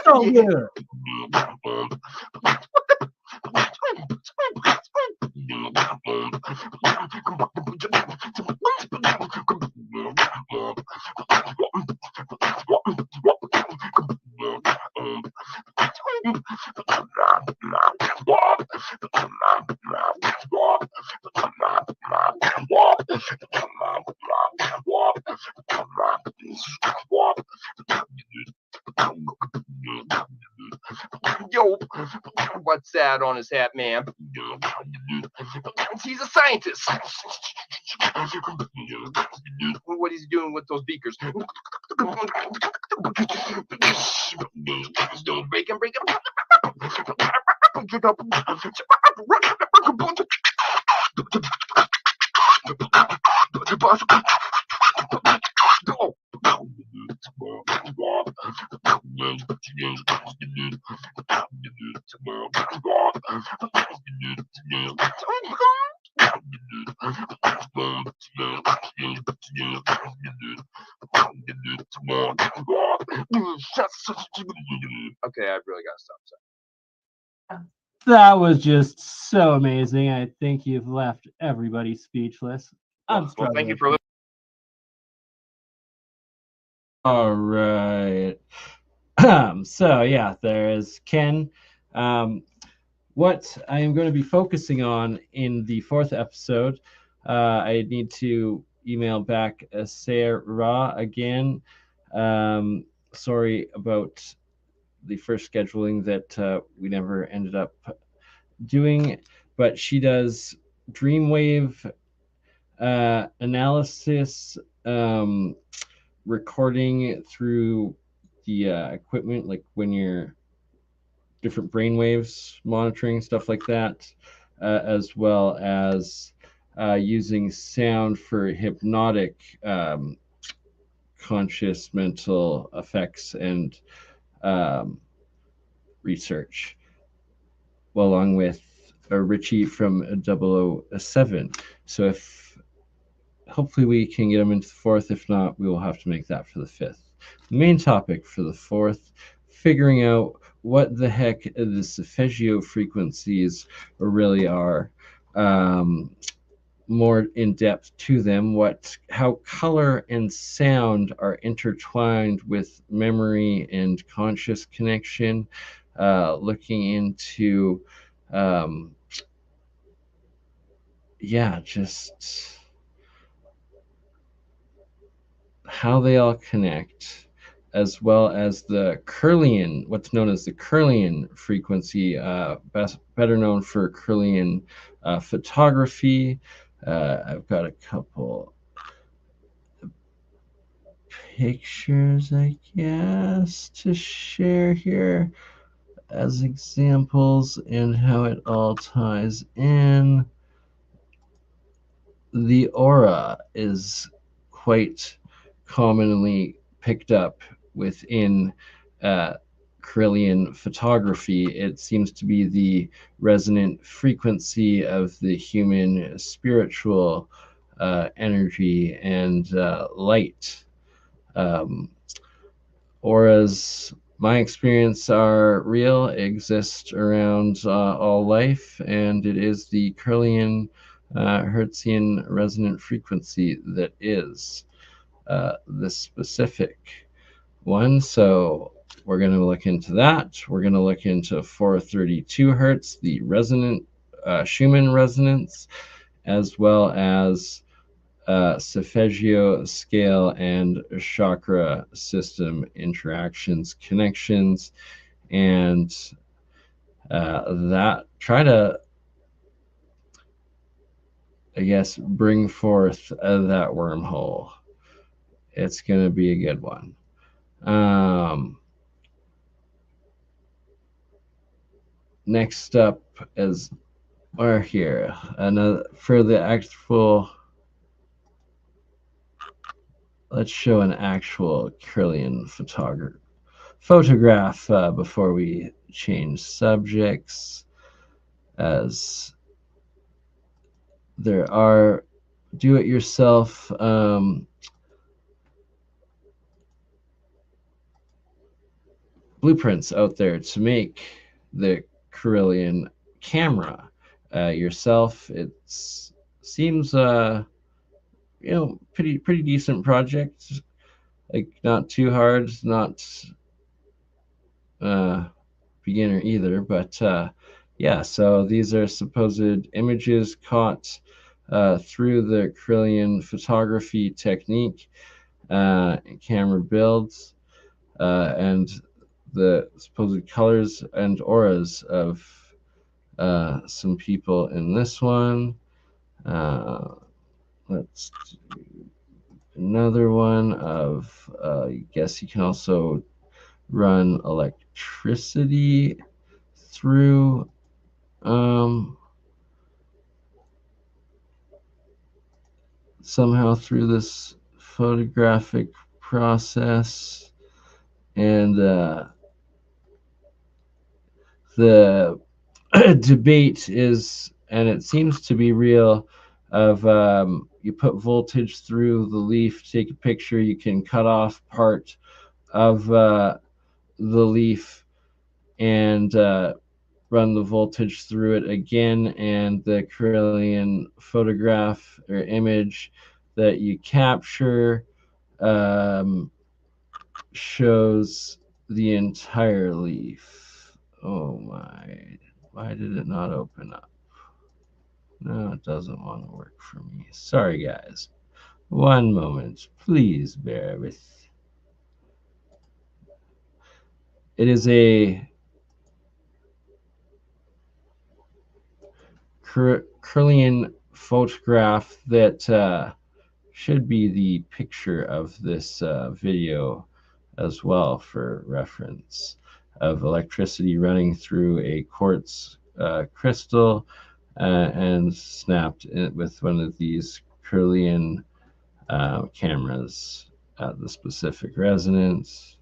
So good. Yo, what's that on his hat, man? He's a scientist. What is he doing with those beakers? Break him. Okay, I've really got to stop. That was just so amazing. I think you've left everybody speechless. I'm Well, thank you for listening. All right. So yeah, there is Ken. What I am going to be focusing on in the 4th episode, I need to email back Sarah again. Sorry about the first scheduling that we never ended up doing, but she does dreamwave analysis, recording through the equipment, like when you're different brainwaves monitoring, stuff like that, as well as using sound for hypnotic conscious mental effects and research, well, along with Richie from 007. So if hopefully we can get them into the 4th. If not, we will have to make that for the 5th. The main topic for the 4th, figuring out what the heck the solfeggio frequencies really are, more in depth to them, how color and sound are intertwined with memory and conscious connection, looking into just how they all connect, as well as the Kirlian, what's known as the Kirlian frequency, better known for Kirlian photography. I've got a couple pictures, I guess, to share here as examples and how it all ties in. The aura is quite commonly picked up within Kirlian photography. It seems to be the resonant frequency of the human spiritual energy and light. Auras, my experience, are real, exist around all life, and it is the Kirlian Hertzian resonant frequency that is this specific one. So we're going to look into that. We're going to look into 432 hertz, the resonant Schumann resonance, as well as solfeggio scale and chakra system interactions, connections, and that try to, I guess, bring forth that wormhole. It's going to be a good one. Next up is we're here. Another for the actual. Let's show an actual Kirlian photograph before we change subjects, as there are do-it-yourself blueprints out there to make the Kirlian camera yourself. It seems pretty decent project, like not too hard, not beginner either, but yeah, so these are supposed images caught through the Kirlian photography technique, camera builds, and the supposed colors and auras of some people in this one. Let's do another one of, I guess you can also run electricity through somehow through this photographic process, and the debate is, and it seems to be real, of you put voltage through the leaf, take a picture, you can cut off part of the leaf and run the voltage through it again, and the Kirlian photograph or image that you capture shows the entire leaf. Oh my, why did it not open up? No, it doesn't want to work for me. Sorry, guys. One moment. Please bear with. It is a Kirlian photograph that should be the picture of this video as well, for reference, of electricity running through a quartz crystal and snapped with one of these Kirlian cameras at the specific resonance.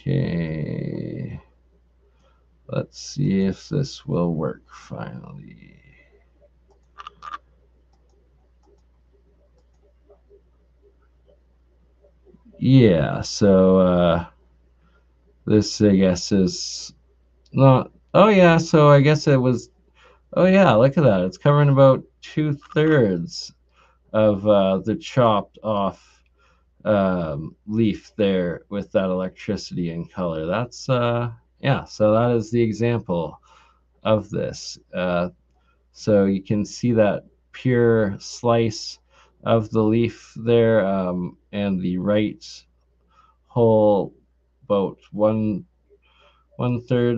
Okay, let's see if this will work finally. Yeah, so this, I guess, is not. Oh yeah, so I guess it was. Oh yeah, look at that. It's covering about 2/3 of the chopped off leaf there with that electricity and color. That's yeah. So that is the example of this. So you can see that pure slice of the leaf there, and the right whole, about 1/3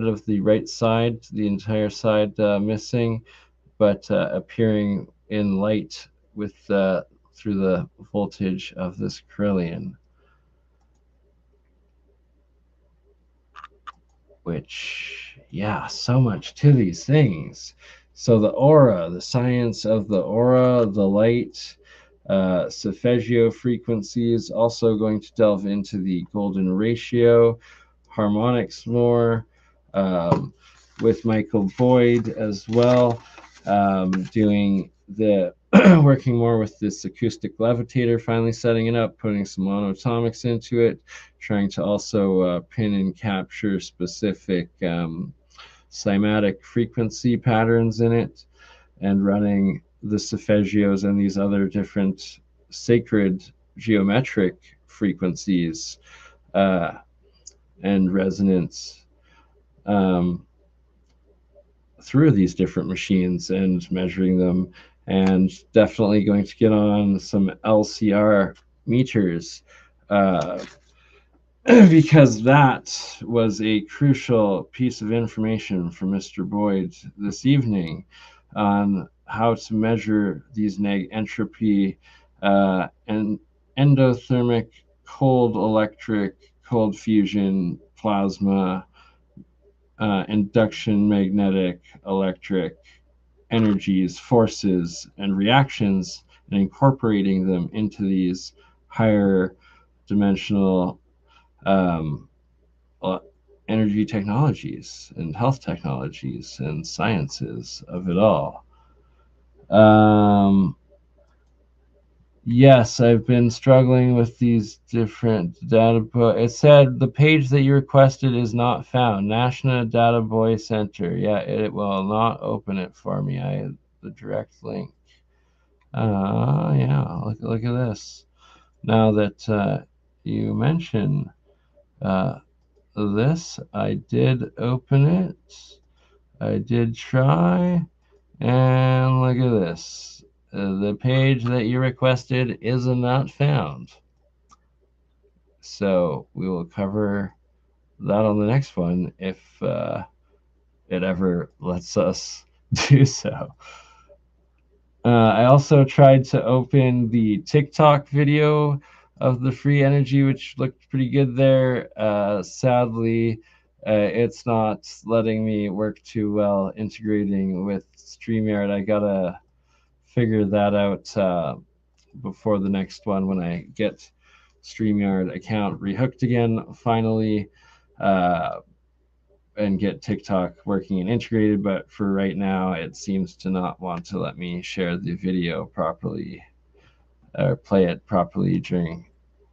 of the right side, the entire side missing, but appearing in light with through the voltage of this Kirlian, which, yeah, so much to these things. So the aura, the science of the aura, the light, solfeggio frequencies, also going to delve into the golden ratio, harmonics more, with Michael Boyd as well, doing the working more with this acoustic levitator, finally setting it up, putting some monoatomics into it, trying to also pin and capture specific cymatic frequency patterns in it, and running the solfeggios and these other different sacred geometric frequencies and resonance through these different machines and measuring them, and definitely going to get on some LCR meters because that was a crucial piece of information from Mr. Boyd this evening on how to measure these neg entropy and endothermic, cold electric, cold fusion, plasma, induction, magnetic, electric energies, forces, and reactions, and incorporating them into these higher dimensional energy technologies and health technologies and sciences of it all. Yes, I've been struggling with these different data book. It said the page that you requested is not found. National Data Boy Center. Yeah, it will not open it for me. I had the direct link. Yeah, look at this. Now that you mention this, I did open it. I did try, and look at this. The page that you requested is not found. So we will cover that on the next one if it ever lets us do so. I also tried to open the TikTok video of the free energy, which looked pretty good there. Sadly, it's not letting me work too well integrating with StreamYard. I gotta figure that out before the next one when I get StreamYard account rehooked again finally, and get TikTok working and integrated. But for right now, it seems to not want to let me share the video properly or play it properly during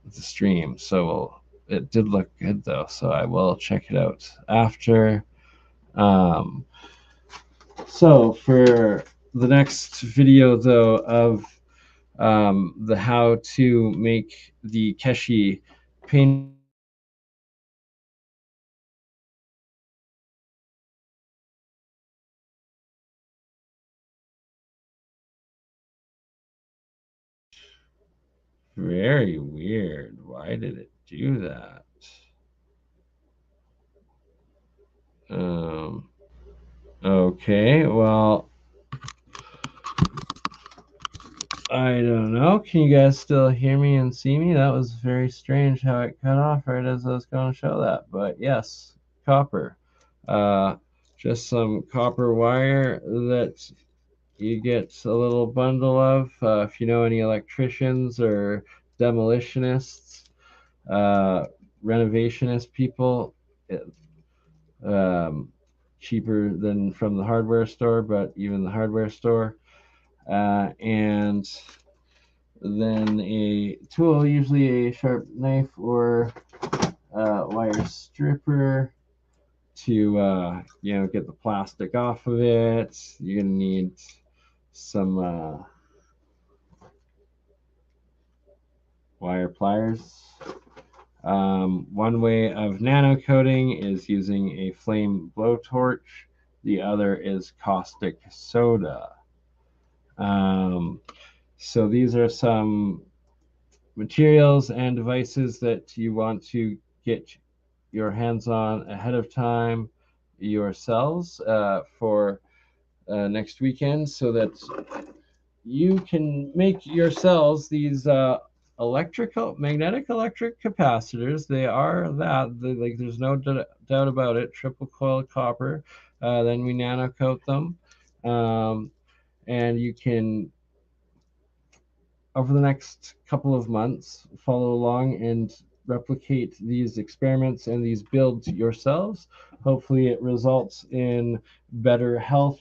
the stream. So it did look good though, so I will check it out after. So for the next video though of the how to make the Keshi paint very weird. Why did it do that? Okay, well, I don't know. Can you guys still hear me and see me? That was very strange how it cut off right as I was going to show that. But yes, copper. Just some copper wire that you get a little bundle of. If you know any electricians or demolitionists, renovationist people, cheaper than from the hardware store, but even the hardware store. And then a tool, usually a sharp knife or wire stripper to get the plastic off of it. You're gonna need some wire pliers. One way of nano coating is using a flame blowtorch. The other is caustic soda. So these are some materials and devices that you want to get your hands on ahead of time yourselves for next weekend, so that you can make yourselves these magnetic electric capacitors. They are that, like, there's no doubt about it. Triple coil copper. Then we nano coat them, and you can, over the next couple of months, follow along and replicate these experiments and these builds yourselves. Hopefully it results in better health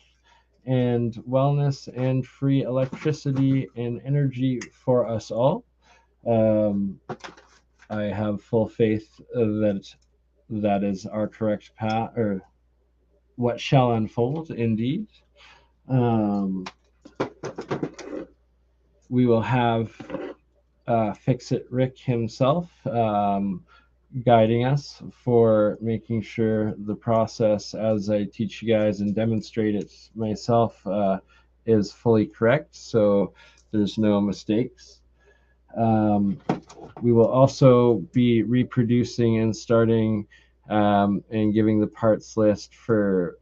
and wellness and free electricity and energy for us all. I have full faith that is our correct path, or what shall unfold indeed. We will have Fix-It Rick himself guiding us for making sure the process, as I teach you guys and demonstrate it myself, is fully correct, so there's no mistakes. We will also be reproducing and starting and giving the parts list for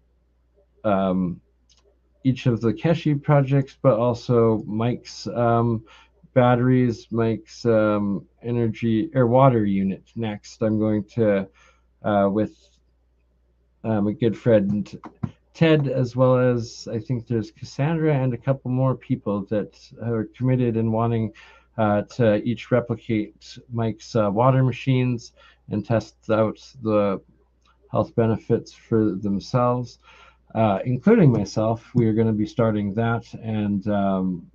each of the Keshi projects, but also Mike's batteries, Mike's energy or water unit. Next, I'm going to, with a good friend Ted, as well as I think there's Cassandra and a couple more people that are committed and wanting to each replicate Mike's water machines and test out the health benefits for themselves. Including myself. We are going to be starting that, and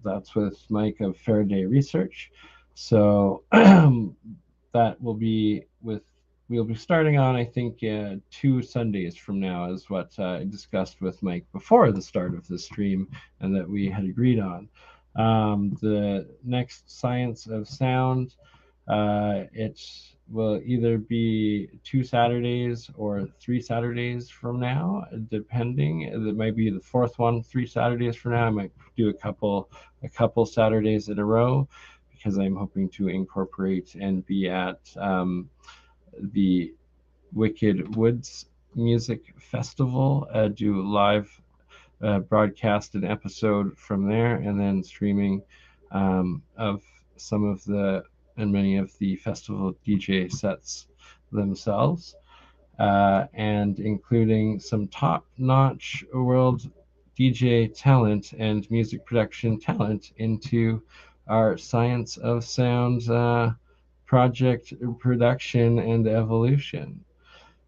that's with Mike of Faraday Research. So that will be we'll be starting on, I think, 2 Sundays from now, is what I discussed with Mike before the start of the stream, and that we had agreed on. The next Science of Sound, it will either be 2 Saturdays or 3 Saturdays from now, depending. It might be the 4th one 3 Saturdays from now. I might do a couple Saturdays in a row, because I'm hoping to incorporate and be at the Wicked Woods Music Festival, do live broadcast an episode from there, and then streaming of some of the and many of the festival DJ sets themselves, and including some top-notch world DJ talent and music production talent into our Science of Sound project production and evolution.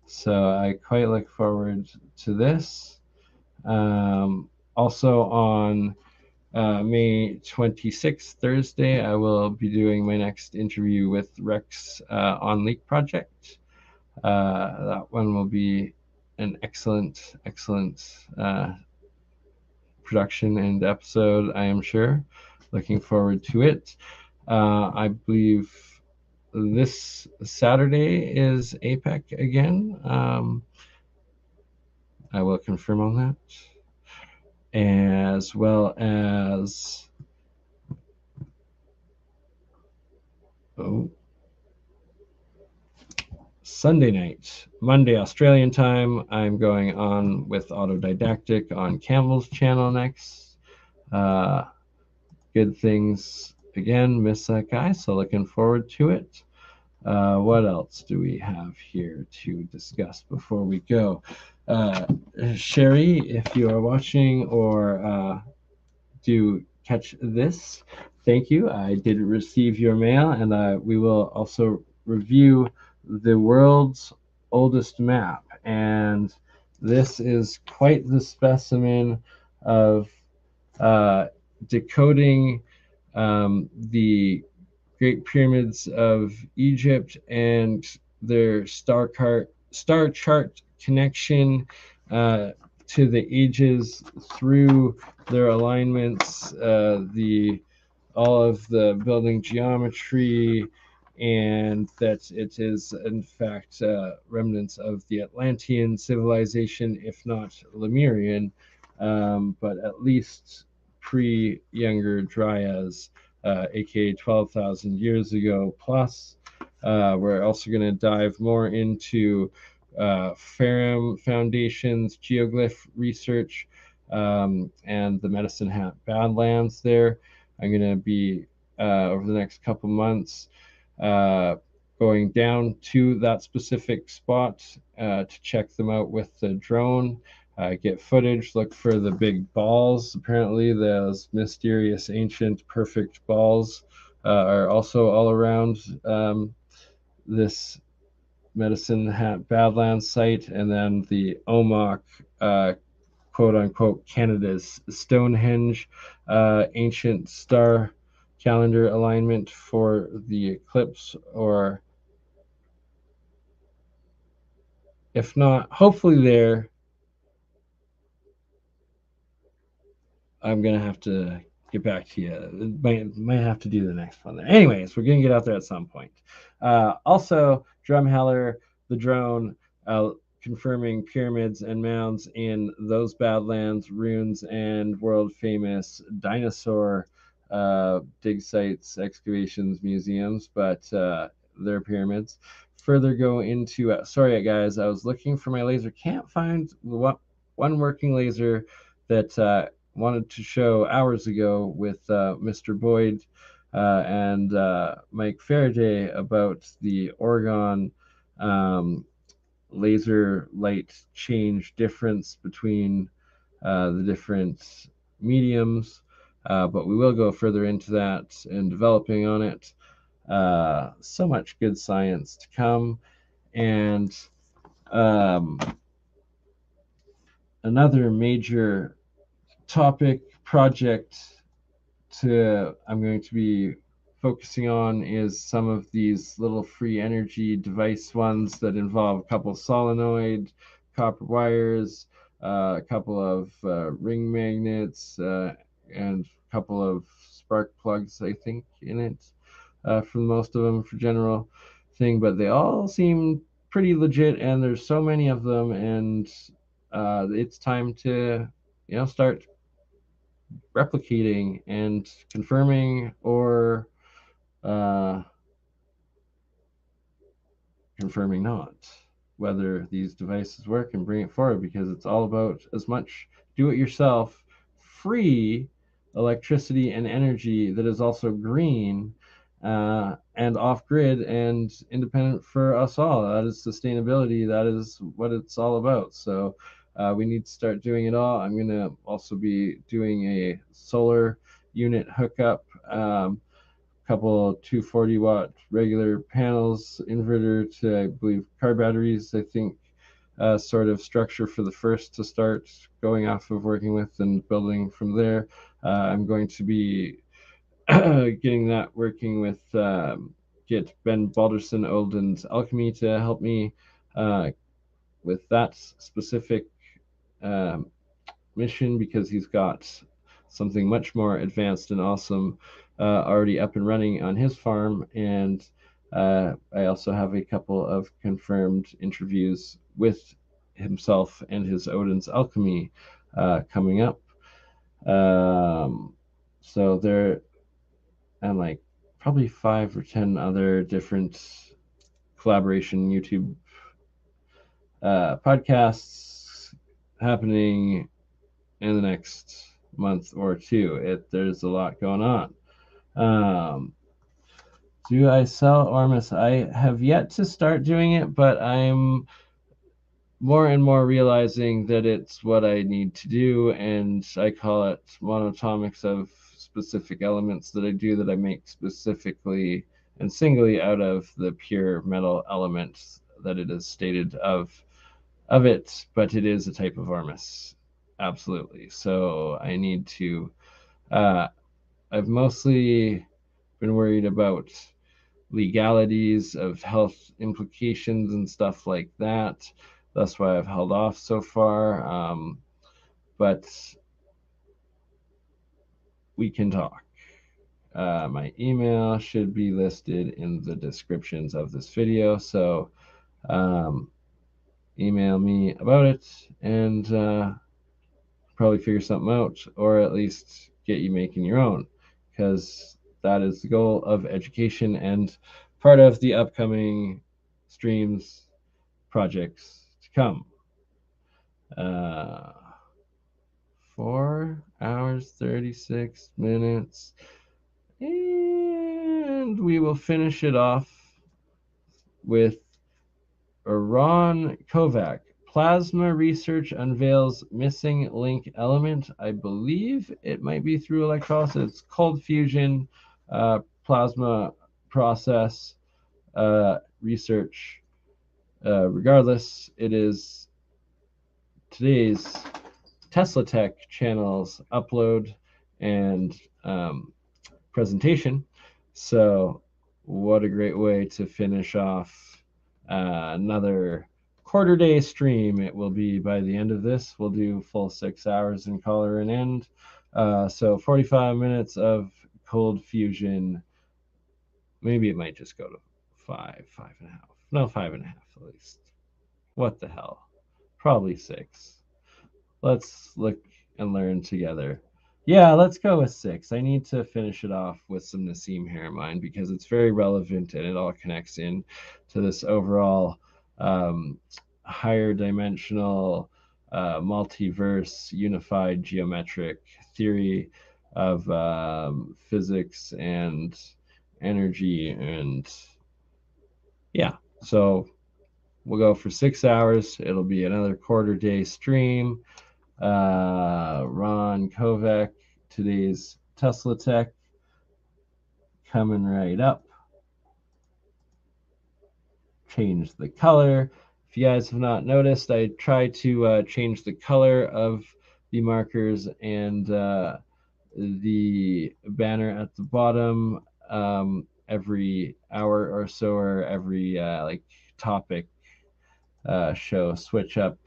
So I quite look forward to this. Also on May 26th, Thursday, I will be doing my next interview with Rex on Leak Project. That one will be an excellent production and episode, I am sure. Looking forward to it. I believe this Saturday is APEC again. I will confirm on that. As well as Sunday night, Monday Australian time, I'm going on with Autodidactic on Campbell's channel next. Good things again, miss that guy, so looking forward to it. What else do we have here to discuss before we go? Sherry, if you are watching or do catch this, thank you. I did receive your mail, and we will also review the world's oldest map. And this is quite the specimen of decoding the Great Pyramids of Egypt and their star chart connection to the ages through their alignments, all of the building geometry, and that it is in fact remnants of the Atlantean civilization, if not Lemurian, but at least pre-Younger Dryas, aka 12,000 years ago plus. We're also going to dive more into Ferrum Foundation's geoglyph research and the Medicine Hat Badlands there. I'm going to be, over the next couple months, going down to that specific spot to check them out with the drone, get footage, look for the big balls. Apparently those mysterious ancient perfect balls are also all around this Medicine Hat Badlands site, and then the OMOC, quote unquote, Canada's Stonehenge ancient star calendar alignment for the eclipse, or if not, hopefully there. I'm gonna have to get back to you. Might have to do the next one there. Anyways, we're gonna get out there at some point. Also, Drumheller, the drone, confirming pyramids and mounds in those Badlands, ruins, and world famous dinosaur dig sites, excavations, museums, but they're pyramids. Further go into, sorry guys, I was looking for my laser, can't find one working laser that wanted to show hours ago with Mr. Boyd and Mike Faraday about the Oregon laser light change difference between the different mediums, but we will go further into that and developing on it. So much good science to come. And another major topic project I'm going to be focusing on is some of these little free energy device ones that involve a couple of solenoid copper wires, a couple of ring magnets, and a couple of spark plugs, I think, in it for most of them for general thing, but they all seem pretty legit, and there's so many of them, and it's time to start replicating and confirming or confirming not whether these devices work, and bring it forward, because it's all about as much do-it-yourself free electricity and energy that is also green and off-grid and independent for us all. That is sustainability. That is what it's all about. So we need to start doing it all. I'm going to also be doing a solar unit hookup, couple 240 watt regular panels, inverter to, I believe, car batteries, I think, sort of structure for the first to start going off of working with and building from there. I'm going to be getting that working with get Ben Balderson Olden's Alchemy to help me with that specific mission, because he's got something much more advanced and awesome already up and running on his farm. And I also have a couple of confirmed interviews with himself and his Odin's Alchemy coming up. So there, and like probably 5 or 10 other different collaboration YouTube podcasts happening in the next month or two. There's a lot going on. Do I sell Ormus? I have yet to start doing it, but I'm more and more realizing that it's what I need to do, and I call it monatomics of specific elements that I do that I make specifically and singly out of the pure metal elements that it is stated of it, but it is a type of Ormus, absolutely. So I need to, I've mostly been worried about legalities of health implications and stuff like that. That's why I've held off so far. But we can talk. My email should be listed in the descriptions of this video, so email me about it and probably figure something out, or at least get you making your own, because that is the goal of education and part of the upcoming streams projects to come. 4 hours 36 minutes, and we will finish it off with Ron Kovac. Plasma research unveils missing link element. I believe it might be through electrolysis. It's cold fusion plasma process research. Regardless, it is today's Tesla Tech channel's upload and presentation. So what a great way to finish off another quarter day stream. It will be by the end of this. We'll do full 6 hours and call her an end. So 45 minutes of cold fusion. Maybe it might just go to 5.5. No, 5.5 at least. What the hell? Probably 6. Let's look and learn together. Yeah, let's go with 6. I need to finish it off with some Nassim Haramein because it's very relevant and it all connects in to this overall higher dimensional multiverse unified geometric theory of physics and energy. And yeah, so we'll go for 6 hours. It'll be another quarter day stream. Ron Kovac, today's Tesla Tech, coming right up. Change the color. If you guys have not noticed, I try to change the color of the markers and the banner at the bottom every hour or so, or every like topic show switch up.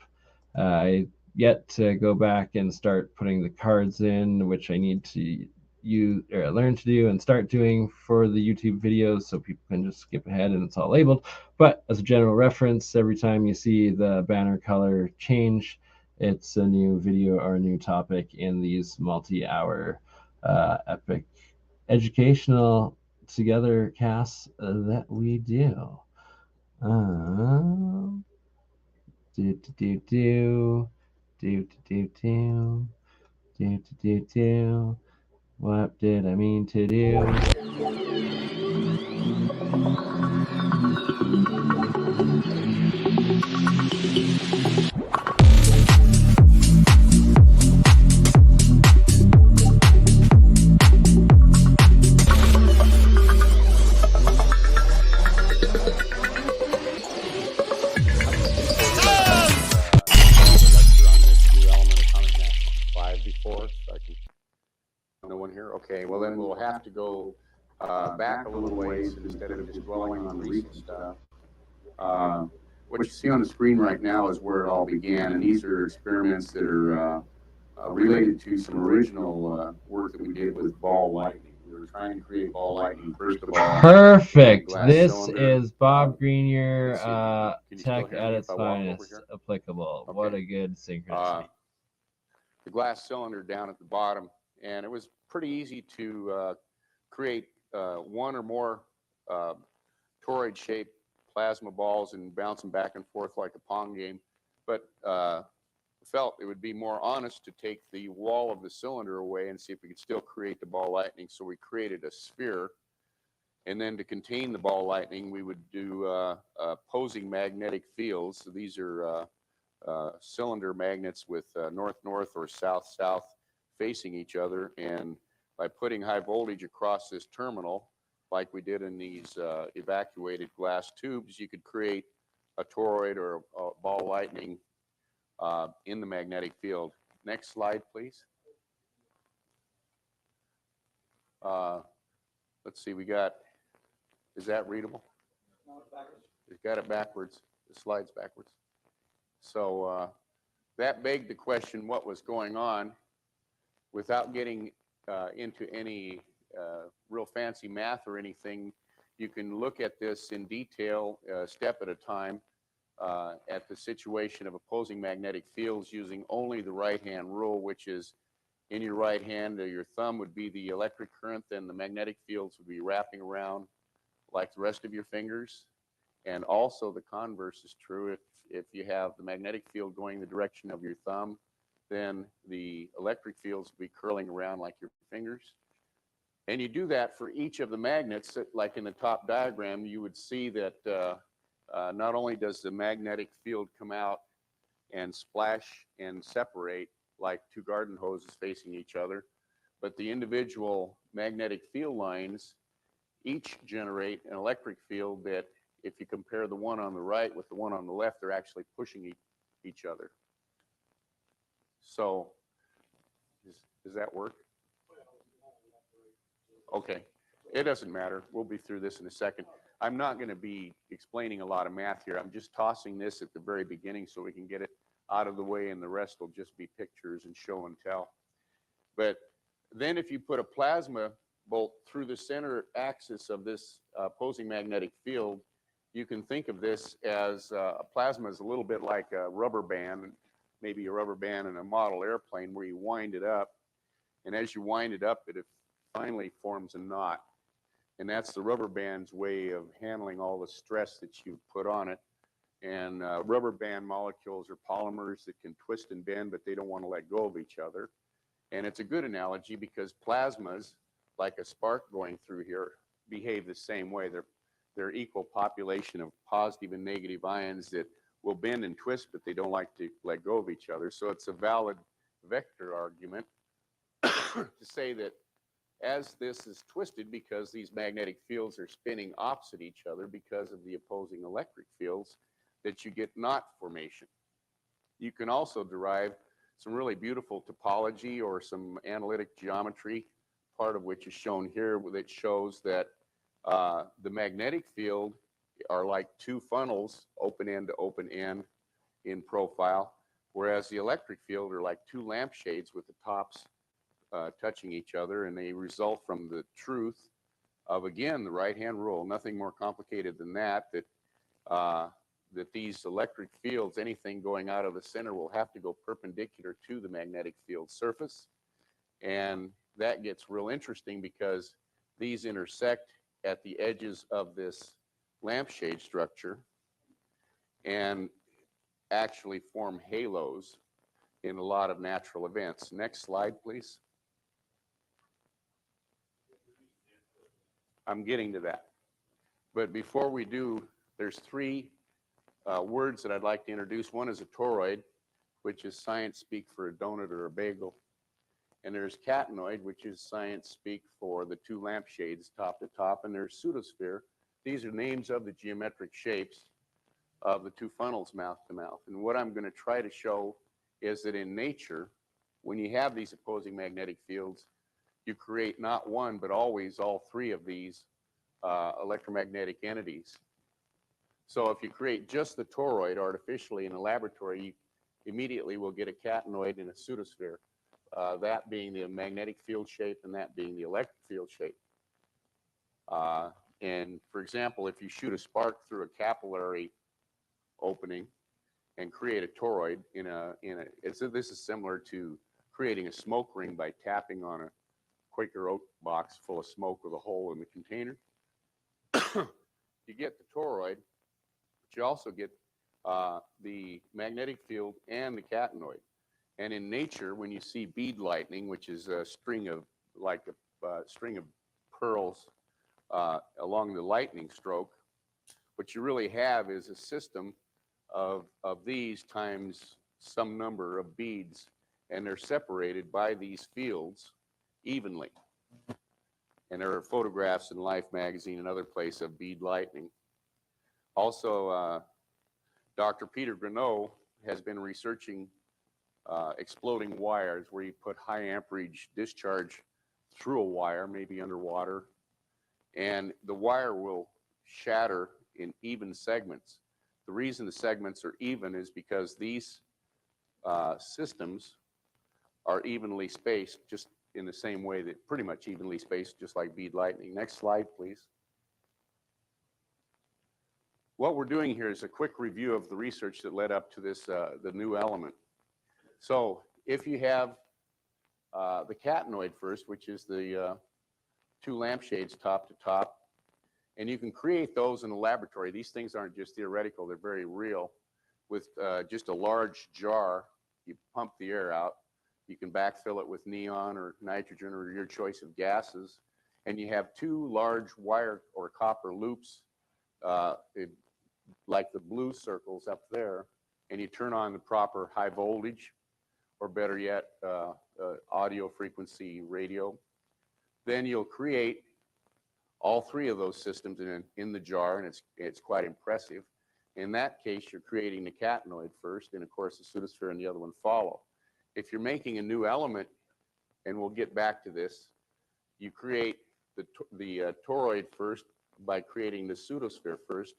I yet to go back and start putting the cards in, which I need to use or learn to do and start doing for the YouTube videos, so people can just skip ahead and it's all labeled. But as a general reference, every time you see the banner color change, it's a new video or a new topic in these multi-hour epic educational together casts that we do. What did I mean to do? have to go back a little ways instead of just dwelling on the recent stuff. What you see on the screen right now is where it all began, and these are experiments that are related to some original work that we did with ball lightning. We were trying to create ball lightning, first of all. Perfect. Glass This cylinder. is Bob Grenier, Can you still tech hear at me its if I walk over finest, here? applicable. Okay. What a good synchronicity. The glass cylinder down at the bottom, and it was pretty easy to create one or more toroid-shaped plasma balls and bounce them back and forth like a pong game, but felt it would be more honest to take the wall of the cylinder away and see if we could still create the ball lightning. So we created a sphere, and then to contain the ball lightning, we would do opposing magnetic fields. So these are cylinder magnets with north-north or south-south facing each other, and by putting high voltage across this terminal, like we did in these evacuated glass tubes, you could create a toroid or a ball lightning in the magnetic field. Next slide, please. Let's see, we got, is that readable? We've got it backwards. The slide's backwards. So that begged the question, what was going on? Without getting into any real fancy math or anything, you can look at this in detail, step at a time, at the situation of opposing magnetic fields using only the right-hand rule, which is in your right hand, your thumb would be the electric current, then the magnetic fields would be wrapping around like the rest of your fingers. And also the converse is true. If you have the magnetic field going the direction of your thumb, then the electric fields will be curling around like your fingers. And you do that for each of the magnets, like in the top diagram, you would see that not only does the magnetic field come out and splash and separate like two garden hoses facing each other, but the individual magnetic field lines each generate an electric field that, if you compare the one on the right with the one on the left, they're actually pushing each other. So, does that work? Okay, it doesn't matter. We'll be through this in a second. I'm not going to be explaining a lot of math here. I'm just tossing this at the very beginning so we can get it out of the way, and the rest will just be pictures and show and tell. But then if you put a plasma bolt through the center axis of this opposing magnetic field, you can think of this as a plasma is a little bit like a rubber band, maybe a rubber band in a model airplane where you wind it up. And as you wind it up, it finally forms a knot. And that's the rubber band's way of handling all the stress that you put on it. And rubber band molecules are polymers that can twist and bend, but they don't want to let go of each other. And it's a good analogy because plasmas, like a spark going through here, behave the same way. They're equal population of positive and negative ions that will bend and twist, but they don't like to let go of each other. So it's a valid vector argument to say that as this is twisted, because these magnetic fields are spinning opposite each other because of the opposing electric fields, that you get knot formation. You can also derive some really beautiful topology or some analytic geometry, part of which is shown here, that shows that the magnetic field are like two funnels, open end to open end in profile, whereas the electric field are like two lampshades with the tops touching each other, and they result from the truth of, again, the right-hand rule. Nothing more complicated than that, that these electric fields, anything going out of the center, will have to go perpendicular to the magnetic field surface. And that gets real interesting because these intersect at the edges of this lampshade structure and actually form halos in a lot of natural events. Next slide, please. I'm getting to that. But before we do, there's three words that I'd like to introduce. One is a toroid, which is science speak for a donut or a bagel. And there's catenoid, which is science speak for the two lampshades top to top. And there's pseudosphere. These are names of the geometric shapes of the two funnels mouth to mouth. And what I'm going to try to show is that in nature, when you have these opposing magnetic fields, you create not one, but always all three of these electromagnetic entities. So if you create just the toroid artificially in a laboratory, you immediately will get a catenoid and a pseudosphere, that being the magnetic field shape and that being the electric field shape. And for example, if you shoot a spark through a capillary opening and create a toroid this is similar to creating a smoke ring by tapping on a Quaker oat box full of smoke with a hole in the container. You get the toroid, but you also get the magnetic field and the catenoid. And in nature, when you see bead lightning, which is a string of string of pearls along the lightning stroke, what you really have is a system of these times some number of beads, and they're separated by these fields evenly. And there are photographs in Life magazine and other places of bead lightning. Also, Dr. Peter Greneau has been researching exploding wires, where you put high amperage discharge through a wire, maybe underwater, and the wire will shatter in even segments. The reason the segments are even is because these systems are evenly spaced, just in the same way that pretty much evenly spaced, just like bead lightning. Next slide, please. What we're doing here is a quick review of the research that led up to this, the new element. So if you have the catenoid first, which is the two lampshades top to top, and you can create those in a laboratory. These things aren't just theoretical, they're very real. With just a large jar, you pump the air out. You can backfill it with neon or nitrogen or your choice of gases. And you have two large wire or copper loops, like the blue circles up there, and you turn on the proper high voltage, or better yet, audio frequency radio. Then you'll create all three of those systems in the jar, and it's quite impressive. In that case, you're creating the catenoid first, and of course the pseudosphere and the other one follow. If you're making a new element, and we'll get back to this, you create the toroid first by creating the pseudosphere first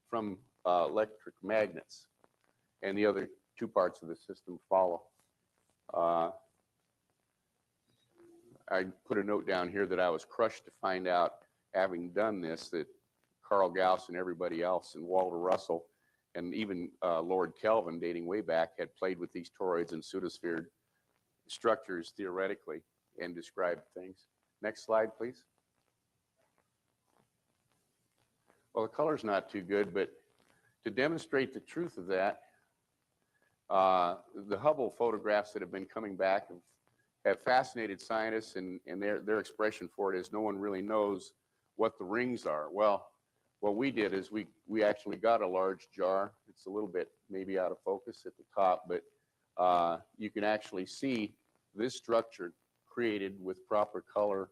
from electric magnets, and the other two parts of the system follow. I put a note down here that I was crushed to find out, having done this, that Carl Gauss and everybody else, and Walter Russell, and even Lord Kelvin, dating way back, had played with these toroids and pseudosphere structures theoretically and described things. Next slide, please. Well, the color's not too good, but to demonstrate the truth of that, the Hubble photographs that have been coming back have fascinated scientists, and their expression for it is no one really knows what the rings are. Well, what we did is we actually got a large jar. It's a little bit maybe out of focus at the top, but you can actually see this structure created with proper color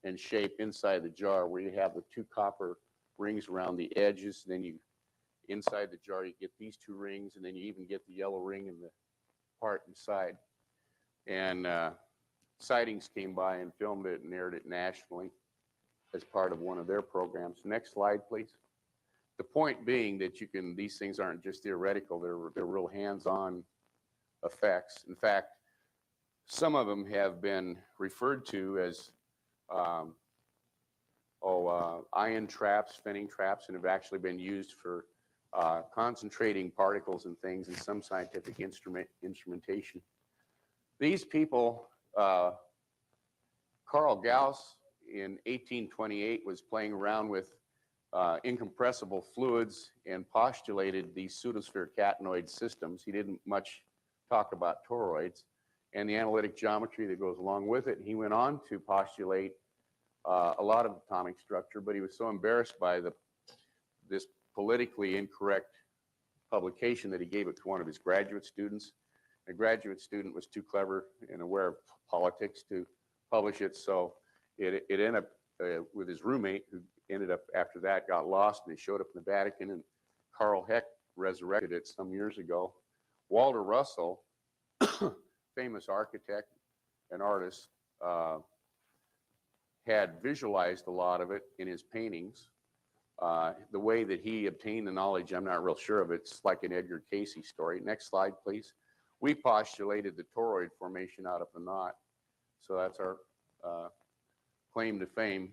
and shape inside the jar, where you have the two copper rings around the edges. Then you, inside the jar, you get these two rings, and then you even get the yellow ring in the part inside. And Sightings came by and filmed it and aired it nationally as part of one of their programs. Next slide, please. The point being that these things aren't just theoretical, they're real hands-on effects. In fact, some of them have been referred to as ion traps, spinning traps, and have actually been used for concentrating particles and things in some scientific instrumentation. These people, Carl Gauss in 1828 was playing around with incompressible fluids and postulated these pseudosphere catenoid systems. He didn't much talk about toroids and the analytic geometry that goes along with it. He went on to postulate a lot of atomic structure, but he was so embarrassed by this politically incorrect publication that he gave it to one of his graduate students. The graduate student was too clever and aware of politics to publish it, so it ended up with his roommate, who ended up after that got lost, and he showed up in the Vatican, and Carl Heck resurrected it some years ago. Walter Russell, famous architect and artist, had visualized a lot of it in his paintings. The way that he obtained the knowledge, I'm not real sure of it. It's like an Edgar Cayce story. Next slide, please. We postulated the toroid formation out of the knot. So that's our claim to fame.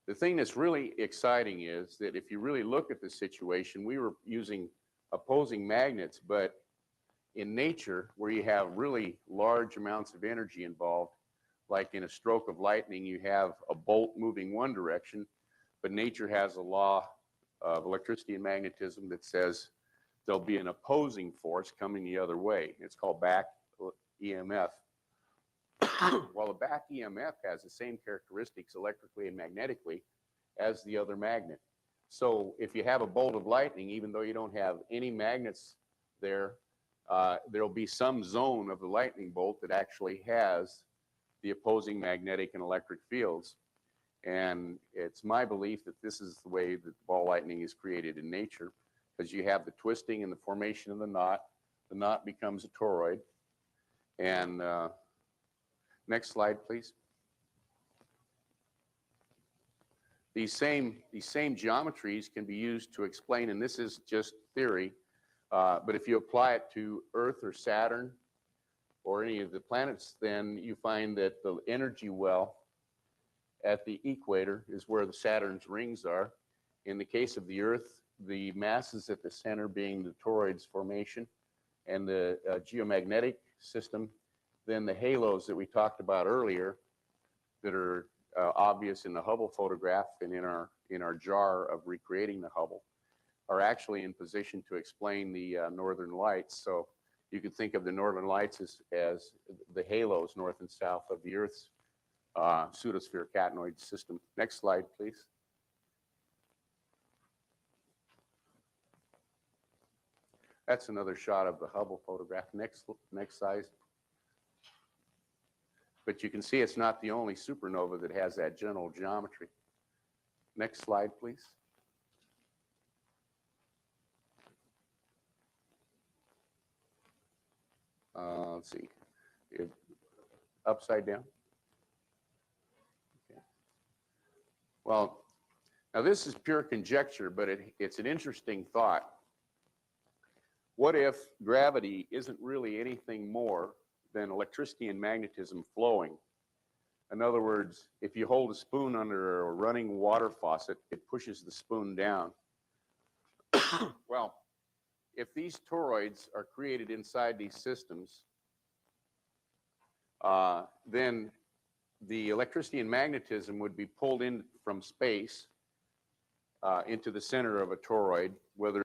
The thing that's really exciting is that if you really look at the situation, we were using opposing magnets, but in nature, where you have really large amounts of energy involved, like in a stroke of lightning, you have a bolt moving one direction, but nature has a law of electricity and magnetism that says there'll be an opposing force coming the other way. It's called back EMF. Well, the back EMF has the same characteristics electrically and magnetically as the other magnet. So if you have a bolt of lightning, even though you don't have any magnets there, there'll be some zone of the lightning bolt that actually has the opposing magnetic and electric fields. And it's my belief that this is the way that ball lightning is created in nature, because you have the twisting and the formation of the knot becomes a toroid. And next slide, please. These same geometries can be used to explain, and this is just theory, but if you apply it to Earth or Saturn or any of the planets, then you find that the energy well at the equator is where the Saturn's rings are. In the case of the Earth, the masses at the center being the toroids formation, and the geomagnetic system, then the halos that we talked about earlier that are obvious in the Hubble photograph and in our jar of recreating the Hubble are actually in position to explain the northern lights. So you can think of the northern lights as the halos north and south of the Earth's pseudosphere catenoid system. Next slide, please. That's another shot of the Hubble photograph. Next size. But you can see it's not the only supernova that has that general geometry. Next slide, please. Let's see. Upside down. Okay. Well, now this is pure conjecture, but it's an interesting thought. What if gravity isn't really anything more than electricity and magnetism flowing? In other words, if you hold a spoon under a running water faucet, it pushes the spoon down. Well, if these toroids are created inside these systems, then the electricity and magnetism would be pulled in from space into the center of a toroid, whether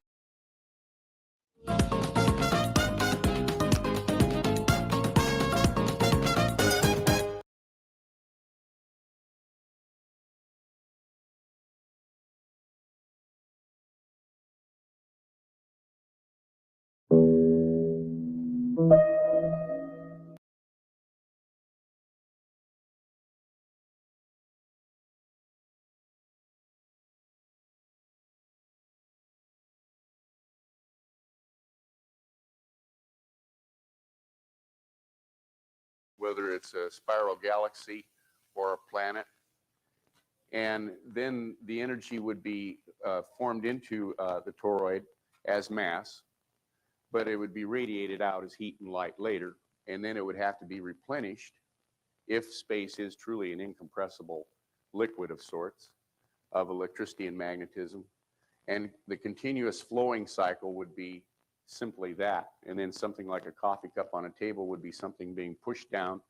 whether it's a spiral galaxy or a planet. And then the energy would be formed into the toroid as mass, but it would be radiated out as heat and light later. And then it would have to be replenished if space is truly an incompressible liquid of sorts of electricity and magnetism. And the continuous flowing cycle would be simply that. And then something like a coffee cup on a table would be something being pushed down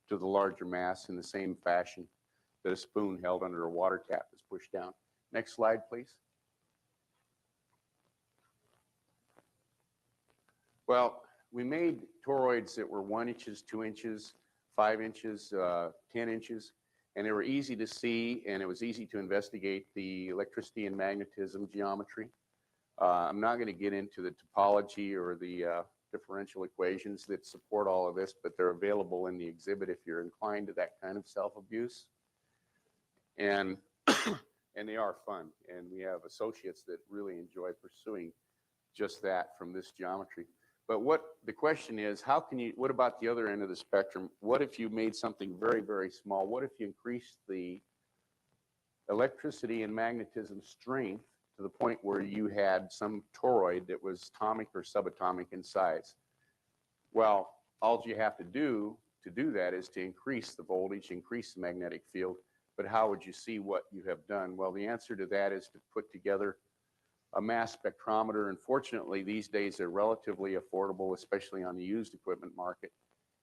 to the larger mass in the same fashion that a spoon held under a water tap is pushed down. Next slide, please. Well, we made toroids that were 1 inches, 2 inches, 5 inches, 10 inches, and they were easy to see, and it was easy to investigate the electricity and magnetism geometry. I'm not going to get into the topology or the differential equations that support all of this, but they're available in the exhibit if you're inclined to that kind of self-abuse. And and they are fun, and we have associates that really enjoy pursuing just that from this geometry. But what the question is, how can you, what about the other end of the spectrum? What if you made something very, very small? What if you increased the electricity and magnetism strength to the point where you had some toroid that was atomic or subatomic in size. Well, all you have to do that is to increase the voltage, increase the magnetic field. But how would you see what you have done? Well, the answer to that is to put together a mass spectrometer. Unfortunately, these days they're relatively affordable, especially on the used equipment market.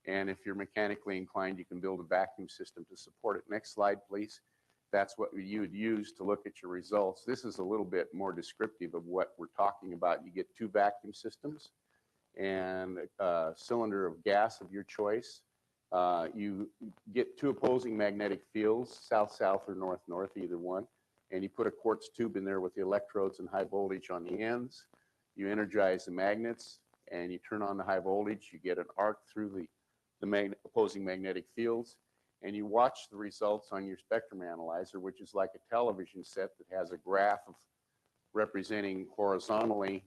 And if you're mechanically inclined, you can build a vacuum system to support it. Next slide, please. That's what you would use to look at your results. This is a little bit more descriptive of what we're talking about. You get 2 vacuum systems and a cylinder of gas of your choice. You get 2 opposing magnetic fields, south-south or north-north, either one. And you put a quartz tube in there with the electrodes and high voltage on the ends. You energize the magnets and you turn on the high voltage. You get an arc through the opposing magnetic fields, and you watch the results on your spectrum analyzer, which is like a television set that has a graph of representing horizontally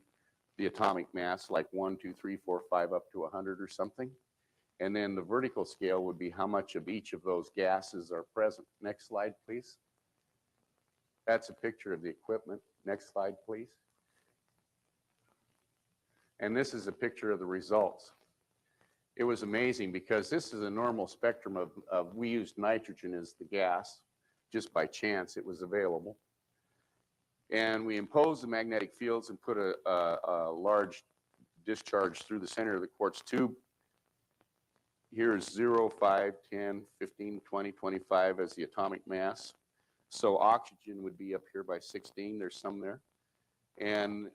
the atomic mass, like 1, 2, 3, 4, 5, up to 100 or something. And then the vertical scale would be how much of each of those gases are present. Next slide, please. That's a picture of the equipment. Next slide, please. And this is a picture of the results. It was amazing because this is a normal spectrum of we used nitrogen as the gas, just by chance it was available. And we imposed the magnetic fields and put a large discharge through the center of the quartz tube. Here is 0, 5, 10, 15, 20, 25 as the atomic mass. So oxygen would be up here by 16, there's some there. And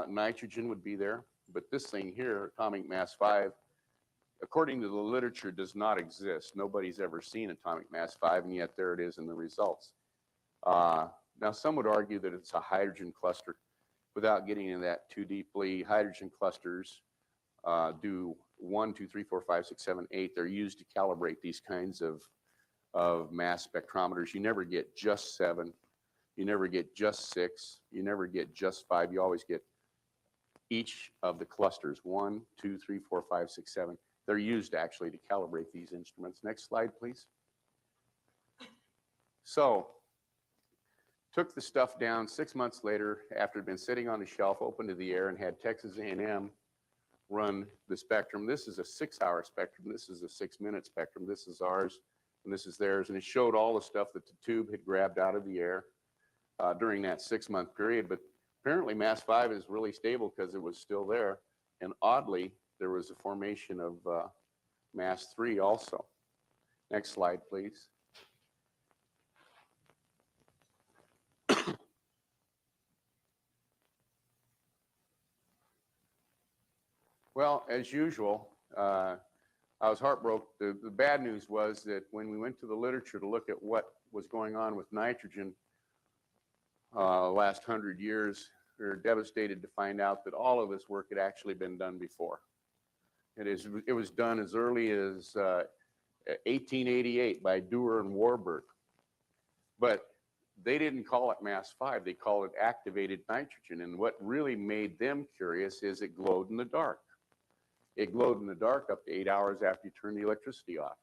nitrogen would be there. But this thing here, atomic mass 5, according to the literature, does not exist. Nobody's ever seen atomic mass 5, and yet there it is in the results. Now, some would argue that it's a hydrogen cluster. Without getting into that too deeply, hydrogen clusters do 1, 2, 3, 4, 5, 6, 7, 8. They're used to calibrate these kinds of mass spectrometers. You never get just 7. You never get just 6. You never get just 5. You always get each of the clusters, 1, 2, 3, 4, 5, 6, 7. They're used actually to calibrate these instruments. Next slide, please. So, took the stuff down 6 months later after it had been sitting on the shelf, open to the air, and had Texas A&M run the spectrum. This is a 6-hour spectrum. This is a 6-minute spectrum. This is ours, and this is theirs. And it showed all the stuff that the tube had grabbed out of the air during that 6-month period. But apparently mass 5 is really stable because it was still there. And oddly, there was a formation of mass 3 also. Next slide, please. Well, as usual, I was heartbroken. The bad news was that when we went to the literature to look at what was going on with nitrogen last 100 years, we were devastated to find out that all of this work had actually been done before. It was done as early as 1888 by Dewar and Warburg. But they didn't call it mass 5, they called it activated nitrogen. And what really made them curious is it glowed in the dark. It glowed in the dark up to 8 hours after you turned the electricity off.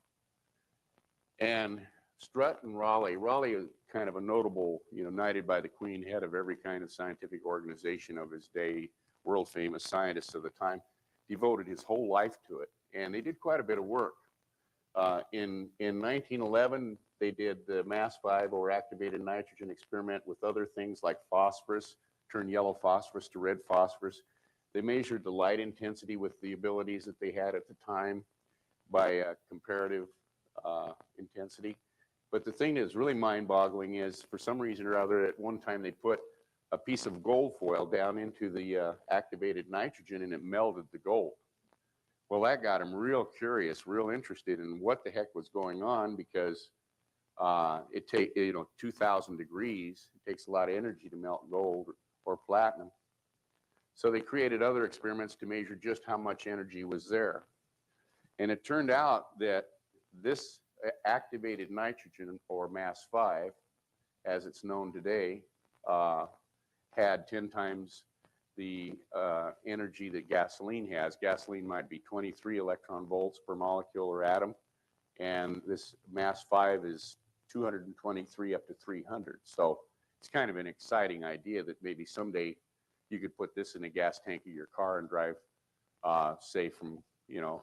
And Strutt and Raleigh is kind of a notable, knighted by the Queen, head of every kind of scientific organization of his day, world famous scientist of the time, devoted his whole life to it. And they did quite a bit of work. In 1911, they did the mass 5 or activated nitrogen experiment with other things like phosphorus, turned yellow phosphorus to red phosphorus. They measured the light intensity with the abilities that they had at the time by comparative intensity. But the thing that's really mind-boggling is, for some reason or other, at one time they put a piece of gold foil down into the activated nitrogen and it melted the gold. Well, that got them real curious, real interested in what the heck was going on, because it takes 2,000 degrees. It takes a lot of energy to melt gold or platinum. So they created other experiments to measure just how much energy was there. And it turned out that this activated nitrogen, or mass 5, as it's known today, had 10 times the energy that gasoline has. Gasoline might be 23 electron volts per molecule or atom. And this mass 5 is 223 up to 300. So it's kind of an exciting idea that maybe someday you could put this in a gas tank of your car and drive, say, from, you know,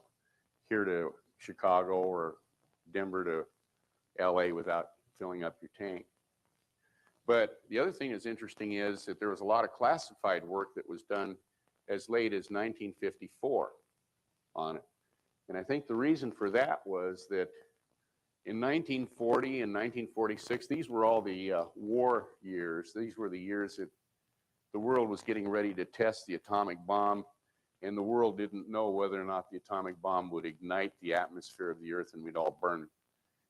here to Chicago or Denver to LA without filling up your tank. But the other thing that's interesting is that there was a lot of classified work that was done as late as 1954 on it. And I think the reason for that was that in 1940 and 1946, these were all the war years. These were the years that the world was getting ready to test the atomic bomb, and the world didn't know whether or not the atomic bomb would ignite the atmosphere of the Earth and we'd all burn.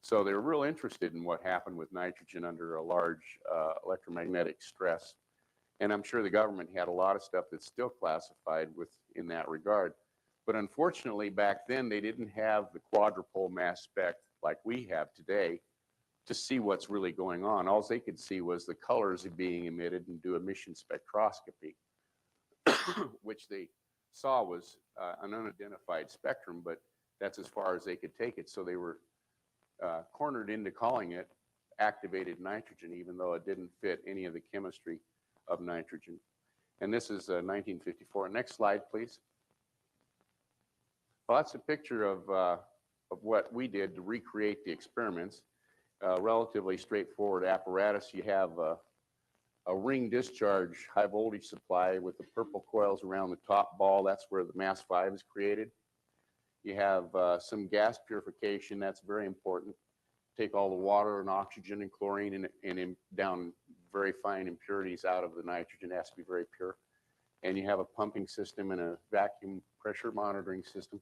So they were real interested in what happened with nitrogen under a large electromagnetic stress. And I'm sure the government had a lot of stuff that's still classified in that regard. But unfortunately, back then, they didn't have the quadrupole mass spec like we have today to see what's really going on. All they could see was the colors being emitted and do emission spectroscopy, which they saw was an unidentified spectrum, but that's as far as they could take it. So they were cornered into calling it activated nitrogen, even though it didn't fit any of the chemistry of nitrogen. And this is 1954. Next slide, please. Well, that's a picture of what we did to recreate the experiments. Relatively straightforward apparatus. You have a ring discharge high voltage supply with the purple coils around the top ball. That's where the mass 5 is created. You have some gas purification. That's very important. Take all the water and oxygen and chlorine and down very fine impurities out of the nitrogen. It has to be very pure. And you have a pumping system and a vacuum pressure monitoring system.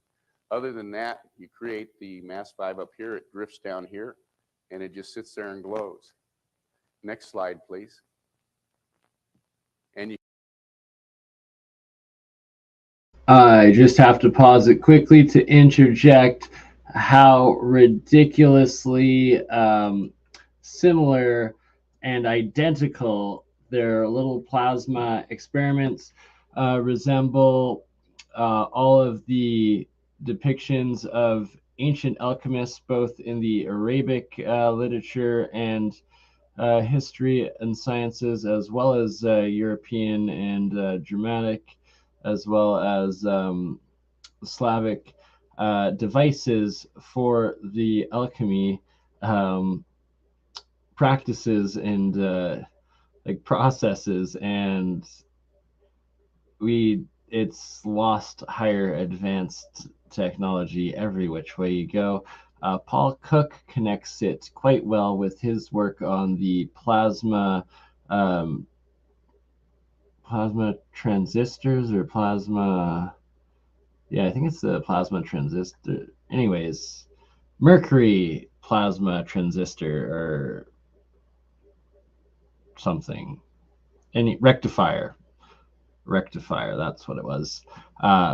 Other than that, you create the mass 5 up here. It drifts down here, and it just sits there and glows. Next slide, please. And I just have to pause it quickly to interject how ridiculously similar and identical their little plasma experiments resemble all of the depictions of ancient alchemists, both in the Arabic literature and history and sciences, as well as European and Germanic, as well as Slavic devices for the alchemy practices and like processes, and it's lost higher advanced technology every which way you go. Paul Cook connects it quite well with his work on the plasma transistors or plasma. Yeah, I think it's the plasma transistor. Anyways, mercury plasma transistor or something. Any rectifier, that's what it was.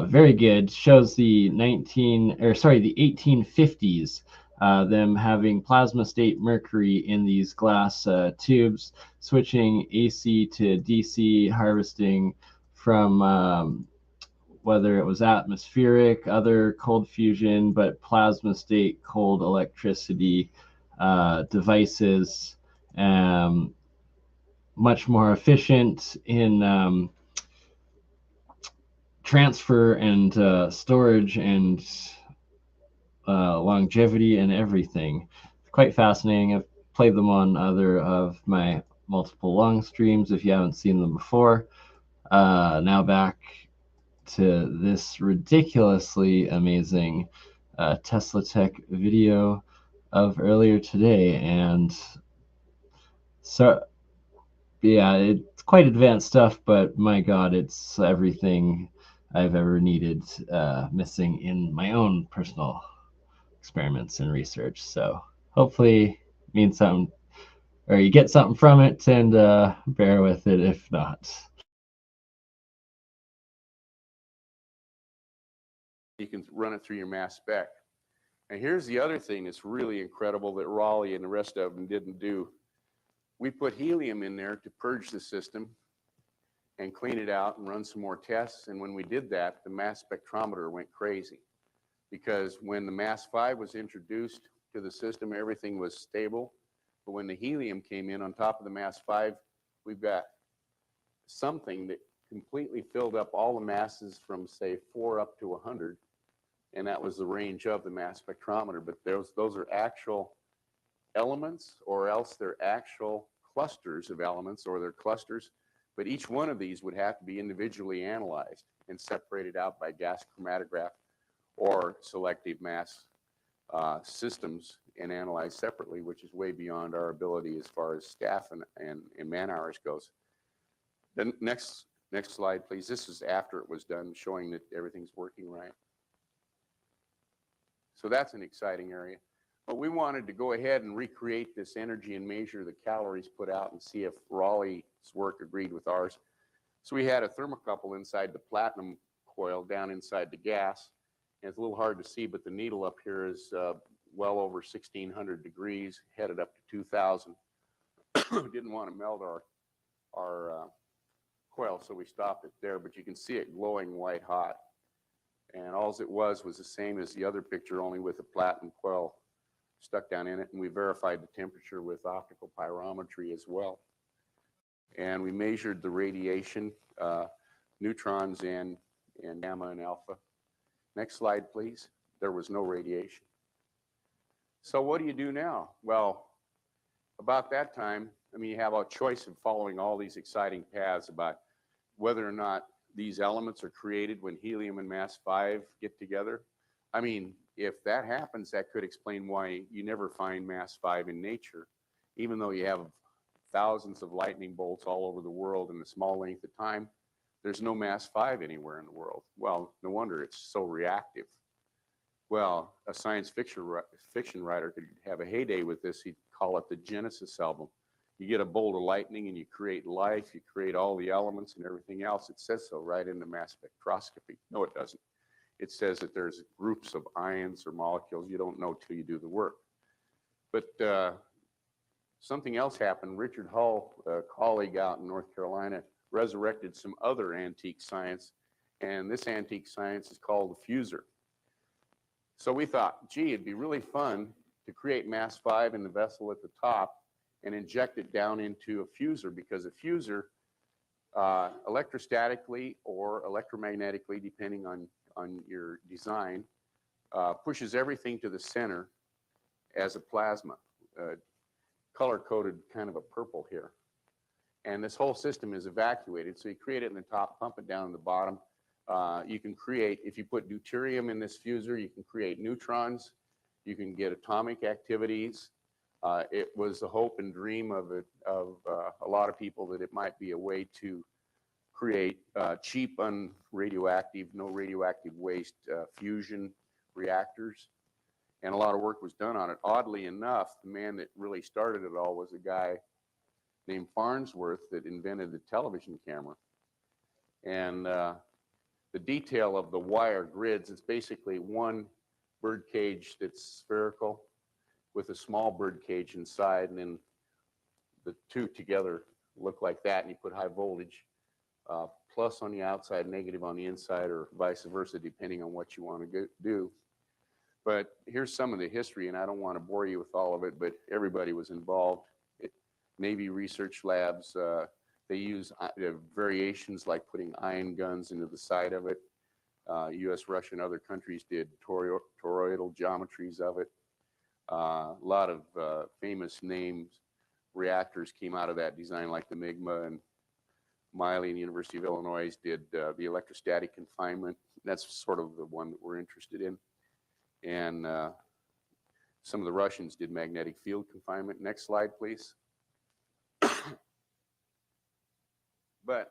Very good. Shows the 1850s, them having plasma state mercury in these glass tubes, switching AC to DC, harvesting from whether it was atmospheric, other cold fusion, but plasma state cold electricity devices, much more efficient in transfer and storage and longevity and everything. Quite fascinating. I've played them on other of my multiple long streams if you haven't seen them before. Now back to this ridiculously amazing Tesla Tech video of earlier today. And so, yeah, it's quite advanced stuff, but my God, it's everything I've ever needed missing in my own personal experiments and research. So hopefully it means something, or you get something from it, and bear with it if not. you can run it through your mass spec. And here's the other thing that's really incredible that Raleigh and the rest of them didn't do. We put helium in there to purge the system and clean it out and run some more tests. And when we did that, the mass spectrometer went crazy, because when the mass 5 was introduced to the system, everything was stable. But when the helium came in on top of the mass 5, we've got something that completely filled up all the masses from, say, 4 up to 100. And that was the range of the mass spectrometer. But those are actual elements, or else they're actual clusters of elements, or they're clusters. But each one of these would have to be individually analyzed and separated out by gas chromatograph or selective mass systems and analyzed separately, which is way beyond our ability as far as staff and man hours goes. Then next slide, please. This is after it was done, showing that everything's working right. So that's an exciting area. But we wanted to go ahead and recreate this energy and measure the calories put out and see if Raleigh's work agreed with ours. So we had a thermocouple inside the platinum coil down inside the gas. And it's a little hard to see, but the needle up here is well over 1,600 degrees, headed up to 2,000. Didn't want to melt our coil, so we stopped it there, but you can see it glowing white hot. And all it was the same as the other picture, only with a platinum coil stuck down in it. And we verified the temperature with optical pyrometry as well. And we measured the radiation, neutrons and gamma and alpha. Next slide, please. There was no radiation. So what do you do now? Well, about that time, I mean, you have a choice of following all these exciting paths about whether or not these elements are created when helium and mass 5 get together. I mean, if that happens, that could explain why you never find mass 5 in nature, even though you have thousands of lightning bolts all over the world in a small length of time. There's no mass 5 anywhere in the world. Well, no wonder it's so reactive. Well, a science fiction writer could have a heyday with this. He'd call it the Genesis album. You get a bolt of lightning and you create life, you create all the elements and everything else. It says so right in the mass spectroscopy. No, it doesn't. It says that there's groups of ions or molecules. You don't know till you do the work. But something else happened. Richard Hull, a colleague out in North Carolina, resurrected some other antique science. And this antique science is called the fuser. So we thought, gee, it'd be really fun to create mass 5 in the vessel at the top and inject it down into a fuser, because a fuser, electrostatically or electromagnetically, depending on your design, pushes everything to the center as a plasma, color-coded kind of a purple here. And this whole system is evacuated. So you create it in the top, pump it down in the bottom. You can create, if you put deuterium in this fuser, you can create neutrons. You can get atomic activities. It was the hope and dream of a lot of people that it might be a way to create cheap, unradioactive, no radioactive waste fusion reactors. And a lot of work was done on it. Oddly enough, the man that really started it all was a guy named Farnsworth that invented the television camera. And the detail of the wire grids, it's basically one bird cage that's spherical with a small bird cage inside, and then the two together look like that, and you put high voltage, plus on the outside, negative on the inside, or vice versa, depending on what you want to do. But here's some of the history, and I don't want to bore you with all of it, but everybody was involved. Navy research labs, they use variations like putting ion guns into the side of it. US, Russia, and other countries did toroidal geometries of it. A lot of famous names, reactors came out of that design, like the Migma, and Miley and the University of Illinois did the electrostatic confinement. That's sort of the one that we're interested in. And some of the Russians did magnetic field confinement. Next slide, please. But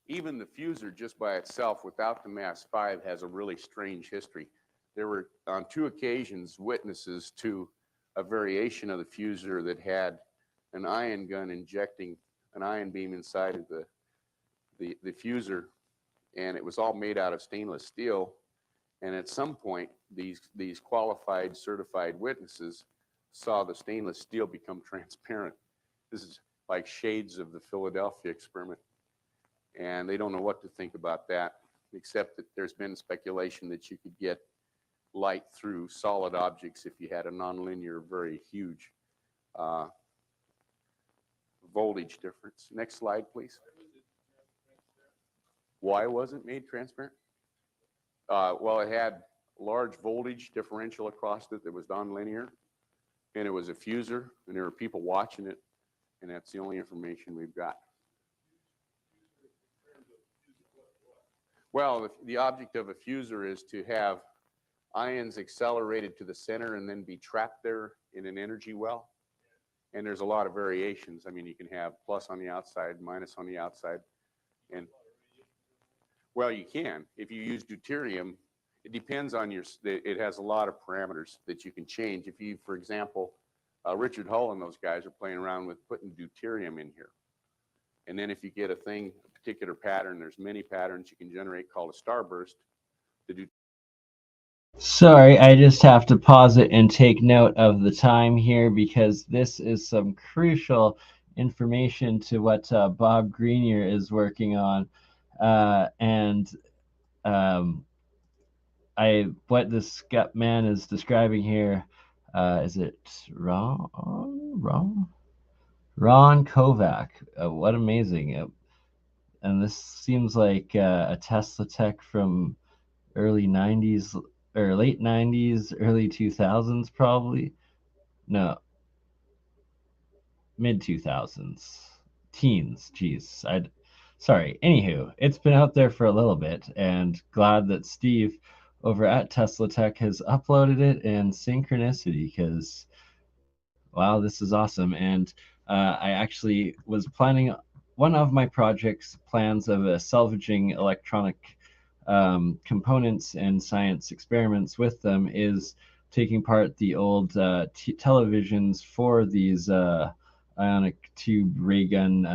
even the fuser just by itself, without the mass 5, has a really strange history. There were, on 2 occasions, witnesses to a variation of the fuser that had an ion gun injecting an ion beam inside of the fuser, and it was all made out of stainless steel. And at some point, these qualified, certified witnesses saw the stainless steel become transparent. This is like shades of the Philadelphia experiment. And they don't know what to think about that, except that there's been speculation that you could get light through solid objects if you had a nonlinear, very huge voltage difference. Next slide, please. Why wasn't made transparent? Well, it had large voltage differential across it that was nonlinear, and it was a fuser, and there were people watching it, and that's the only information we've got. Well, the object of a fuser is to have ions accelerated to the center and then be trapped there in an energy well. And there's a lot of variations. I mean, you can have plus on the outside, minus on the outside. And well, you can. If you use deuterium, it depends on it has a lot of parameters that you can change. If you, for example, Richard Hull and those guys are playing around with putting deuterium in here. And then if you get a particular pattern, there's many patterns you can generate called a starburst. Sorry, I just have to pause it and take note of the time here because this is some crucial information to what Bob Greenier is working on. What this man is describing here, is it Ron Kovac? What amazing. And this seems like a Tesla tech from early 90s or late 90s, early 2000s, probably. No, mid 2000s, teens. Geez, sorry. Anywho, it's been out there for a little bit, and glad that Steve over at Tesla Tech has uploaded it in synchronicity because, wow, this is awesome. And I actually was planning one of my project's plans of salvaging electronic components and science experiments with them is taking apart the old televisions for these ionic tube ray gun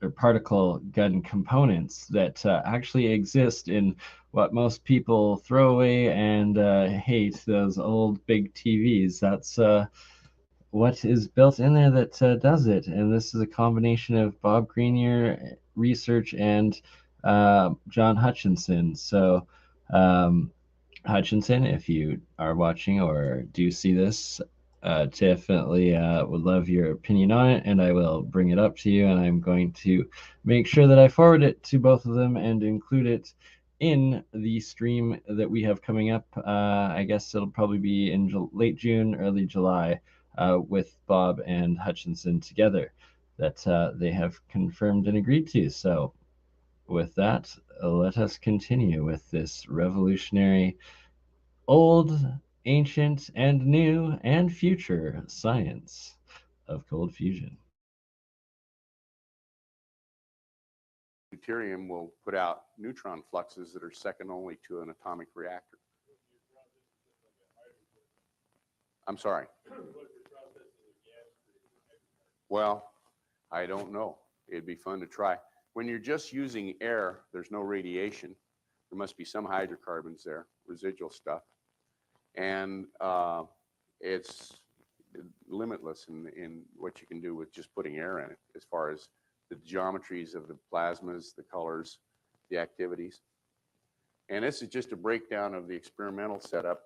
or particle gun components that actually exist in what most people throw away and hate, those old big TVs. That's what is built in there that does it. And this is a combination of Bob Greenier research and John Hutchinson. So Hutchinson, if you are watching or do see this, definitely would love your opinion on it, and I will bring it up to you, and I'm going to make sure that I forward it to both of them and include it in the stream that we have coming up. I guess it'll probably be in late June, early July, with Bob and Hutchinson together that they have confirmed and agreed to. So with that, let us continue with this revolutionary old, ancient, and new and future science of cold fusion. Deuterium will put out neutron fluxes that are second only to an atomic reactor. I'm sorry. Well, I don't know. It'd be fun to try. When you're just using air, there's no radiation. There must be some hydrocarbons there, residual stuff. And it's limitless in what you can do with just putting air in it, as far as the geometries of the plasmas, the colors, the activities. And this is just a breakdown of the experimental setup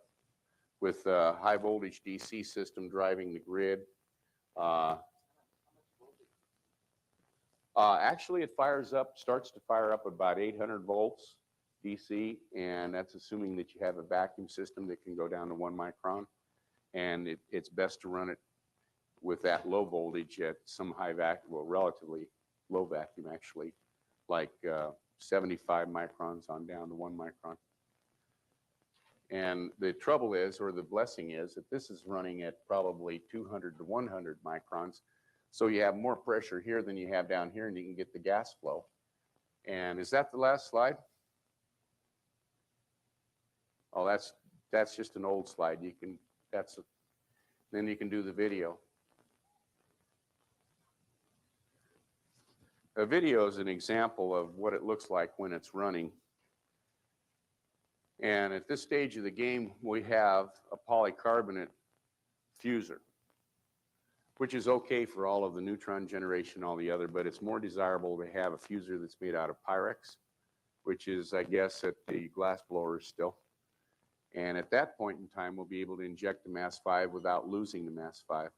with a high voltage DC system driving the grid. Actually, it starts to fire up about 800 volts DC, and that's assuming that you have a vacuum system that can go down to 1 micron. And it's best to run it with that low voltage at some high vacuum, well, relatively low vacuum actually, like 75 microns on down to 1 micron. And the trouble is, or the blessing is, that this is running at probably 200 to 100 microns. So you have more pressure here than you have down here, and you can get the gas flow. And is that the last slide? Oh, that's just an old slide. Then you can do the video. A video is an example of what it looks like when it's running. And at this stage of the game, we have a polycarbonate fuser, which is okay for all of the neutron generation, all the other, but it's more desirable to have a fuser that's made out of Pyrex, which is, I guess, at the glass blowers still. And at that point in time, we'll be able to inject the mass 5 without losing the mass 5.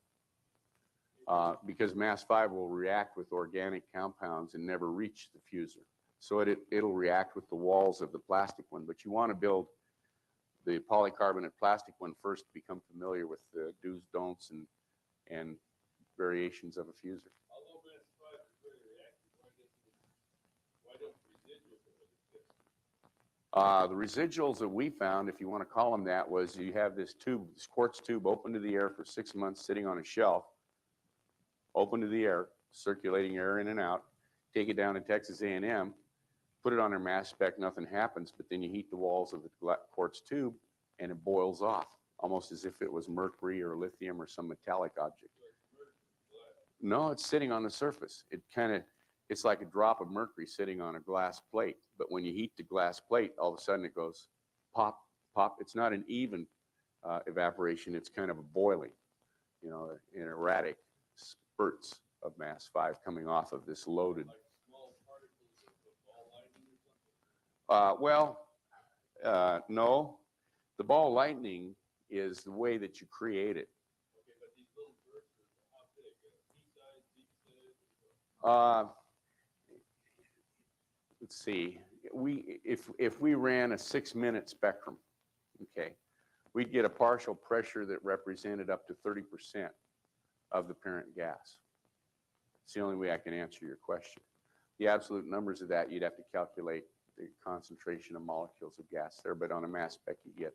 because mass 5 will react with organic compounds and never reach the fuser. So it'll react with the walls of the plastic one. But you want to build the polycarbonate plastic one first to become familiar with the do's, don'ts, and variations of a fuser. The residuals that we found, if you want to call them that, was you have this tube, this quartz tube open to the air for 6 months sitting on a shelf, open to the air, circulating air in and out, take it down to Texas A&M, put it on their mass spec, nothing happens, but then you heat the walls of the quartz tube and it boils off, almost as if it was mercury or lithium or some metallic object. No, it's sitting on the surface. It's like a drop of mercury sitting on a glass plate. But when you heat the glass plate, all of a sudden it goes pop, pop. It's not an even evaporation. It's kind of a boiling, you know, in erratic spurts of mass 5 coming off of this loaded. No. The ball lightning is the way that you create it. Let's see. If we ran a 6-minute spectrum, okay, we'd get a partial pressure that represented up to 30% of the parent gas. It's the only way I can answer your question. The absolute numbers of that, you'd have to calculate the concentration of molecules of gas there, but on a mass spec, you get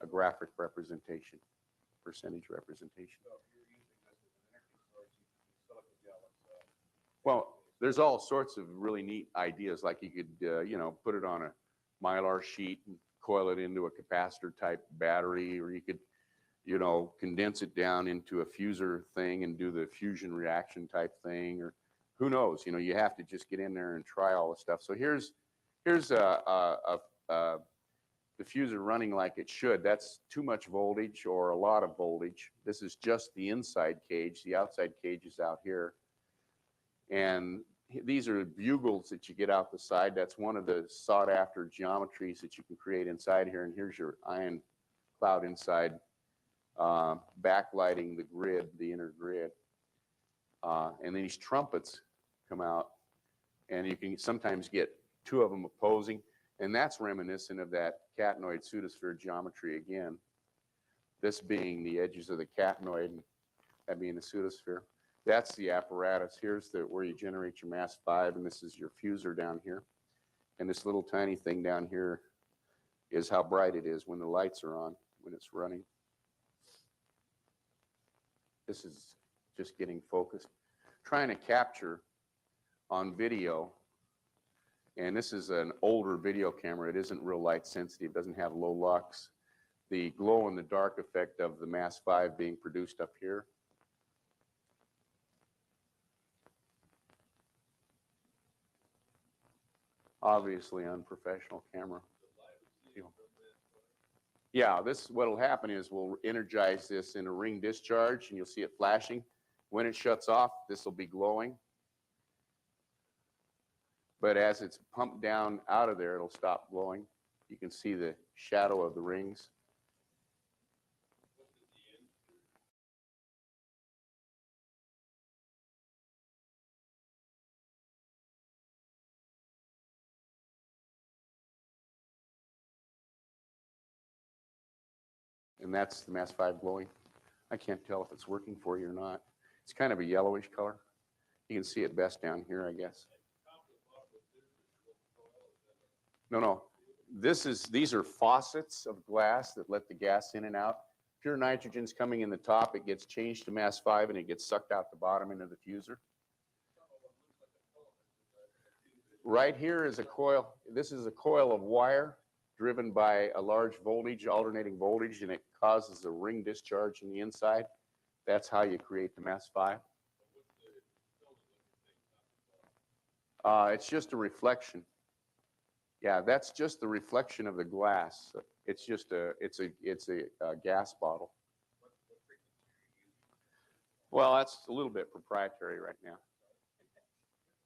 a graphic representation, percentage representation. Well, there's all sorts of really neat ideas, like you could, you know, put it on a mylar sheet and coil it into a capacitor type battery, or you could, you know, condense it down into a fuser thing and do the fusion reaction type thing, or who knows, you know, you have to just get in there and try all the stuff. So here's the fuser running like it should. That's too much voltage or a lot of voltage. This is just the inside cage. The outside cage is out here. And these are bugles that you get out the side. That's one of the sought after geometries that you can create inside here. And here's your ion cloud inside, backlighting the grid, the inner grid. And then these trumpets come out, and you can sometimes get 2 of them opposing. And that's reminiscent of that catenoid pseudosphere geometry again. This being the edges of the catenoid, and that being the pseudosphere. That's the apparatus. Here's where you generate your mass 5, and this is your fuser down here. And this little tiny thing down here is how bright it is when the lights are on, when it's running. This is just getting focused. Trying to capture on video. And this is an older video camera. It isn't real light sensitive. It doesn't have low lux. The glow in the dark effect of the mass 5 being produced up here. Obviously unprofessional camera. Yeah, what'll happen is we'll energize this in a ring discharge, and you'll see it flashing. When it shuts off, this will be glowing. But as it's pumped down out of there, it'll stop glowing. You can see the shadow of the rings. And that's the mass 5 glowing. I can't tell if it's working for you or not. It's kind of a yellowish color. You can see it best down here, I guess. No. These are faucets of glass that let the gas in and out. Pure nitrogen's coming in the top. It gets changed to mass 5, and it gets sucked out the bottom into the fuser. Right here is a coil. This is a coil of wire driven by a large voltage, alternating voltage, and it causes a ring discharge in the inside. That's how you create the mass 5. It's just a reflection. Yeah, that's just the reflection of the glass. It's just a gas bottle. Well, that's a little bit proprietary right now.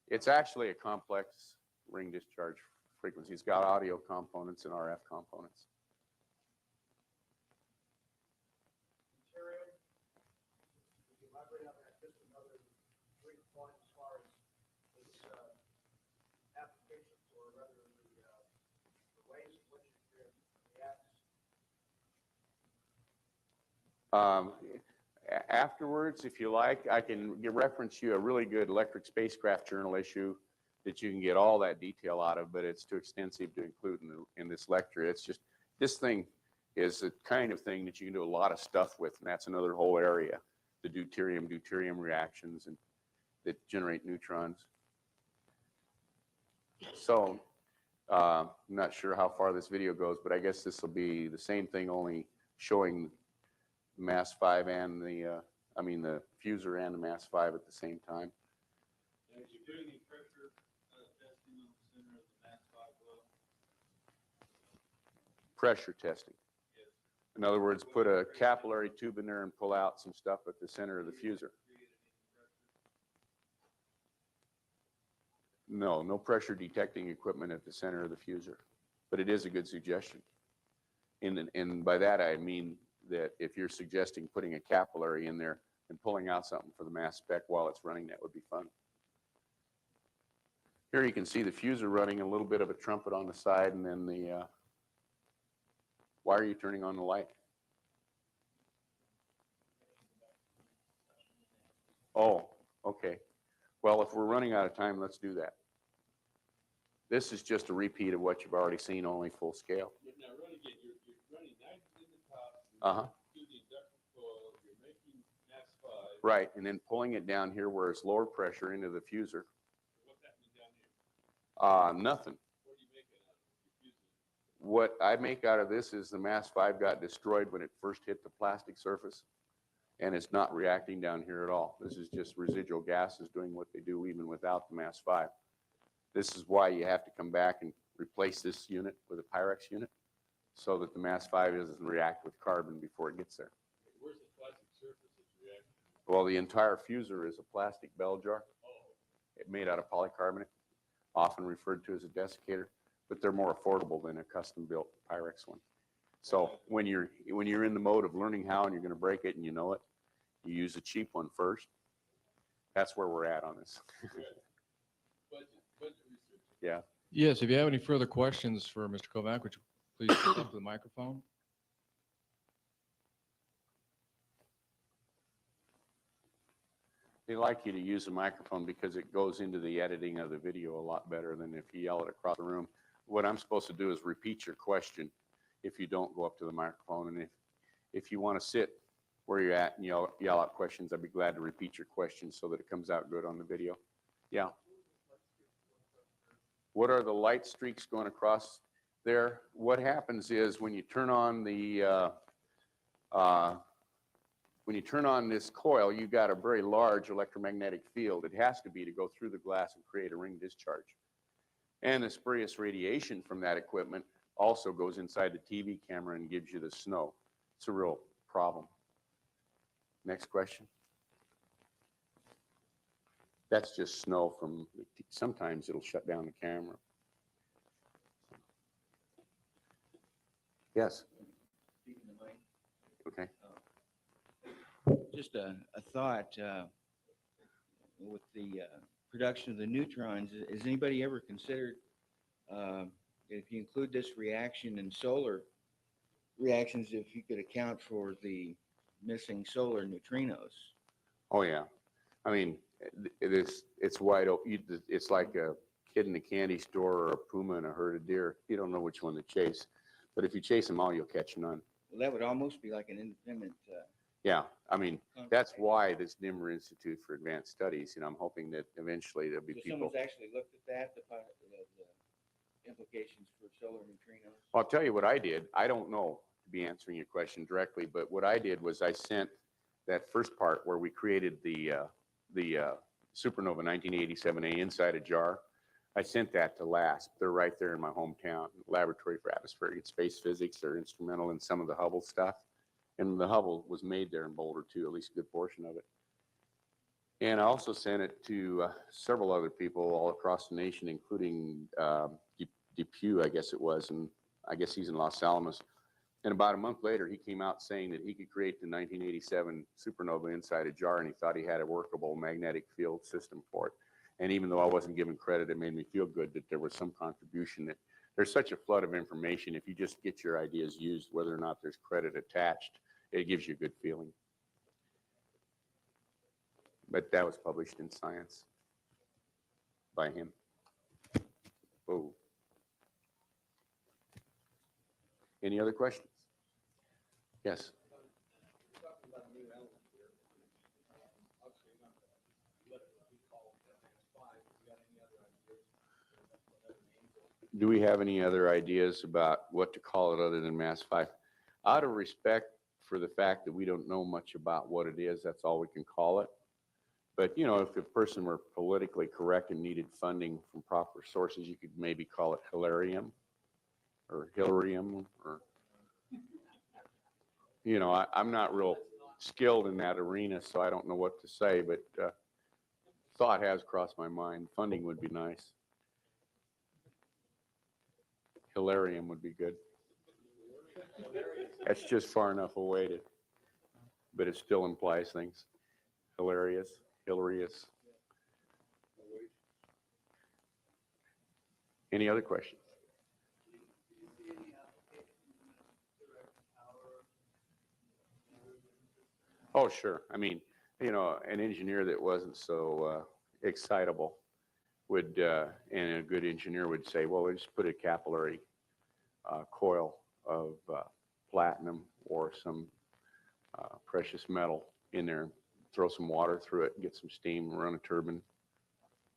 It's actually a complex ring discharge frequency. It's got audio components and RF components. Afterwards, if you like, I can reference you a really good electric spacecraft journal issue that you can get all that detail out of, but it's too extensive to include in this lecture. It's just, this thing is the kind of thing that you can do a lot of stuff with, and that's another whole area, the deuterium reactions and that generate neutrons. So I'm not sure how far this video goes, but I guess this will be the same thing, only showing mass 5 and the fuser and the mass 5 at the same time. As you're doing any pressure testing on the center of the mass 5 well? Pressure testing. Yes. In other words, put a capillary tube in there and pull out some stuff at the center of the fuser. No, no pressure detecting equipment at the center of the fuser, but it is a good suggestion. And by that I mean that if you're suggesting putting a capillary in there and pulling out something for the mass spec while it's running, that would be fun. Here you can see the fuser running, a little bit of a trumpet on the side, and then the, why are you turning on the light? Oh, okay. Well, if we're running out of time, let's do that. This is just a repeat of what you've already seen, only full scale. Now run again. You're running nitrogen in the top. Uh-huh. To the induction coil. You're making mass 5. Right, and then pulling it down here where it's lower pressure into the fuser. What's happening down here? Nothing. What do you make it out of? You're fusing. What I make out of this is the mass 5 got destroyed when it first hit the plastic surface, and it's not reacting down here at all. This is just residual gases doing what they do even without the mass 5. This is why you have to come back and replace this unit with a Pyrex unit so that the mass 5 doesn't react with carbon before it gets there. Where's the plastic surface that's reacting? Well, the entire fuser is a plastic bell jar. It made out of polycarbonate, often referred to as a desiccator, but they're more affordable than a custom-built Pyrex one. So when you're in the mode of learning how and you're going to break it and you know it, you use a cheap one first. That's where we're at on this. Budget research. Yeah. Yes, if you have any further questions for Mr. Kovac, would you please step up to the microphone? They like you to use a microphone because it goes into the editing of the video a lot better than if you yell it across the room. What I'm supposed to do is repeat your question if you don't go up to the microphone. And if you want to sit where you're at and yell out questions, I'd be glad to repeat your question so that it comes out good on the video. Yeah. What are the light streaks going across there? What happens is when you turn on the this coil, you've got a very large electromagnetic field. It has to be to go through the glass and create a ring discharge. And the spurious radiation from that equipment also goes inside the TV camera and gives you the snow. It's a real problem. Next question. That's just snow from, sometimes it'll shut down the camera. Yes. Okay. Just a thought with the production of the neutrons. Has anybody ever considered if you include this reaction in solar reactions, if you could account for the missing solar neutrinos? Oh yeah, I mean it's wide open. It's like a kid in a candy store or a puma in a herd of deer. You don't know which one to chase, but if you chase them all, you'll catch none. Well, that would almost be like an independent. Yeah, I mean that's why this Nimmer Institute for Advanced Studies. I'm hoping that eventually there'll be So people. someone's actually looked at that, the implications for solar neutrinos. Well, I'll tell you what I did. I don't know to be answering your question directly, but what I did was I sent that first part where we created the supernova 1987A inside a jar. I sent that to LASP. They're right there in my hometown, Laboratory for Atmospheric and Space Physics. They're instrumental in some of the Hubble stuff. And the Hubble was made there in Boulder too, at least a good portion of it. And I also sent it to several other people all across the nation, including Depew, I guess it was, and I guess he's in Los Alamos. And about a month later, he came out saying that he could create the 1987 supernova inside a jar, and he thought he had a workable magnetic field system for it. And even though I wasn't given credit, it made me feel good that there was some contribution. That there's such a flood of information. If you just get your ideas used, whether or not there's credit attached, it gives you a good feeling. But that was published in Science by him. Oh. Any other questions? Yes. Do we have any other ideas about what to call it other than Mass 5? Out of respect for the fact that we don't know much about what it is, that's all we can call it. But, you know, if a person were politically correct and needed funding from proper sources, you could maybe call it Hilarium or Hilarium, or, you know, I'm not real skilled in that arena, so I don't know what to say, but thought has crossed my mind. Funding would be nice. Hilarium would be good. That's just far enough away to, but it still implies things. Hilarious, hilarious. Any other questions? Oh, sure. I mean, you know, an engineer that wasn't so excitable would, and a good engineer would say, well, let's put a capillary coil of platinum or some precious metal in there, throw some water through it, get some steam, run a turbine,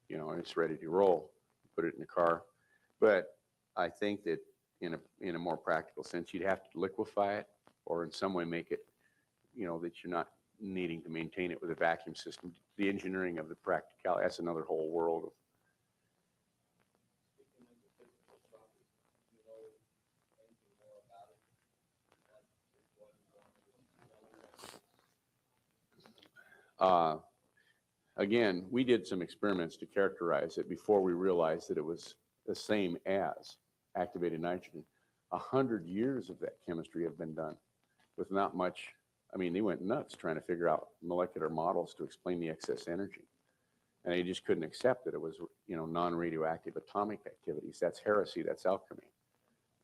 you know, and it's ready to roll. Put it in the car. But I think that in a more practical sense, you'd have to liquefy it or in some way make it, you know, that you're not needing to maintain it with a vacuum system. The engineering of the practicality, that's another whole world of. Again, we did some experiments to characterize it before we realized that it was the same as activated nitrogen. 100 years of that chemistry have been done with not much. I mean, they went nuts trying to figure out molecular models to explain the excess energy. And they just couldn't accept that it was, you know, non-radioactive atomic activities. That's heresy, that's alchemy.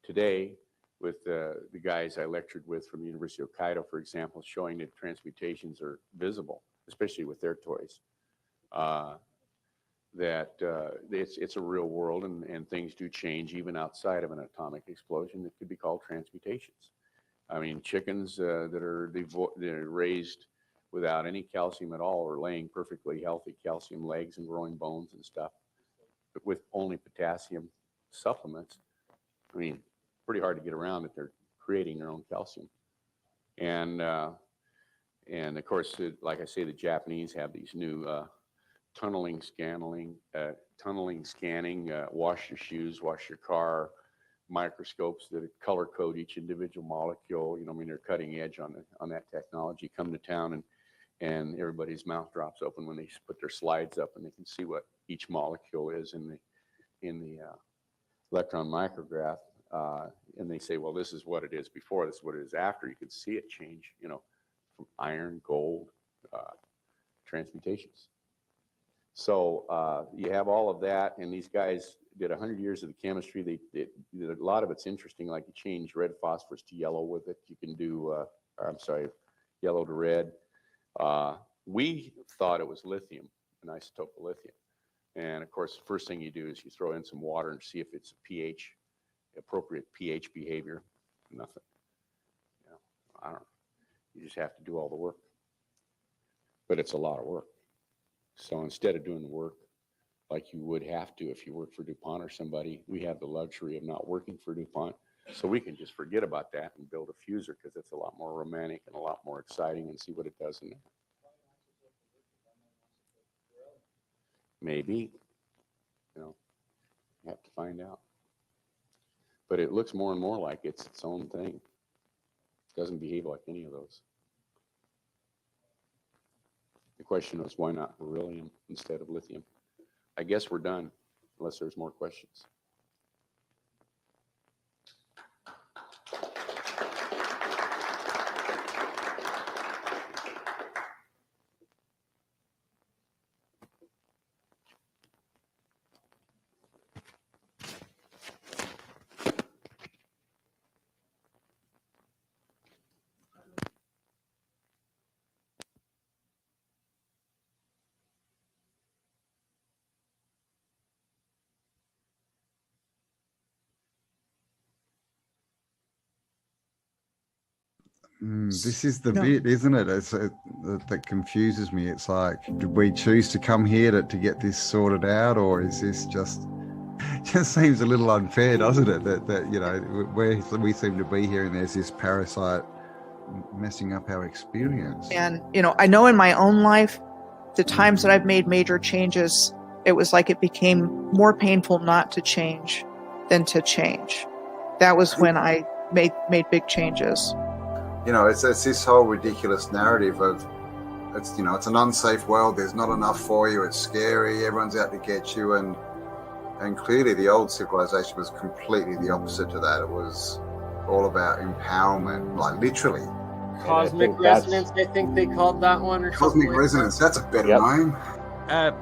Today, with the guys I lectured with from the University of Hokkaido, for example, showing that transmutations are visible, especially with their toys, that it's a real world and things do change even outside of an atomic explosion that could be called transmutations. I mean, chickens that are raised without any calcium at all are laying perfectly healthy calcium legs and growing bones and stuff, but with only potassium supplements. I mean, pretty hard to get around that they're creating their own calcium. And of course, like I say, the Japanese have these new tunneling scanning, wash your shoes, wash your car, microscopes that color code each individual molecule. You know, I mean, they're cutting edge on that technology. Come to town and everybody's mouth drops open when they put their slides up and they can see what each molecule is in the electron micrograph. And they say, well, this is what it is before, this is what it is after. You can see it change, you know, from iron, gold, transmutations. So you have all of that, and these guys did 100 years of the chemistry. They did a lot of it's interesting, like you change red phosphorus to yellow with it. You can do, yellow to red. We thought it was lithium, an isotope of lithium. And of course, the first thing you do is you throw in some water and see if it's a pH, appropriate pH behavior. Nothing. You know, I don't know. You just have to do all the work. But it's a lot of work. So instead of doing the work like you would have to if you work for DuPont or somebody, we have the luxury of not working for DuPont. So we can just forget about that and build a fuser because it's a lot more romantic and a lot more exciting and see what it does in there. Maybe, you know, you have to find out. But it looks more and more like it's its own thing. It doesn't behave like any of those. The question is, why not beryllium instead of lithium? I guess we're done, unless there's more questions. This is the bit, isn't it? That confuses me. It's like, did we choose to come here to get this sorted out, or is this just seems a little unfair, doesn't it? That you know, we seem to be here and there's this parasite messing up our experience. And I know in my own life, the times that I've made major changes, it was like it became more painful not to change than to change. That was when I made big changes. It's this whole ridiculous narrative of it's an unsafe world. There's not enough for you. It's scary. Everyone's out to get you. And clearly the old civilization was completely the opposite to that. It was all about empowerment, like literally. Cosmic resonance, I think they called that one. Or Cosmic resonance, that's a better name.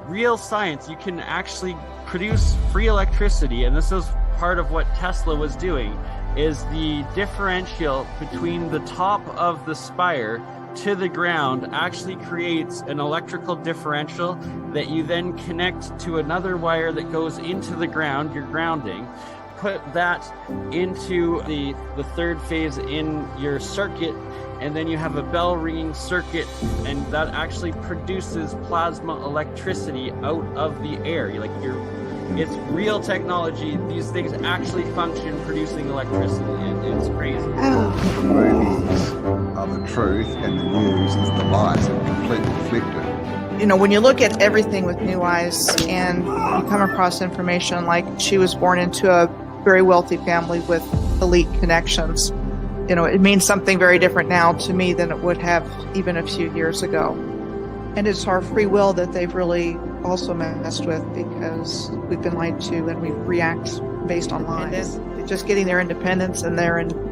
Real science, you can actually produce free electricity, and this is part of what Tesla was doing, is the differential between the top of the spire to the ground actually creates an electrical differential that you then connect to another wire that goes into the ground, your grounding. Put that into the third phase in your circuit, and then you have a bell ringing circuit, and that actually produces plasma electricity out of the air. It's real technology. These things actually function producing electricity. It's crazy. The movies are the truth and the news is the lies. They're completely flipped it. When you look at everything with new eyes and you come across information like she was born into a very wealthy family with elite connections, it means something very different now to me than it would have even a few years ago. And it's our free will that they've really also messed with, because we've been lied to and we react based on lies. Just getting their independence and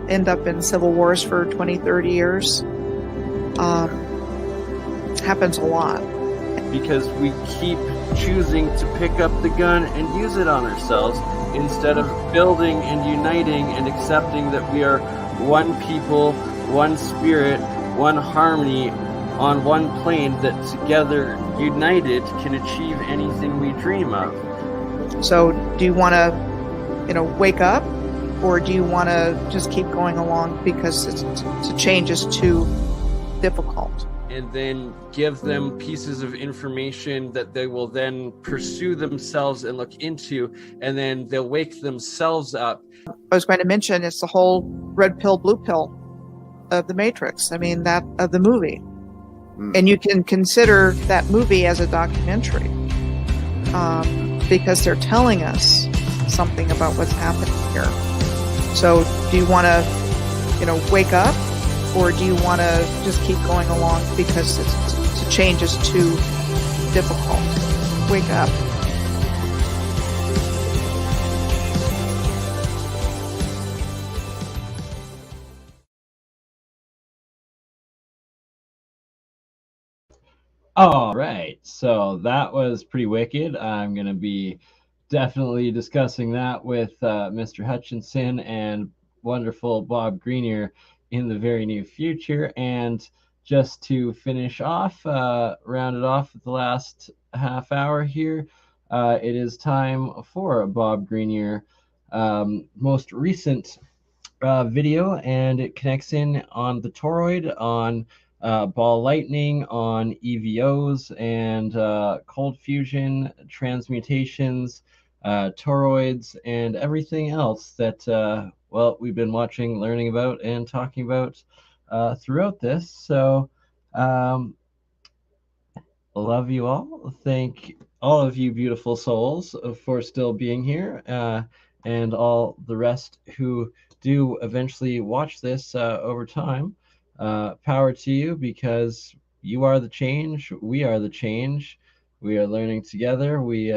end up in civil wars for 20, 30 years happens a lot. Because we keep choosing to pick up the gun and use it on ourselves instead of building and uniting and accepting that we are one people, one spirit, one harmony, on one plane that together, united, can achieve anything we dream of. So do you want to, wake up, or do you want to just keep going along because to change is too difficult? And then give them pieces of information that they will then pursue themselves and look into, and then they'll wake themselves up. I was going to mention it's the whole red pill, blue pill of the Matrix. That of the movie. And you can consider that movie as a documentary because they're telling us something about what's happening here. So do you want to, wake up, or do you want to just keep going along because to change is too difficult? Wake up. All right, so that was pretty wicked. I'm going to be definitely discussing that with Mr. Hutchinson and wonderful Bob Greenier in the very near future. And just to finish off, round it off with the last half hour here, it is time for Bob Greenier most recent video, and it connects in on the toroid, on ball lightning, on EVOs and cold fusion, transmutations, toroids, and everything else that we've been watching, learning about, and talking about throughout this. So love you all. Thank all of you beautiful souls for still being here, and all the rest who do eventually watch this over time. Power to you, because you are the change. We are the change. We are learning together. We,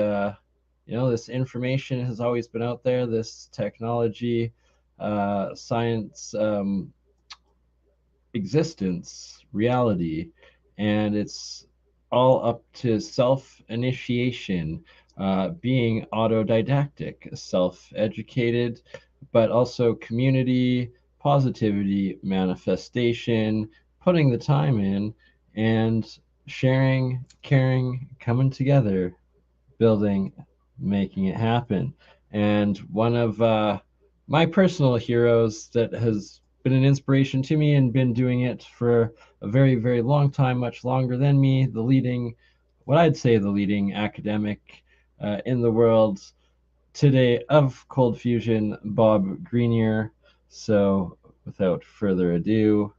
this information has always been out there. This technology, science, existence, reality, and it's all up to self-initiation, being autodidactic, self-educated, but also community, positivity, manifestation, putting the time in, and sharing, caring, coming together, building, making it happen. And one of my personal heroes that has been an inspiration to me and been doing it for a very, very long time, much longer than me. What I'd say the leading academic in the world today of cold fusion, Bob Greenier. So without further ado,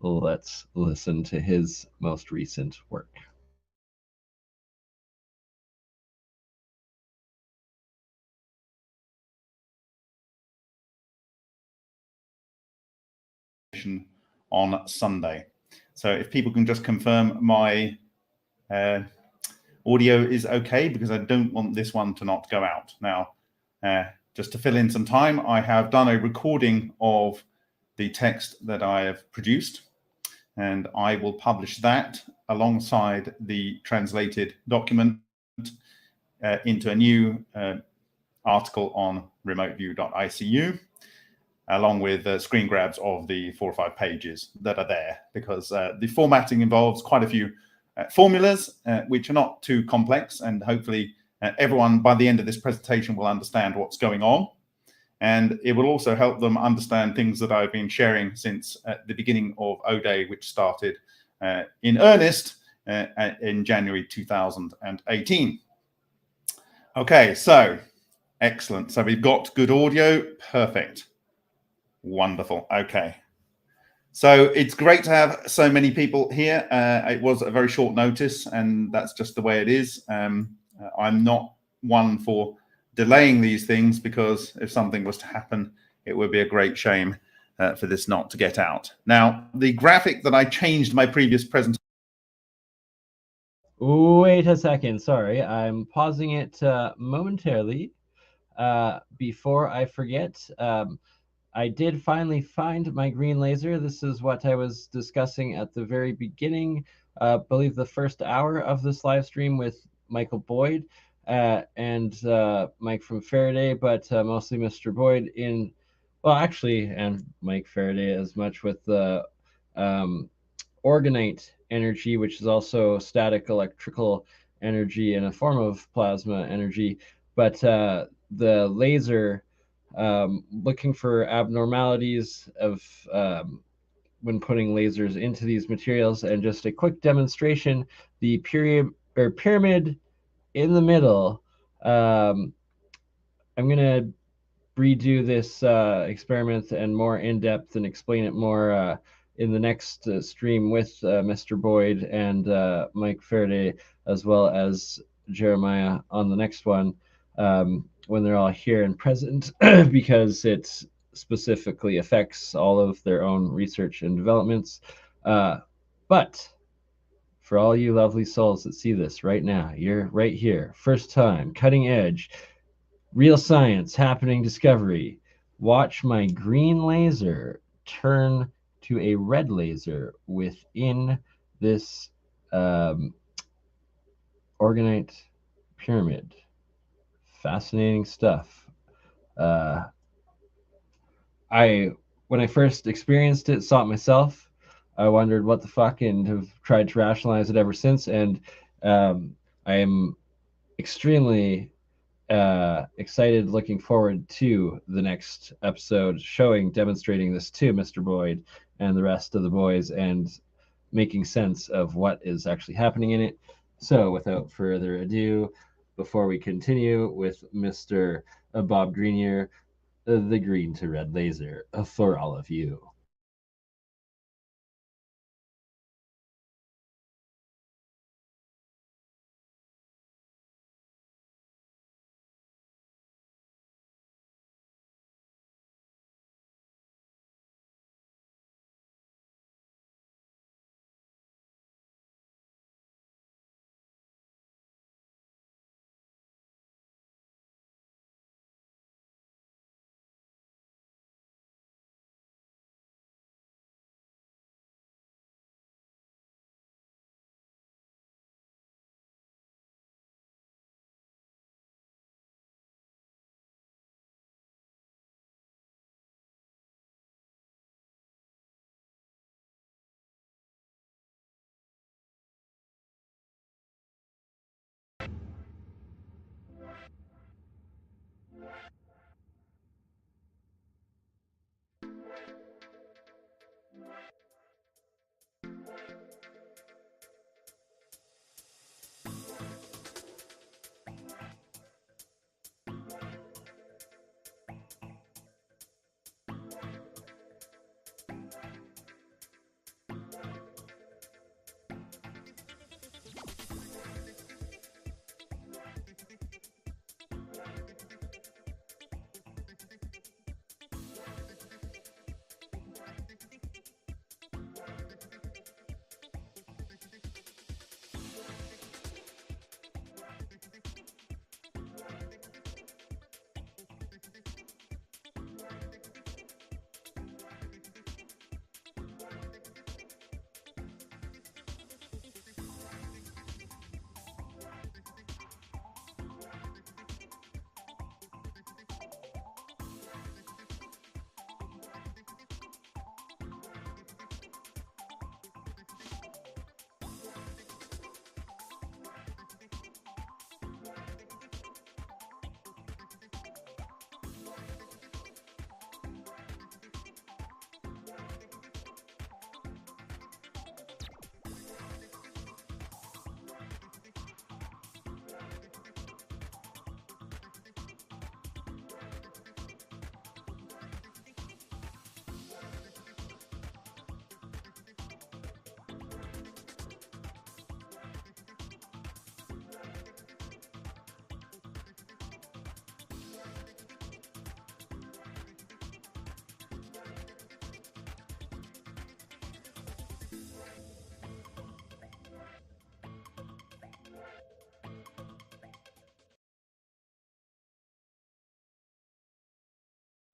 let's listen to his most recent work. On Sunday. So if people can just confirm my audio is okay, because I don't want this one to not go out. Now, just to fill in some time, I have done a recording of the text that I have produced, and I will publish that alongside the translated document into a new article on remoteview.icu, along with screen grabs of the 4 or 5 pages that are there, because the formatting involves quite a few formulas, which are not too complex, and hopefully everyone by the end of this presentation will understand what's going on. And it will also help them understand things that I've been sharing since the beginning of O-Day, which started in earnest in January 2018. Okay, so excellent. So we've got good audio. Perfect. Wonderful. Okay. So it's great to have so many people here. It was a very short notice, and that's just the way it is. I'm not one for delaying these things, because if something was to happen, it would be a great shame for this not to get out. Now, the graphic that I changed my previous presentation. Wait a second. Sorry, I'm pausing it momentarily. Before I forget, I did finally find my green laser. This is what I was discussing at the very beginning, I believe the first hour of this live stream with Michael Boyd and Mike from Faraday, but mostly Mr. Boyd and Mike Faraday as much with the orgonite energy, which is also static electrical energy in a form of plasma energy. But the laser, looking for abnormalities of when putting lasers into these materials, and just a quick demonstration, the pyramid in the middle. I'm going to redo this experiment and more in depth and explain it more in the next stream with Mr. Boyd and Mike Faraday, as well as Jeremiah on the next one, when they're all here and present, because it specifically affects all of their own research and developments. But for all you lovely souls that see this right now, you're right here, first time, cutting edge, real science happening discovery. Watch my green laser turn to a red laser within this orgonite pyramid. Fascinating stuff. When I first experienced it, saw it myself, I wondered what the fuck, and have tried to rationalize it ever since. And I am extremely excited, looking forward to the next episode demonstrating this to Mr. Boyd and the rest of the boys, and making sense of what is actually happening in it. So without further ado, before we continue with Mr. Bob Greenier, the green to red laser for all of you.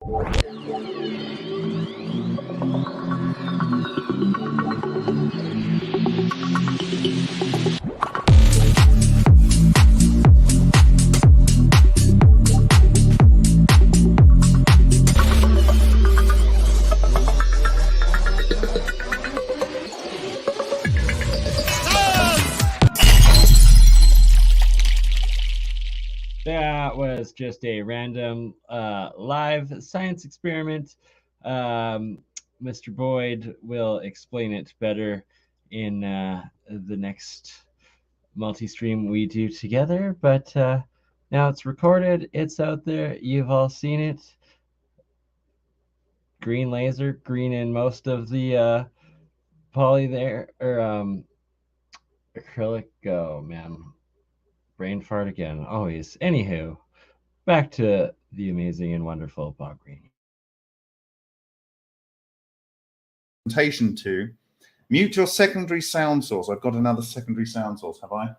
That was just a random live science experiment. Mr. Boyd will explain it better in the next multi-stream we do together, but now it's recorded, it's out there, you've all seen it. Green laser, green in most of the poly there, or acrylic. Oh man, brain fart again, always. Anywho, back to the amazing and wonderful Bob Green. Presentation to mute your secondary sound source. I've got another secondary sound source, have I?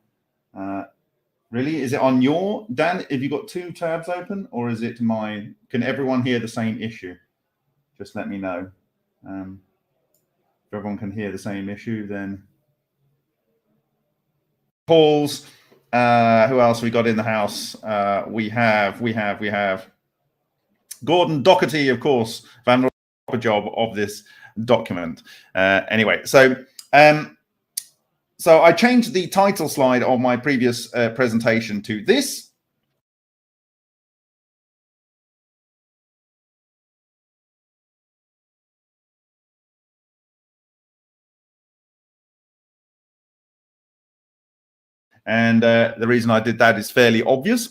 Really? Is it on your, Dan, have you got two tabs open, or is it my, can everyone hear the same issue? Just let me know. If everyone can hear the same issue, then Paul's, who else we got in the house? We have Gordon Doherty, of course, found a proper job of this document. Anyway, so I changed the title slide of my previous presentation to this. And the reason I did that is fairly obvious.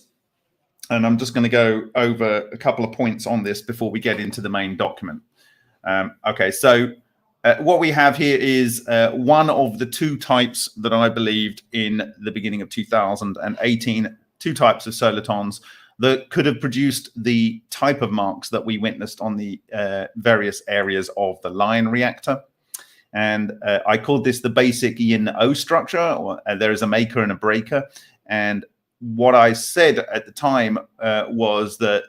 And I'm just going to go over a couple of points on this before we get into the main document. Okay, so what we have here is one of the two types that I believed in the beginning of 2018, two types of solitons that could have produced the type of marks that we witnessed on the various areas of the Lion reactor. And I called this the basic yin-O structure. There is a maker and a breaker. And what I said at the time was that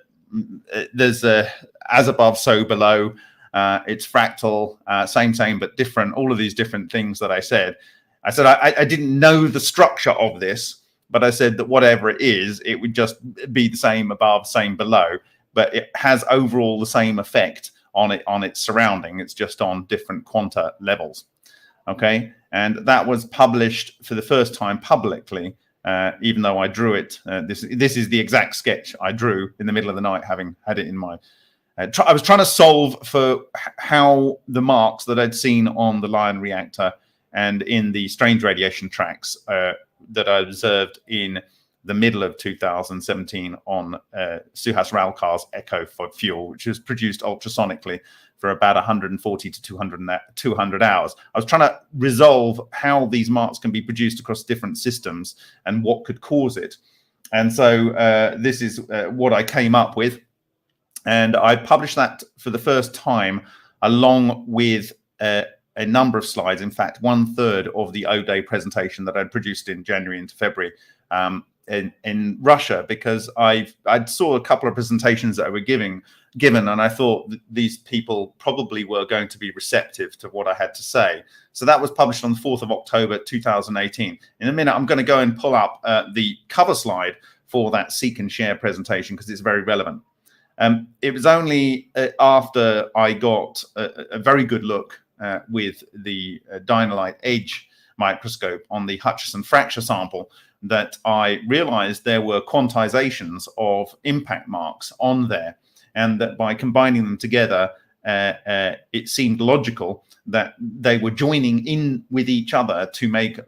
there's a as above, so below. It's fractal, same, but different. All of these different things that I said. I didn't know the structure of this, but I said that whatever it is, it would just be the same above, same below. But it has overall the same effect on its surrounding. It's just on different quanta levels. Okay, and that was published for the first time publicly, even though I drew it. This is the exact sketch I drew in the middle of the night, having had it in my. I was trying to solve for how the marks that I'd seen on the Lion reactor and in the strange radiation tracks that I observed in the middle of 2017 on Suhas Ralkar's Echo for Fuel, which was produced ultrasonically for about 140 to 200 hours. I was trying to resolve how these marks can be produced across different systems and what could cause it. And so this is what I came up with. And I published that for the first time along with a number of slides. In fact, 1/3 of the O-Day presentation that I'd produced in January into February in Russia, because I saw a couple of presentations that I were given, and I thought these people probably were going to be receptive to what I had to say. So that was published on the 4th of October 2018. In a minute, I'm going to go and pull up the cover slide for that Seek and Share presentation because it's very relevant. It was only after I got a very good look with the Dynalite Edge microscope on the Hutchison fracture sample that I realized there were quantizations of impact marks on there, and that by combining them together, it seemed logical that they were joining in with each other to make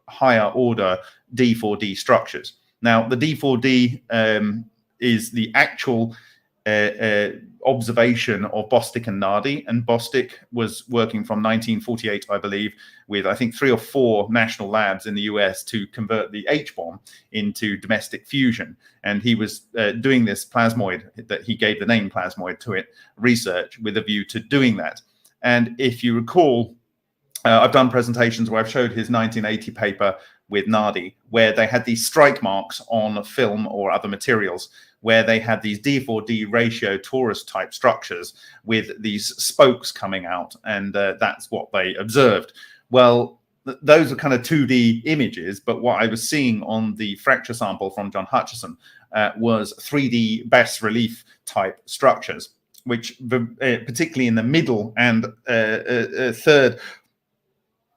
higher order D4D structures. Now, the D4D is the actual observation of Bostic and Nardi, and Bostic was working from 1948, I believe, with I think 3 or 4 national labs in the US to convert the H-bomb into domestic fusion, and he was doing this plasmoid, that he gave the name plasmoid to it, research with a view to doing that. And if you recall, I've done presentations where I've showed his 1980 paper with Nardi, where they had these strike marks on film or other materials where they had these D4D ratio torus type structures with these spokes coming out, and that's what they observed. Well, those are kind of 2D images, but what I was seeing on the fracture sample from John Hutchison was 3D bas relief type structures, which particularly in the middle and third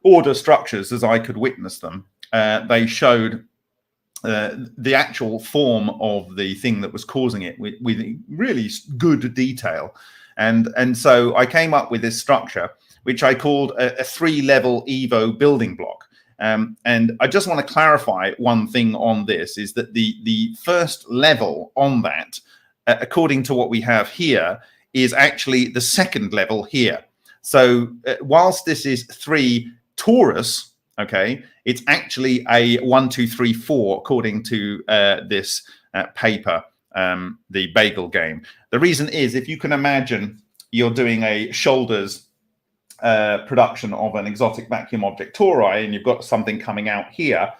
order structures, as I could witness them, they showed the actual form of the thing that was causing it with really good detail. And so I came up with this structure, which I called a 3-level Evo building block. And I just want to clarify one thing on this, is that the first level on that, according to what we have here, is actually the second level here. So whilst this is 3 torus, okay, it's actually a 1, 2, 3, 4 according to this paper, the Bagel game. The reason is, if you can imagine you're doing a shoulders production of an exotic vacuum object tori, and you've got something coming out here,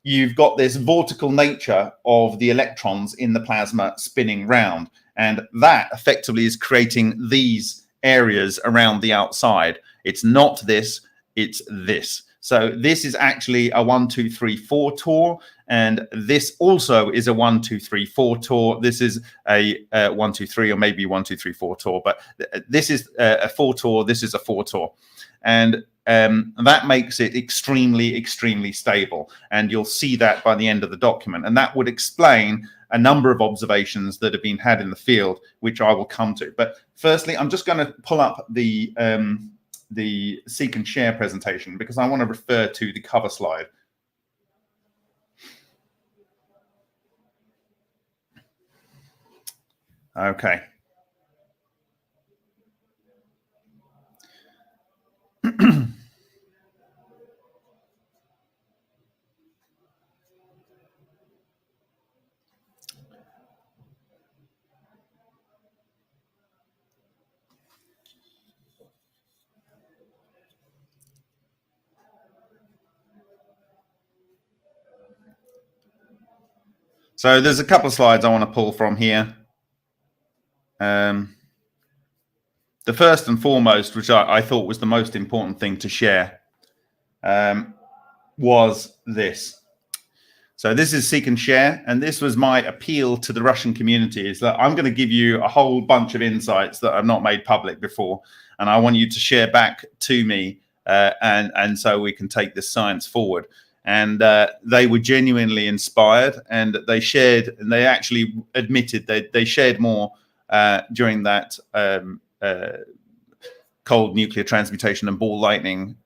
you've got this vortical nature of the electrons in the plasma spinning round, and that effectively is creating these areas around the outside. It's not this, it's this. So this is actually a 1, 2, 3, 4 tor, and this also is a 1, 2, 3, 4 tor. This is a 1, 2, 3, or maybe 1, 2, 3, 4 tor, but this is a 4 tor. This is a 4 tor, and that makes it extremely, extremely stable. And you'll see that by the end of the document, and that would explain a number of observations that have been had in the field, which I will come to. But firstly, I'm just going to pull up the Seek and Share presentation, because I want to refer to the cover slide. Okay. So there's a couple of slides I want to pull from here. The first and foremost, which I thought was the most important thing to share, was this. So this is Seek and Share, and this was my appeal to the Russian community, is that I'm going to give you a whole bunch of insights that I've not made public before, and I want you to share back to me, and so we can take this science forward. And they were genuinely inspired, and they shared, and they actually admitted that they shared more during that cold nuclear transmutation and ball lightning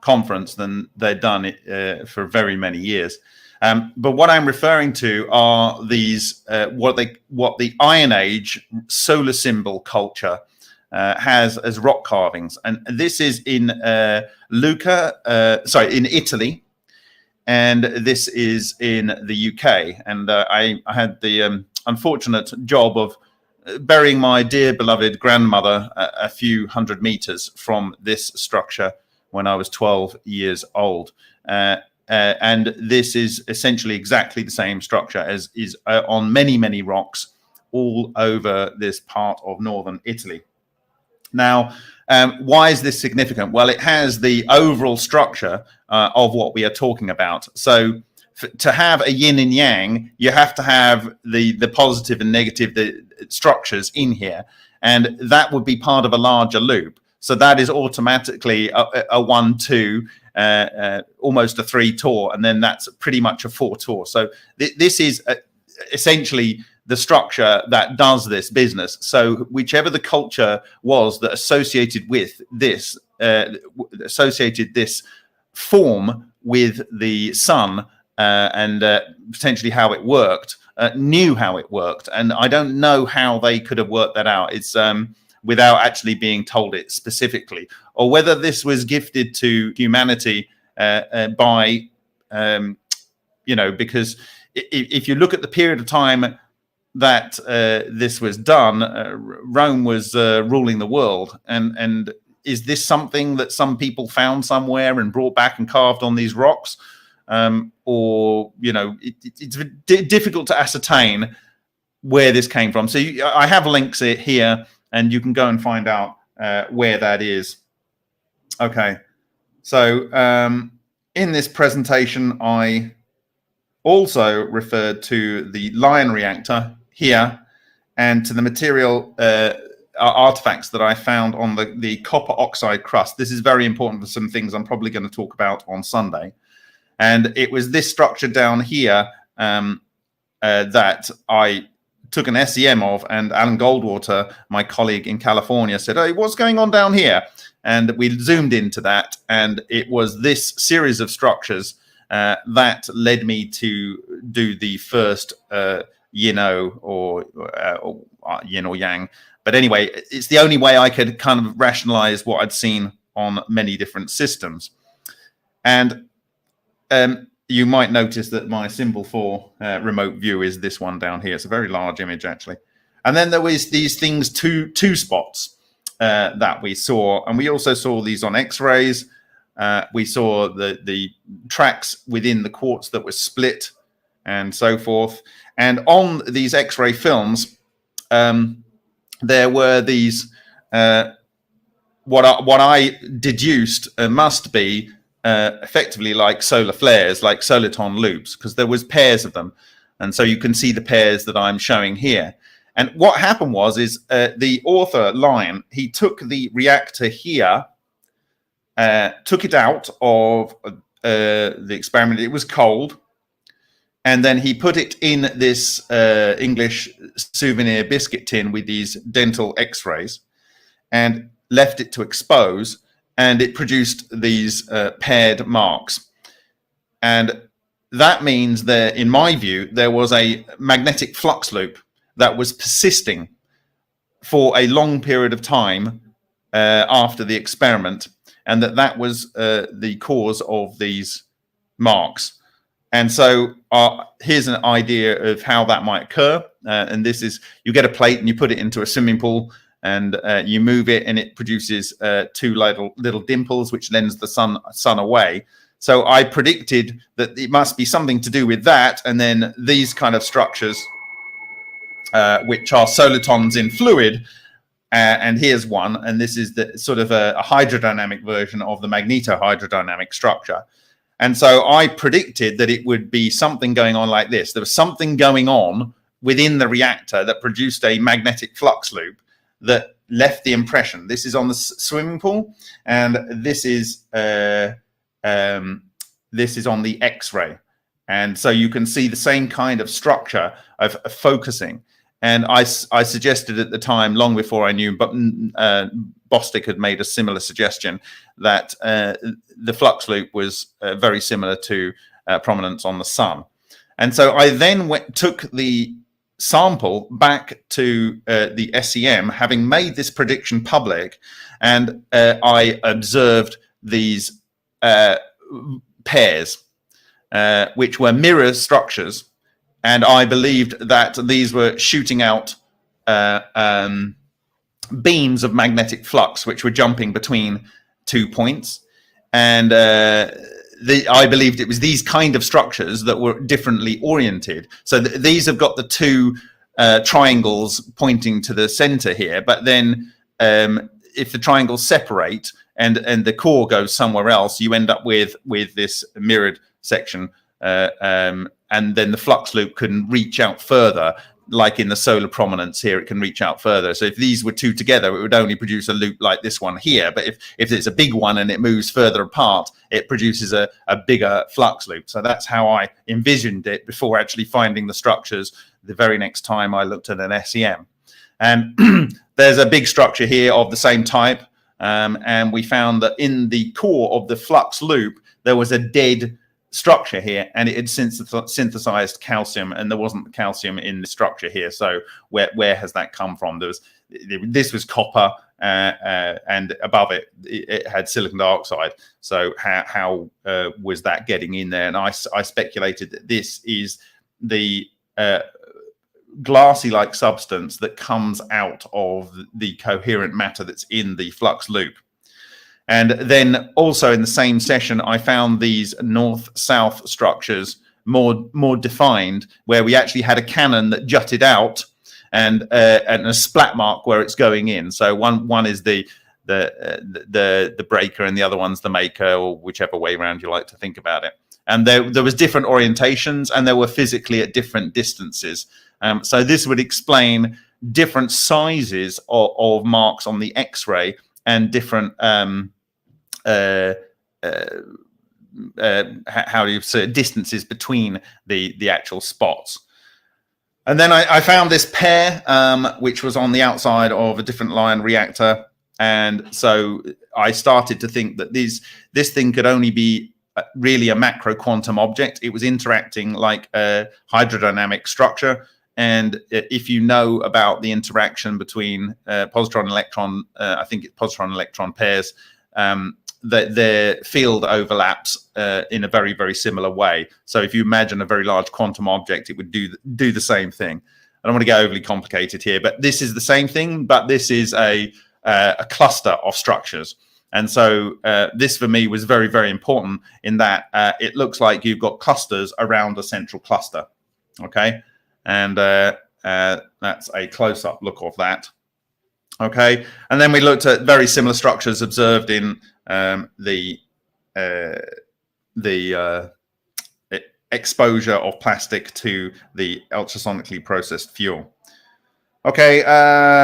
conference than they'd done it for very many years. But what I'm referring to are these what the Iron Age solar symbol culture has as rock carvings, and this is in in Italy, and this is in the UK. And I had the unfortunate job of burying my dear beloved grandmother a few hundred meters from this structure when I was 12 years old. And this is essentially exactly the same structure as is on many, many rocks all over this part of northern Italy. Now, why is this significant? Well, it has the overall structure of what we are talking about. So to have a yin and yang, you have to have the positive and negative structures in here, and that would be part of a larger loop. So that is automatically a 1, 2, almost a 3 tor, and then that's pretty much a 4 tor. So this is essentially the structure that does this business. So whichever the culture was that associated with this, associated this form with the sun and potentially how it worked, knew how it worked. And I don't know how they could have worked that out. It's without actually being told it specifically, or whether this was gifted to humanity by, because if you look at the period of time that this was done, Rome was ruling the world. And is this something that some people found somewhere and brought back and carved on these rocks? or it's difficult to ascertain where this came from. So I have links here, and you can go and find out where that is. Okay, so in this presentation, I also referred to the Lion reactor here and to the material artifacts that I found on the copper oxide crust. This is very important for some things I'm probably going to talk about on Sunday. And it was this structure down here that I took an SEM of, and Alan Goldwater, my colleague in California, said, "Hey, what's going on down here?" And we zoomed into that, and it was this series of structures that led me to do the first yin-o or yin or yang. But anyway, it's the only way I could kind of rationalize what I'd seen on many different systems. And you might notice that my symbol for remote view is this one down here. It's a very large image, actually. And then there was these things, two spots that we saw. And we also saw these on X-rays. We saw the tracks within the quartz that were split and so forth. And on these X-ray films, there were these, what I deduced must be effectively like solar flares, like soliton loops, because there was pairs of them. And so you can see the pairs that I'm showing here. And what happened is the author, Lion, he took the reactor here, took it out of the experiment. It was cold. And then he put it in this English souvenir biscuit tin with these dental X-rays and left it to expose. And it produced these paired marks. And that means that, in my view, there was a magnetic flux loop that was persisting for a long period of time after the experiment, and that was the cause of these marks. And so here's an idea of how that might occur. And this is, you get a plate and you put it into a swimming pool, and you move it, and it produces two little dimples, which lends the sun away. So I predicted that it must be something to do with that, and then these kind of structures, which are solitons in fluid. And here's one, and this is the sort of a hydrodynamic version of the magnetohydrodynamic structure. And so I predicted that it would be something going on like this. There was something going on within the reactor that produced a magnetic flux loop that left the impression. This is on the swimming pool, and this is on the X-ray. And so you can see the same kind of structure of focusing. And I suggested at the time, long before I knew, but Bostic had made a similar suggestion, that the flux loop was very similar to prominence on the sun. And so I then took the sample back to the SEM, having made this prediction public, and I observed these pairs, which were mirror structures. And I believed that these were shooting out beams of magnetic flux, which were jumping between 2 points. And I believed it was these kind of structures that were differently oriented. So these have got the two triangles pointing to the center here. But then if the triangles separate and the core goes somewhere else, you end up with this mirrored section. And then the flux loop can reach out further, like in the solar prominence here, it can reach out further. So if these were two together, it would only produce a loop like this one here. But if it's a big one and it moves further apart, it produces a bigger flux loop. So that's how I envisioned it before actually finding the structures the very next time I looked at an SEM. And there's a big structure here of the same type. And we found that in the core of the flux loop, there was a dead structure here, and it had synthesized calcium, and there wasn't calcium in the structure here. So where has that come from? This was copper, and above it had silicon dioxide. So how was that getting in there? And I speculated that this is the glassy-like substance that comes out of the coherent matter that's in the flux loop. And then also in the same session, I found these north-south structures more defined, where we actually had a cannon that jutted out and a splat mark where it's going in. So one is the breaker and the other one's the maker, or whichever way around you like to think about it. And there was different orientations, and they were physically at different distances. So this would explain different sizes of marks on the X-ray and different how do you say, distances between the actual spots. And then I found this pair, which was on the outside of a different Lion reactor. And so I started to think that this thing could only be really a macro quantum object. It was interacting like a hydrodynamic structure. And if you know about the interaction between positron and electron, I think it's positron electron pairs, that their field overlaps in a very, very similar way. So if you imagine a very large quantum object, it would do the same thing. I don't want to get overly complicated here, but this is the same thing, but this is a cluster of structures. And so this for me was very, very important in that it looks like you've got clusters around a central cluster. Okay. And that's a close-up look of that. Okay. And then we looked at very similar structures observed in the exposure of plastic to the ultrasonically processed fuel. Okay,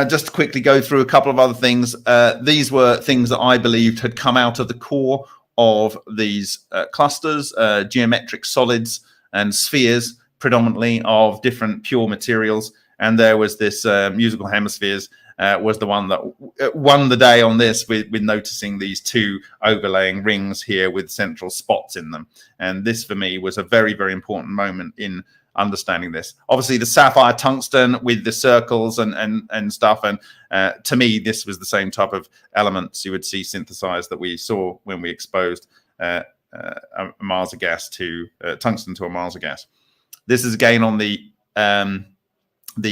just to quickly go through a couple of other things. These were things that I believed had come out of the core of these clusters, geometric solids and spheres, predominantly of different pure materials. And there was this musical hemispheres was the one that won the day on this with noticing these two overlaying rings here with central spots in them. And this for me was a very, very important moment in understanding this. Obviously the sapphire tungsten with the circles and stuff, and to me this was the same type of elements you would see synthesized that we saw when we exposed a Marsa gas to tungsten to a Marsa gas. This is again on the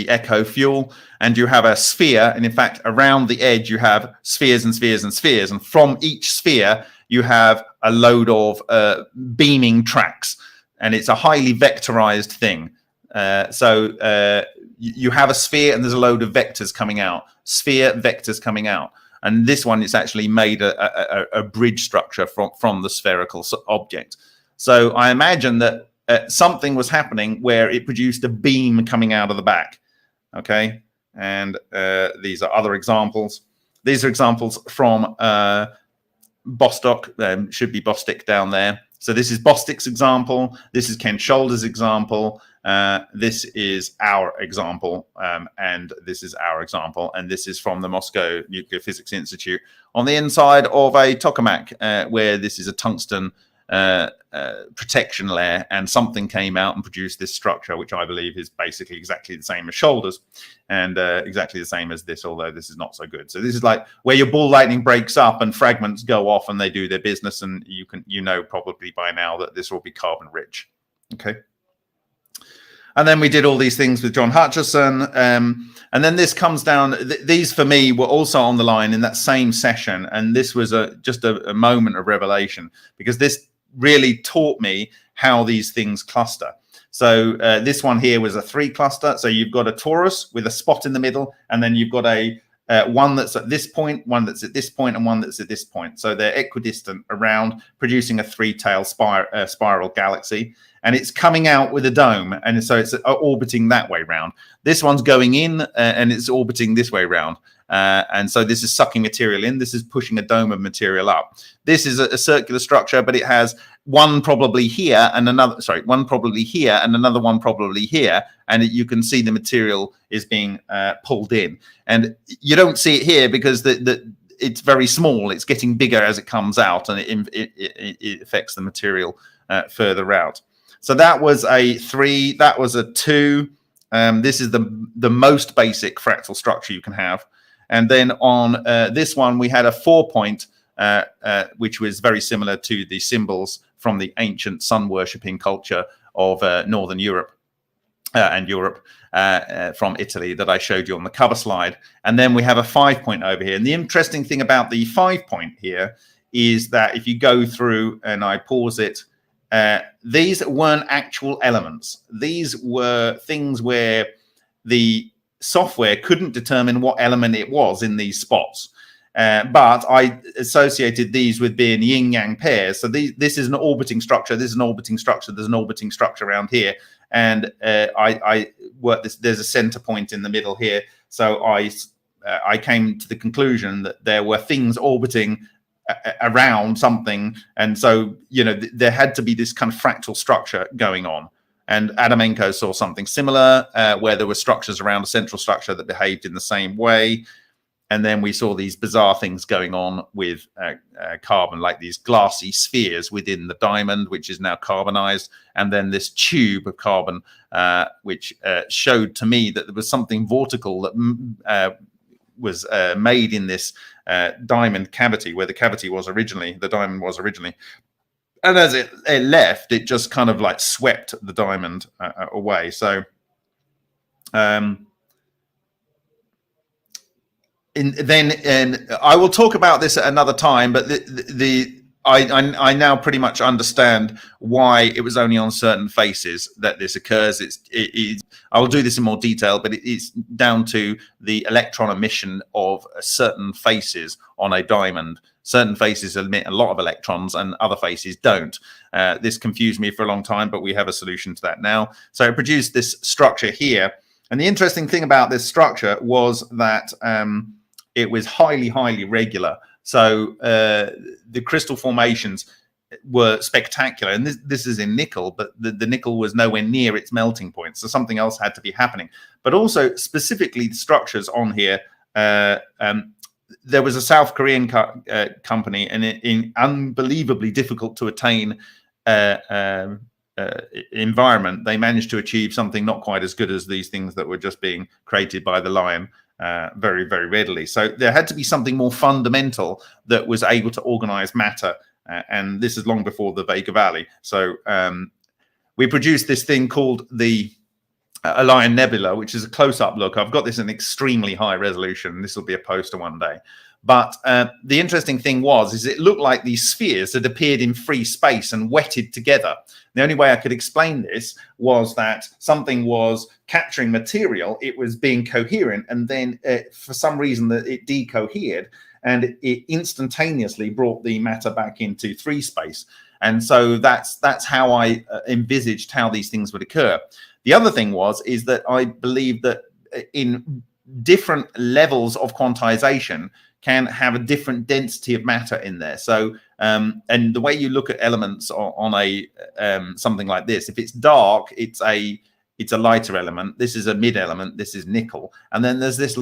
echo fuel, and you have a sphere, and in fact around the edge you have spheres and spheres and spheres, and from each sphere you have a load of beaming tracks, and it's a highly vectorized thing. So you have a sphere and there's a load of vectors coming out, sphere vectors coming out, and this one is actually made a bridge structure from the spherical object. So I imagine that something was happening where it produced a beam coming out of the back. Okay, and these are other examples. These are examples from Bostock, should be Bostic down there. So this is Bostic's example. This is Ken Shoulder's example. This is our example, and this is our example, and this is from the Moscow Nuclear Physics Institute on the inside of a tokamak, where this is a tungsten protection layer, and something came out and produced this structure, which I believe is basically exactly the same as Shoulders, and exactly the same as this, although this is not so good. So this is like where your ball lightning breaks up and fragments go off and they do their business, and you know probably by now that this will be carbon rich. Okay. And then we did all these things with John Hutchison, and then this comes down. These for me were also on the line in that same session, and this was just a moment of revelation, because this really taught me how these things cluster. So this one here was a 3 cluster. So you've got a torus with a spot in the middle, and then you've got a one that's at this point, one that's at this point, and one that's at this point. So they're equidistant around, producing a 3-tailed spiral galaxy, and it's coming out with a dome, and so it's orbiting that way round. This one's going in and it's orbiting this way round. And so this is sucking material in. This is pushing a dome of material up. This is a circular structure, but it has one probably here and another, sorry, one probably here and another one probably here. And you can see the material is being pulled in. And you don't see it here because it's very small. It's getting bigger as it comes out, and it affects the material further out. So that was a 3. That was a 2. This is the most basic fractal structure you can have. And then on this one, we had a 4-point, which was very similar to the symbols from the ancient sun-worshipping culture of Northern Europe and Europe from Italy that I showed you on the cover slide. And then we have a 5-point over here. And the interesting thing about the 5-point here is that if you go through and I pause it, these weren't actual elements. These were things where the software couldn't determine what element it was in these spots. But I associated these with being yin-yang pairs. So this is an orbiting structure. This is an orbiting structure. There's an orbiting structure around here. And I worked this. There's a center point in the middle here. So I came to the conclusion that there were things orbiting around something. And so, you know, there had to be this kind of fractal structure going on. And Adamenko saw something similar, where there were structures around a central structure that behaved in the same way. And then we saw these bizarre things going on with carbon, like these glassy spheres within the diamond, which is now carbonized. And then this tube of carbon, which showed to me that there was something vortical that was made in this diamond cavity, where the cavity was originally, the diamond was originally. And as it left, it just kind of like swept the diamond away. So and I will talk about this at another time, but I now pretty much understand why it was only on certain faces that this occurs. I will do this in more detail, but it's down to the electron emission of certain faces on a diamond. Certain faces emit a lot of electrons and other faces don't. This confused me for a long time, but we have a solution to that now. So it produced this structure here. And the interesting thing about this structure was that it was highly, highly regular. So the crystal formations were spectacular. And this is in nickel, but the nickel was nowhere near its melting point. So something else had to be happening. But also specifically the structures on here, there was a South Korean company, and in unbelievably difficult to attain environment, they managed to achieve something not quite as good as these things that were just being created by the Lion very, very readily. So there had to be something more fundamental that was able to organize matter. And this is long before the Vega Valley. So we produced this thing called the Orion Nebula, which is a close-up look. I've got this in extremely high resolution. This will be a poster one day. But the interesting thing is it looked like these spheres had appeared in free space and wetted together. The only way I could explain this was that something was capturing material, it was being coherent, and then for some reason that it decohered, and it instantaneously brought the matter back into free space. And so that's how I envisaged how these things would occur. The other thing is that I believe that in different levels of quantization can have a different density of matter in there. So, and the way you look at elements on a something like this, if it's dark, it's a lighter element. This is a mid element. This is nickel, and then there's this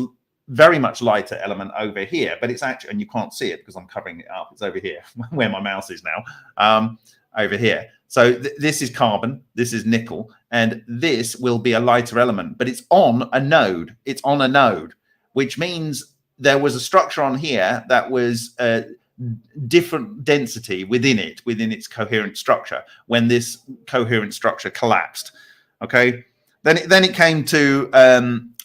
very much lighter element over here. But it's actually, and you can't see it because I'm covering it up. It's over here where my mouse is now. Over here. So this is carbon. This is nickel, and this will be a lighter element. But it's on a node. It's on a node, which means there was a structure on here that was different density within its coherent structure when this coherent structure collapsed. Okay, then it came to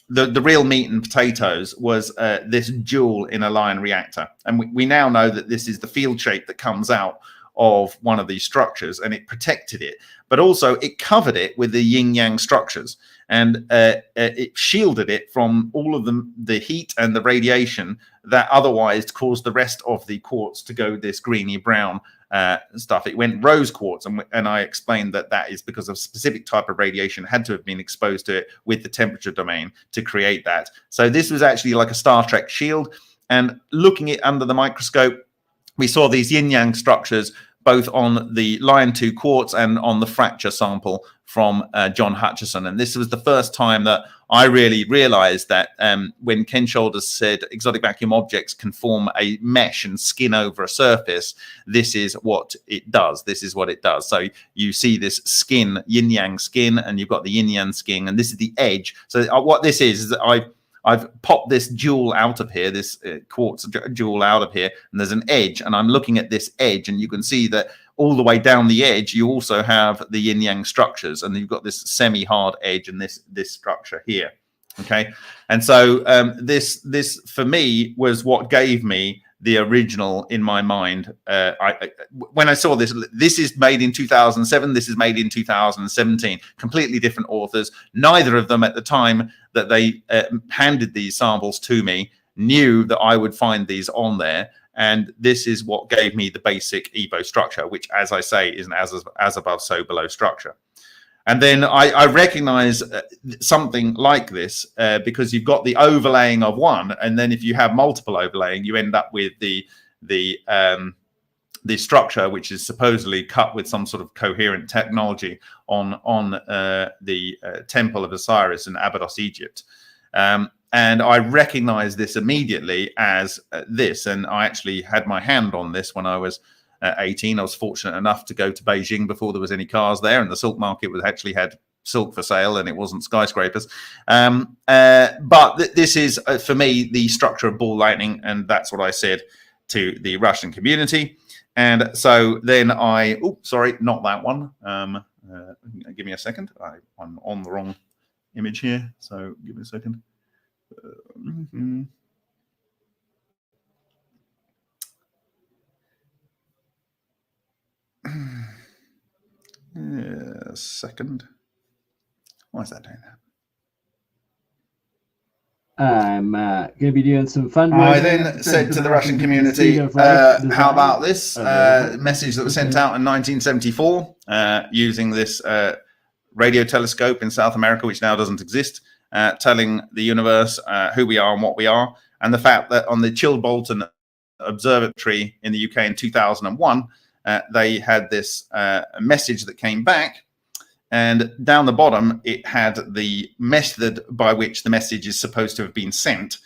the real meat and potatoes was this joule in a Lion reactor, and we now know that this is the field shape that comes out of one of these structures, and it protected it, but also it covered it with the yin-yang structures, and it shielded it from all of the heat and the radiation that otherwise caused the rest of the quartz to go this greeny brown stuff. It went rose quartz, and I explained that is because of a specific type of radiation had to have been exposed to it with the temperature domain to create that. So this was actually like a Star Trek shield, and looking at it under the microscope, we saw these yin-yang structures both on the Lion 2 quartz and on the fracture sample from John Hutchison. And this was the first time that I really realized that when Ken Shoulders said exotic vacuum objects can form a mesh and skin over a surface, this is what it does. This is what it does. So you see this skin, yin-yang skin, and you've got the yin-yang skin, and this is the edge. So what this is that I've popped this jewel out of here, this quartz jewel out of here, and there's an edge, and I'm looking at this edge, and you can see that all the way down the edge, you also have the yin-yang structures, and you've got this semi-hard edge and this structure here. Okay, and so this for me was what gave me the original in my mind. When I saw this, this is made in 2007. This is made in 2017. Completely different authors. Neither of them at the time that they handed these samples to me knew that I would find these on there. And this is what gave me the basic EVO structure, which, as I say, is an as above, so below structure. And then I recognize something like this because you've got the overlaying of one, and then if you have multiple overlaying, you end up with the structure, which is supposedly cut with some sort of coherent technology on the Temple of Osiris in Abydos, Egypt. And I recognized this immediately as this, and I actually had my hand on this when I was 18. I was fortunate enough to go to Beijing before there was any cars there, and the silk market was actually had silk for sale, and it wasn't skyscrapers. But this is, for me, the structure of ball lightning, and that's what I said to the Russian community. And so then sorry, not that one. Give me a second. I'm on the wrong image here, so give me a second. Second. Why is that doing that? I'm going to be doing some fundraising. I then said to the Russian community, how about this message that was sent out in 1974 using this radio telescope in South America, which now doesn't exist, telling the universe who we are and what we are, and the fact that on the Chilbolton Observatory in the UK in 2001, they had this message that came back, and down the bottom it had the method by which the message is supposed to have been sent,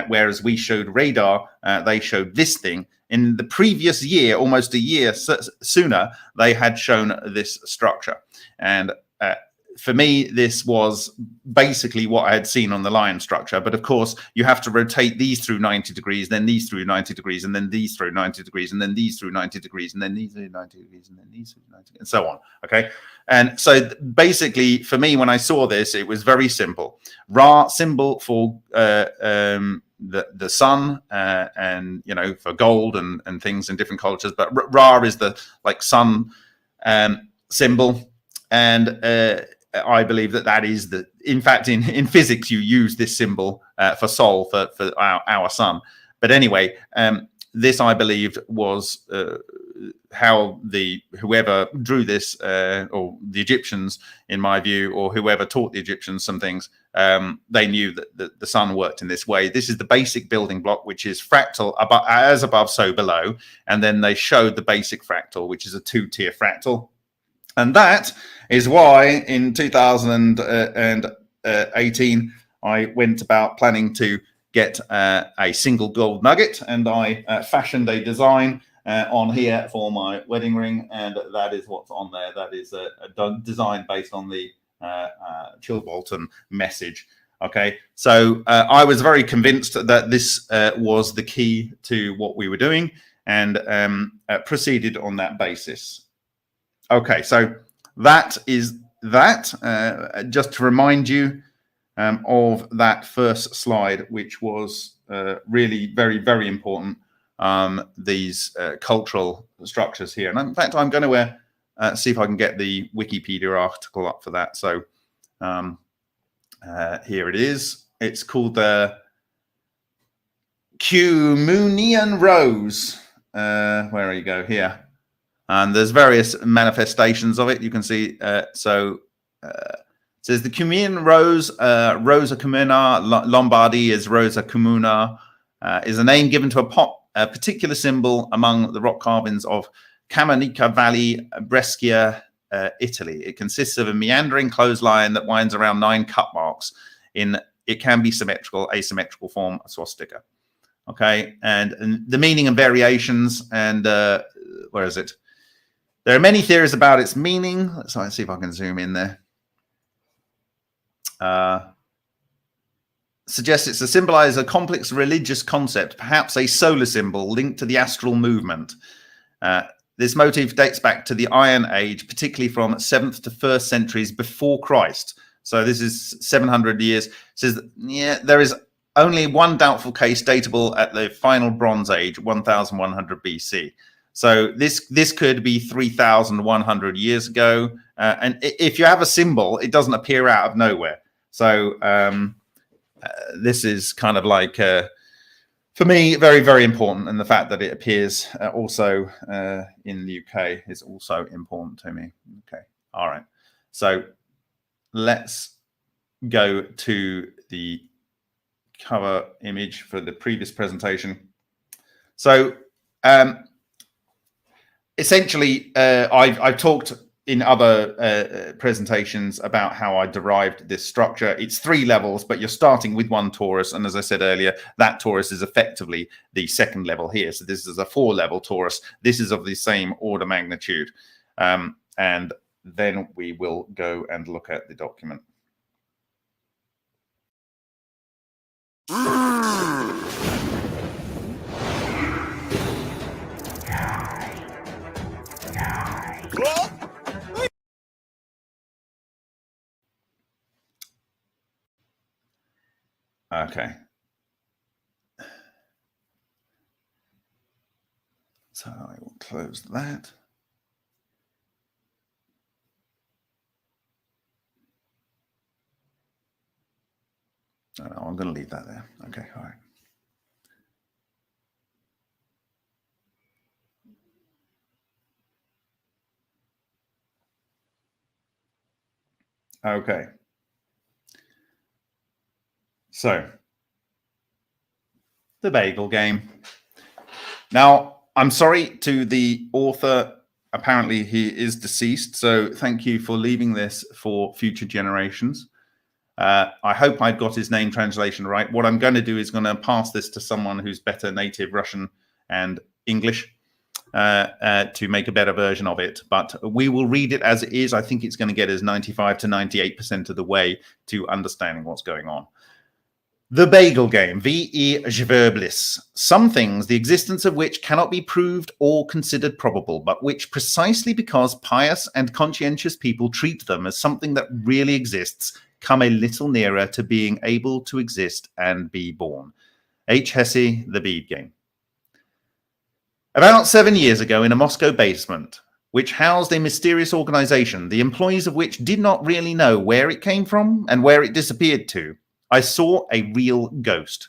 whereas we showed radar, they showed this thing. In the previous year, almost a year sooner, they had shown this structure. And for me, this was basically what I had seen on the Lion structure. But of course, you have to rotate these through 90 degrees, then these through 90 degrees, and then these through 90 degrees, and then these through 90 degrees, and then these through 90 degrees, and then these through 90, and so on. Okay. And so basically, for me, when I saw this, it was very simple. Ra, symbol for the sun, and for gold and things in different cultures. But Ra is the sun symbol, and I believe that is in fact, in physics, you use this symbol for Sol, for our sun. But anyway, this, I believed, was how whoever drew this, or the Egyptians, in my view, or whoever taught the Egyptians some things, they knew that the sun worked in this way. This is the basic building block, which is fractal, as above, so below. And then they showed the basic fractal, which is a 2-tier fractal. And that is why in 2018, I went about planning to get a single gold nugget, and I fashioned a design on here for my wedding ring, and that is what's on there. That is a design based on the Chilbolton message. Okay, so I was very convinced that this was the key to what we were doing, and proceeded on that basis. Okay, so that is that. Just to remind you of that first slide, which was really very, very important, these cultural structures here. And in fact, I'm going to see if I can get the Wikipedia article up for that. So here it is. It's called the Cumenian Rose. Where you go here. And there's various manifestations of it. You can see. It says the Cumenian Rose, Rosa Comuna, Lombardy is Rosa Comuna, is a name given to a particular symbol among the rock carvings of Camonica Valley, Brescia, Italy. It consists of a meandering clothesline that winds around 9 cut marks. It can be symmetrical, asymmetrical form, a swastika. Okay, and the meaning and variations, and where is it? There are many theories about its meaning. So let's see if I can zoom in there. Suggests it's to symbolize a complex religious concept, perhaps a solar symbol linked to the astral movement. This motif dates back to the Iron Age, particularly from 7th to 1st centuries before Christ. So this is 700 years. It says that, yeah, there is only one doubtful case datable at the final Bronze Age, 1100 BC. So this could be 3,100 years ago. And if you have a symbol, it doesn't appear out of nowhere. So this is kind of like, for me, very, very important. And the fact that it appears also in the UK is also important to me. Okay. All right. So let's go to the cover image for the previous presentation. So essentially, I've talked in other presentations about how I derived this structure. It's 3 levels, but you're starting with one torus. And as I said earlier, that torus is effectively the second level here. So this is a 4-level torus. This is of the same order magnitude. And then we will go and look at the document. Okay. So I will close that. No, I'm going to leave that there. Okay, all right. Okay. So, the bagel game. Now, I'm sorry to the author. Apparently, he is deceased. So, thank you for leaving this for future generations. I hope I've got his name translation right. What I'm going to do is going to pass this to someone who's better native Russian and English to make a better version of it. But we will read it as it is. I think it's going to get us 95 to 98% of the way to understanding what's going on. The bagel game, V.E. Zverblis. Some things, the existence of which cannot be proved or considered probable, but which precisely because pious and conscientious people treat them as something that really exists, come a little nearer to being able to exist and be born. H. Hesse, The Bead Game. About 7 years ago, in a Moscow basement, which housed a mysterious organization, the employees of which did not really know where it came from and where it disappeared to, I saw a real ghost.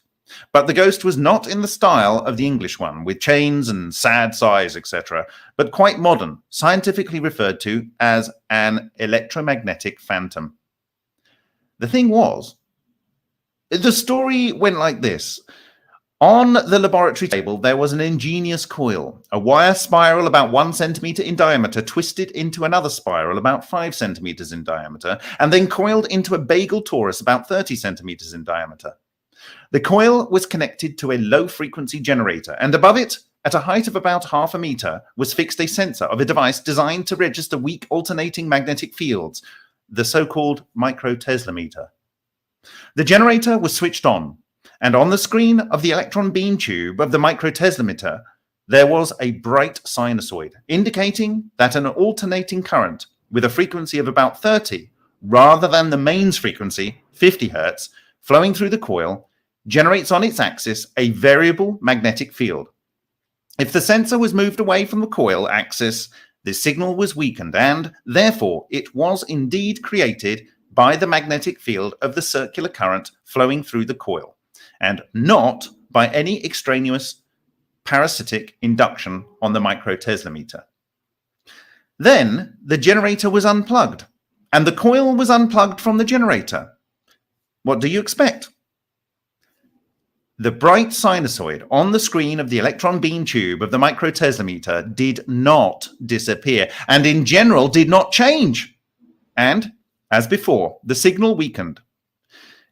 But the ghost was not in the style of the English one, with chains and sad sighs, etc., but quite modern, scientifically referred to as an electromagnetic phantom. The thing was, the story went like this. On the laboratory table, there was an ingenious coil, a wire spiral about 1 centimeter in diameter, twisted into another spiral about 5 centimeters in diameter, and then coiled into a bagel torus about 30 centimeters in diameter. The coil was connected to a low-frequency generator, and above it, at a height of about 0.5 meter, was fixed a sensor of a device designed to register weak alternating magnetic fields, the so-called microteslometer. The generator was switched on, and on the screen of the electron beam tube of the microteslometer, there was a bright sinusoid, indicating that an alternating current with a frequency of about 30, rather than the mains frequency, 50 hertz, flowing through the coil, generates on its axis a variable magnetic field. If the sensor was moved away from the coil axis, the signal was weakened, and therefore it was indeed created by the magnetic field of the circular current flowing through the coil, and not by any extraneous parasitic induction on the microteslometer. Then the generator was unplugged, and the coil was unplugged from the generator. What do you expect? The bright sinusoid on the screen of the electron beam tube of the microteslometer did not disappear, and in general did not change. And, as before, the signal weakened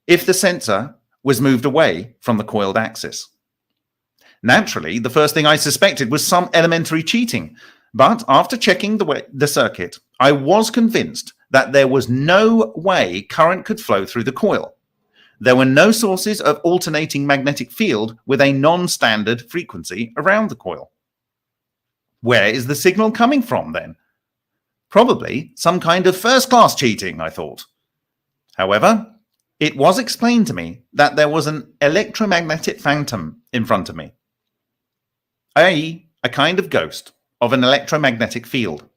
if the sensor was moved away from the coiled axis. Naturally, the first thing I suspected was some elementary cheating, but after checking the circuit, I was convinced that there was no way current could flow through the coil. There were no sources of alternating magnetic field with a non-standard frequency around the coil. Where is the signal coming from, then? Probably some kind of first-class cheating, I thought. However, it was explained to me that there was an electromagnetic phantom in front of me, i.e., a kind of ghost of an electromagnetic field.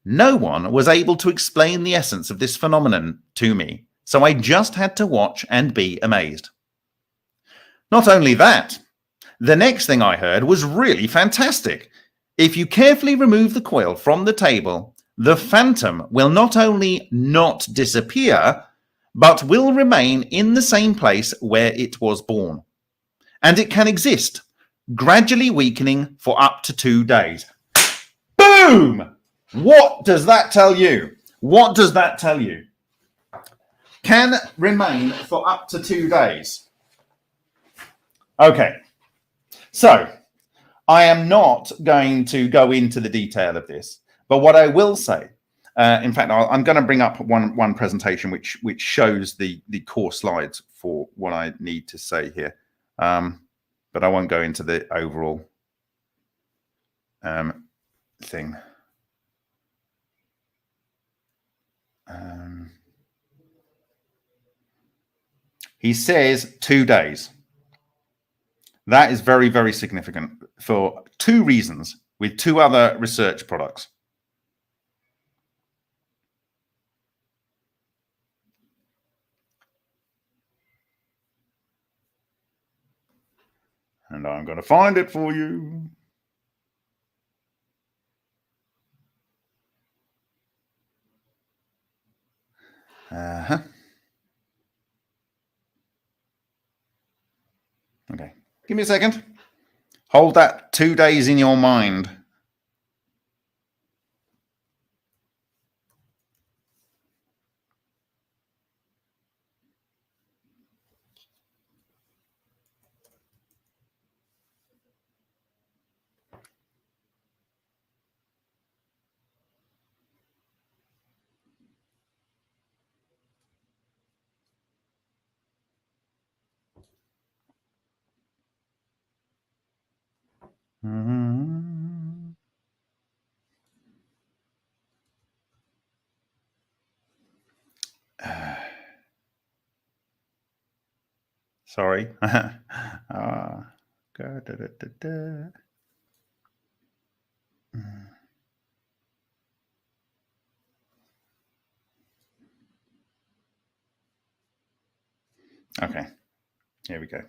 No one was able to explain the essence of this phenomenon to me, so I just had to watch and be amazed. Not only that, the next thing I heard was really fantastic. If you carefully remove the coil from the table, the phantom will not only not disappear, but will remain in the same place where it was born. And it can exist, gradually weakening for up to 2 days. Boom! What does that tell you? What does that tell you? Can remain for up to 2 days. Okay, so I am not going to go into the detail of this, but what I will say, in fact, I'm going to bring up one presentation which shows the core slides for what I need to say here, but I won't go into the overall thing. He says 2 days. That is very, very significant for 2 reasons with 2 other research products. And I'm going to find it for you. Okay, give me a second. Hold that 2 days in your mind. Sorry. Okay, here we go.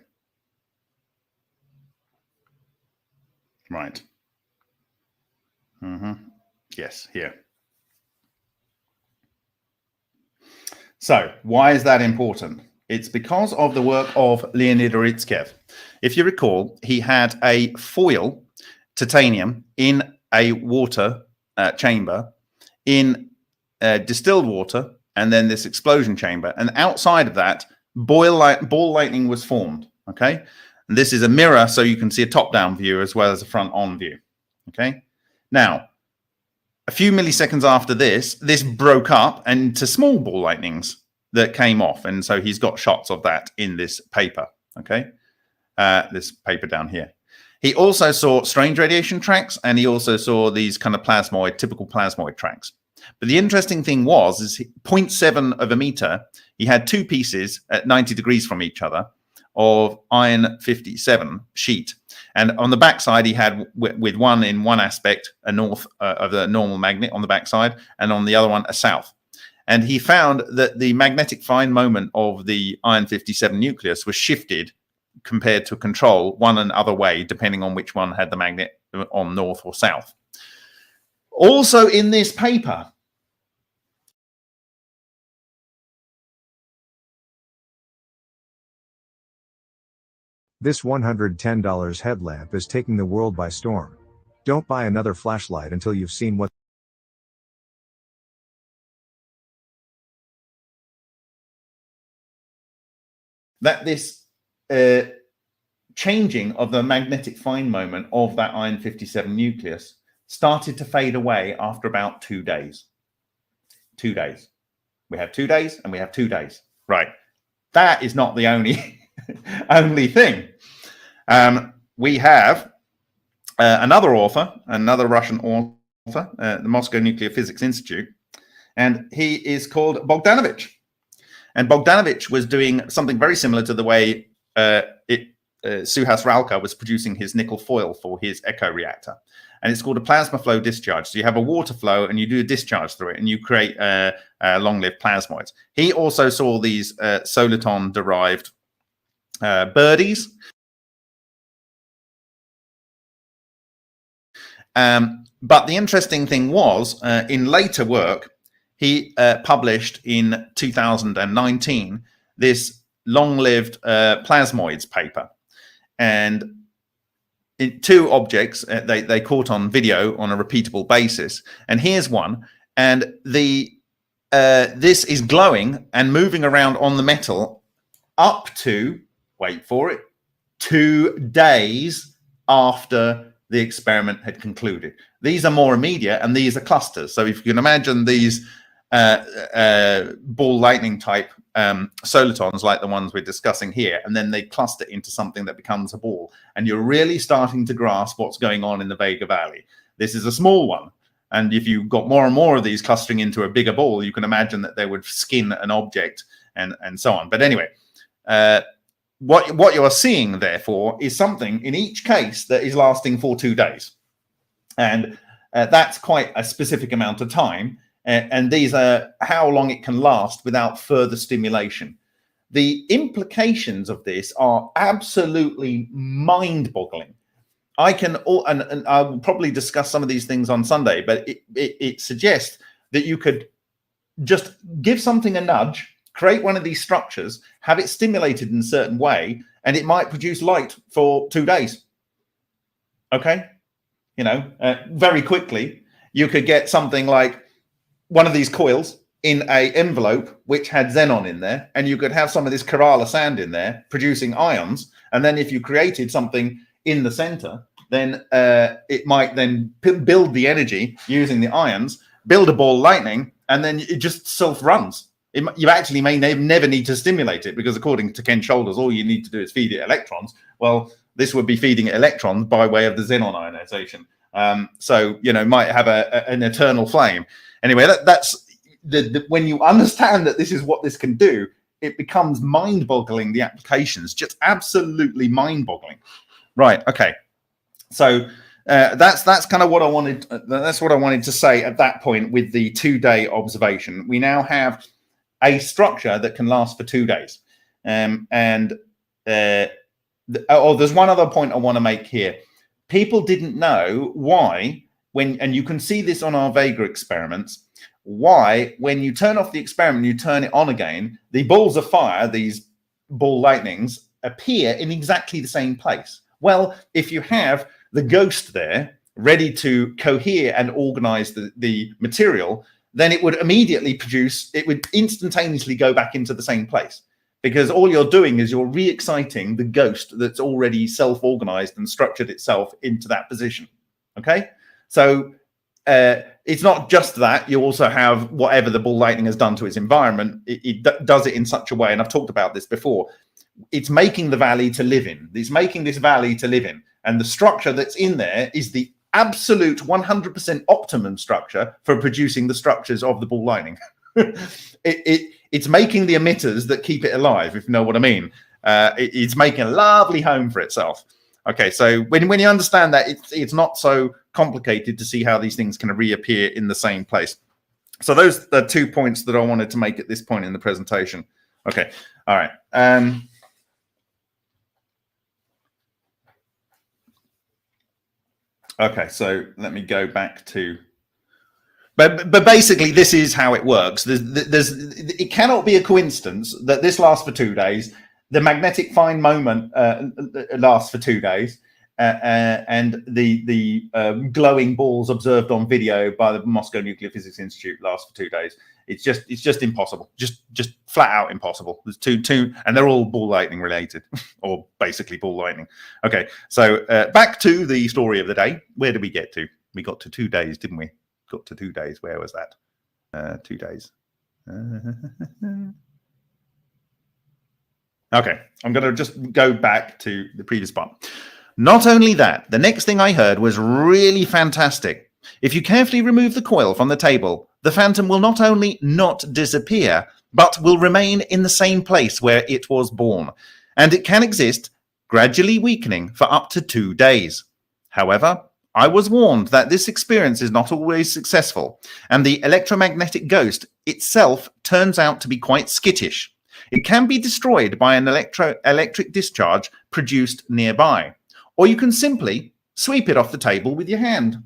Right. Yes, here. So why is that important? It's because of the work of Leonid Orytskev. If you recall, he had a foil titanium in a water chamber, in distilled water, and then this explosion chamber. And outside of that, ball lightning was formed. Okay. And this is a mirror, so you can see a top-down view as well as a front-on view. Okay. Now, a few milliseconds after this broke up into small ball lightnings that came off. And so he's got shots of that in this paper. Okay. This paper down here. He also saw strange radiation tracks, and he also saw these kind of typical plasmoid tracks. But the interesting thing is 0.7 of a meter, he had 2 pieces at 90 degrees from each other of iron 57 sheet. And on the backside, he had with one in one aspect, a north of the normal magnet on the backside, and on the other one, a south. And he found that the magnetic fine moment of the iron 57 nucleus was shifted compared to control one and other way, depending on which one had the magnet on north or south. Also in this paper, This $110 headlamp is taking the world by storm. Don't buy another flashlight until you've seen what that this changing of the magnetic fine moment of that iron 57 nucleus started to fade away after about 2 days. 2 days. We have 2 days and we have 2 days. Right. That is not the only only thing. We have another author, another Russian author, the Moscow Nuclear Physics Institute, and he is called Bogdanovich. And Bogdanovich was doing something very similar to the way Suhas Ralka was producing his nickel foil for his echo reactor. And it's called a plasma flow discharge. So you have a water flow and you do a discharge through it and you create long-lived plasmoids. He also saw these soliton-derived birdies. But the interesting thing was, in later work, he published in 2019 this long-lived plasmoids paper. And two objects they caught on video on a repeatable basis. And here's one. And this is glowing and moving around on the metal up to, wait for it, 2 days after the experiment had concluded. These are more immediate and these are clusters. So if you can imagine these ball lightning type solitons like the ones we're discussing here, and then they cluster into something that becomes a ball, and you're really starting to grasp what's going on in the Vega Valley. This is a small one, and if you got more and more of these clustering into a bigger ball, you can imagine that they would skin an object and so on. But anyway, what you are seeing therefore is something in each case that is lasting for 2 days, and that's quite a specific amount of time. And these are how long it can last without further stimulation. The implications of this are absolutely mind-boggling. I can, and I will probably discuss some of these things on Sunday, but it suggests that you could just give something a nudge, create one of these structures, have it stimulated in a certain way, and it might produce light for 2 days. Okay? You know, very quickly, you could get something like one of these coils in an envelope which had xenon in there, and you could have some of this Kerala sand in there producing ions. And then if you created something in the center, then it might then build the energy using the ions, build a ball lightning, and then it just self-runs. You actually may never need to stimulate it, because according to Ken Shoulders, all you need to do is feed it electrons. Well, this would be feeding it electrons by way of the xenon ionization. So, you know, might have an eternal flame. Anyway, that's when you understand that this is what this can do, it becomes mind-boggling. The applications, just absolutely mind-boggling. Right. Okay. So that's kind of what I wanted. That's what I wanted to say at that point with the 2-day observation. We now have a structure that can last for 2 days. There's one other point I want to make here. People didn't know why. And you can see this on our Vega experiments, why when you turn off the experiment, you turn it on again, the balls of fire, these ball lightnings, appear in exactly the same place. Well, if you have the ghost there ready to cohere and organize the material, then it would immediately produce, it would instantaneously go back into the same place, because all you're doing is you're re-exciting the ghost that's already self-organized and structured itself into that position. Okay? So it's not just that. You also have whatever the ball lightning has done to its environment. It does it in such a way, and I've talked about this before, it's making the valley to live in. It's making this valley to live in. And the structure that's in there is the absolute 100% optimum structure for producing the structures of the ball lightning. It's making the emitters that keep it alive, if you know what I mean. It's making a lovely home for itself. Okay, so when you understand that, it's not so complicated to see how these things can reappear in the same place. So those are 2 points that I wanted to make at this point in the presentation. Okay, all right. Okay, so let me go back to... But basically, this is how it works. It cannot be a coincidence that this lasts for 2 days. The magnetic fine moment lasts for 2 days, and the glowing balls observed on video by the Moscow Nuclear Physics Institute last for 2 days. It's just impossible. Just flat out impossible. There's two, and they're all ball lightning related, or basically ball lightning. Okay, so back to the story of the day. Where did we get to? We got to 2 days, didn't we? Got to 2 days. Where was that? 2 days. Okay, I'm going to just go back to the previous part. Not only that, the next thing I heard was really fantastic. If you carefully remove the coil from the table, the phantom will not only not disappear, but will remain in the same place where it was born, and it can exist, gradually weakening for up to 2 days. However, I was warned that this experience is not always successful, and the electromagnetic ghost itself turns out to be quite skittish. It can be destroyed by an electric discharge produced nearby, or you can simply sweep it off the table with your hand.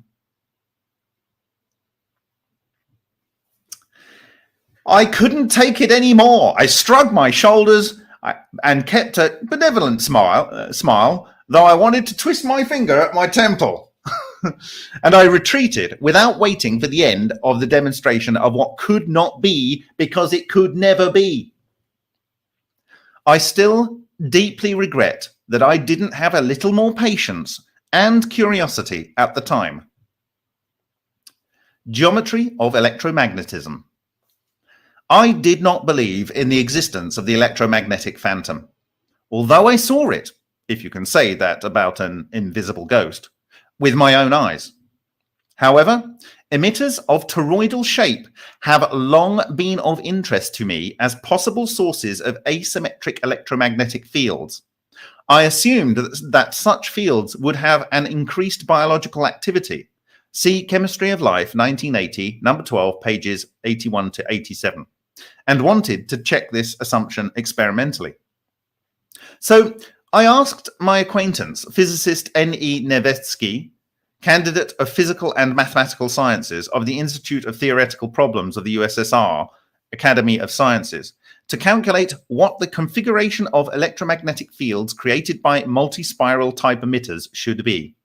I couldn't take it anymore. I shrugged my shoulders and kept a benevolent smile, though I wanted to twist my finger at my temple. And I retreated without waiting for the end of the demonstration of what could not be, because it could never be. I still deeply regret that I didn't have a little more patience and curiosity at the time. Geometry of electromagnetism. I did not believe in the existence of the electromagnetic phantom, although I saw it, if you can say that about an invisible ghost, with my own eyes. However, emitters of toroidal shape have long been of interest to me as possible sources of asymmetric electromagnetic fields. I assumed that such fields would have an increased biological activity. See Chemistry of Life, 1980, number 12, pages 81 to 87, and wanted to check this assumption experimentally. So I asked my acquaintance, physicist N.E. Nevetsky, candidate of Physical and Mathematical Sciences of the Institute of Theoretical Problems of the USSR Academy of Sciences, to calculate what the configuration of electromagnetic fields created by multi-spiral type emitters should be.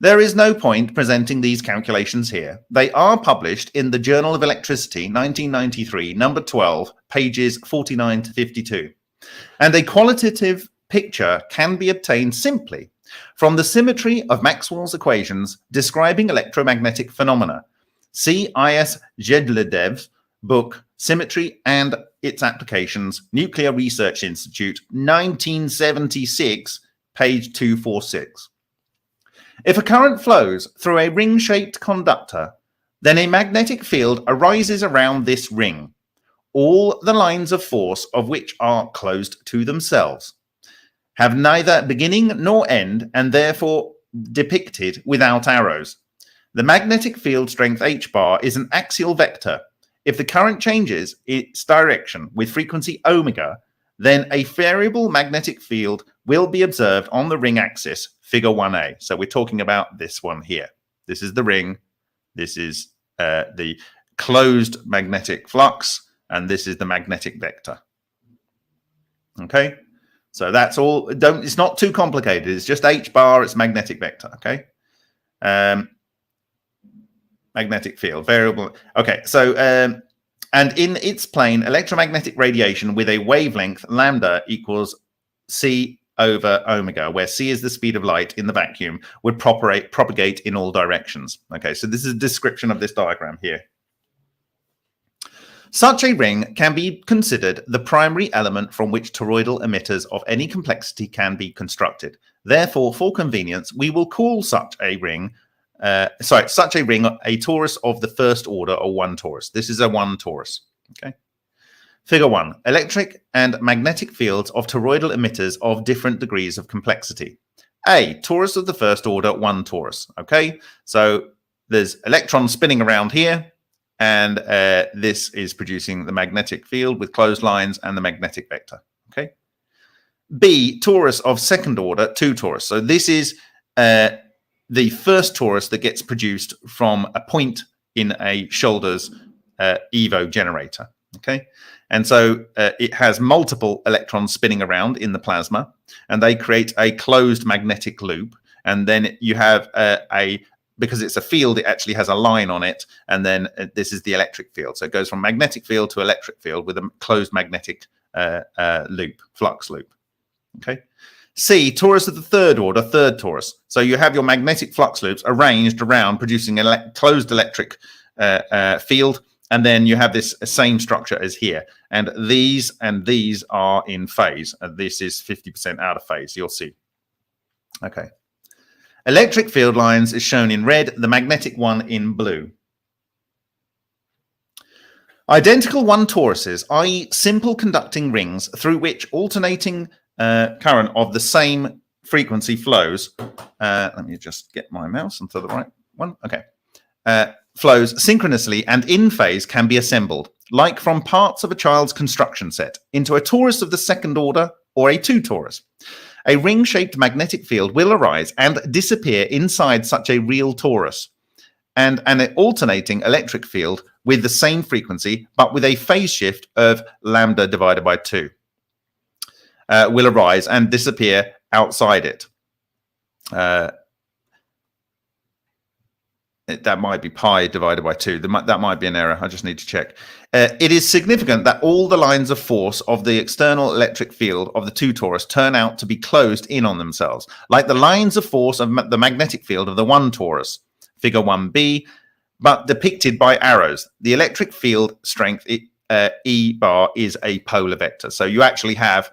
There is no point presenting these calculations here. They are published in the Journal of Electricity, 1993, number 12, pages 49 to 52. And a qualitative picture can be obtained simply from the symmetry of Maxwell's equations describing electromagnetic phenomena. See I.S. Jedledev's book, Symmetry and Its Applications, Nuclear Research Institute, 1976, page 246. If a current flows through a ring-shaped conductor, then a magnetic field arises around this ring, all the lines of force of which are closed to themselves, have neither beginning nor end, and therefore depicted without arrows. The magnetic field strength h bar is an axial vector. If the current changes its direction with frequency omega, then a variable magnetic field will be observed on the ring axis, figure 1a. So we're talking about this one here. This is the ring. This is the closed magnetic flux, and this is the magnetic vector. Okay? So that's all. It's not too complicated. It's just h bar. It's magnetic vector. Okay. Magnetic field variable. Okay. So and in its plane, electromagnetic radiation with a wavelength lambda equals c over omega, where c is the speed of light in the vacuum, would propagate in all directions. Okay. So this is a description of this diagram here. Such a ring can be considered the primary element from which toroidal emitters of any complexity can be constructed. Therefore, for convenience, we will call such a ring a torus of the first order, or 1 torus. This is a 1 torus. Okay. Figure 1. Electric and magnetic fields of toroidal emitters of different degrees of complexity. A torus of the first order, 1 torus. Okay. So there's electrons spinning around here, and this is producing the magnetic field with closed lines and the magnetic vector. Okay. B, torus of second order, 2 torus. So this is the first torus that gets produced from a point in a Shoulders EVO generator. Okay. And so it has multiple electrons spinning around in the plasma, and they create a closed magnetic loop. And then you have because it's a field, it actually has a line on it, and then this is the electric field. So it goes from magnetic field to electric field with a closed magnetic loop, flux loop. Okay. C, torus of the third order, 3rd torus. So you have your magnetic flux loops arranged around, producing a closed electric field, and then you have this same structure as here. And these are in phase. This is 50% out of phase, you'll see. Okay. Electric field lines is shown in red, the magnetic one in blue. Identical one toruses, i.e. simple conducting rings through which alternating current of the same frequency flows. Let me just get my mouse onto the right one. Okay. Flows synchronously and in phase can be assembled, like from parts of a child's construction set, into a torus of the second order or a two torus. A ring-shaped magnetic field will arise and disappear inside such a real torus, and an alternating electric field with the same frequency but with a phase shift of lambda divided by 2 will arise and disappear outside it. That might be pi divided by 2. That might be an error. I just need to check. It is significant that all the lines of force of the external electric field of the two torus turn out to be closed in on themselves, like the lines of force of the magnetic field of the one torus, figure 1b, but depicted by arrows. The electric field strength E bar is a polar vector. So you actually have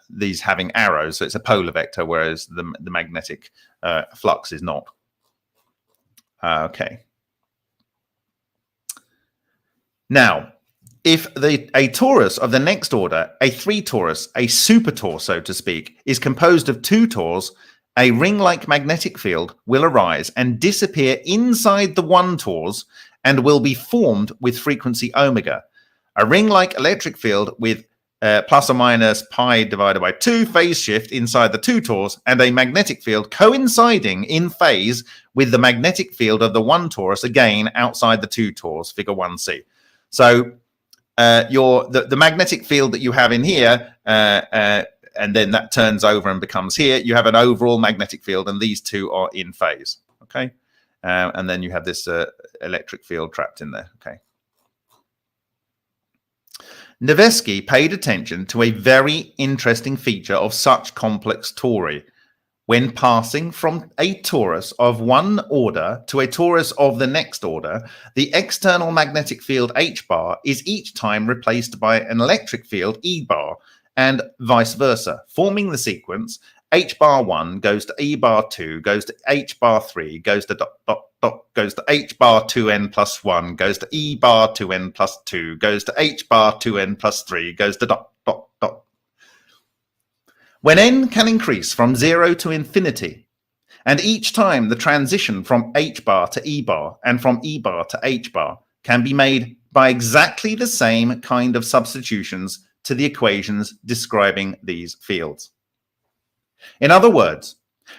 these having arrows. So it's a polar vector, whereas the magnetic flux is not. Okay. Now, if a torus of the next order, a three torus, a super tor, so to speak, is composed of two tors, a ring-like magnetic field will arise and disappear inside the one tors and will be formed with frequency omega. A ring-like electric field with plus or minus pi divided by 2 phase shift inside the two tors, and a magnetic field coinciding in phase with the magnetic field of the one torus, again outside the two tors, figure 1c. So the magnetic field that you have in here, and then that turns over and becomes here, you have an overall magnetic field, and these two are in phase. Okay, and then you have this electric field trapped in there. Okay. Nevesky paid attention to a very interesting feature of such complex tori. When passing from a torus of one order to a torus of the next order, the external magnetic field H bar is each time replaced by an electric field E bar, and vice versa, forming the sequence H bar 1 goes to E bar 2, goes to H bar 3, goes to dot, dot, dot, goes to H bar 2n plus 1, goes to E bar 2n plus 2, goes to H bar 2n plus 3, goes to dot, dot, dot. When n can increase from 0 to infinity, and each time the transition from H bar to E bar and from E bar to H bar can be made by exactly the same kind of substitutions to the equations describing these fields. In other words,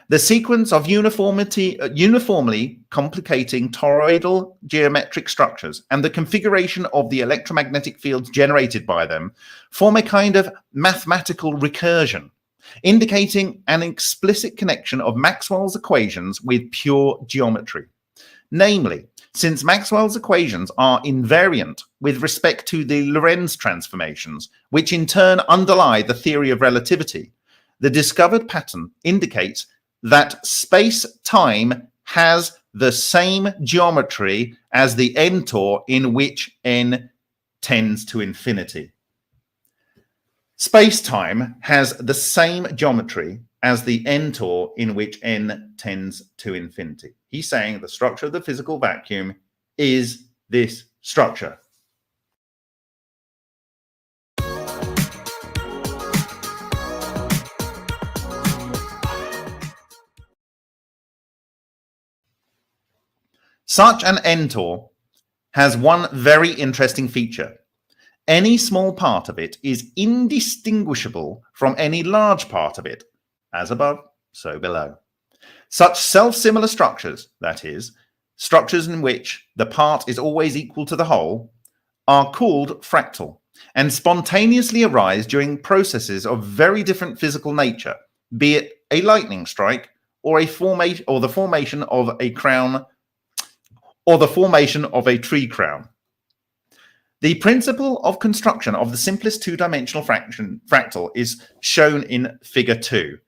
the sequence of uniformly complicating toroidal geometric structures and the configuration of the electromagnetic fields generated by them form a kind of mathematical recursion, indicating an explicit connection of Maxwell's equations with pure geometry. Namely, since Maxwell's equations are invariant with respect to the Lorentz transformations, which in turn underlie the theory of relativity, the discovered pattern indicates that space-time has the same geometry as the n-tor in which n tends to infinity. Space-time has the same geometry as the n-tor in which n tends to infinity. He's saying the structure of the physical vacuum is this structure. Such an n-tor has one very interesting feature. Any small part of it is indistinguishable from any large part of it, as above, so below. Such self-similar structures, that is, structures in which the part is always equal to the whole, are called fractal, and spontaneously arise during processes of very different physical nature, be it a lightning strike or the formation of a crown or the formation of a tree crown. The principle of construction of the simplest two-dimensional fractal is shown in figure 2.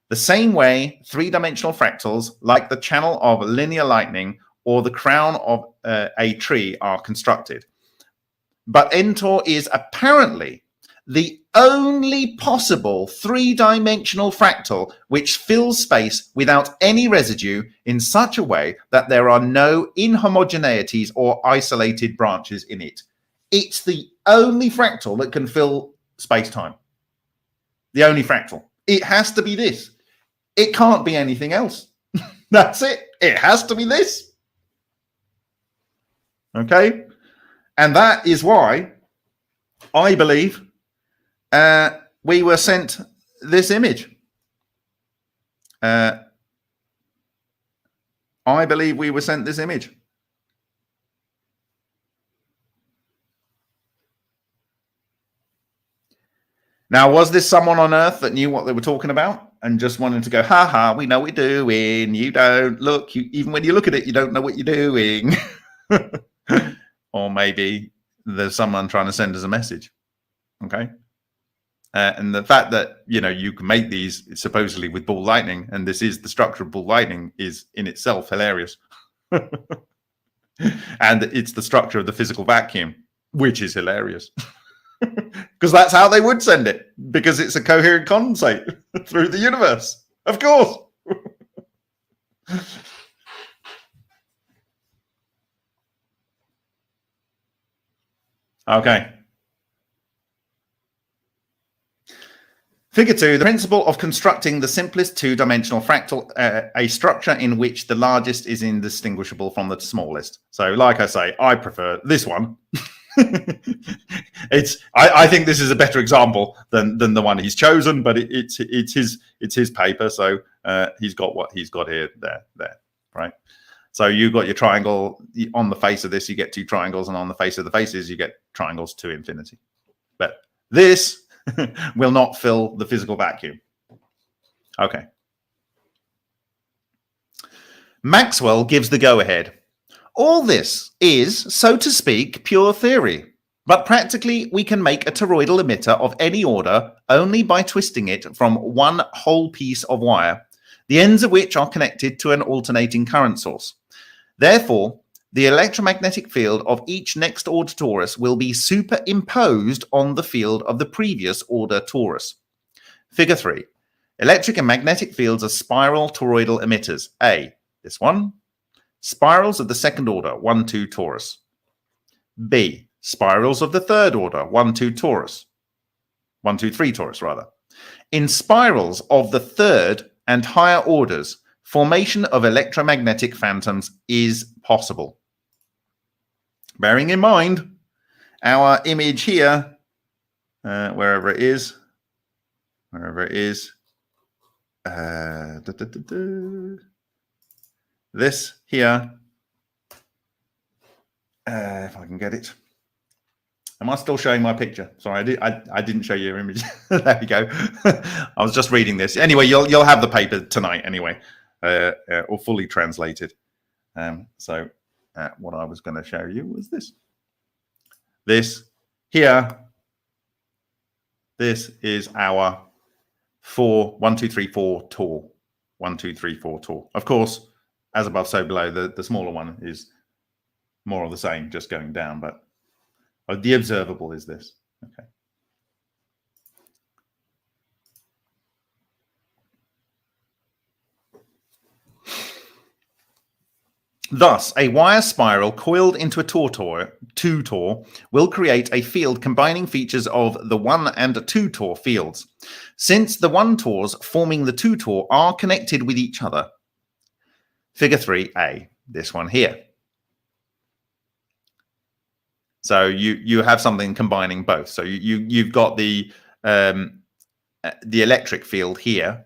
The same way three-dimensional fractals, like the channel of linear lightning or the crown of a tree, are constructed. But n-tor is apparently the only possible three-dimensional fractal which fills space without any residue in such a way that there are no inhomogeneities or isolated branches in it. It's the only fractal that can fill space-time. The only fractal. It has to be this. It can't be anything else. That's it. It has to be this. Okay? And that is why I believe we were sent this image. I believe we were sent this image. Now, was this someone on Earth that knew what they were talking about and just wanted to go, ha ha, we know what we're doing. You don't look, even when you look at it, you don't know what you're doing. Or maybe there's someone trying to send us a message. Okay. And the fact that, you know, you can make these supposedly with ball lightning, and this is the structure of ball lightning, is in itself hilarious. And it's the structure of the physical vacuum, which is hilarious. Because that's how they would send it, because it's a coherent condensate through the universe. Of course. Okay. Figure 2, the principle of constructing the simplest two-dimensional fractal, a structure in which the largest is indistinguishable from the smallest. So, like I say, I prefer this one. I think this is a better example than the one he's chosen, but it's his paper, so he's got what he's got here, there, right? So you've got your triangle on the face of this, you get two triangles, and on the face of the faces, you get triangles to infinity. But this will not fill the physical vacuum. Okay. Maxwell gives the go-ahead. All this is, so to speak, pure theory, but practically we can make a toroidal emitter of any order only by twisting it from one whole piece of wire, the ends of which are connected to an alternating current source. Therefore, the electromagnetic field of each next order torus will be superimposed on the field of the previous order torus. Figure 3. Electric and magnetic fields are spiral toroidal emitters. A, this one. Spirals of the second order, 1, 2 torus. B, spirals of the third order, 1, 2 torus. 1, 2, 3 torus, rather. In spirals of the third and higher orders, formation of electromagnetic phantoms is possible. Bearing in mind our image here, wherever it is, this here, if I can get it. Am I still showing my picture? Sorry, I didn't show you your image. There we go. I was just reading this. Anyway, you'll have the paper tonight anyway, or fully translated. So what I was going to show you was this. This here. This is our 1, 2, 3, 4 tor. 1, 2, 3, 4 tor. Of course, as above, so below. The smaller one is more of the same, just going down. But the observable is this. Okay. Thus, a wire spiral coiled into a two-tor will create a field combining features of the 1 and 2 tor fields. Since the 1 tors forming the 2 tor are connected with each other. Figure 3a, this one here. So you have something combining both. So you've got the electric field here.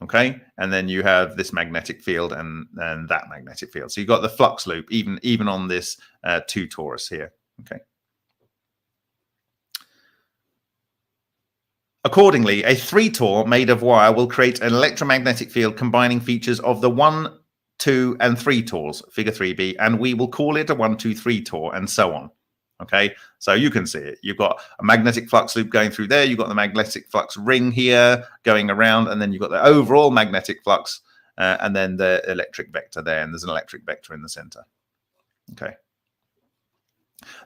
Okay, and then you have this magnetic field and that magnetic field. So you've got the flux loop even on this 2 torus here. Okay. Accordingly, a 3 tor made of wire will create an electromagnetic field combining features of the 1, 2, and 3 tors, figure 3b, and we will call it a 1, 2, 3 tor, and so on. Okay, so you can see it. You've got a magnetic flux loop going through there. You've got the magnetic flux ring here going around, and then you've got the overall magnetic flux, and then the electric vector there, and there's an electric vector in the center. Okay.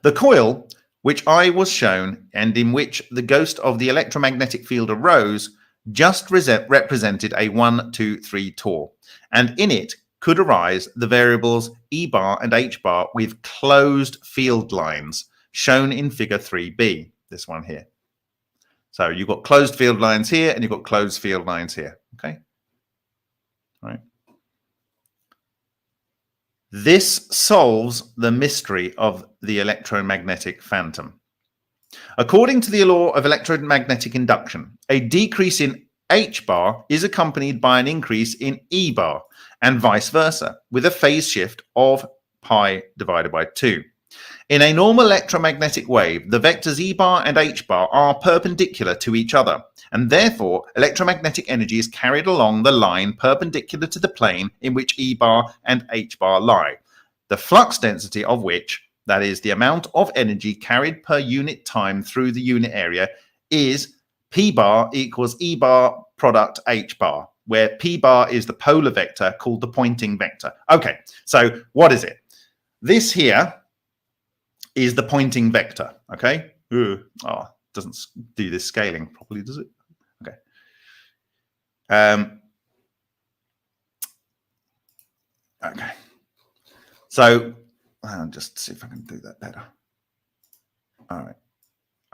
The coil, which I was shown, and in which the ghost of the electromagnetic field arose, just represented a 1, 2, 3 tor, and in it could arise the variables E bar and H bar with closed field lines, shown in figure 3b, this one here. So you've got closed field lines here and you've got closed field lines here. Okay. All right. This solves the mystery of the electromagnetic phantom. According to the law of electromagnetic induction, a decrease in H bar is accompanied by an increase in E bar and vice versa, with a phase shift of pi divided by 2. In a normal electromagnetic wave, the vectors E bar and H bar are perpendicular to each other, and therefore electromagnetic energy is carried along the line perpendicular to the plane in which E bar and H bar lie, the flux density of which, that is the amount of energy carried per unit time through the unit area, is P bar equals E bar product H bar, where P bar is the polar vector called the pointing vector. Okay, so what is it? This here is the pointing vector, okay? Ooh, oh, doesn't do this scaling properly, does it? Okay. Okay. So I'll just see if I can do that better. All right.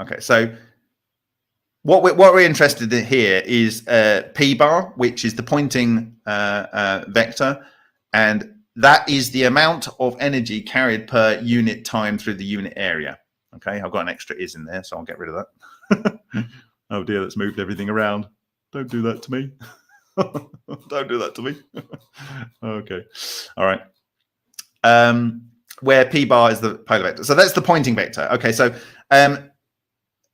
Okay, so what we're interested in here is P bar, which is the pointing vector, and that is the amount of energy carried per unit time through the unit area. Okay, I've got an extra is in there, so I'll get rid of that. Oh dear, that's moved everything around. Don't do that to me. Don't do that to me. Okay, all right. Where P bar is the polar vector. So that's the pointing vector. Okay, so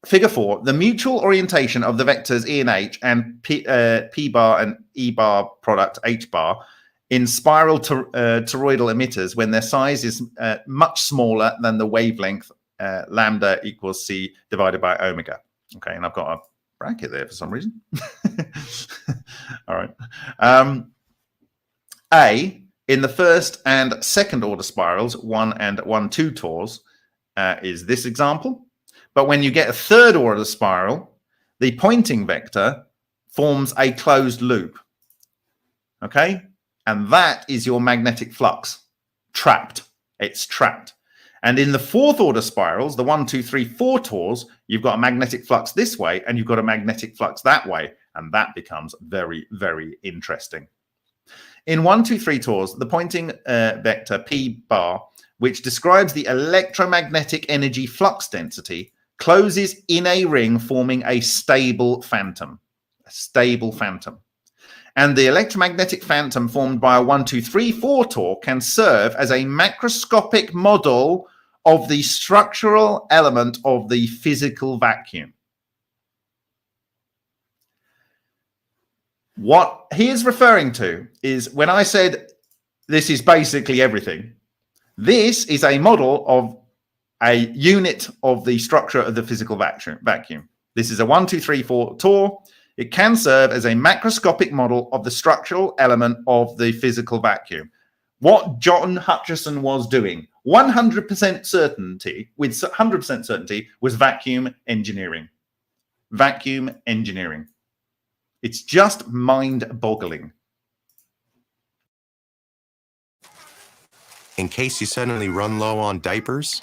figure 4, the mutual orientation of the vectors E and H and P bar and E bar product H bar in spiral toroidal emitters when their size is much smaller than the wavelength lambda equals c divided by omega. Okay, and I've got a bracket there for some reason. All right. A, in the first and second order spirals, 1 and 1, 2 tors, is this example. But when you get a third order spiral, the pointing vector forms a closed loop. Okay? And that is your magnetic flux. Trapped. It's trapped. And in the fourth order spirals, the 1, 2, 3, 4 tors, you've got a magnetic flux this way and you've got a magnetic flux that way. And that becomes very, very interesting. In 1, 2, 3 tors, the pointing vector P bar, which describes the electromagnetic energy flux density, closes in a ring forming a stable phantom. A stable phantom. And the electromagnetic phantom formed by a 1, 2, 3, 4 tor can serve as a macroscopic model of the structural element of the physical vacuum. What he is referring to is when I said this is basically everything, this is a model of a unit of the structure of the physical vacuum. This is a 1, 2, 3, 4 tor. It can serve as a macroscopic model of the structural element of the physical vacuum. What John Hutchison was doing, 100% certainty, with 100% certainty, was vacuum engineering. Vacuum engineering. It's just mind-boggling. In case you suddenly run low on diapers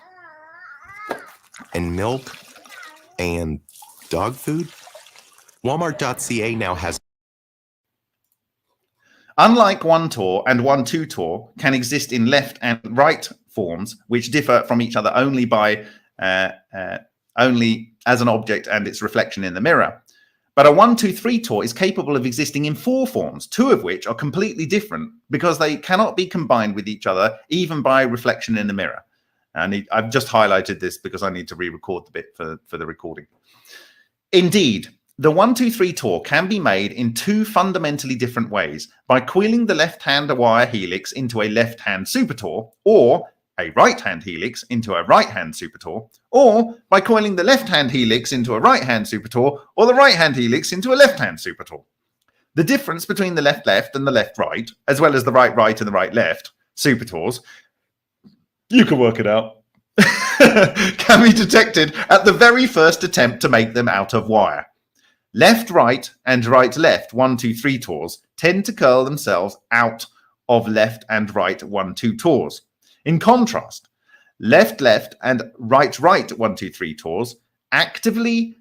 and milk and dog food, Walmart.ca now has. Unlike 1 tor and 1, 2 tor can exist in left and right forms, which differ from each other only by only as an object and its reflection in the mirror. But a 1, 2, 3 tor is capable of existing in 4 forms, 2 of which are completely different because they cannot be combined with each other, even by reflection in the mirror. And I've just highlighted this because I need to re-record the bit for the recording. Indeed, the 1, 2, 3 tor can be made in 2 fundamentally different ways: by coiling the left-hand wire helix into a left-hand supertor, or a right-hand helix into a right-hand supertor, or by coiling the left-hand helix into a right-hand supertor, or the right-hand helix into a left-hand supertor. The difference between the left-left and the left-right, as well as the right-right and the right-left supertors, you can work it out, can be detected at the very first attempt to make them out of wire. Left-right and right-left 1, 2, 3 tors tend to curl themselves out of left and right 1, 2 tors. In contrast, left, left, and right, right 1, 2, 3 tors actively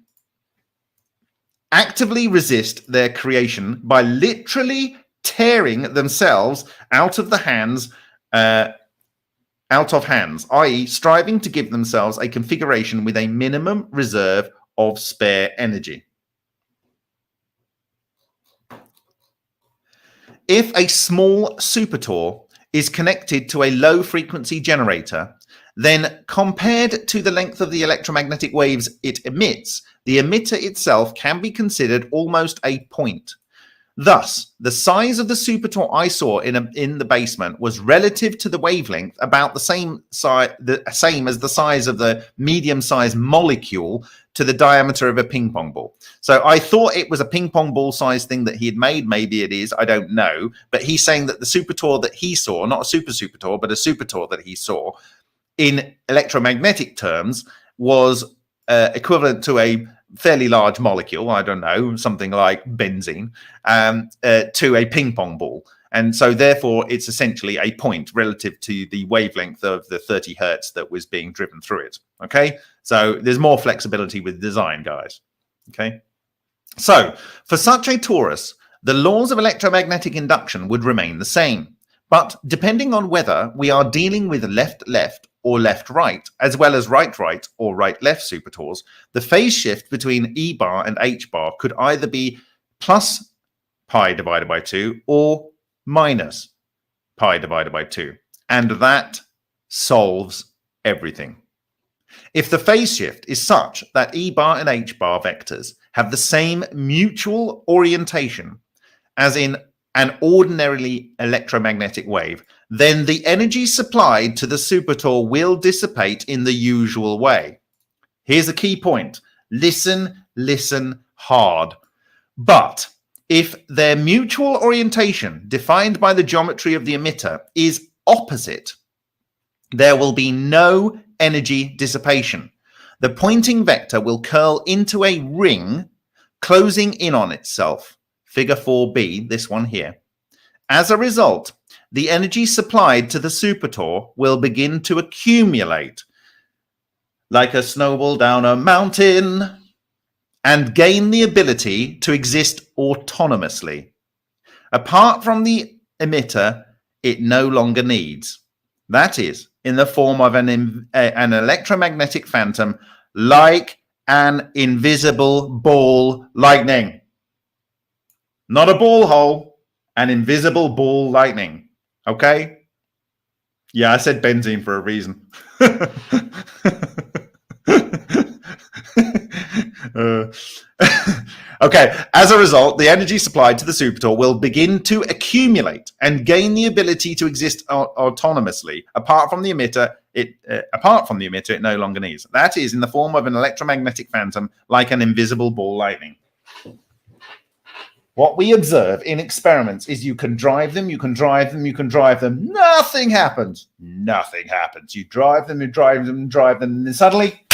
resist their creation by literally tearing themselves out of the hands, i.e., striving to give themselves a configuration with a minimum reserve of spare energy. If a small supertor is connected to a low frequency generator, then compared to the length of the electromagnetic waves it emits, the emitter itself can be considered almost a point. Thus, the size of the supertor I saw in the basement was relative to the wavelength about the same as the size of the medium-sized molecule to the diameter of a ping pong ball. So I thought it was a ping pong ball size thing that he had made. Maybe it is, I don't know. But he's saying that the supertor that he saw, not a supertor, but a supertor that he saw in electromagnetic terms was equivalent to a fairly large molecule, I don't know, something like benzene, to a ping pong ball. And so therefore it's essentially a point relative to the wavelength of the 30 hertz that was being driven through it. Okay, so there's more flexibility with design, guys. Okay, so for such a torus, the laws of electromagnetic induction would remain the same. But depending on whether we are dealing with left-left or left-right, as well as right-right or right-left supertors, the phase shift between E bar and H bar could either be plus pi divided by 2 or minus pi divided by 2. And that solves everything. If the phase shift is such that E bar and H bar vectors have the same mutual orientation as in an ordinarily electromagnetic wave, then the energy supplied to the supertor will dissipate in the usual way. Here's a key point. Listen hard. But if their mutual orientation, defined by the geometry of the emitter, is opposite, there will be no energy dissipation. The pointing vector will curl into a ring, closing in on itself. Figure 4b, this one here. As a result, the energy supplied to the supertor will begin to accumulate like a snowball down a mountain and gain the ability to exist autonomously. Apart from the emitter, it no longer needs. That is, in the form of an electromagnetic phantom like an invisible ball lightning. Not a ball hole, an invisible ball lightning. Okay? Yeah, I said benzene for a reason. Okay, as a result, the energy supplied to the supertor will begin to accumulate and gain the ability to exist autonomously. Apart from the emitter, it no longer needs. That is in the form of an electromagnetic phantom like an invisible ball lightning. What we observe in experiments is you can drive them, you can drive them, you can drive them. Nothing happens. Nothing happens. You drive them, you drive them, drive them, and then suddenly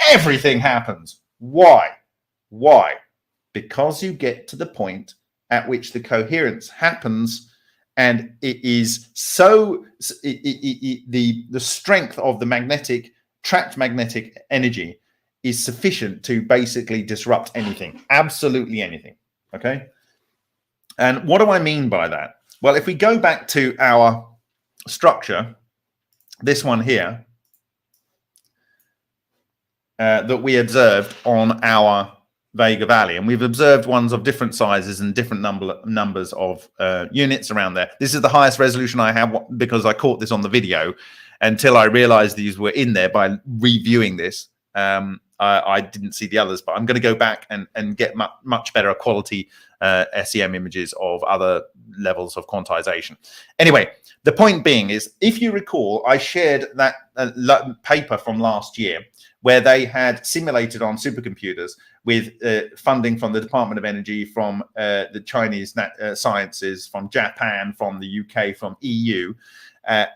everything happens. Why? Why? Because you get to the point at which the coherence happens, and it is so the strength of the trapped magnetic energy is sufficient to basically disrupt anything, absolutely anything. Okay. And what do I mean by that? Well, if we go back to our structure, this one here, that we observed on our Vega Valley, and we've observed ones of different sizes and different numbers of units around there. This is the highest resolution I have because I caught this on the video until I realized these were in there by reviewing this. I didn't see the others, but I'm going to go back and get much better quality SEM images of other levels of quantization. Anyway, the point being is, if you recall, I shared that paper from last year where they had simulated on supercomputers with funding from the Department of Energy, from the Chinese sciences, from Japan, from the UK, from EU,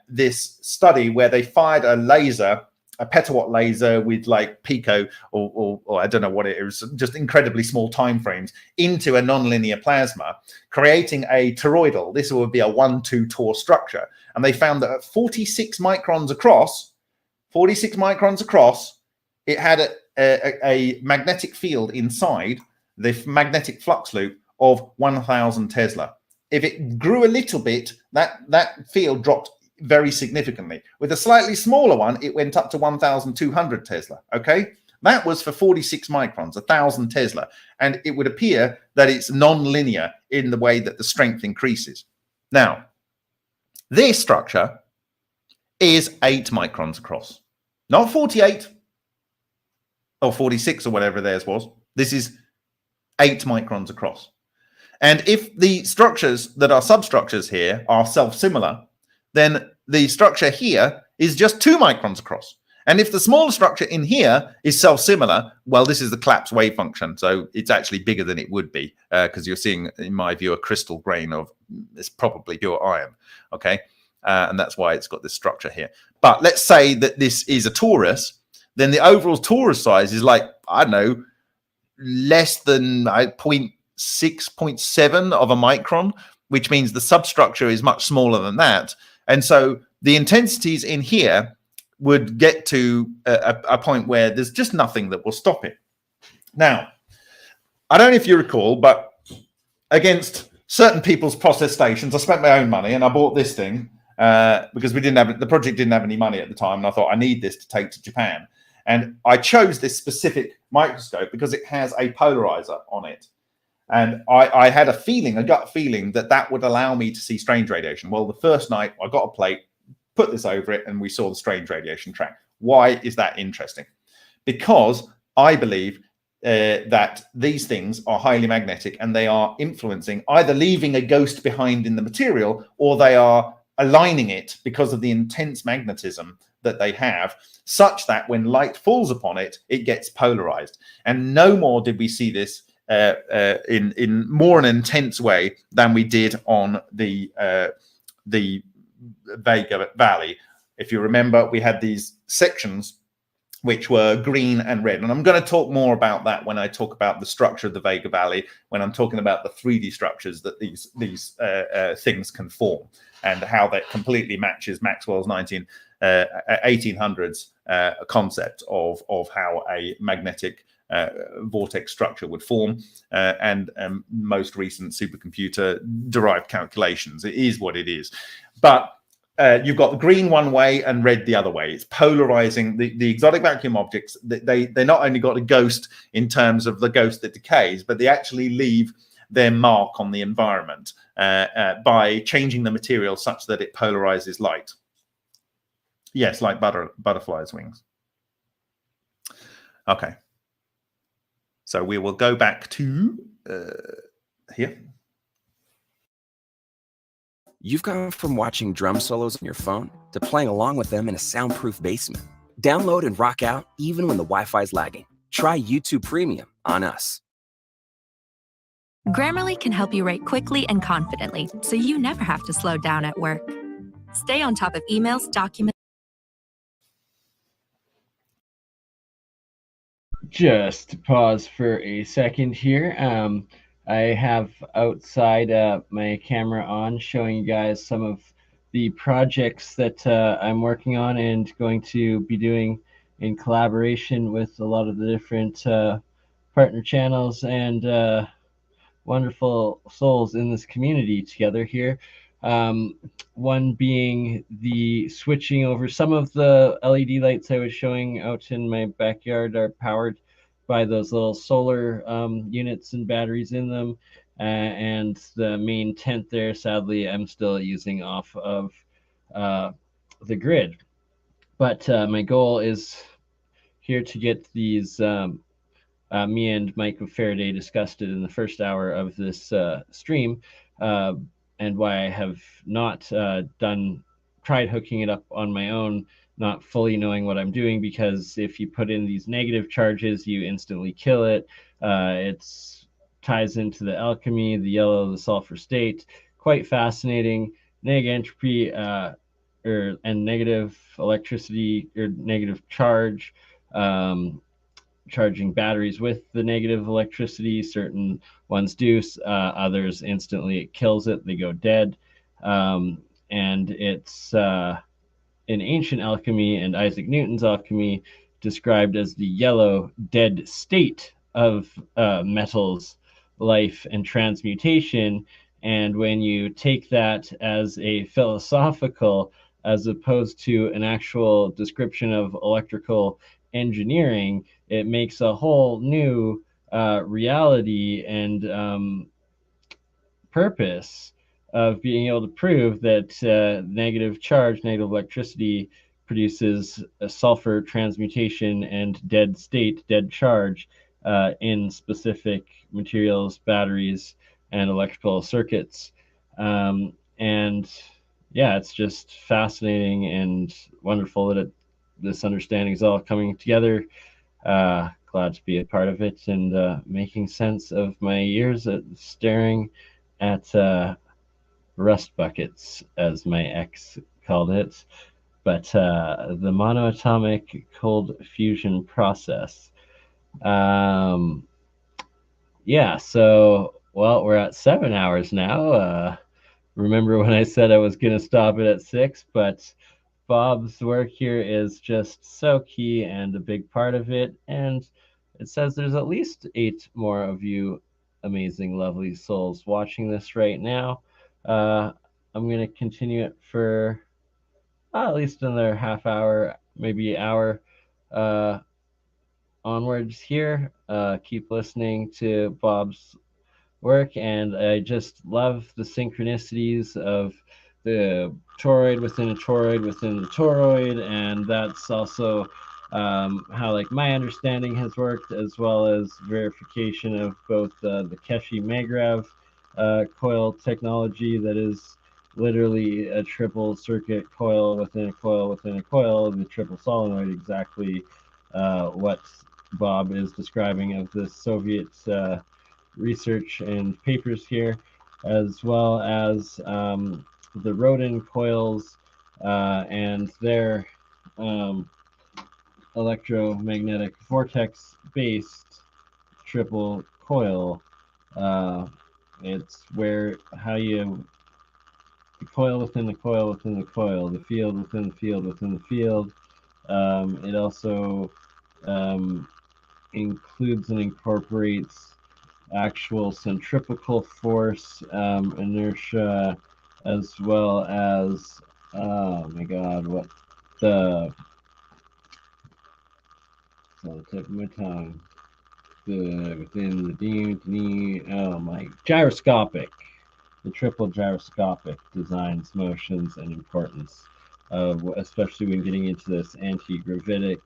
this study where they fired a laser, a petawatt laser with like pico or I don't know what it is, just incredibly small time frames into a nonlinear plasma, creating a toroidal. This would be a 1-2 torr structure. And they found that at 46 microns across, 46 microns across, it had a magnetic field inside the magnetic flux loop of 1,000 Tesla. If it grew a little bit, that field dropped very significantly. With a slightly smaller one, it went up to 1,200 Tesla. Okay, that was for 46 microns, 1,000 Tesla, and it would appear that it's non-linear in the way that the strength increases. Now, this structure is 8 microns across, not 48 or 46 or whatever theirs was. This is 8 microns across. And if the structures that are substructures here are self-similar, then the structure here is just 2 microns across. And if the smaller structure in here is self-similar, well, this is the collapse wave function. So it's actually bigger than it would be because you're seeing, in my view, a crystal grain of, it's probably pure iron. Okay. And that's why it's got this structure here. But let's say that this is a torus, then the overall torus size is like, I don't know, less than 0.6, 0.7 of a micron, which means the substructure is much smaller than that. And so the intensities in here would get to a point where there's just nothing that will stop it. Now, I don't know if you recall, but against certain people's process stations, I spent my own money and I bought this thing because the project didn't have any money at the time. And I thought, I need this to take to Japan. And I chose this specific microscope because it has a polarizer on it. And I had a gut feeling that would allow me to see strange radiation. Well, the first night I got a plate, put this over it, and we saw the strange radiation track. Why is that interesting? Because I believe that these things are highly magnetic and they are influencing, either leaving a ghost behind in the material, or they are aligning it because of the intense magnetism that they have, such that when light falls upon it, it gets polarized. And no more did we see this in more an intense way than we did on the Vega Valley. If you remember, we had these sections which were green and red. And I'm going to talk more about that when I talk about the structure of the Vega Valley, when I'm talking about the 3D structures that these things can form and how that completely matches Maxwell's 1800s concept of how a magnetic vortex structure would form and most recent supercomputer derived calculations. It is what it is. But you've got the green one way and red the other way. It's polarizing the exotic vacuum objects. They not only got a ghost in terms of the ghost that decays, but they actually leave their mark on the environment by changing the material such that it polarizes light. Yes, like butterflies' wings. Okay. So we will go back to here. You've gone from watching drum solos on your phone to playing along with them in a soundproof basement. Download and rock out even when the Wi-Fi's lagging. Try YouTube Premium on us. Grammarly can help you write quickly and confidently, so you never have to slow down at work. Stay on top of emails, documents. Just pause for a second here. I have outside my camera on, showing you guys some of the projects that I'm working on and going to be doing in collaboration with a lot of the different partner channels and wonderful souls in this community together here. One being the switching over. Some of the LED lights I was showing out in my backyard are powered by those little solar units and batteries in them. And the main tent there, sadly, I'm still using off of the grid. But my goal is here to get these, me and Mike of Faraday discussed it in the first hour of this stream, and why I have not tried hooking it up on my own, not fully knowing what I'm doing, because if you put in these negative charges, you instantly kill it. It ties into the alchemy, the yellow, the sulfur state. Quite fascinating. Neg entropy and negative electricity or negative charge. Charging batteries with the negative electricity. Certain ones do, others instantly it kills it, they go dead. And it's in ancient alchemy and Isaac Newton's alchemy described as the yellow dead state of metals, life, and transmutation. And when you take that as a philosophical, as opposed to an actual description of electrical engineering, it makes a whole new reality and purpose of being able to prove that negative charge, negative electricity produces a sulfur transmutation and dead state, dead charge in specific materials, batteries, and electrical circuits. And yeah, it's just fascinating and wonderful that this understanding is all coming together. Glad to be a part of it and making sense of my years at staring at rust buckets, as my ex called it, but the monoatomic cold fusion process. Yeah, so, well, we're at 7 hours now. Remember when I said I was going to stop it at 6, but Bob's work here is just so key and a big part of it. And it says there's at least 8 more of you amazing, lovely souls watching this right now. I'm going to continue it for at least another half hour, maybe hour onwards here. Keep listening to Bob's work, and I just love the synchronicities of the toroid within a toroid within the toroid, and that's also how like my understanding has worked, as well as verification of both the Keshe-Magrev coil technology that is literally a triple circuit coil within a coil within a coil, the triple solenoid, exactly what Bob is describing of the Soviet research and papers here, as well as the Rodin coils and their electromagnetic vortex-based triple coil. It's where how you the coil within the coil within the coil, the field within the field within the field. It also includes and incorporates actual centrifugal force, inertia, as well as, oh my god, what the, it's on the tip of my tongue, within the oh my, gyroscopic, the triple gyroscopic designs, motions, and importance, especially when getting into this anti-gravitic,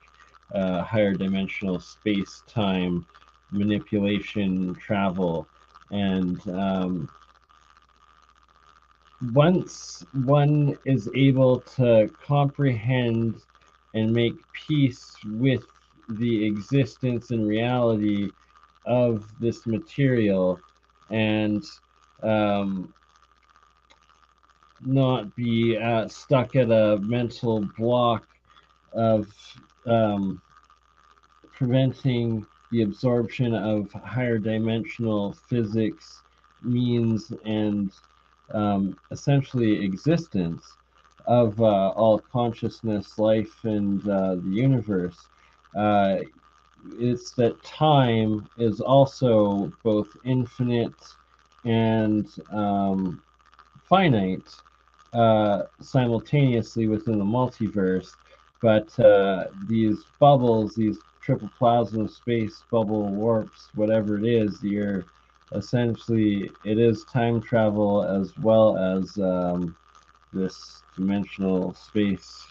higher dimensional space-time manipulation, travel, and once one is able to comprehend and make peace with the existence and reality of this material, and not be stuck at a mental block of preventing the absorption of higher dimensional physics, means, and essentially existence of all consciousness, life, and the universe. It's that time is also both infinite and finite simultaneously within the multiverse, but these bubbles, these triple plasma space bubble warps, whatever it is, you're essentially, it is time travel as well as this dimensional space.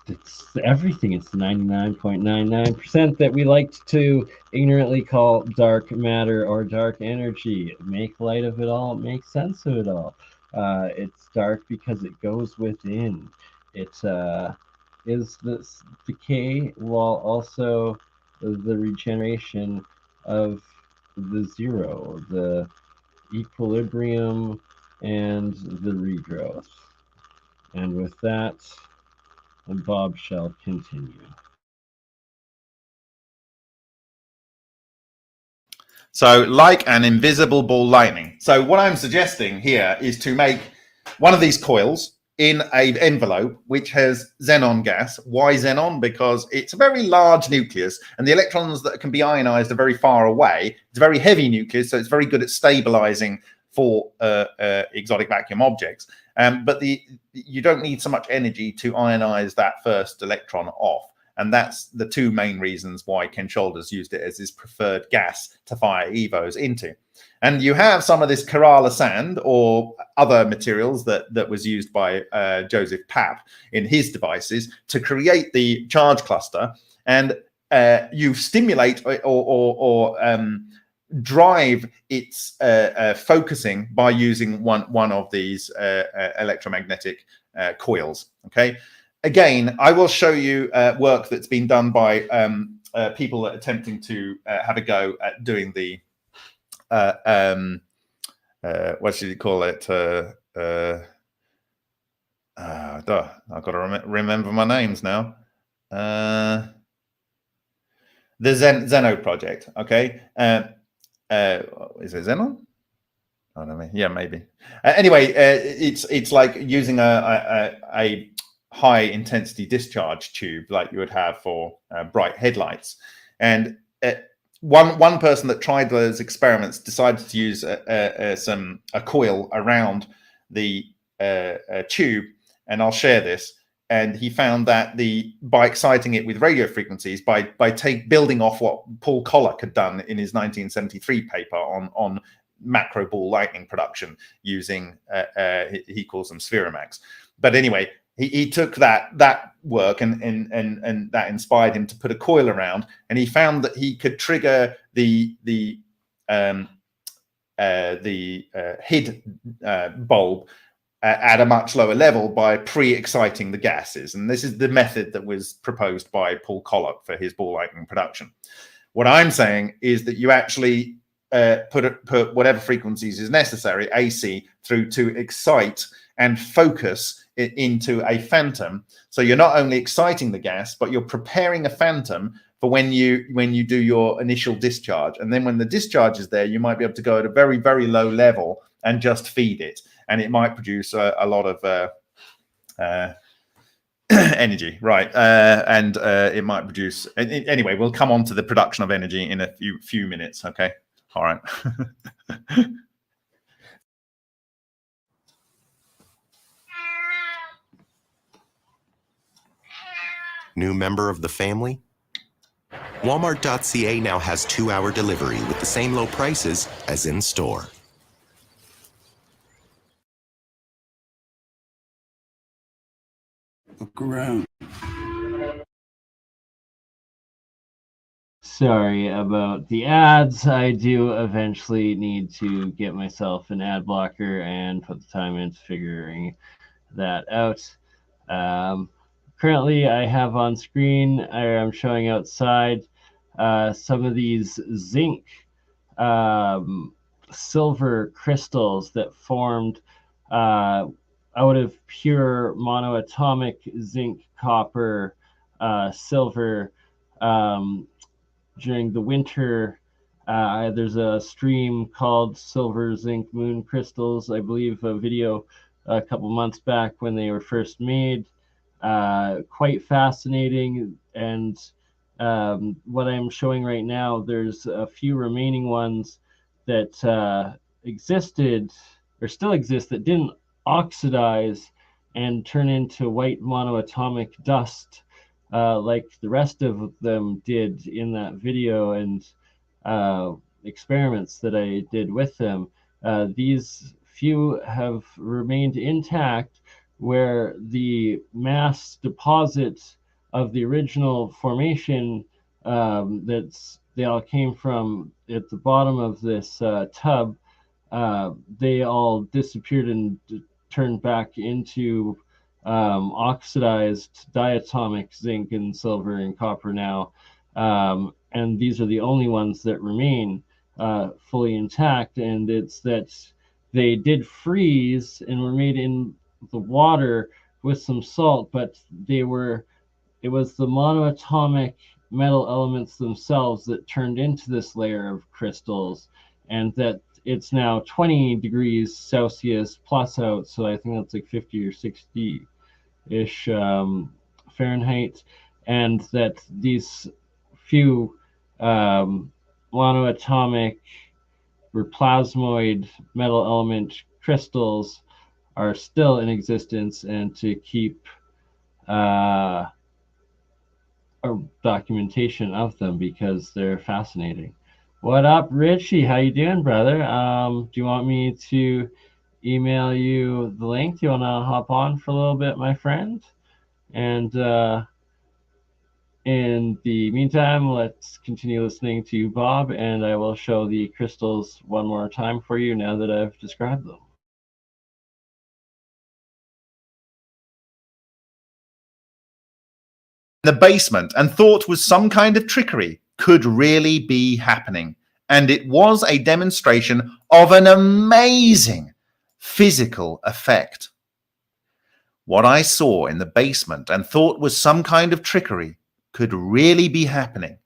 It's everything. It's 99.99% that we like to ignorantly call dark matter or dark energy. Make light of it all, make sense of it all. It's dark because it goes within. It is this decay while also the regeneration of the zero, the equilibrium, and the regrowth. And with that, Bob shall continue. So like an invisible ball lightning. So what I'm suggesting here is to make one of these coils in an envelope which has xenon gas. Why xenon? Because it's a very large nucleus, and the electrons that can be ionized are very far away. It's a very heavy nucleus, so it's very good at stabilizing for exotic vacuum objects. But you don't need so much energy to ionize that first electron off. And that's the two main reasons why Ken Shoulders used it as his preferred gas to fire EVOs into. And you have some of this Kerala sand or other materials that was used by Joseph Papp in his devices to create the charge cluster. And you stimulate or drive its focusing by using one of these electromagnetic coils. Okay. Again, I will show you work that's been done by people attempting to have a go at doing the what should you call it? I've got to remember my names now. The Zeno project. Okay. Is it Xenon? I don't know. Yeah, maybe. Anyway, it's like using a high intensity discharge tube like you would have for bright headlights. And one person that tried those experiments decided to use a coil around the tube, and I'll share this. And he found that by exciting it with radio frequencies, by building off what Paul Collock had done in his 1973 paper on macro ball lightning production using he calls them Spheromax. But anyway, he took that work and that inspired him to put a coil around, and he found that he could trigger the HID bulb at a much lower level by pre-exciting the gases. And this is the method that was proposed by Paul Collock for his ball lightning production. What I'm saying is that you actually put whatever frequencies is necessary, AC, through to excite and focus it into a phantom. So you're not only exciting the gas, but you're preparing a phantom for when you do your initial discharge. And then when the discharge is there, you might be able to go at a very, very low level and just feed it. And it might produce a lot of energy, right? And it might produce. Anyway, we'll come on to the production of energy in a few minutes. Okay, all right. New member of the family? Walmart.ca now has 2-hour delivery with the same low prices as in store. Look around. Sorry about the ads. I do eventually need to get myself an ad blocker and put the time into figuring that out. Currently, I have on screen, I'm showing outside some of these zinc silver crystals that formed out of pure monoatomic zinc, copper, silver during the winter. There's a stream called Silver Zinc Moon Crystals. I believe a video a couple months back when they were first made. Quite fascinating. And what I'm showing right now, there's a few remaining ones that existed or still exist that didn't oxidize and turn into white monoatomic dust like the rest of them did in that video and experiments that I did with them. These few have remained intact, where the mass deposit of the original formation they all came from at the bottom of this tub, they all disappeared and turned back into oxidized diatomic zinc and silver and copper now. And these are the only ones that remain fully intact. And it's that they did freeze and were made in the water with some salt, but it was the monoatomic metal elements themselves that turned into this layer of crystals, and that it's now 20 degrees Celsius plus out, so I think that's like 50 or 60-ish Fahrenheit, and that these few monoatomic or plasmoid metal element crystals are still in existence, and to keep a documentation of them because they're fascinating. What up, Richie? How you doing, brother? Do you want me to email you the link? Do you want to hop on for a little bit, my friend? And in the meantime, let's continue listening to Bob, and I will show the crystals one more time for you now that I've described them. The basement and thought was some kind of trickery could really be happening. And it was a demonstration of an amazing physical effect. What I saw in the basement and thought was some kind of trickery could really be happening,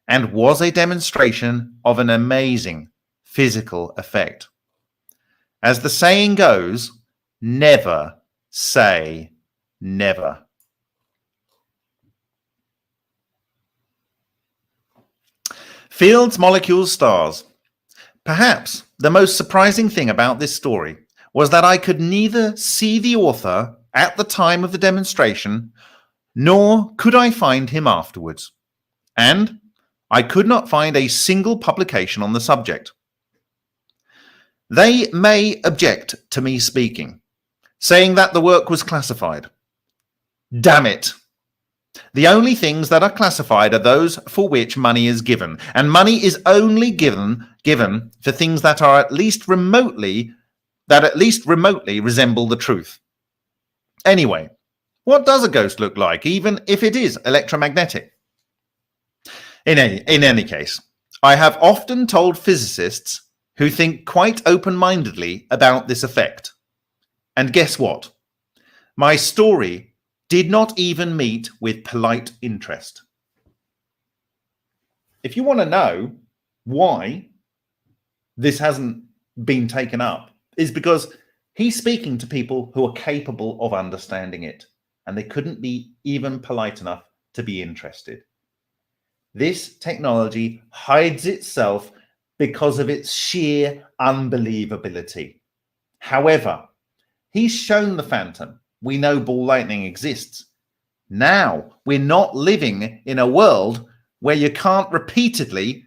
and was a demonstration of an amazing physical effect. As the saying goes, never say never. Fields, molecules, stars. Perhaps the most surprising thing about this story was that I could neither see the author at the time of the demonstration, nor could I find him afterwards. And I could not find a single publication on the subject. They may object to me speaking, saying that the work was classified. Damn it! The only things that are classified are those for which money is given, and money is only given for things that are at least remotely resemble the truth. Anyway, what does a ghost look like, even if it is electromagnetic? In any case, I have often told physicists who think quite open-mindedly about this effect. And guess what? My story did not even meet with polite interest. If you want to know why this hasn't been taken up, is because he's speaking to people who are capable of understanding it, and they couldn't be even polite enough to be interested. This technology hides itself because of its sheer unbelievability. However, he's shown the phantom. We know ball lightning exists. Now, we're not living in a world where you can't repeatedly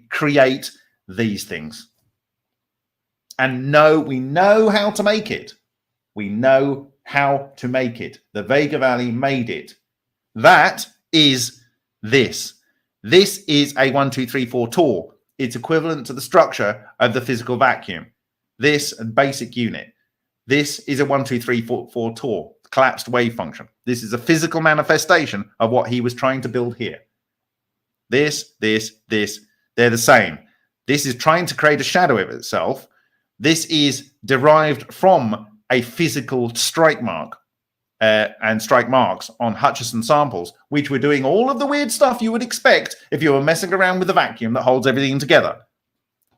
create these things. And no, we know how to make it. We know how to make it. The Vega Valley made it. That is this. This is a 1, 2, 3, 4 torr. It's equivalent to the structure of the physical vacuum. This basic unit. This is a 1, 2, 3, 4 torr, collapsed wave function. This is a physical manifestation of what he was trying to build here. This, they're the same. This is trying to create a shadow of itself. This is derived from a physical strike mark and strike marks on Hutchison samples, which were doing all of the weird stuff you would expect if you were messing around with the vacuum that holds everything together.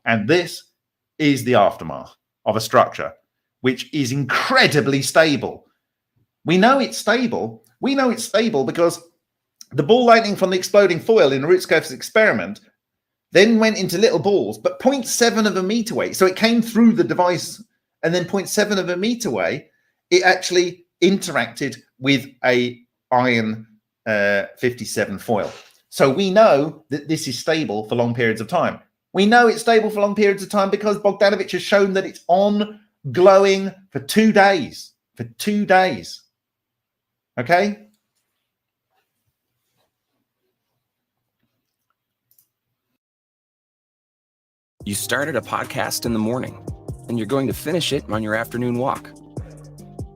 And this is the aftermath of a structure which is incredibly stable. We know it's stable. We know it's stable because the ball lightning from the exploding foil in Rutskoff's experiment then went into little balls, but 0.7 of a meter away. So it came through the device, and then 0.7 of a meter away, it actually interacted with a iron 57 foil. So we know that this is stable for long periods of time. We know it's stable for long periods of time because Bogdanovich has shown that it's on glowing for 2 days. For 2 days. Okay? You started a podcast in the morning, and you're going to finish it on your afternoon walk.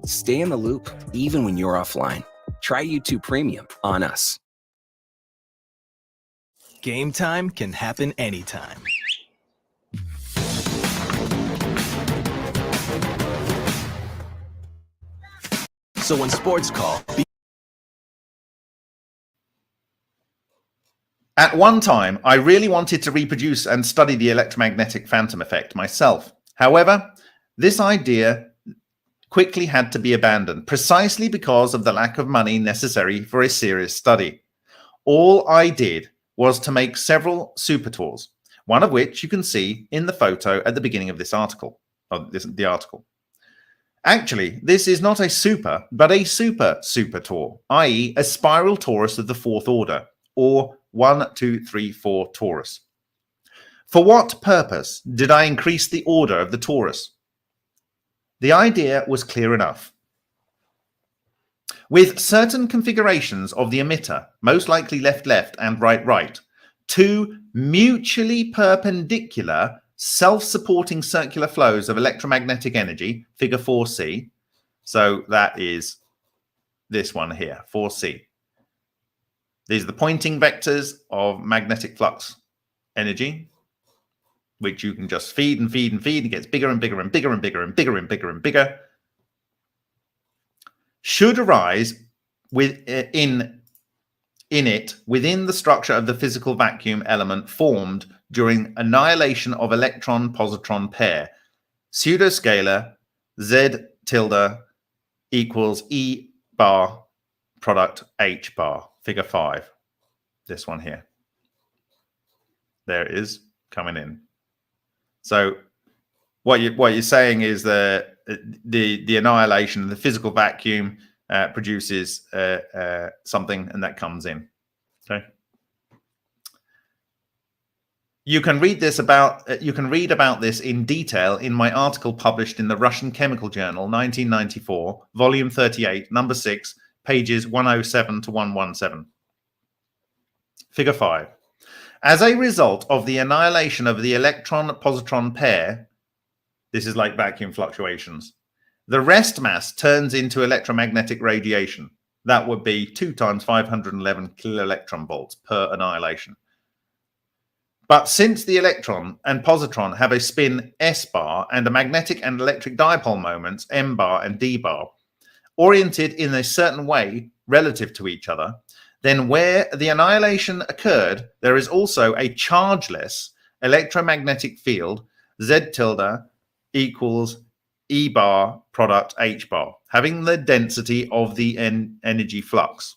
Stay in the loop, even when you're offline. Try YouTube Premium on us. Game time can happen anytime. So when sports call, At one time, I really wanted to reproduce and study the electromagnetic phantom effect myself. However, this idea quickly had to be abandoned, precisely because of the lack of money necessary for a serious study. All I did was to make several super tours, one of which you can see in the photo at the beginning of this article. The article. Actually, this is not a super, but a super tour, i.e. a spiral torus of the fourth order, or 1, 2, 3, 4 torus. For what purpose did I increase the order of the torus? The idea was clear enough. With certain configurations of the emitter, most likely left-left and right-right, two mutually perpendicular self-supporting circular flows of electromagnetic energy, figure 4c. So that is this one here, 4c. These are the pointing vectors of magnetic flux energy, which you can just feed and feed and feed. It gets bigger and bigger and bigger and bigger and bigger and bigger and bigger. Should arise in it within the structure of the physical vacuum element formed during annihilation of electron-positron pair. Pseudoscalar Z tilde equals E bar product H bar, figure 5. This one here. There it is coming in. So what you're saying is that the annihilation of the physical vacuum produces something, and that comes in. Okay. You can read about this in detail in my article published in the Russian Chemical Journal, 1994, volume 38, number 6, pages 107 to 117. Figure 5. As a result of the annihilation of the electron-positron pair, this is like vacuum fluctuations, the rest mass turns into electromagnetic radiation. That would be 2 times 511 kiloelectron volts per annihilation. But since the electron and positron have a spin S bar and a magnetic and electric dipole moments M bar and D bar, oriented in a certain way relative to each other, then where the annihilation occurred, there is also a chargeless electromagnetic field, Z tilde equals E bar product H bar, having the density of the energy flux.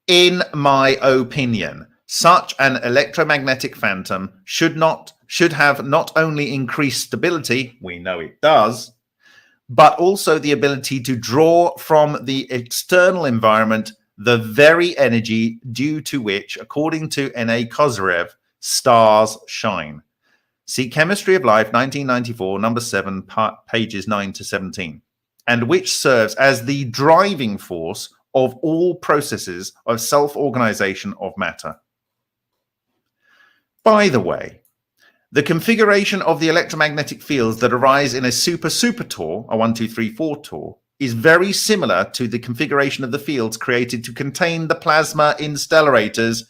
In my opinion, such an electromagnetic phantom should have not only increased stability, we know it does, but also the ability to draw from the external environment the very energy due to which, according to N.A. Kozyrev, stars shine. See Chemistry of Life, 1994, number 7, pages 9 to 17, and which serves as the driving force of all processes of self-organization of matter. By the way, the configuration of the electromagnetic fields that arise in a super tor, a 1, 2, 3, 4 tor, is very similar to the configuration of the fields created to contain the plasma installations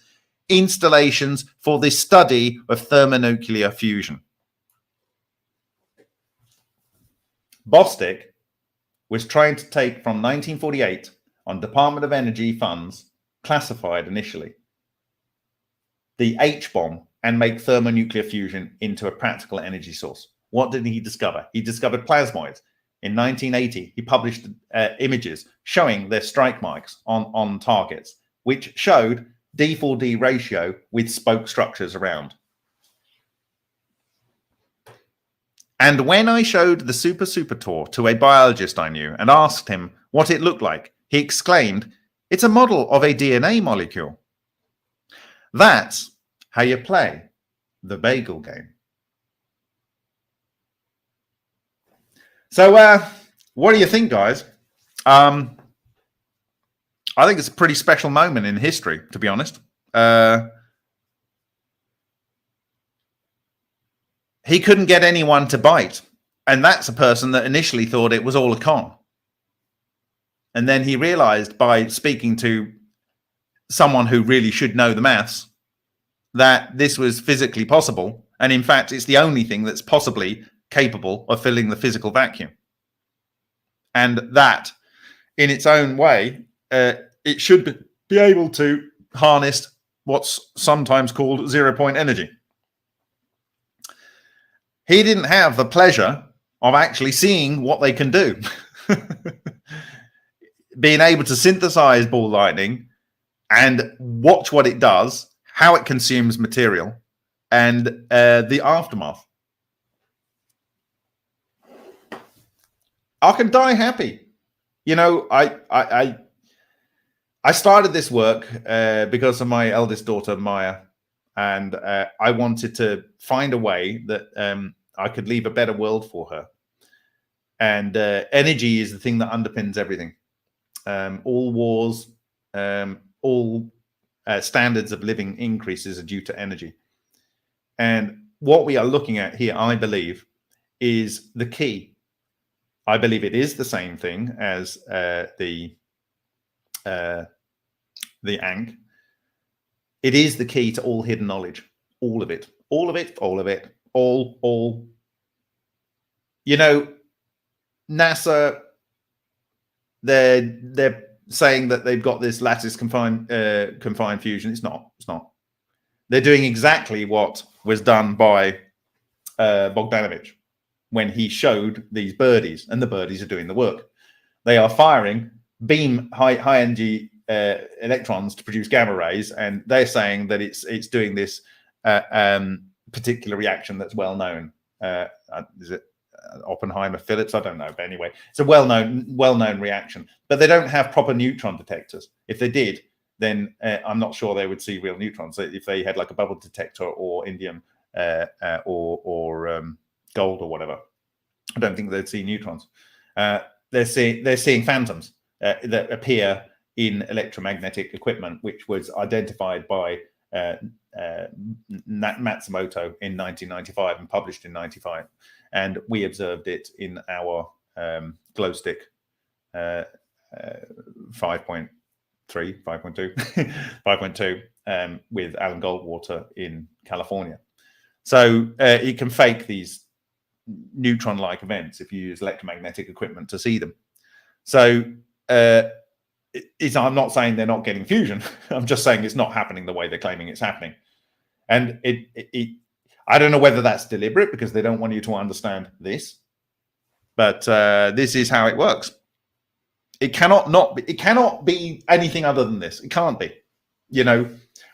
for the study of thermonuclear fusion. Bostic was trying to take from 1948 on Department of Energy funds, classified initially, the H-bomb and make thermonuclear fusion into a practical energy source. What did he discover? He discovered plasmoids. In 1980, he published images showing their strike marks on targets, which showed D4D ratio with spoke structures around. And when I showed the super tor to a biologist I knew and asked him what it looked like, he exclaimed, "It's a model of a DNA molecule." That's how you play the bagel game. So what do you think, guys? I think it's a pretty special moment in history, to be honest. He couldn't get anyone to bite. And that's a person that initially thought it was all a con. And then he realized by speaking to someone who really should know the maths that this was physically possible. And in fact, it's the only thing that's possibly capable of filling the physical vacuum. And that, in its own way, it should be able to harnessed what's sometimes called zero-point energy. He didn't have the pleasure of actually seeing what they can do. Being able to synthesize ball lightning and watch what it does, how it consumes material, and the aftermath. I can die happy. You know, I started this work because of my eldest daughter, Maya, and I wanted to find a way that I could leave a better world for her. And energy is the thing that underpins everything. All wars, all standards of living increases are due to energy. And what we are looking at here, I believe, is the key. I believe it is the same thing as the Ankh. It is the key to all hidden knowledge. All of it. All of it. All of it. All. You know, NASA, they're saying that they've got this lattice confined fusion. It's not. It's not. They're doing exactly what was done by Bogdanovich when he showed these birdies, and the birdies are doing the work. They are firing beam high energy electrons to produce gamma rays, and they're saying that it's doing this particular reaction that's well known. Is it Oppenheimer Phillips? I don't know, but anyway, it's a well-known reaction. But they don't have proper neutron detectors. If they did, then I'm not sure they would see real neutrons. If they had like a bubble detector or indium or gold or whatever, I don't think they'd see neutrons. They're seeing phantoms that appear in electromagnetic equipment, which was identified by Matsumoto in 1995 and published in 95, and we observed it in our glow stick 5.3, 5.2, 5.2 with Alan Goldwater in California. So it can fake these neutron-like events if you use electromagnetic equipment to see them. So I'm not saying they're not getting fusion. I'm just saying it's not happening the way they're claiming it's happening. And I don't know whether that's deliberate because they don't want you to understand this, but this is how it works. It cannot be anything other than this. It can't be. You know,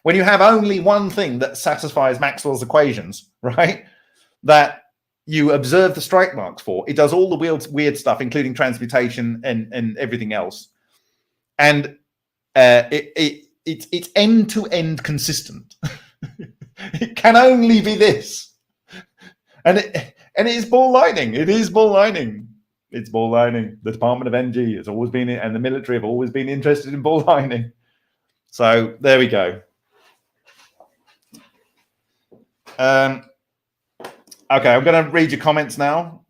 when you have only one thing that satisfies Maxwell's equations, right? That you observe the strike marks for, it does all the weird stuff, including transmutation and everything else. And it's end-to-end consistent. It can only be this. And it is ball lightning. It is ball lightning. It's ball lightning. The Department of Energy has always been, and the military have always been interested in ball lightning. So there we go. Okay, I'm going to read your comments now.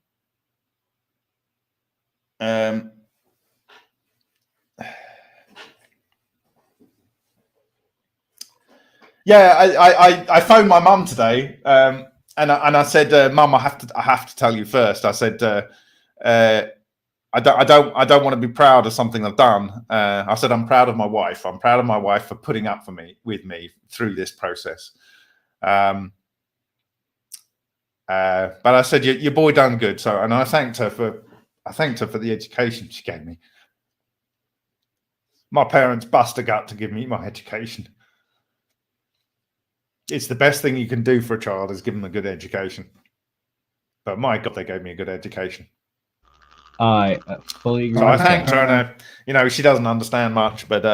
Yeah, I phoned my mum today, and I said, "Mum, I have to tell you first." I said, "I don't want to be proud of something I've done." I said, "I'm proud of my wife. I'm proud of my wife for putting up with me through this process." But I said, "Your boy done good." So, and I thanked her for the education she gave me. My parents bust a gut to give me my education. It's the best thing you can do for a child is give them a good education. But my God, they gave me a good education. I fully agree. So I thanked her, and she doesn't understand much, but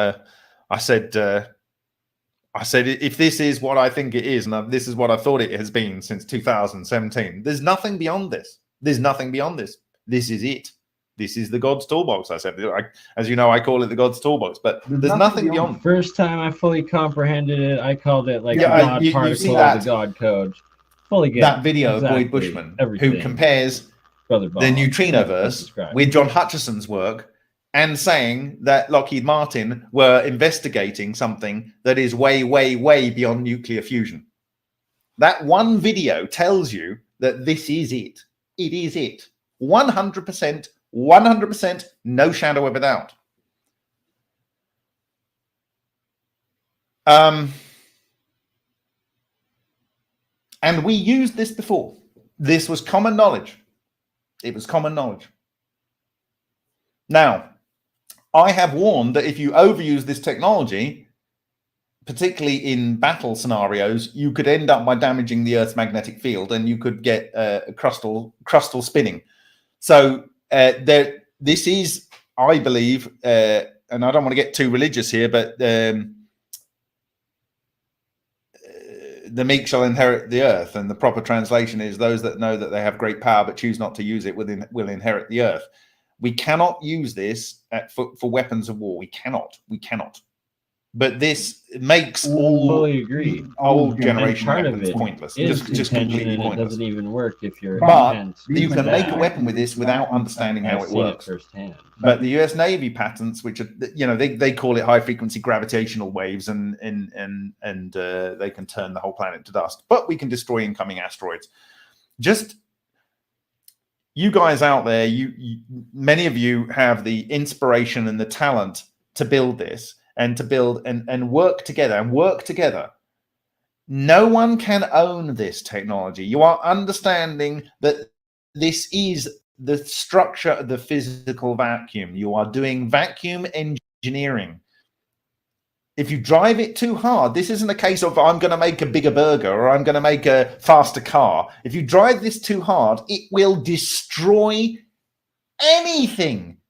I said, if this is what I think it is, and this is what I thought it has been since 2017, there's nothing beyond this. There's nothing beyond this. This is it. This is the God's toolbox. I said, as you know, I call it the God's toolbox, but there's nothing beyond. The first time I fully comprehended it, I called it like the God particle of the God code. Fully get that video of Boyd Bushman, who compares the neutrinoverse with John Hutchison's work and saying that Lockheed Martin were investigating something that is way, way, way beyond nuclear fusion. That one video tells you that this is it. It is it. 100%. 100%, no shadow of a doubt. And we used this before. This was common knowledge. It was common knowledge. Now, I have warned that if you overuse this technology, particularly in battle scenarios, you could end up by damaging the Earth's magnetic field, and you could get crustal spinning. So this is, I believe, and I don't want to get too religious here, but the meek shall inherit the earth, and the proper translation is those that know that they have great power but choose not to use it will inherit the earth. We cannot use this for weapons of war. We cannot. But this makes all generation weapons pointless. Just completely pointless. It doesn't even work if you're. But you can make a weapon with this without understanding how it works. But the U.S. Navy patents, which are, they call it high frequency gravitational waves, and they can turn the whole planet to dust. But we can destroy incoming asteroids. Just you guys out there, many of you have the inspiration and the talent to build this. And to build and work together. No one can own this technology. You are understanding that this is the structure of the physical vacuum. You are doing vacuum engineering. If you drive it too hard, this isn't a case of I'm going to make a bigger burger or I'm going to make a faster car. If you drive this too hard, it will destroy anything.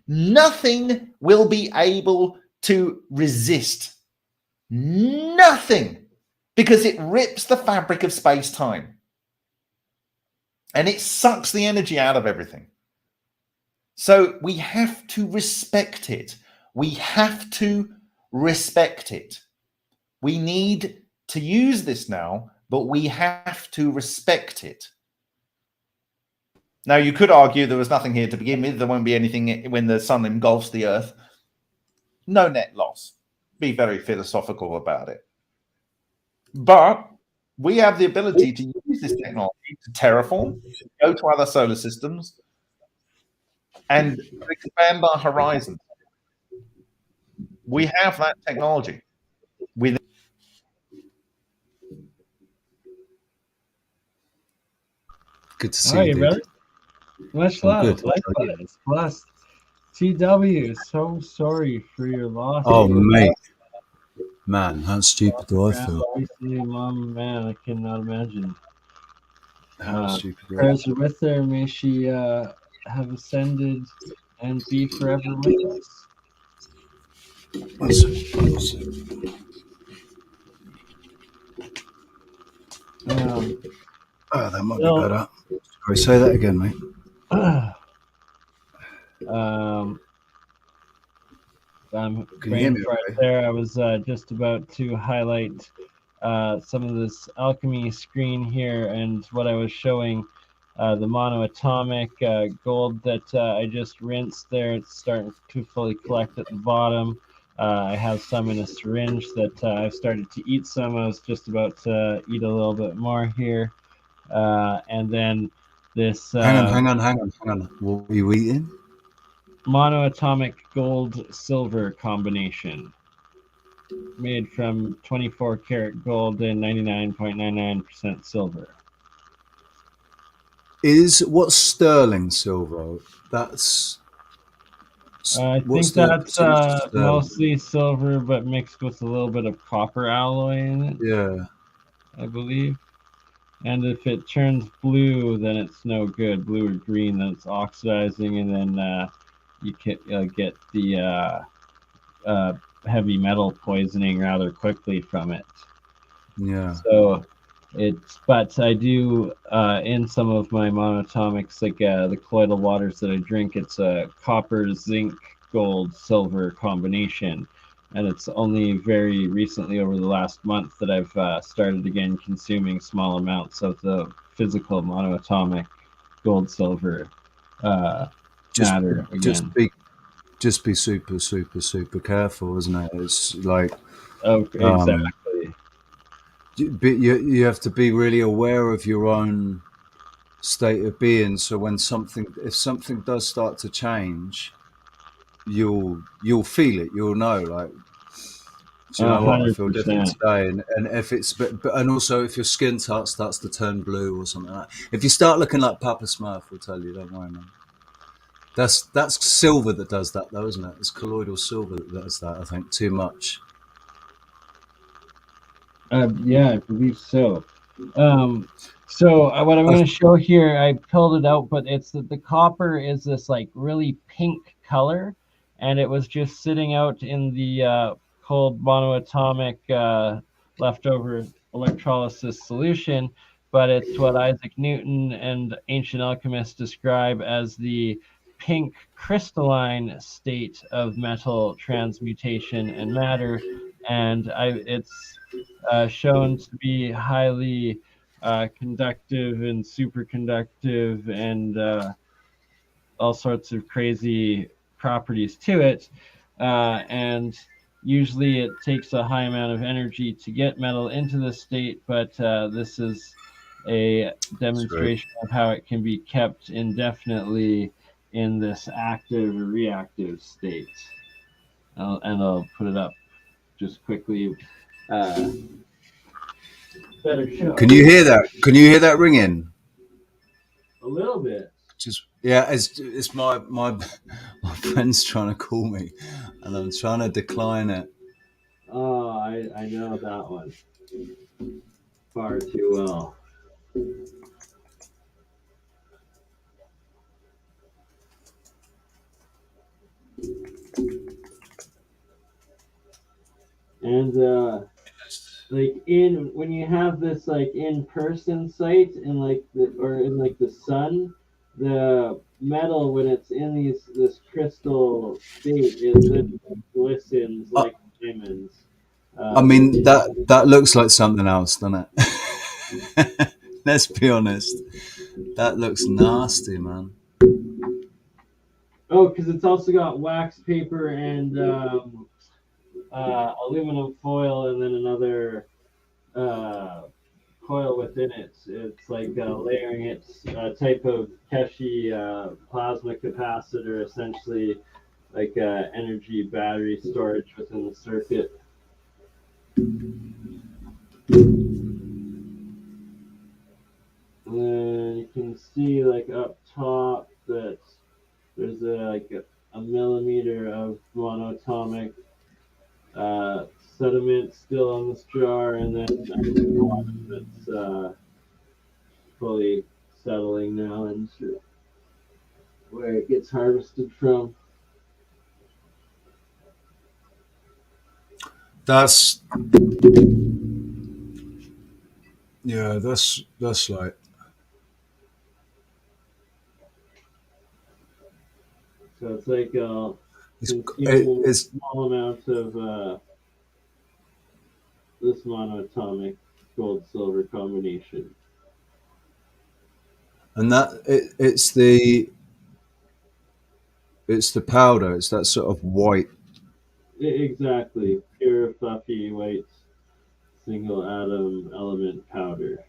Nothing will be able to resist. Nothing. Because it rips the fabric of space-time. And it sucks the energy out of everything. So we have to respect it. We need to use this now, but we have to respect it. Now, you could argue there was nothing here to begin with. There won't be anything when the sun engulfs the Earth. No net loss. Be very philosophical about it. But we have the ability to use this technology to terraform, go to other solar systems, and expand our horizon. We have that technology. Good to see you, brother. Much love. Likewise. Plus, TW, so sorry for your loss. Oh, mate. Man, how stupid do I feel? Mom, man, I cannot imagine. How stupid. Prayers are with her. May she have ascended and be forever with us. That might be better. Sorry, say that again, mate. I'm brain fart there. I was just about to highlight some of this alchemy screen here, and what I was showing, the monoatomic gold that I just rinsed there. It's starting to fully collect at the bottom. I have some in a syringe that I've started to eat some. I was just about to eat a little bit more here. And then this... Hang on. What were you eating? Monoatomic gold-silver combination. Made from 24 karat gold and 99.99% silver. What's sterling silver? That's... I think that's mostly silver, but mixed with a little bit of copper alloy in it. Yeah. I believe. And if it turns blue, then it's no good. Blue or green, then it's oxidizing, and then you can get the heavy metal poisoning rather quickly from it. Yeah. So but I do in some of my monoatomics, like the colloidal waters that I drink, it's a copper, zinc, gold, silver combination. And it's only very recently, over the last month, that I've started again consuming small amounts of the physical monoatomic gold, silver matter again. Just be super, super, super careful, isn't it? It's like... Oh, exactly. But you have to be really aware of your own state of being. So when if something does start to change, you'll feel it. You'll know, like, Do you know what? I feel 100%. different today, and if it's but and also if your skin starts to turn blue or something like that. If you start looking like Papa Smurf, we'll tell you. Don't worry, man. That's silver that does that, though, isn't it? It's colloidal silver that does that. I think too much. Yeah, I believe so. So what I'm going to show here, I pulled it out, but it's that the copper is this like really pink color, and it was just sitting out in the cold monoatomic leftover electrolysis solution. But it's what Isaac Newton and ancient alchemists describe as the pink crystalline state of metal transmutation and matter, and it's shown to be highly conductive and superconductive and all sorts of crazy properties to it. And usually it takes a high amount of energy to get metal into this state, but this is a demonstration of how it can be kept indefinitely in this active or reactive state. And I'll put it up just quickly. Better show. Can you hear that? Can you hear that ringing? A little bit. Just yeah, it's my friend's trying to call me, and I'm trying to decline it. Oh, I know that one far too well. And like when you have this like in-person site in like the sun, the metal when it's in this crystal state it glistens like diamonds. I mean that looks like something else, doesn't it? Let's be honest. That looks nasty, man. Oh, because it's also got wax paper and aluminum foil, and then another coil within it. It's like layering it, a type of Keshi plasma capacitor, essentially like energy battery storage within the circuit. And then you can see like up top that there's a millimeter of monatomic sediment still on this jar, and then it's fully settling now into where it gets harvested from. That's like. So it's like it's small amount of this monatomic gold silver combination. And that it's the powder. It's that sort of white. Exactly, pure fluffy white single atom element powder.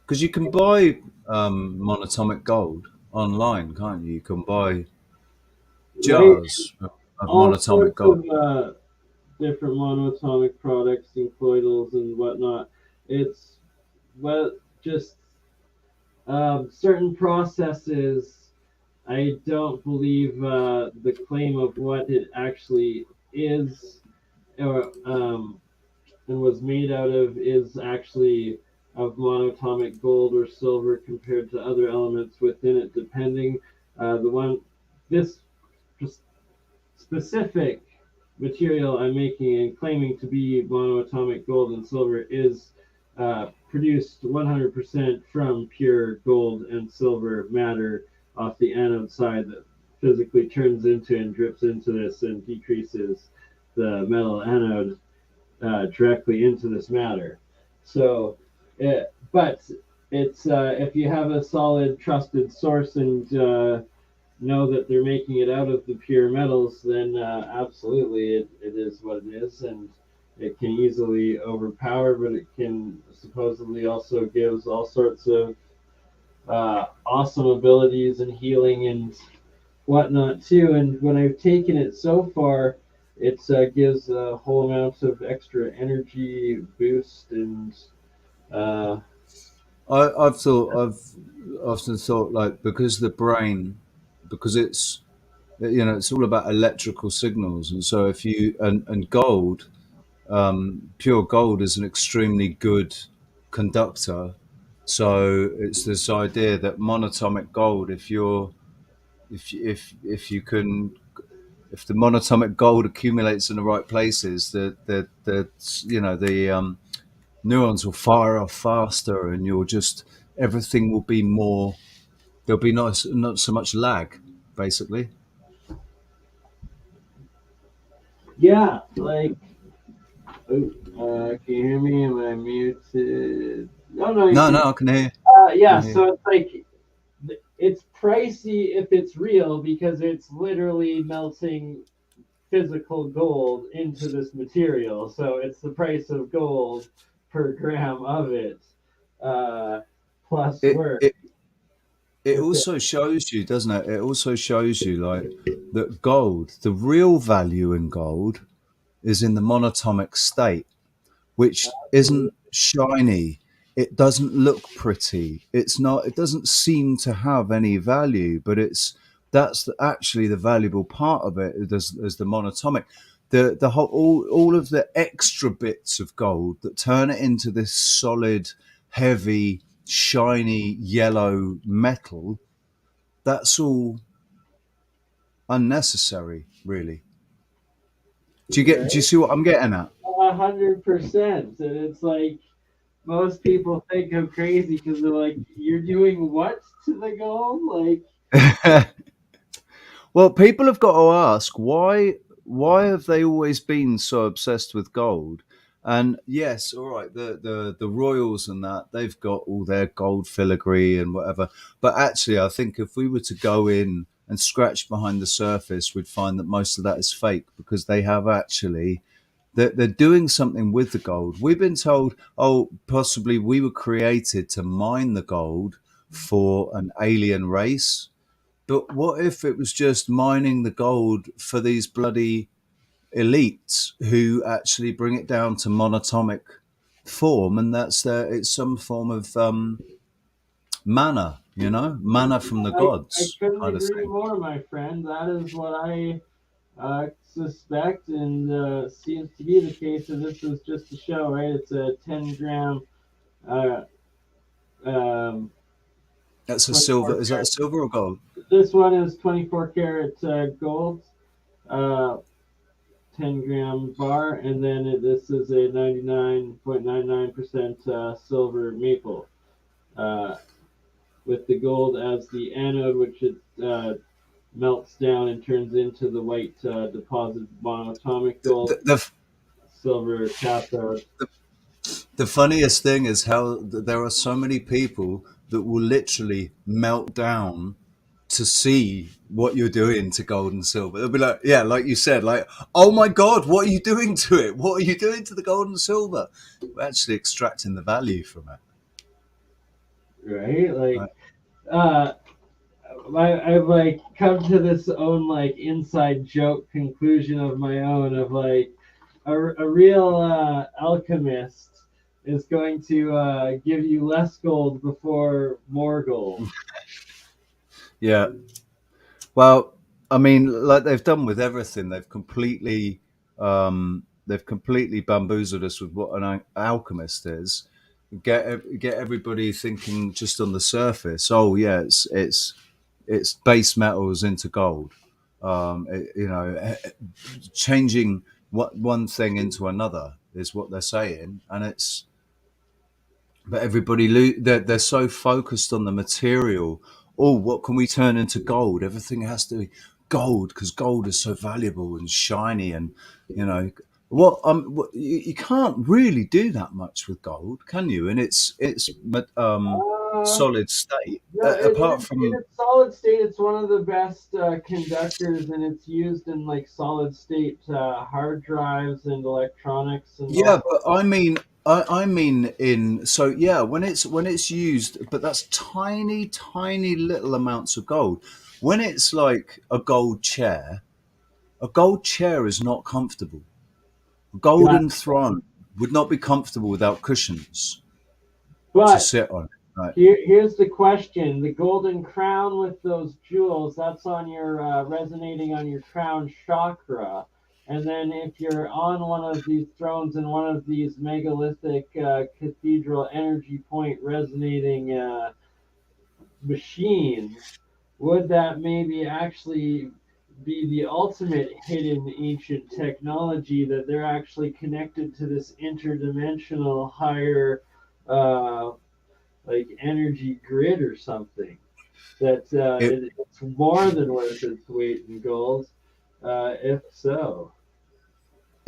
Because you can buy monatomic gold online, can't you? You can buy jars of monatomic gold. Of, different monatomic products and colloidals and whatnot. It's just certain processes. I don't believe the claim of what it actually is or and was made out of is actually of monatomic gold or silver compared to other elements within it, depending. This specific material I'm making and claiming to be monoatomic gold and silver is produced 100% from pure gold and silver matter off the anode side that physically turns into and drips into this and decreases the metal anode directly into this matter. So, but it's if you have a solid, trusted source and know that they're making it out of the pure metals, then absolutely it is what it is, and it can easily overpower, but it can supposedly also gives all sorts of awesome abilities and healing and whatnot too. And when I've taken it so far, gives a whole amount of extra energy boost and I've often thought like because the brain, because it's it's all about electrical signals, and so if you and gold, pure gold is an extremely good conductor. So it's this idea that monatomic gold, if you can, if the monatomic gold accumulates in the right places, the neurons will fire off faster, and you'll just everything will be more. There'll be not so much lag, basically. yeah, like. Oh, can you hear me? Am I muted? No, you No, can. I can hear. Yeah, I can hear. so it's like it's pricey if it's real because it's literally melting physical gold into this material. So it's the price of gold per gram of it, plus It, work. it it also shows you, doesn't it? It also shows you like that gold, the real value in gold is in the monatomic state, which isn't shiny. It doesn't look pretty. It's not. It doesn't seem to have any value, but actually the valuable part of it is the monatomic. The whole all of the extra bits of gold that turn it into this solid, heavy, shiny yellow metal. That's all unnecessary, really. Do you see what I'm getting at? 100%. And it's like most people think I'm crazy because they're like, "You're doing what to the gold?" Like, Well, people have got to ask why have they always been so obsessed with gold? And yes, all right, the royals and that they've got all their gold filigree and whatever. But actually, I think if we were to go in and scratch behind the surface, we'd find that most of that is fake because they have actually they're doing something with the gold. We've been told, oh, possibly we were created to mine the gold for an alien race. But what if it was just mining the gold for these bloody elites who actually bring it down to monatomic form, and it's some form of manna, manna from the I gods couldn't kind of agree thing. more, my friend. That is what I suspect and seems to be the case. And this is just a show, right? It's a 10-gram. Uh, um, That's a 24 silver. Is that a karat. silver or gold? This one is 24 karat gold, uh, 10-gram bar, and then this is a 99.99% silver maple, with the gold as the anode, which it melts down and turns into the white deposit monatomic gold, silver cathode. The funniest thing is how there are so many people that will literally melt down to see what you're doing to gold and silver. They'll be like, yeah, like you said, like, oh my God, what are you doing to it? What are you doing to the gold and silver? We're actually extracting the value from it. Right? Like, I've like come to this own like inside joke conclusion of my own of like a real alchemist is going to give you less gold before more gold. Yeah. Well, I mean, like they've done with everything, they've completely bamboozled us with what an alchemist is. Get everybody thinking just on the surface. Oh yeah, it's base metals into gold. Changing one thing into another is what they're saying, and but they're so focused on the material. Oh, what can we turn into gold? Everything has to be gold because gold is so valuable and shiny, and you can't really do that much with gold, can you? And it's solid state. Apart In from its solid state, it's one of the best conductors, and it's used in like solid state hard drives and electronics and all yeah, sorts. but I mean when it's used, but that's tiny little amounts of gold. When it's like a gold chair, A gold chair is not comfortable. A golden throne would not be comfortable without cushions to But sit on. Right. here's the question: the golden crown with those jewels, that's on your resonating on your crown chakra. And then if you're on one of these thrones in one of these megalithic cathedral energy point resonating machines, would that maybe actually be the ultimate hidden ancient technology, that they're actually connected to this interdimensional higher like energy grid or something, that it's more than worth its weight in gold, if so?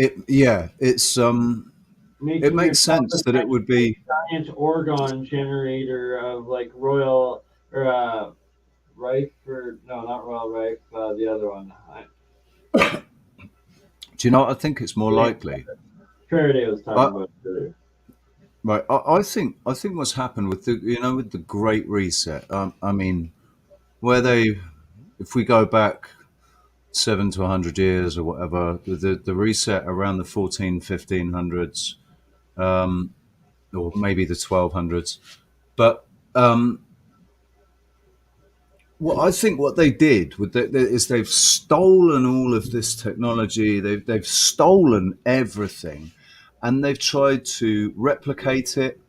It's it makes sense that it would be giant orgon generator of like royal or Rife, or no, not Royal Rife, the other one. Do you know what I think it's more likely? Faraday was talking about earlier. Right. I think what's happened with with the Great Reset. I mean, if we go back 7 to 100 years or whatever, the reset around the 1500s, or maybe the 1200s, but I think what they did is they've stolen all of this technology. They've stolen everything, and they've tried to replicate it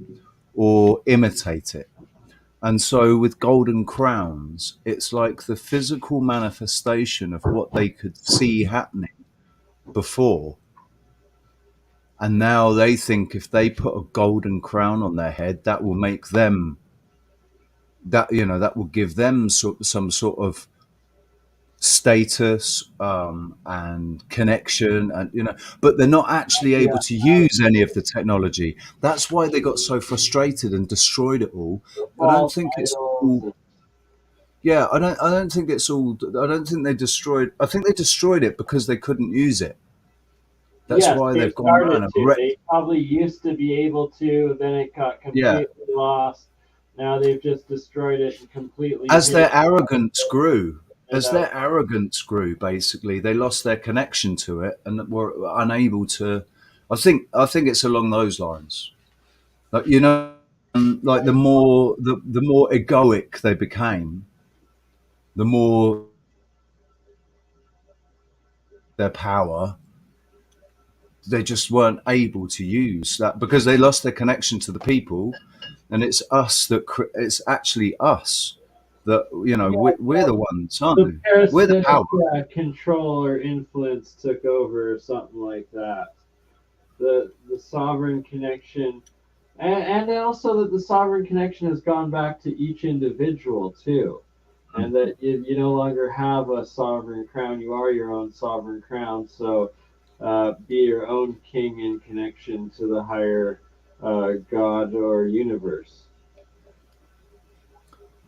or imitate it. And so with golden crowns, it's like the physical manifestation of what they could see happening before. And now they think if they put a golden crown on their head, that will make them, that will give them some sort of status and connection, and but they're not actually able to use any of the technology. That's why they got so frustrated and destroyed it all. I don't think it's all. Yeah, I don't think it's all. I don't think they destroyed. I think they destroyed it because they couldn't use it. That's why they've gone around and They probably used to be able to, then it got completely lost. Now they've just destroyed it and completely. As their arrogance grew, basically, they lost their connection to it and were unable to. I think it's along those lines. Like like the more egoic they became, the more their power, they just weren't able to use that because they lost their connection to the people, and it's it's actually us that we're the ones, aren't we? We're the power. Control or influence took over, or something like that. The sovereign connection, and also that the sovereign connection has gone back to each individual too, and that you no longer have a sovereign crown. You are your own sovereign crown. So be your own king in connection to the higher God or universe.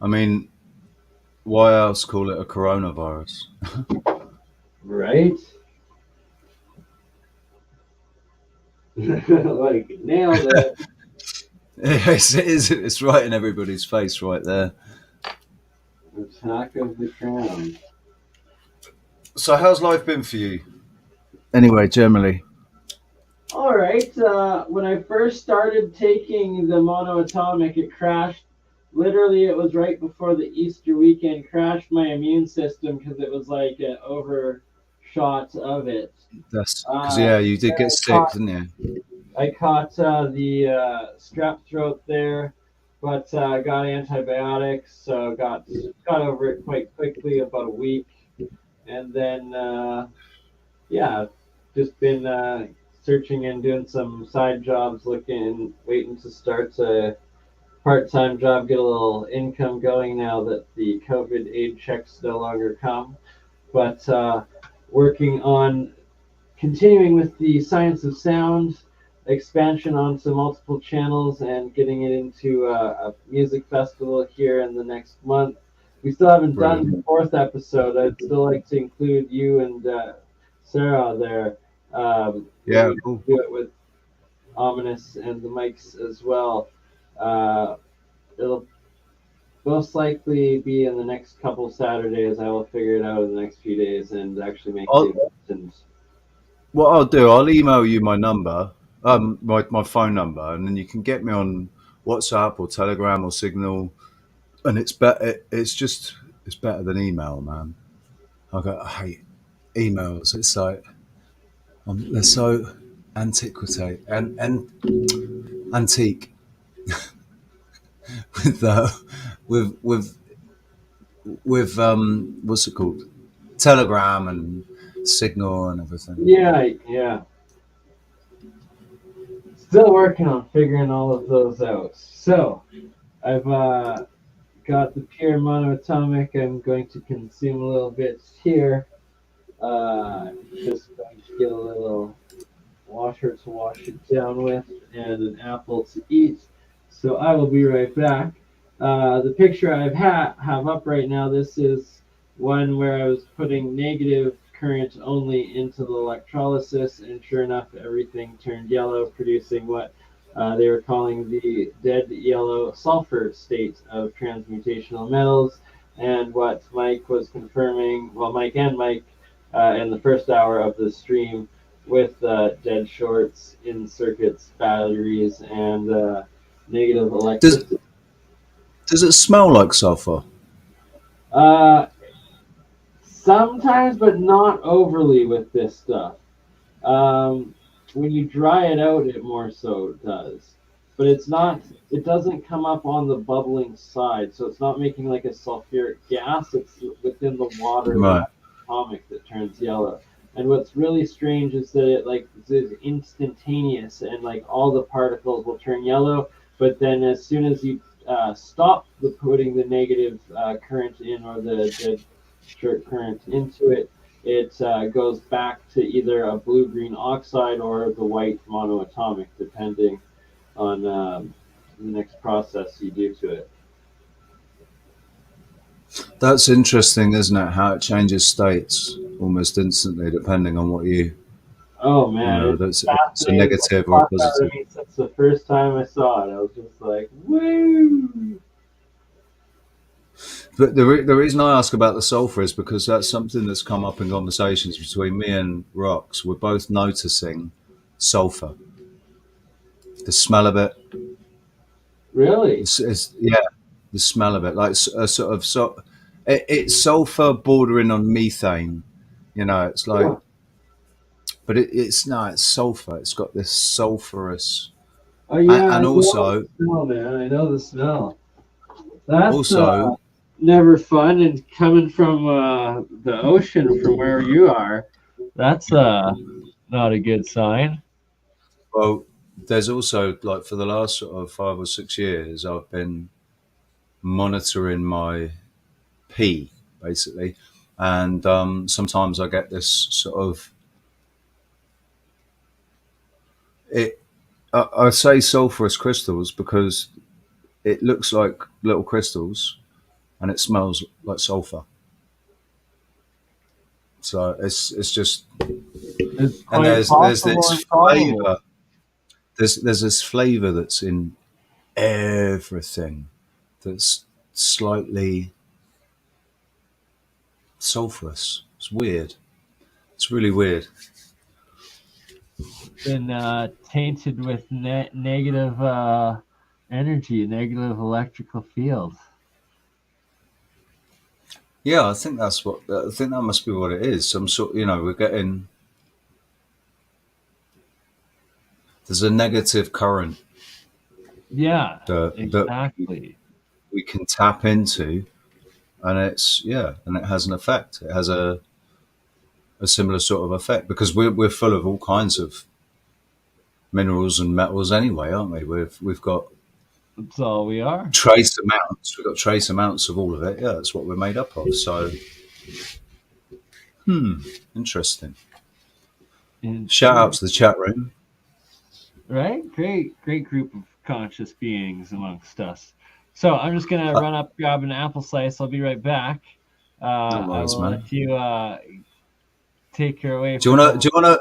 I mean, why else call it a coronavirus? Right? Like, nailed it. It's right in everybody's face right there. Attack of the Crown. So how's life been for you? Anyway, generally. All right. When I first started taking the monoatomic, it crashed. Literally, it was right before the Easter weekend, crashed my immune system because it was like an overshot of it. That's because you did get sick, didn't you? I caught the strep throat there, but got antibiotics, so got over it quite quickly, about a week, and then just been searching and doing some side jobs, waiting to start a part-time job, get a little income going now that the COVID aid checks no longer come, but working on continuing with the Science of Sound expansion onto multiple channels and getting it into a music festival here in the next month. We still haven't done the 4th episode. I'd still like to include you and Sarah there. Cool. Do it with Ominous and the mics as well. most likely be in the next couple Saturdays. I will figure it out in the next few days and actually make I'll, the event. what I'll do, I'll email you my number, my phone number, and then you can get me on WhatsApp or Telegram or Signal. And it's better. It's better than email, man. I hate emails. It's like they're so antiquity and antique with with what's it called, Telegram and Signal and everything. Yeah, yeah. Still working on figuring all of those out. So I've got the pure monoatomic. I'm going to consume a little bit here. Just going to get a little water to wash it down with and an apple to eat. So I will be right back. The picture have up right now, this is one where I was putting negative current only into the electrolysis, and sure enough, everything turned yellow, producing what they were calling the dead yellow sulfur state of transmutational metals. And what Mike was confirming, well, Mike and Mike, in the first hour of the stream, with dead shorts in circuits, batteries, and negative electricity. Does it smell like sulfur? Sometimes, but not overly with this stuff. When you dry it out, it more so does. But it's not, it doesn't come up on the bubbling side, so it's not making like a sulfuric gas. It's within the water, Right. atomic, that turns yellow. And what's really strange is that it like is instantaneous, and like all the particles will turn yellow. But then as soon as you stop putting the negative current in, or the short current into it, it goes back to either a blue-green oxide or the white monoatomic, depending on the next process you do to it. That's interesting, isn't it? How it changes states almost instantly, depending on what you. Oh man, you know, it's it's a negative or a positive. Since the first time I saw it, I was just like, woo! But the reason I ask about the sulfur is because that's something that's come up in conversations between me and Rox. We're both noticing sulfur, the smell of it. Really? Yeah, the smell of it, like a sort of it's sulfur bordering on methane. You know, it's like, but it's sulfur. It's got this sulfurous. Oh yeah, and I also, know the smell, man. I know the smell. That's also, never fun. And coming from the ocean, from where you are, that's not a good sign. well, there's also, like, for the last sort of 5 or 6 years, I've been monitoring my pee, basically, and sometimes I get this sort of I say sulfurous crystals because it looks like little crystals and it smells like sulfur. So it's just, and there's this flavor. There's this flavor that's in everything that's slightly sulfurous. It's weird. It's really weird. Been tainted with negative energy, negative electrical field. Yeah, I think that must be what it is. Some sort, we're getting, there's a negative current. Yeah, exactly. That we can tap into, and and it has an effect. It has a similar sort of effect because we're full of all kinds of minerals and metals anyway, aren't we? We've got. That's all we are. Trace amounts. We've got trace amounts of all of it. Yeah, that's what we're made up of. So, interesting. Shout out to the chat room. Right? Great group of conscious beings amongst us. So I'm just gonna run up, grab an apple slice. I'll be right back. I will let you take her away. Do you wanna?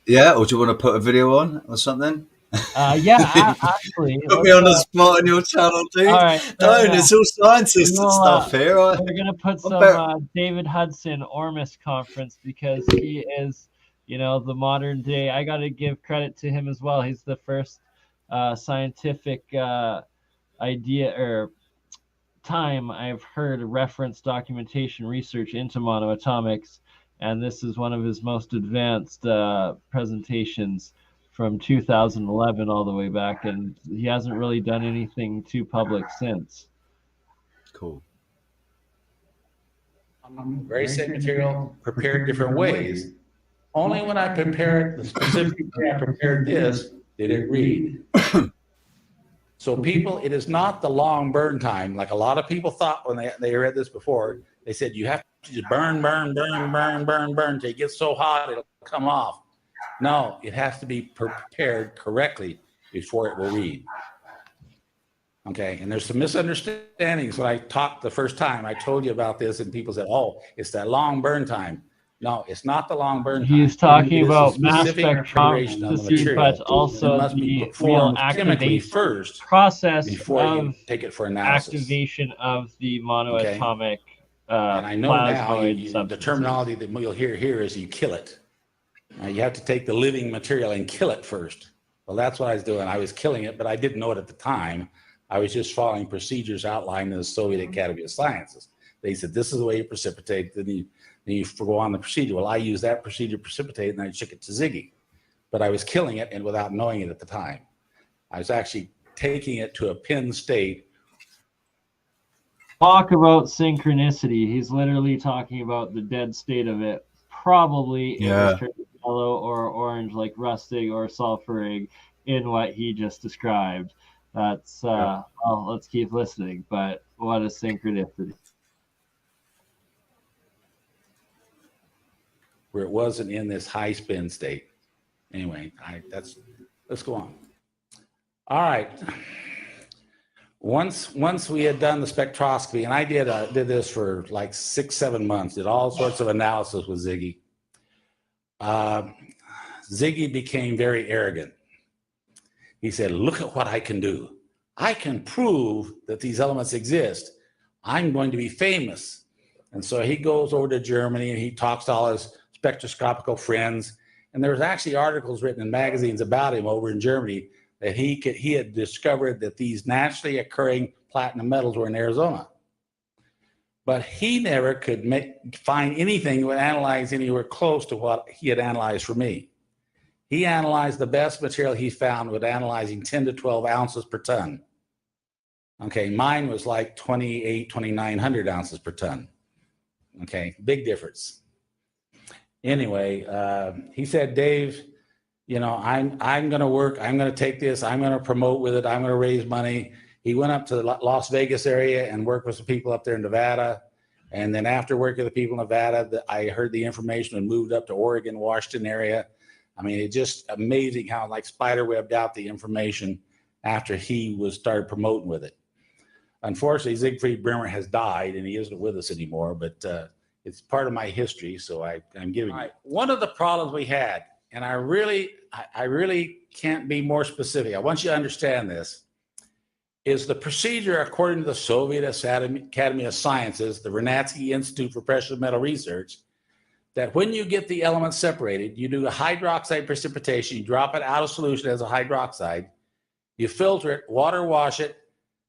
Yeah, or do you want to put a video on or something? Yeah, actually. Put me on the spot on your channel, dude. All right. Don't, it's all scientists and stuff here. We're going to put some David Hudson Ormus conference because he is, the modern day. I got to give credit to him as well. He's the first scientific idea or time I've heard reference documentation research into monoatomics, and this is one of his most advanced presentations from 2011 all the way back, and he hasn't really done anything too public since. Cool. Very same material prepared different ways. Only when I prepared the specific way I prepared this did it read. So people, it is not the long burn time. Like a lot of people thought when they read this before, they said you have to just burn till it gets so hot it'll come off. No, it has to be prepared correctly before it will read. Okay, and there's some misunderstandings. When I talked the first time, I told you about this and people said, oh, it's that long burn time. No, it's not the long burn time. He's talking about mass spectrometry, but also the real activation process before you take it for analysis. Activation of the monoatomic and I know now the terminology that you'll hear here is you kill it. You have to take the living material and kill it first. Well, that's what I was doing. I was killing it, but I didn't know it at the time. I was just following procedures outlined in the Soviet Academy of Sciences. They said, this is the way you precipitate, then you go on the procedure. Well, I used that procedure to precipitate, and I took it to Ziggy. But I was killing it and without knowing it at the time. I was actually taking it to a pin state. Talk about synchronicity. He's literally talking about the dead state of it. Probably it was turned yellow or orange like rustig or sulfurig in what he just described. That's well, let's keep listening, but what a synchronicity. Where it wasn't in this high spin state. Anyway, let's go on. All right. Once we had done the spectroscopy, and I did this for like 6-7 months, did all sorts of analysis with Ziggy. Ziggy became very arrogant. He said, look at what I can do. I can prove that these elements exist. I'm going to be famous. And so he goes over to Germany and he talks to all his spectroscopical friends. And there was actually articles written in magazines about him over in Germany that he had discovered that these naturally occurring platinum metals were in Arizona. But he never could find anything that would analyze anywhere close to what he had analyzed for me. He analyzed the best material he found with analyzing 10 to 12 ounces per ton. Okay, mine was like 2,900 ounces per ton. Okay, big difference. Anyway, he said, Dave, I'm going to work. I'm going to take this. I'm going to promote with it. I'm going to raise money. He went up to the Las Vegas area and worked with some people up there in Nevada. And then after working with the people in Nevada, I heard the information and moved up to Oregon, Washington area. I mean, it's just amazing how like spiderwebbed out the information after he started promoting with it. Unfortunately, Siegfried Brimmer has died and he isn't with us anymore, but it's part of my history, so I'm giving you. One of the problems we had, and I really can't be more specific, I want you to understand this, is the procedure according to the Soviet Academy of Sciences, the Vernadsky Institute for Precious Metal Research, that when you get the elements separated, you do a hydroxide precipitation, you drop it out of solution as a hydroxide, you filter it, water wash it,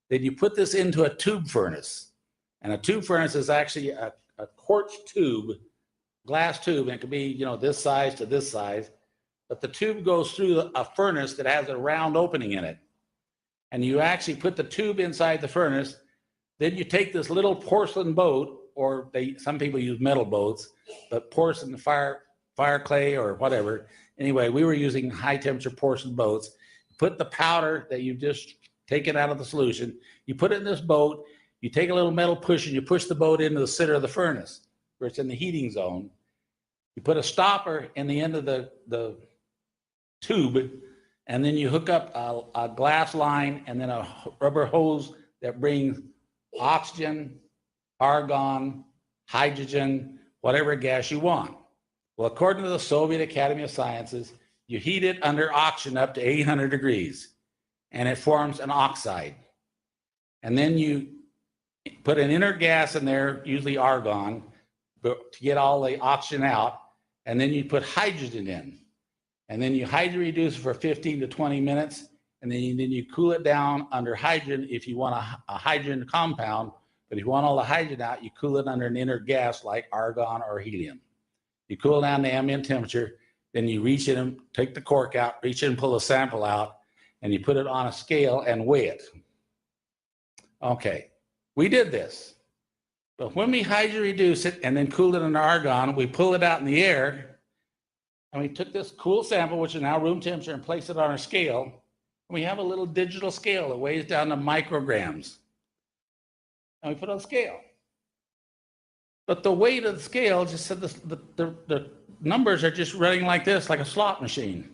then you put this into a tube furnace. And a tube furnace is actually a quartz tube, glass tube, and it can be, this size to this size, but the tube goes through a furnace that has a round opening in it. And you actually put the tube inside the furnace, then you take this little porcelain boat, or some people use metal boats, but porcelain, fire clay or whatever. Anyway, we were using high temperature porcelain boats. Put the powder that you've just taken out of the solution, you put it in this boat, you take a little metal push and you push the boat into the center of the furnace where it's in the heating zone. You put a stopper in the end of the tube, and then you hook up a glass line and then a rubber hose that brings oxygen, argon, hydrogen, whatever gas you want. Well, according to the Soviet Academy of Sciences, you heat it under oxygen up to 800 degrees, and it forms an oxide. And then you put an inert gas in there, usually argon, to get all the oxygen out, and then you put hydrogen in. And then you hydroreduce it for 15 to 20 minutes, and then you cool it down under hydrogen if you want a hydrogen compound. But if you want all the hydrogen out, you cool it under an inert gas like argon or helium. You cool down to ambient temperature, then you reach in and take the cork out, reach in and pull a sample out, and you put it on a scale and weigh it. Okay, we did this. But when we hydroreduce it and then cool it under argon, we pull it out in the air, and we took this cool sample, which is now room temperature, and place it on a scale. And we have a little digital scale that weighs down to micrograms. And we put it on the scale. But the weight of the scale just said the numbers are just running like this, like a slot machine.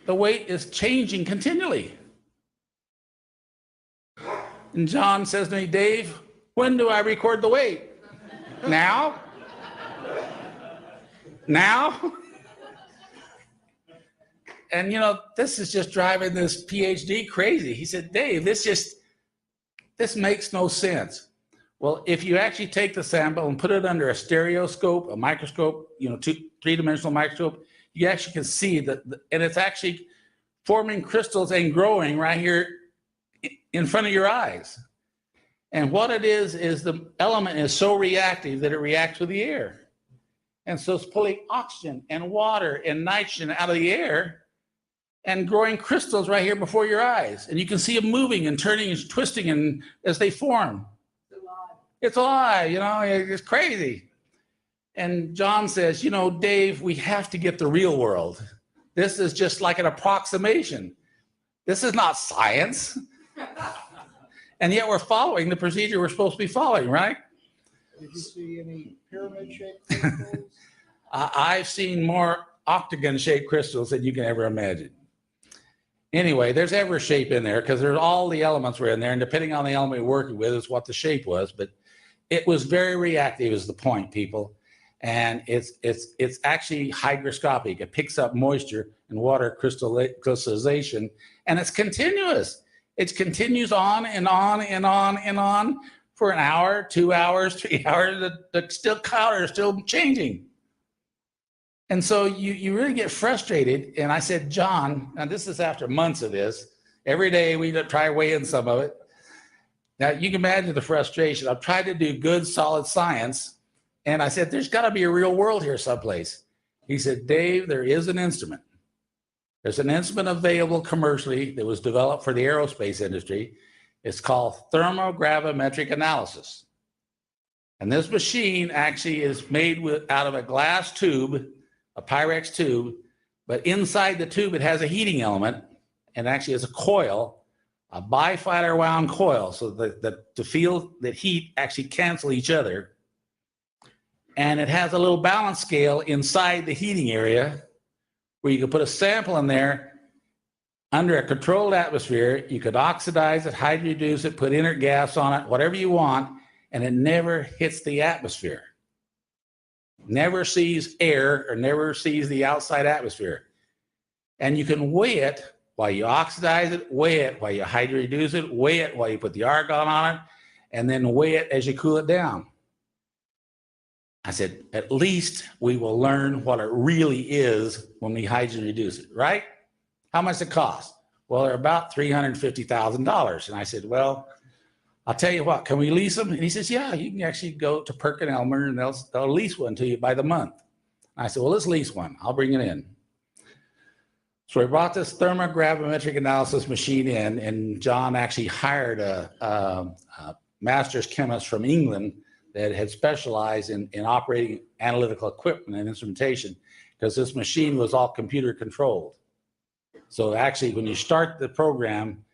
The weight is changing continually. And John says to me, Dave, when do I record the weight? Now? Now? And you know, this is just driving this PhD crazy. He said, Dave, this makes no sense. Well, if you actually take the sample and put it under a stereoscope, a microscope, you know, three-dimensional microscope, you actually can see that, and it's actually forming crystals and growing right here in front of your eyes. And what it is the element is so reactive that it reacts with the air. And so it's pulling oxygen and water and nitrogen out of the air and growing crystals right here before your eyes. And you can see them moving and turning and twisting and as they form. It's alive, you know, it's crazy. And John says, you know, Dave, we have to get the real world. This is just like an approximation. This is not science. And yet we're following the procedure we're supposed to be following, right? Did you see any pyramid-shaped crystals? I've seen more octagon-shaped crystals than you can ever imagine. Anyway, there's every shape in there because there's all the elements were in there, and depending on the element we're working with is what the shape was. But it was very reactive is the point, people. And it's actually hygroscopic. It picks up moisture and water crystallization, and it's continuous. It continues on and on and on and on for an hour, 2 hours, 3 hours. The color is still changing. And so you really get frustrated. And I said, John, and this is after months of this, every day we try weighing some of it. Now you can imagine the frustration. I've tried to do good, solid science. And I said, there's got to be a real world here someplace. He said, Dave, there is an instrument. There's an instrument available commercially that was developed for the aerospace industry. It's called thermogravimetric analysis. And this machine actually is made out of a glass tube, a Pyrex tube, but inside the tube it has a heating element and actually has a coil, a bifilar wound coil, so that to feel that heat actually cancel each other. And it has a little balance scale inside the heating area where you can put a sample in there under a controlled atmosphere. You could oxidize it, hydroreduce it, put inert gas on it, whatever you want, and it never hits the atmosphere. Never sees air or never sees the outside atmosphere. And you can weigh it while you oxidize it, weigh it while you hydroreduce it, weigh it while you put the argon on it, and then weigh it as you cool it down. I said, at least we will learn what it really is when we hydroreduce it, right? How much it cost? Well, they're about $350,000. And I said, well, I'll tell you what, can we lease them? And he says, yeah, you can actually go to Perkin Elmer and they'll lease one to you by the month. I said, well, let's lease one. I'll bring it in. So we brought this thermogravimetric analysis machine in, and John actually hired a master's chemist from England that had specialized in operating analytical equipment and instrumentation, because this machine was all computer controlled. So actually, when you start the program,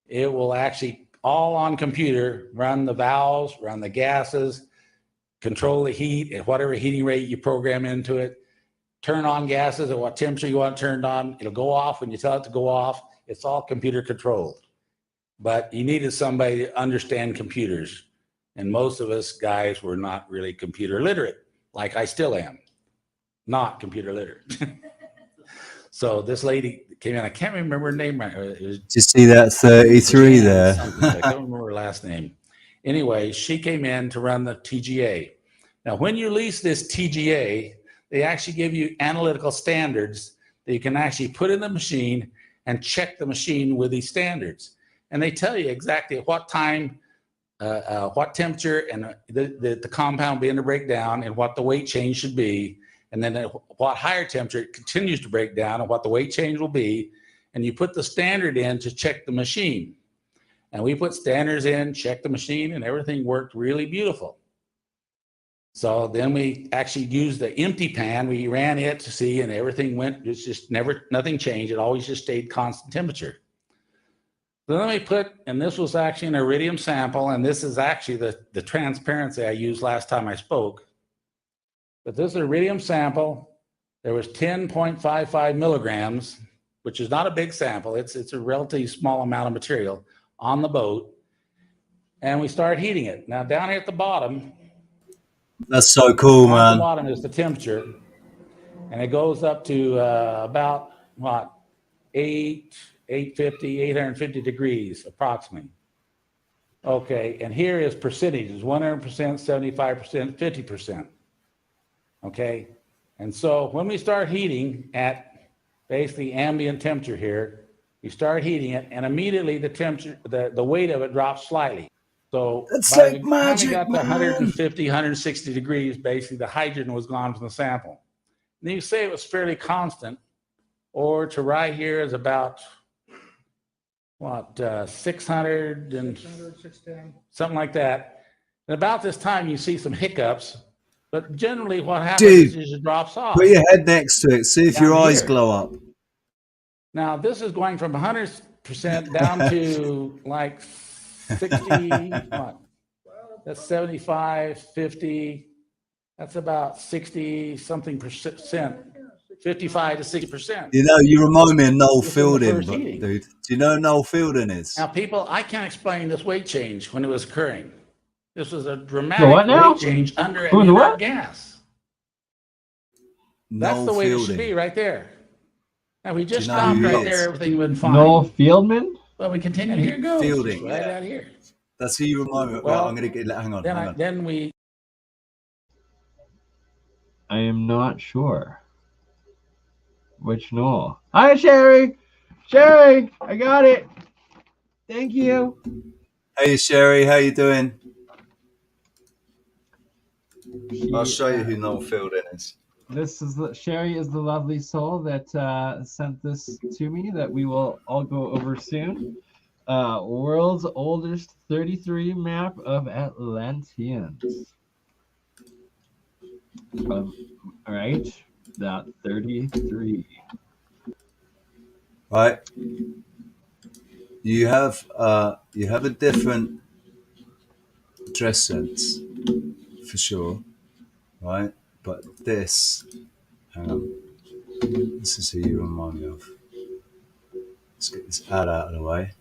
it will actually all on computer, run the valves, run the gases, control the heat at whatever heating rate you program into it, turn on gases at what temperature you want turned on. It'll go off when you tell it to go off. It's all computer controlled. But you needed somebody to understand computers. And most of us guys were not really computer literate, like I still am. not computer literate. So this lady came in. I can't remember her name right. It was Did you see that 33 there? something. I can't remember her last name. Anyway, she came in to run the TGA. Now, when you lease this TGA, they actually give you analytical standards that you can actually put in the machine and check the machine with these standards. And they tell you exactly at what time, what temperature and the compound begin to break down and what the weight change should be. And then at what higher temperature it continues to break down and what the weight change will be. And you put the standard in to check the machine. And we put standards in, checked the machine, and everything worked really beautiful. So then we actually used the empty pan. We ran it to see, and everything went, it's just nothing changed. It always just stayed constant temperature. Then we put, and this was actually an iridium sample, and this is actually the transparency I used last time I spoke. But this is an iridium sample. There was 10.55 milligrams, which is not a big sample. It's a relatively small amount of material on the boat. And we started heating it. Now down here at the bottom, That's so cool, at man. the bottom is the temperature. And it goes up to about, what, 850 degrees approximately. Okay, and here is percentages, 100%, 75%, 50%. Okay, and so when we start heating at basically ambient temperature here, we start heating it, and immediately the temperature, the weight of it drops slightly. So That's by like the time magic, we got to man. 150, 160 degrees, basically the hydrogen was gone from the sample. And you say it was fairly constant, or to right here is about what 600 and 610. something like that. And about this time, you see some hiccups, but generally what happens is Dude, it just drops off. put your head next to it. See if your Down eyes here. glow up. Now, this is going from 100% down to like 60, what? That's 75, 50. That's about 60 something percent, 55 to 60%. You know, you remind me of Noel Within the Fielding, first heating. dude. Do you know who Noel Fielding is? Now, people, I can't explain this weight change when it was occurring. This was a The what dramatic now? weight change under Who an the inert what? gas. That's Noel the way it should Fielding. be right there. Now, we just know who stopped he right is? there, everything went fine. Noel Fieldman? Well, we continued, here it goes, just Fielding, right yeah. out here. That's who you remind me of. Well, Right, I'm going to get, hang on, hang on. Then we I am not sure. Which Noel? Hi, Sherry! Sherry! I got it! Thank you! Hey, Sherry, how you doing? I'll show you who Noel Fielding is. Sherry is the lovely soul that sent this to me that we will all go over soon. World's oldest 33 map of Atlanteans. All right, that 33. Right. You have a different dress sense, for sure, right? But this, hang on, this is who you remind me of. Let's get this ad out of the way.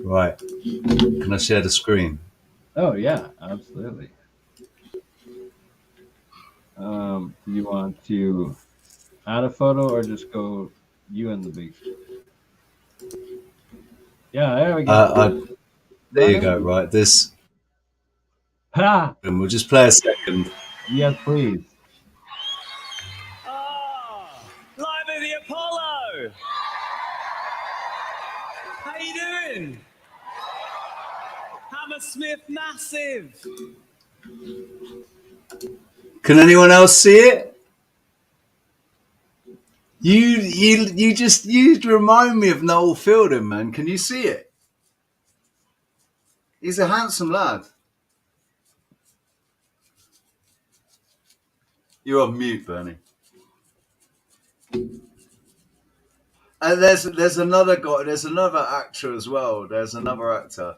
Right. Can I share the screen? Oh yeah, absolutely. Do you want to add a photo or just go you and the big screen? Yeah, there we go. There you go. Right, this. Ha! And we'll just play a second. Yes, please. Live at the Apollo. How you doing? Hammersmith massive. Can anyone else see it? You remind me of Noel Fielding, man. Can you see it? He's a handsome lad. You're on mute, Bernie. And there's another guy. There's another actor as well. There's another actor,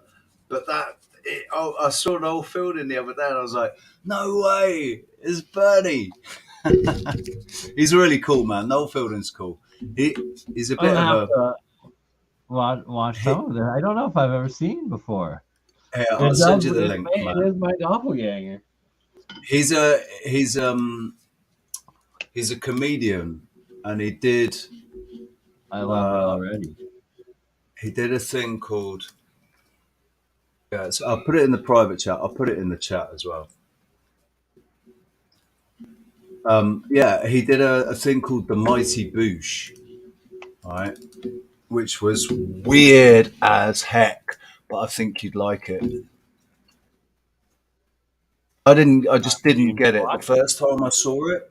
but I saw Noel Fielding the other day, and I was like, no way, it's Bernie. He's really cool, man. Noel Fielding's cool. He's a bit of a. Watch some of them. I don't know if I've ever seen before. Yeah, I'll send you the link, It man. is my doppelganger. He's a comedian, and he did. I love it already. He did a thing called. Yeah, so I'll put it in the private chat. I'll put it in the chat as well. Yeah, he did a thing called the Mighty Boosh, right? Which was weird as heck, but I think you'd like it. I just didn't get it. The first time I saw it,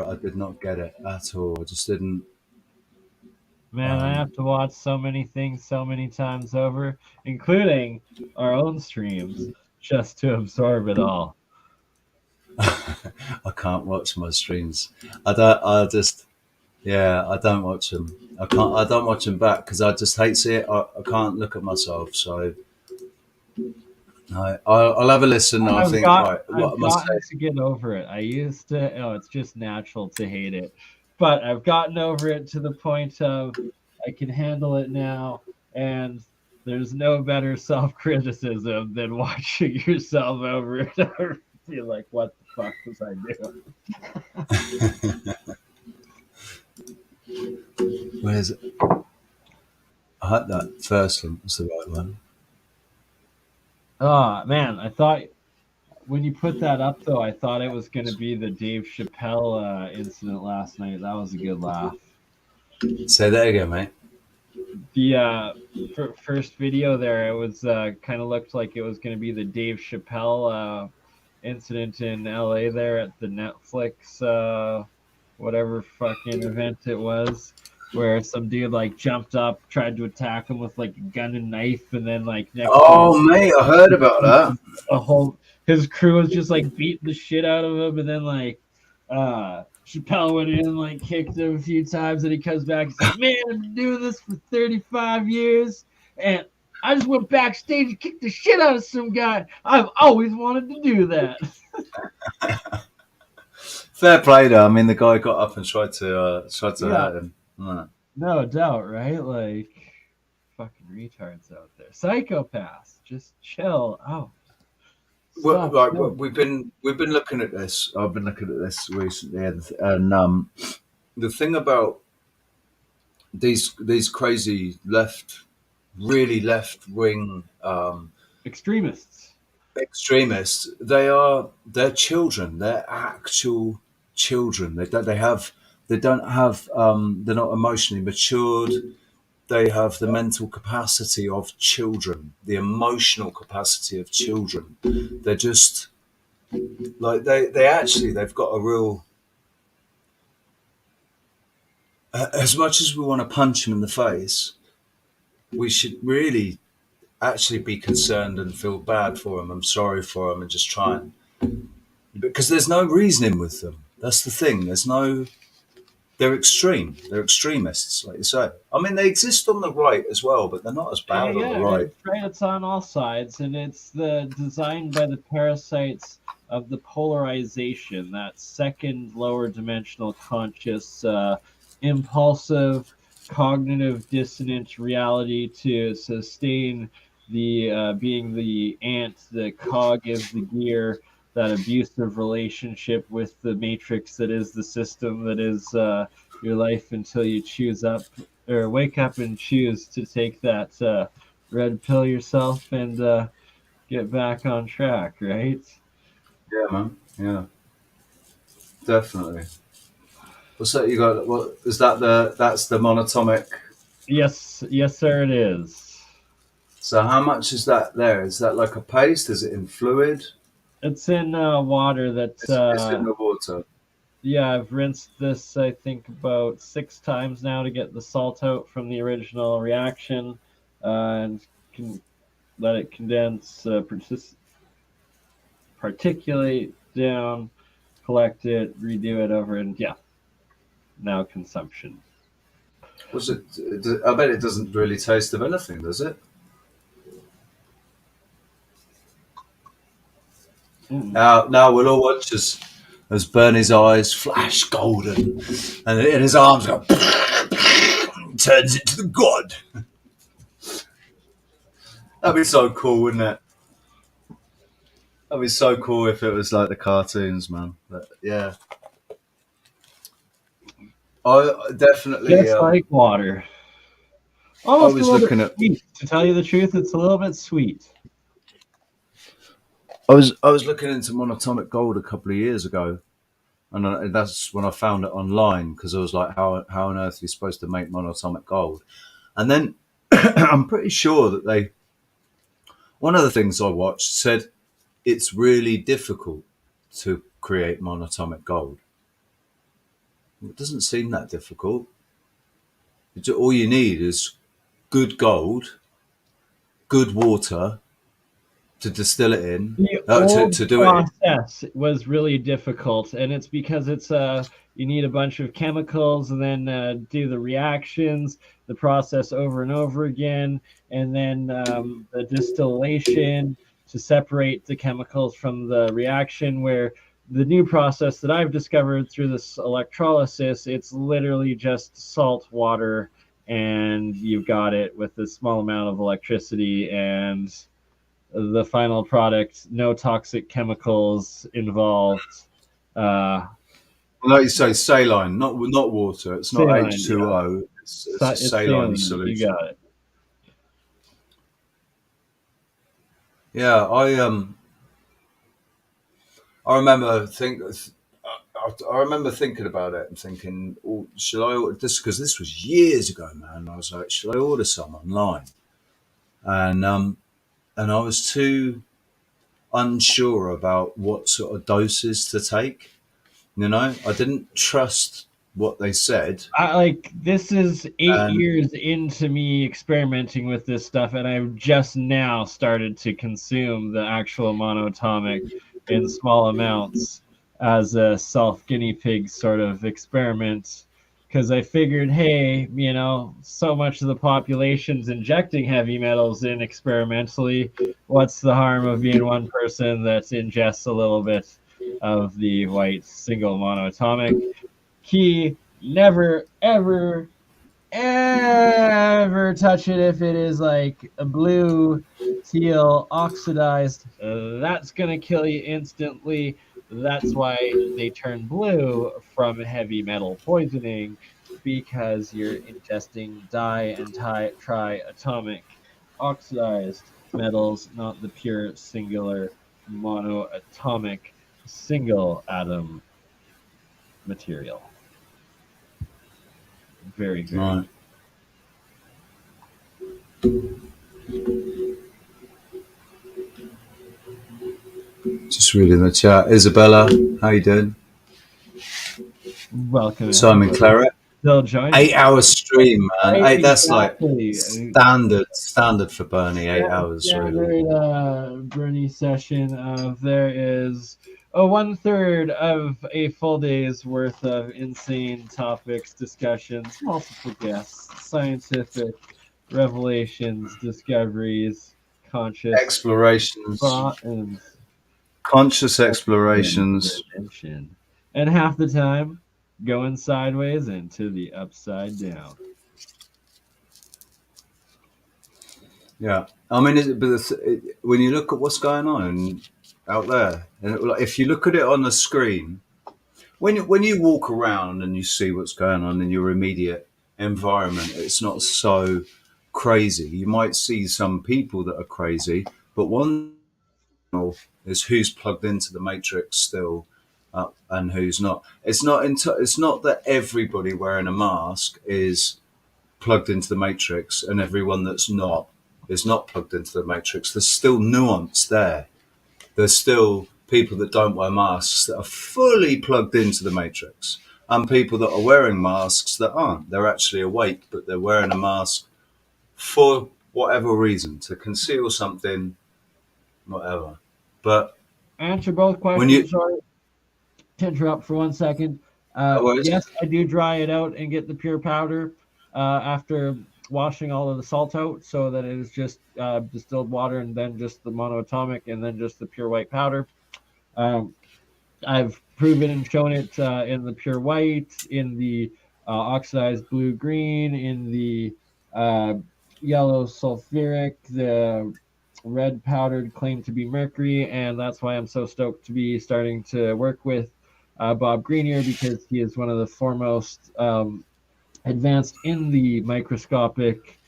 I did not get it at all. I just didn't. Man, I have to watch so many things so many times over, including our own streams, just to absorb it all. I can't watch my streams. I don't watch them. I don't watch them back because I just hate it. I can't look at myself. So I'll have a listen. I've think, gotten say? to get over it. I used to, it's just natural to hate it. But I've gotten over it to the point of I can handle it now. And there's no better self-criticism than watching yourself over it. I feel like, what the fuck was I doing? Where's it? I hope that first one was the right one. Oh, man, I thought when you put that up, though, I thought it was going to be the Dave Chappelle incident last night. That was a good laugh. Say that again, mate. The first video there, it was kind of looked like it was going to be the Dave Chappelle incident in LA there at the Netflix whatever fucking event it was, where some dude like jumped up, tried to attack him with like a gun and knife, and then like next mate, I heard about that. His crew was just like beating the shit out of him, and then like Chappelle went in and like kicked him a few times, and he comes back and says, "Man, I've been doing this for 35 years, and I just went backstage and kicked the shit out of some guy. I've always wanted to do that." Fair play, though. I mean, the guy got up and tried to hurt him. No doubt, right? Like, fucking retards out there, psychopaths. Just chill out. Well, we've been looking at this. I've been looking at this recently, and the thing about these crazy really left wing extremists, they're children. They're actual children. They're not emotionally matured. They have the mental capacity of children, the emotional capacity of children. They're just like they've got a real. As much as we want to punch them in the face, we should really actually be concerned and feel bad for them. I'm sorry for them, and just try and, because there's no reasoning with them. That's the thing. They're extreme. They're extremists, like you say. I mean, they exist on the right as well, but they're not as bad on the right. Right. It's on all sides, and it's designed by the parasites of the polarization, that second lower dimensional conscious, impulsive, cognitive dissonant reality to sustain the being the ant, the cog of the gear, that abusive relationship with the matrix that is the system that is your life until you choose up or wake up and choose to take that red pill yourself and get back on track, right? Yeah, man. Yeah, definitely. What's that you got? What is that? That's the monatomic. Yes, sir, it is. So how much is that there? Is that like a paste? Is it in fluid? It's in water. It's in the water. Yeah, I've rinsed this, I think, about 6 times now to get the salt out from the original reaction, and can let it condense, particulate down, collect it, redo it over, and now consumption. Was it? I bet it doesn't really taste of anything, does it? Now we'll all watch as BurnEye's eyes flash golden, and his arms go turns into the god. That'd be so cool, wouldn't it? That'd be so cool if it was like the cartoons, man. But yeah, I definitely. Just like water. I Almost a was little looking bit at. sweet. To tell you the truth, it's a little bit sweet. I was looking into monatomic gold a couple of years ago, and that's when I found it online because I was like, how on earth are you supposed to make monatomic gold? And then I'm pretty sure that one of the things I watched said it's really difficult to create monatomic gold. It doesn't seem that difficult. All you need is good gold, good water to distill it in, The old to do it. process was really difficult, and it's because it's you need a bunch of chemicals and then do the reactions, the process over and over again, and then the distillation to separate the chemicals from the reaction. Where the new process that I've discovered through this electrolysis, it's literally just salt water, and you've got it with a small amount of electricity and the final product, no toxic chemicals involved. Like you say, saline, not water. It's not Saline, H2O. yeah. It's a saline solution. You got it. Yeah, I remember I remember thinking about it and thinking, oh, should I order this? Because this was years ago, man. I was like, should I order some online? And I was too unsure about what sort of doses to take. You know, I didn't trust what they said. This is 8 years into me experimenting with this stuff, and I've just now started to consume the actual monatomic in small amounts as a self guinea pig sort of experiment. Because I figured, hey, so much of the population's injecting heavy metals in experimentally. What's the harm of being one person that ingests a little bit of the white single monatomic? Key, never, ever, ever touch it if it is like a blue, teal, oxidized. That's going to kill you instantly. That's why they turn blue from heavy metal poisoning, because you're ingesting di and triatomic oxidized metals, not the pure singular monoatomic single atom material. Very, very. Right. Just reading the chat. Isabella, how you doing? Welcome. Simon Claret. Still joining. 8 hour stream, man. Right, That's exactly. like standard for Bernie. 8 hours, really. Bernie session of there is 1/3 of a full day's worth of insane topics, discussions, multiple guests, scientific revelations, discoveries, conscious explorations, and conscious explorations, and half the time going sideways into the upside down. Yeah, I mean, when you look at what's going on out there, and if you look at it on the screen, when you walk around and you see what's going on in your immediate environment, it's not so crazy. You might see some people that are crazy, but one is who's plugged into the matrix still, and who's not. It's not that everybody wearing a mask is plugged into the matrix, and everyone that's not is not plugged into the matrix. There's still nuance there. There's still people that don't wear masks that are fully plugged into the matrix, and people that are wearing masks that aren't. They're actually awake, but they're wearing a mask for whatever reason, to conceal something, whatever. But answer both questions. Sorry to interrupt for 1 second. Yes, I do dry it out and get the pure powder after washing all of the salt out, so that it is just distilled water and then just the monoatomic and then just the pure white powder. I've proven and shown it in the pure white, in the oxidized blue-green, in the yellow sulfuric, the red powdered claimed to be mercury, and that's why I'm so stoked to be starting to work with Bob Greenier, because he is one of the foremost advanced in the microscopic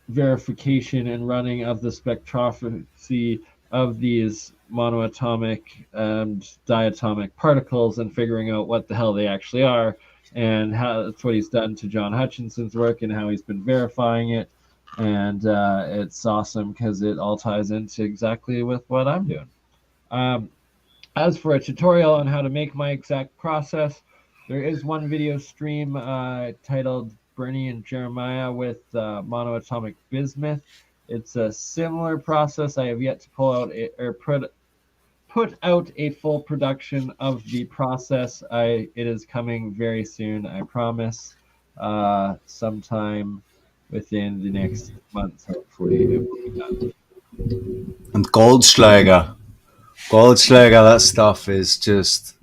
verification and running of the spectroscopy of these monoatomic and diatomic particles and figuring out what the hell they actually are, and how that's what he's done to John Hutchinson's work and how he's been verifying it. And it's awesome because it all ties into exactly with what I'm doing. As for a tutorial on how to make my exact process, there is one video stream titled Bernie and Jeremiah with monoatomic bismuth. It's a similar process. I have yet to pull out or put out a full production of the process. It is coming very soon, I promise. Sometime within the next month, hopefully it will be done. And Goldschlager, that stuff is just,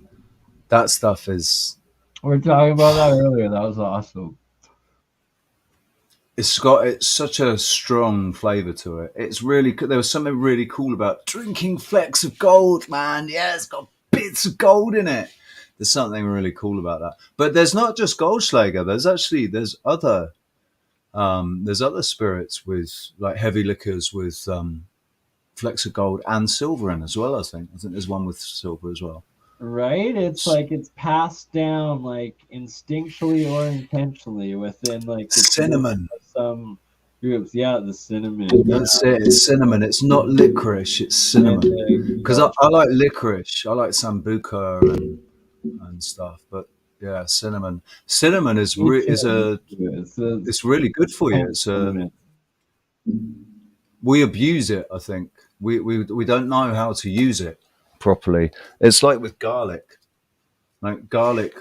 that stuff is. We were talking about that earlier. That was awesome. It's such a strong flavor to it. It's really, there was something really cool about drinking flecks of gold, man. Yeah, it's got bits of gold in it. There's something really cool about that. But there's not just Goldschlager. There's other spirits with like heavy liquors with flecks of gold and silver in as well. I think there's one with silver as well. Right? It's like it's passed down like instinctually or intentionally within like the cinnamon. Some groups. Yeah, the cinnamon. That's it. It's cinnamon. It's not licorice. It's cinnamon. Because I like licorice. I like sambuca and stuff. But yeah, cinnamon. Cinnamon is it's really good for you. We abuse it. I think we don't know how to use it properly. It's like with garlic. Like garlic,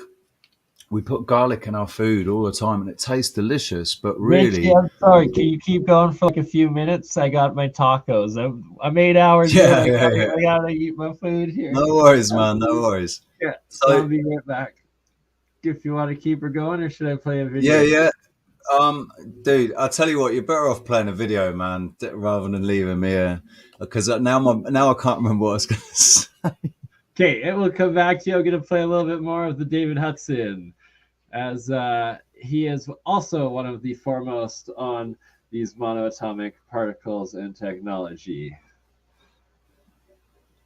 we put garlic in our food all the time, and it tastes delicious. But really, Richie, I'm sorry. Can you keep going for like a few minutes? I got my tacos. I'm 8 hours. Yeah, I gotta eat my food here. No worries, man. No worries. Yeah, so I'll be right back. If you want to keep her going, or should I play a video? Yeah. Dude, I'll tell you what. You're better off playing a video, man, rather than leaving me here, because now I can't remember what I was going to say. Okay, it will come back to you. I'm going to play a little bit more of the David Hudson, as he is also one of the foremost on these monoatomic particles and technology.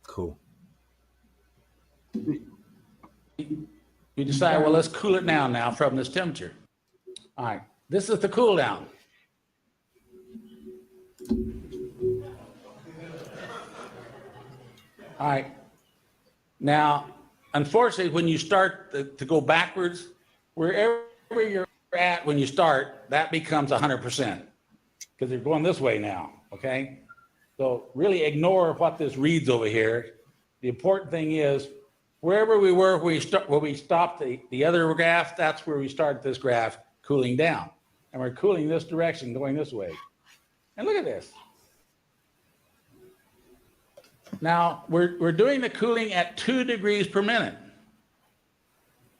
Cool. You decide, well, let's cool it down now from this temperature. All right, this is the cool down. All right. Now, unfortunately, when you start to go backwards, wherever you're at when you start, that becomes 100% because you're going this way now, okay? So really ignore what this reads over here. The important thing is wherever we were where we stopped the other graph, that's where we start this graph cooling down. And we're cooling this direction, going this way. And look at this. Now, we're doing the cooling at 2 degrees per minute,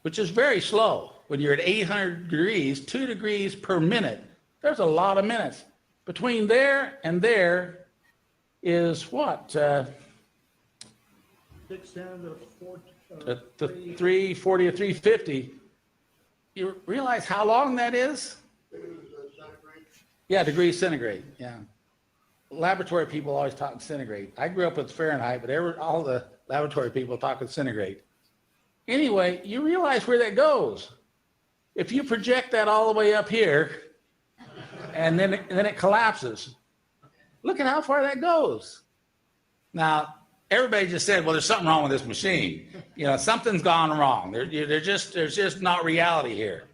which is very slow. When you're at 800 degrees, 2 degrees per minute, there's a lot of minutes. Between there and there is what? 6 down to 4. The 340 or 350. You realize how long that is? Yeah, degrees centigrade, yeah. Laboratory people always talk in centigrade. I grew up with Fahrenheit, but all the laboratory people talk in centigrade. Anyway, you realize where that goes. If you project that all the way up here, and then it collapses, look at how far that goes. Now, everybody just said, well, there's something wrong with this machine. You know, something's gone wrong. There's just not reality here.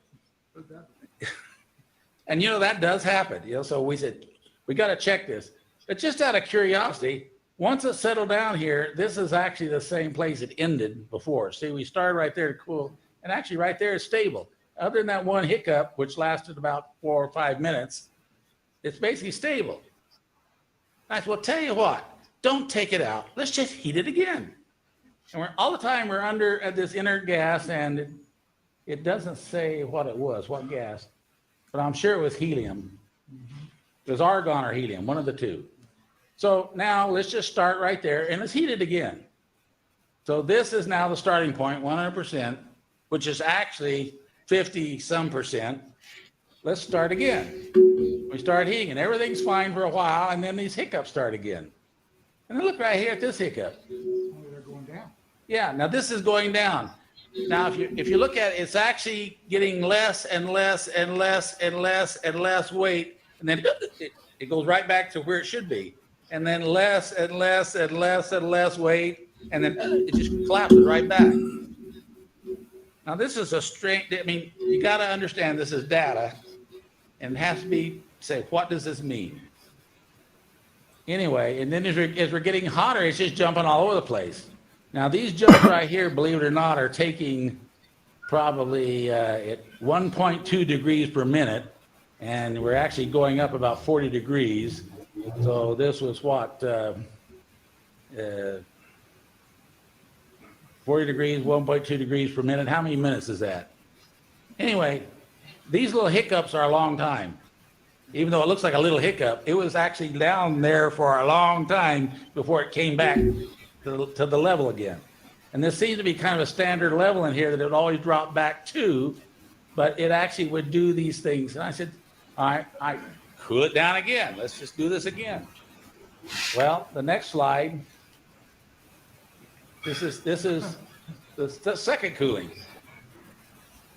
And, you know, that does happen. You know, so we said, we got to check this. But just out of curiosity, once it settled down here, this is actually the same place it ended before. See, we started right there to cool, and actually right there is stable. Other than that one hiccup, which lasted about 4 or 5 minutes, it's basically stable. I said, well, tell you what, don't take it out. Let's just heat it again. And all the time we're under this inert gas, and it doesn't say what it was, what gas, but I'm sure it was helium. There's argon or helium, one of the two. So now let's just start right there and let's heat it again. So this is now the starting point, 100%, which is actually 50-some%. Let's start again. We start heating and everything's fine for a while, and then these hiccups start again. And then look right here at this hiccup. Oh, they're going down. Yeah, now this is going down. Now, if you look at it, it's actually getting less and less and less and less and less weight, and then it goes right back to where it should be. And then less and less and less and less weight, and then it just collapses right back. Now, this is a strange, I mean, you got to understand this is data, and it has to be, say, what does this mean? Anyway, and then as we're getting hotter, it's just jumping all over the place. Now, these jumps right here, believe it or not, are taking probably at 1.2 degrees per minute, and we're actually going up about 40 degrees. So this was what, 40 degrees, 1.2 degrees per minute. How many minutes is that? Anyway, these little hiccups are a long time. Even though it looks like a little hiccup, it was actually down there for a long time before it came back to the level again. And this seems to be kind of a standard level in here that it would always drop back to, but it actually would do these things. And I said, all right, I cool it down again. Let's just do this again. Well, the next slide, this is the second cooling.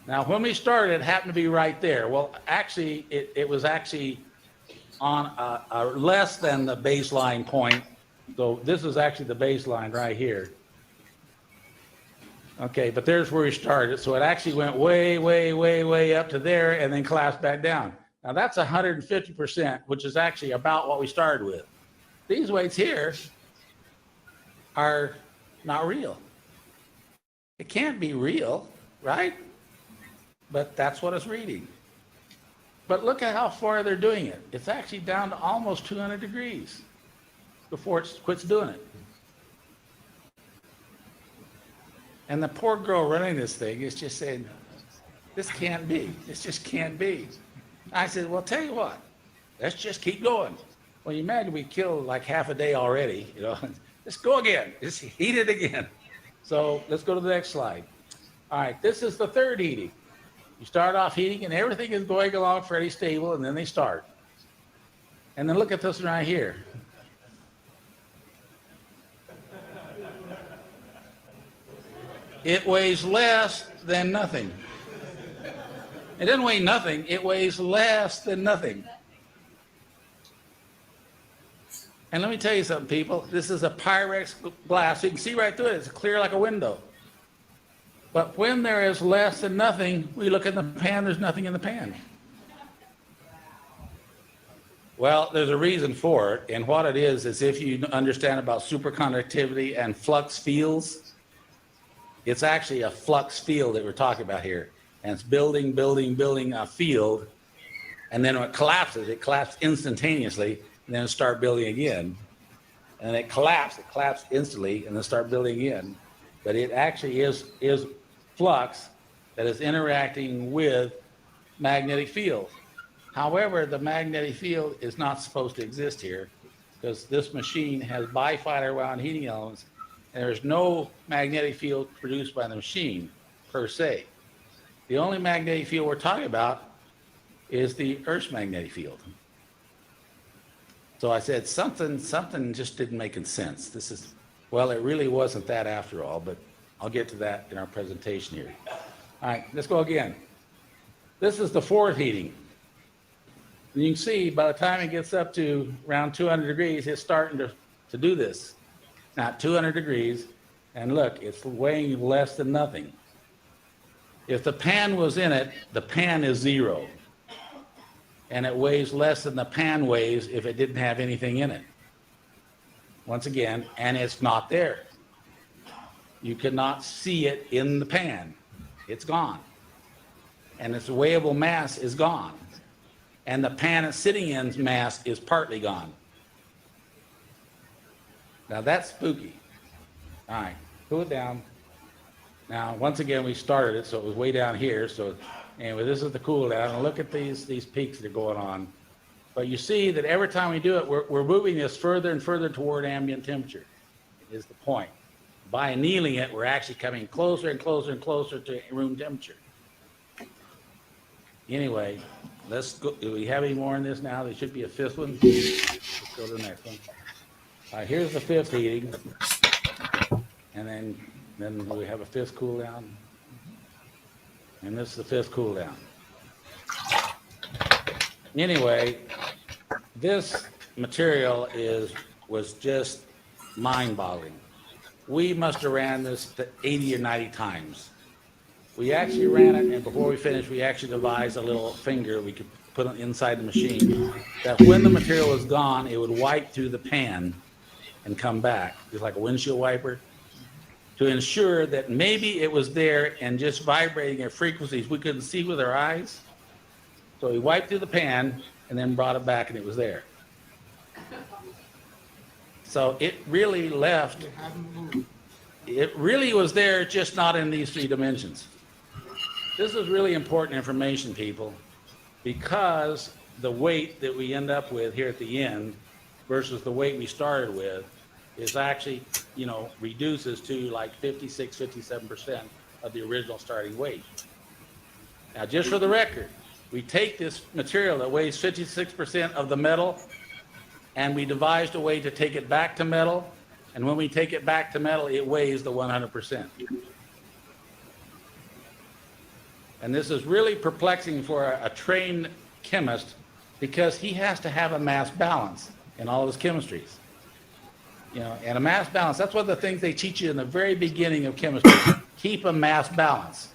Now, when we started, it happened to be right there. Well, actually, it was actually on a less than the baseline point. So this is actually the baseline right here. Okay, but there's where we started. So it actually went way, way, way, way up to there and then collapsed back down. Now that's 150%, which is actually about what we started with. These weights here are not real. It can't be real, right? But that's what it's reading. But look at how far they're doing it. It's actually down to almost 200 degrees before it quits doing it. And the poor girl running this thing is just saying, this can't be. This just can't be. I said, well, tell you what, let's just keep going. Well, you imagine we killed like half a day already, you know. Let's go again. Just heat it again. So let's go to the next slide. All right, this is the third heating. You start off heating and everything is going along fairly stable, and then they start. And then look at this one right here. It weighs less than nothing. It doesn't weigh nothing, it weighs less than nothing. And let me tell you something, people. This is a Pyrex glass. You can see right through it. It's clear like a window. But when there is less than nothing, we look in the pan, there's nothing in the pan. Well, there's a reason for it. And what it is if you understand about superconductivity and flux fields, it's actually a flux field that we're talking about here. And it's building, building, building a field. And then when it collapses instantaneously, and then start building again. And it collapsed instantly, and then start building again. But it actually is flux that is interacting with magnetic field. However, the magnetic field is not supposed to exist here because this machine has bifilar wound heating elements, and there's no magnetic field produced by the machine per se. The only magnetic field we're talking about is the Earth's magnetic field. So I said something just didn't make sense. Well, it really wasn't that after all, but I'll get to that in our presentation here. All right, let's go again. This is the fourth heating. And you can see by the time it gets up to around 200 degrees, it's starting to do this. Now 200 degrees, and look, it's weighing less than nothing. If the pan was in it, the pan is zero. And it weighs less than the pan weighs if it didn't have anything in it. Once again, and it's not there. You cannot see it in the pan. It's gone. And its weighable mass is gone. And the pan it's sitting in's mass is partly gone. Now that's spooky. All right, cool it down. Now, once again, we started it, so it was way down here. So anyway, this is the cool down. And look at these peaks that are going on. But you see that every time we do it, we're moving this further and further toward ambient temperature, is the point. By annealing it, we're actually coming closer and closer and closer to room temperature. Anyway, let's go. Do we have any more in this now? There should be a fifth one. Let's go to the next one. All right, here's the fifth heating. And then we have a fifth cool down. And this is the fifth cool down. Anyway, this material was just mind-boggling. We must have ran this 80 or 90 times. We actually ran it, and before we finished, we actually devised a little finger we could put inside the machine that when the material was gone, it would wipe through the pan and come back, just like a windshield wiper, to ensure that maybe it was there and just vibrating at frequencies we couldn't see with our eyes. So we wiped through the pan and then brought it back and it was there. So it really left, it really was there, just not in these 3 dimensions. This is really important information, people, because the weight that we end up with here at the end versus the weight we started with is actually, you know, reduces to like 56, 57% of the original starting weight. Now, just for the record, we take this material that weighs 56% of the metal and we devised a way to take it back to metal. And when we take it back to metal, it weighs the 100%. And this is really perplexing for a trained chemist because he has to have a mass balance in all of his chemistries. You know, and a mass balance, that's one of the things they teach you in the very beginning of chemistry. Keep a mass balance.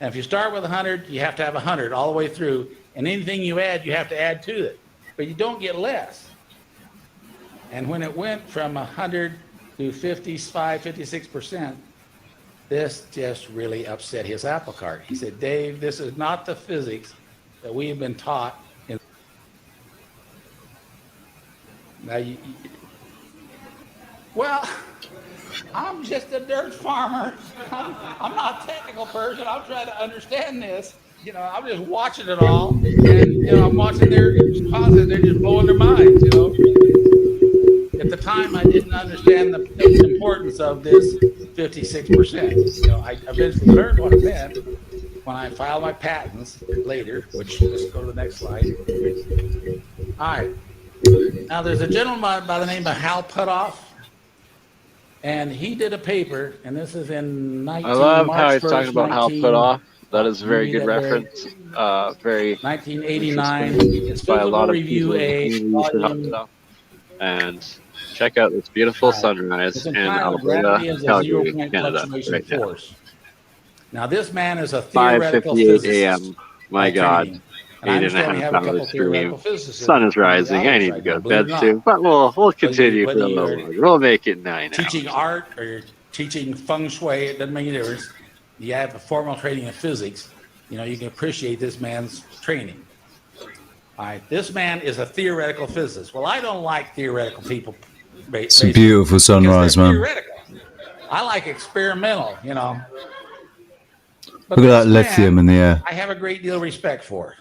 And if you start with 100, you have to have 100 all the way through. And anything you add, you have to add to it. But you don't get less. And when it went from 100 to 55, 56%, this just really upset his apple cart. He said, Dave, this is not the physics that we have been taught. Now, well, I'm just a dirt farmer. I'm not a technical person. I'm trying to understand this. You know, I'm just watching it all. And, you know, I'm watching their responses. They're just blowing their minds, you know. At the time, I didn't understand the importance of this 56%. You know, I eventually learned what it meant when I filed my patents later, which, let's go to the next slide. All right. Now, there's a gentleman by the name of Hal Puthoff, and he did a paper, and this is in 19... I love March how he's 1st, talking about Hal Puthoff. That is a very good reference. Very 1989. It's by a lot of Review people in the community to help stuff. And check out this beautiful sunrise in Alberta, Calgary, Canada, right now. Now, this man is a theoretical physicist. 5:58 a.m. My God, 8.5 hours stream. Sun is rising. I need to go to bed soon, but we'll continue for a little longer. We'll make it 9 hours. Teaching art or you're teaching feng shui, it doesn't make any difference. You have a formal training in physics. You know, you can appreciate this man's training. All right, this man is a theoretical physicist. Well, I don't like theoretical people. It's a beautiful sunrise, man. I like experimental, you know. But look at that lithium in the air. I have a great deal of respect for.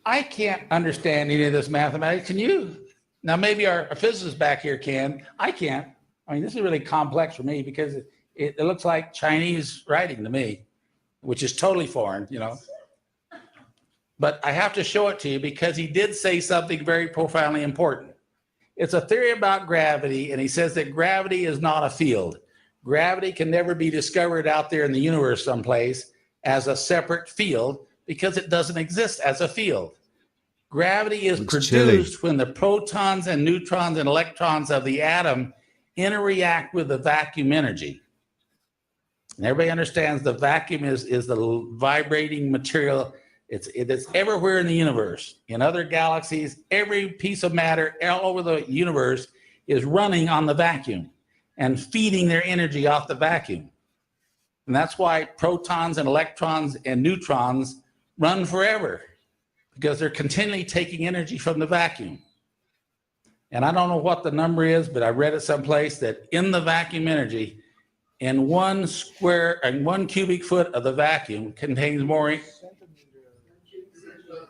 I can't understand any of this mathematics. Can you? Now, maybe our physicists back here can. I can't. I mean, this is really complex for me because it looks like Chinese writing to me, which is totally foreign, you know. But I have to show it to you because he did say something very profoundly important. It's a theory about gravity, and he says that gravity is not a field. Gravity can never be discovered out there in the universe someplace as a separate field because it doesn't exist as a field. Gravity is produced when the protons and neutrons and electrons of the atom interact with the vacuum energy. And everybody understands the vacuum is the vibrating material. It's everywhere in the universe. In other galaxies, every piece of matter all over the universe is running on the vacuum and feeding their energy off the vacuum. And that's why protons and electrons and neutrons run forever, because they're continually taking energy from the vacuum. And I don't know what the number is, but I read it someplace that in the vacuum energy, in 1 cubic foot of the vacuum contains more,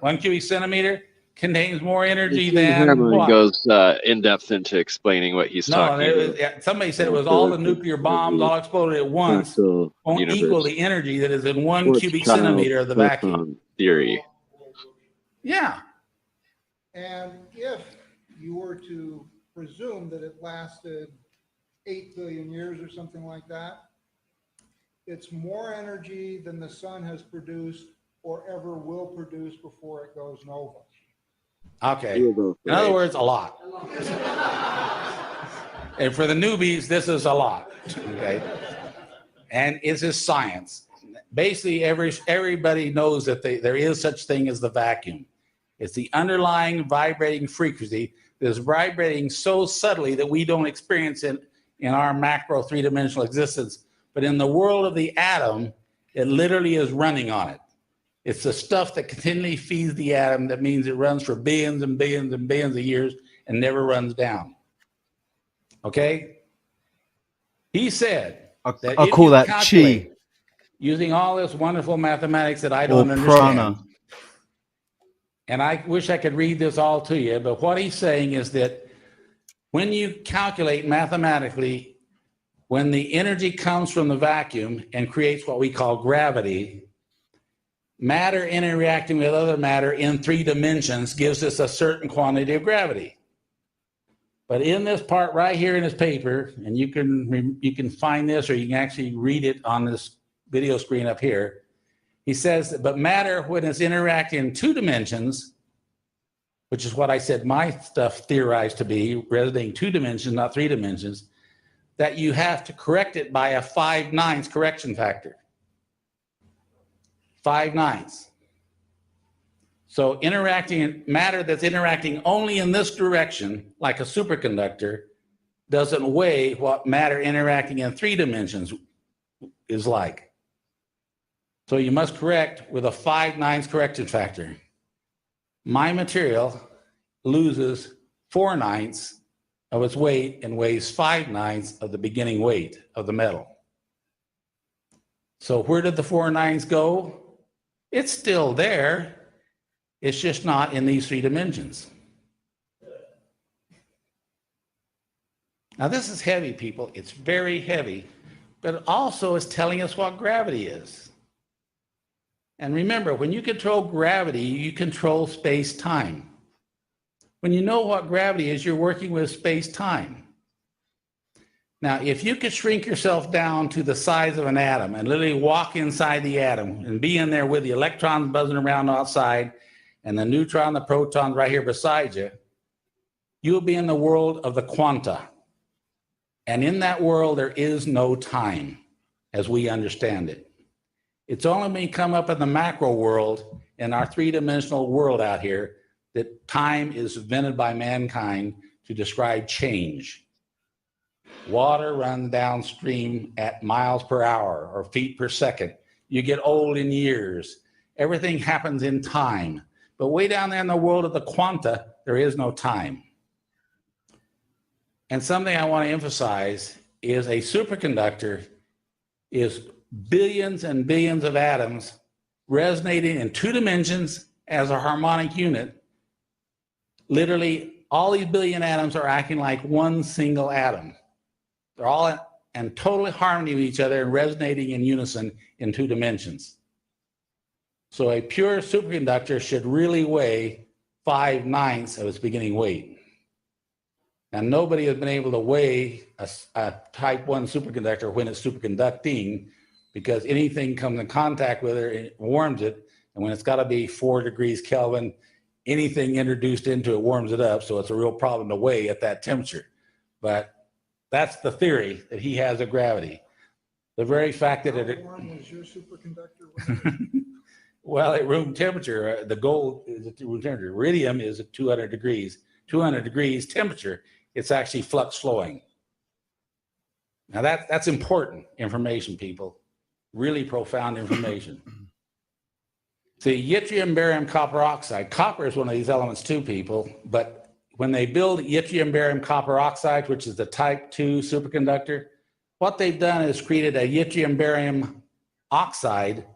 1 cubic centimeter contains more energy Gene than Hammerman what? goes in depth into explaining what he's No, talking about. yeah, somebody said it was all the nuclear bombs all exploded at once won't equal the energy that is in 1 cubic centimeter of the vacuum theory. Yeah. And if you were to presume that it lasted 8 billion years or something like that, it's more energy than the sun has produced or ever will produce before it goes nova. Okay. In other words, a lot. And for the newbies, this is a lot. Okay. And it's just science. Basically, everybody knows that there is such thing as the vacuum. It's the underlying vibrating frequency that is vibrating so subtly that we don't experience it in our macro three-dimensional existence. But in the world of the atom, it literally is running on it. It's the stuff that continually feeds the atom. That means it runs for billions and billions and billions of years and never runs down. Okay? He said that I call that chi. Using all this wonderful mathematics that I don't Or understand. prana. And I wish I could read this all to you, but what he's saying is that when you calculate mathematically, when the energy comes from the vacuum and creates what we call gravity, matter interacting with other matter in 3 dimensions gives us a certain quantity of gravity. But in this part right here in this paper, and you can find this, or you can actually read it on this video screen up here, he says that, but matter, when it's interacting in 2 dimensions, which is what I said my stuff theorized to be, resonating 2 dimensions, not 3 dimensions, that you have to correct it by a 5/9 correction factor. 5/9. So matter that's interacting only in this direction, like a superconductor, doesn't weigh what matter interacting in 3 dimensions is like. So you must correct with a 5/9 correction factor. My material loses 4/9 of its weight and weighs 5/9 of the beginning weight of the metal. So where did the 4/9 go? It's still there. It's just not in these 3 dimensions. Now this is heavy, people. It's very heavy, but also it's telling us what gravity is. And remember, when you control gravity, you control space-time. When you know what gravity is, you're working with space-time. Now, if you could shrink yourself down to the size of an atom and literally walk inside the atom and be in there with the electrons buzzing around outside and the neutron, the proton right here beside you, you'll be in the world of the quanta. And in that world, there is no time as we understand it. It's only when you come up in the macro world, in our 3-dimensional world out here, that time is invented by mankind to describe change. Water runs downstream at miles per hour or feet per second. You get old in years. Everything happens in time. But way down there in the world of the quanta, there is no time. And something I want to emphasize is a superconductor is billions and billions of atoms resonating in 2 dimensions as a harmonic unit. Literally, all these billion atoms are acting like one single atom. They're all in total harmony with each other and resonating in unison in 2 dimensions. So a pure superconductor should really weigh 5/9 of its beginning weight. And nobody has been able to weigh a type 1 superconductor when it's superconducting, because anything comes in contact with it warms it. And when it's got to be 4 degrees Kelvin, anything introduced into it warms it up. So it's a real problem to weigh at that temperature. But that's the theory that he has of gravity. The very fact that it... How warm is your superconductor? Well, at room temperature, the gold is at room temperature. Iridium is at 200 degrees. 200 degrees temperature, it's actually flux flowing. Now that's important information, people. Really profound information. See, yttrium, barium, copper oxide. Copper is one of these elements too, people. But when they build yttrium, barium, copper oxide, which is the type 2 superconductor, what they've done is created a yttrium, barium oxide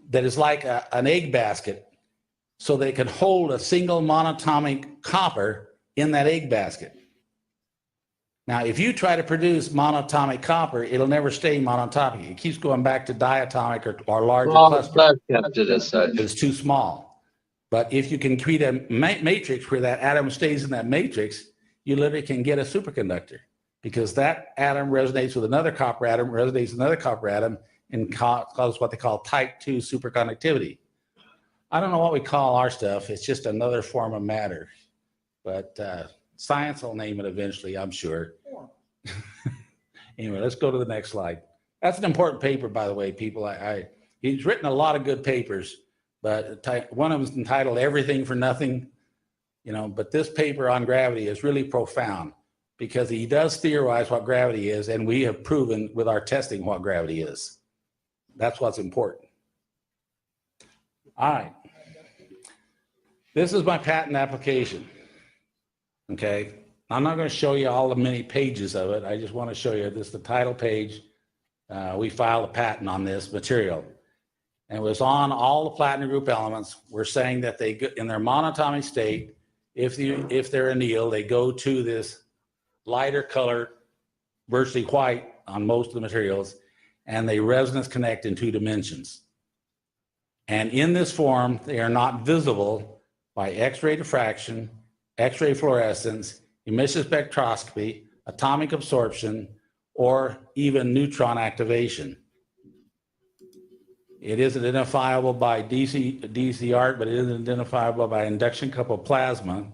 that is like an egg basket. so they can hold a single monatomic copper in that egg basket. Now, if you try to produce monatomic copper, it'll never stay monatomic. It keeps going back to diatomic or larger clusters. It's too small. But if you can create a matrix where that atom stays in that matrix, you literally can get a superconductor, because that atom resonates with another copper atom, resonates with another copper atom, and causes what they call type 2 superconductivity. I don't know what we call our stuff. It's just another form of matter. But science will name it eventually, I'm sure. Anyway, let's go to the next slide. That's an important paper, by the way, people. He's written a lot of good papers, but one of them is entitled Everything for Nothing. You know, but this paper on gravity is really profound, because he does theorize what gravity is, and we have proven with our testing what gravity is. That's what's important. All right. This is my patent application. Okay. I'm not going to show you all the many pages of it. I just want to show you this, the title page. We filed a patent on this material. And it was on all the platinum group elements. We're saying that they, in their monatomic state, if they're anneal, they go to this lighter color, virtually white on most of the materials, and they resonance connect in 2 dimensions. And in this form, they are not visible by X-ray diffraction, X-ray fluorescence, emission spectroscopy, atomic absorption, or even neutron activation. It is identifiable by DC arc, but it isn't identifiable by induction coupled plasma,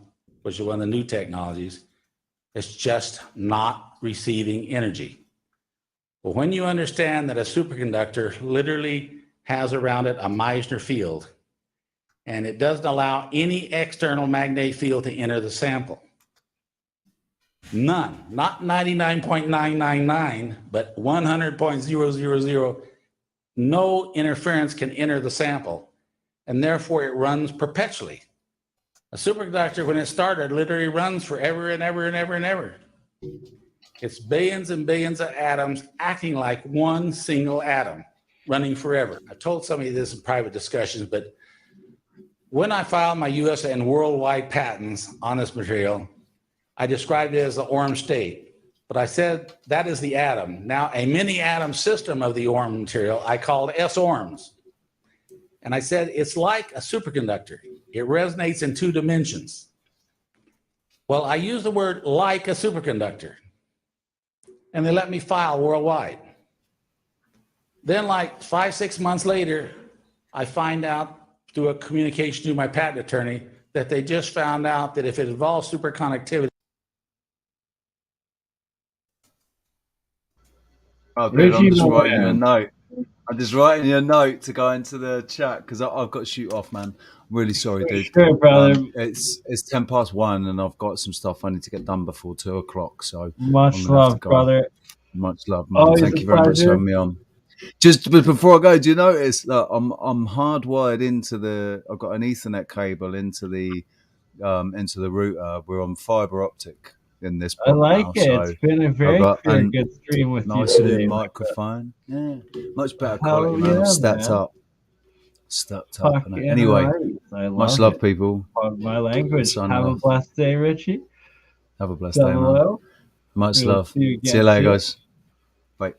which is one of the new technologies. It's just not receiving energy. But when you understand that a superconductor literally has around it a Meissner field, and it doesn't allow any external magnetic field to enter the sample. None, not 99.999, but 100.000. No interference can enter the sample, and therefore it runs perpetually. A superconductor, when it started, literally runs forever and ever and ever and ever. It's billions and billions of atoms acting like one single atom, running forever. I told somebody this in private discussions, but when I filed my US and worldwide patents on this material, I described it as the Orm state, but I said that is the atom. Now, a mini atom system of the Orm material, I called S-Orms. And I said, it's like a superconductor. It resonates in 2 dimensions. Well, I used the word like a superconductor, and they let me file worldwide. Then like 5-6 months later, I find out through a communication to my patent attorney that they just found out that if it involves superconductivity. Oh, dude, I'm just writing you a note. I'm just writing you a note to go into the chat because I've got to shoot off, man. I'm really sorry, dude. Sure, brother. It's 1:10, and I've got some stuff I need to get done before 2 o'clock. So much love, brother. Much love, man. Thank you very much for having me on. Just before I go, do you notice that I'm hardwired into the? I've got an Ethernet cable into the router. We're on fiber optic in this. I like now, it. so it's been a very good stream with nice you today. new microphone. Yeah, much better quality, man. I've stepped up. Anyway, much love, people. My language. Have a blessed day, Richie. Have a blessed day, man. Much love. See you later, guys. Bye.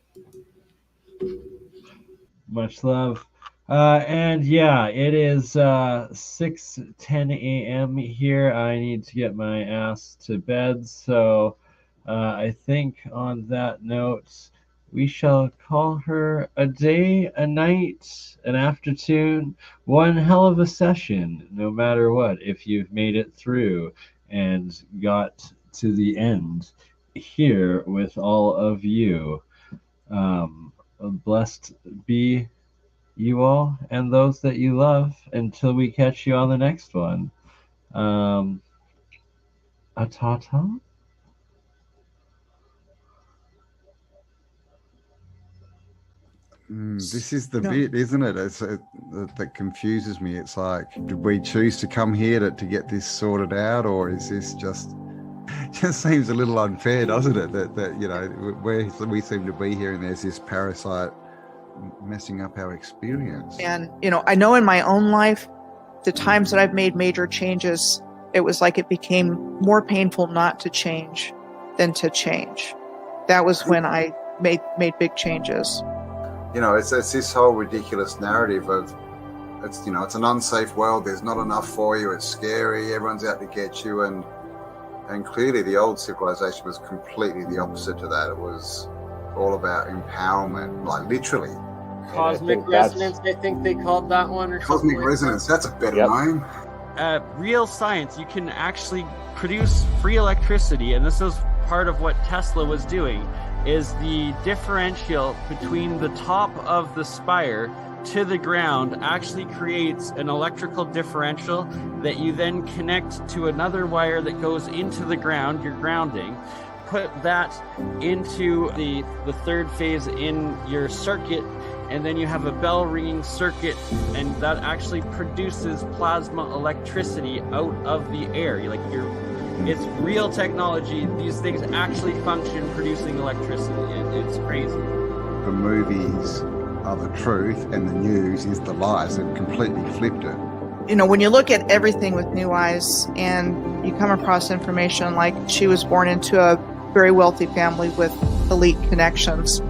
Much love. And yeah, it is 6:10 a.m. here. I need to get my ass to bed. So I think on that note, we shall call her a day, a night, an afternoon, one hell of a session, no matter what, if you've made it through and got to the end here with all of you. Blessed be you all and those that you love until we catch you on the next one. A ta-ta? This is the bit, isn't it? That confuses me. It's like, did we choose to come here to get this sorted out, or is this just seems a little unfair, doesn't it? That you know, we seem to be here and there's this parasite messing up our experience. And, you know, I know in my own life, the times that I've made major changes, it was like it became more painful not to change than to change. That was when I made big changes. You know, it's this whole ridiculous narrative of it's an unsafe world. There's not enough for you. It's scary. Everyone's out to get you, and clearly the old civilization was completely the opposite to that. It was all about empowerment, like literally. Cosmic resonance, I think they called that one, or Cosmic resonance. That's a better name. Real science, you can actually produce free electricity, and this is part of what Tesla was doing, is the differential between the top of the spire to the ground actually creates an electrical differential that you then connect to another wire that goes into the ground, your grounding. Put that into the third phase in your circuit, and then you have a bell ringing circuit, and that actually produces plasma electricity out of the air. It's real technology. These things actually function producing electricity. It's crazy. The movies are the truth and the news is the lies. They've completely flipped it. You know, when you look at everything with new eyes and you come across information like she was born into a very wealthy family with elite connections,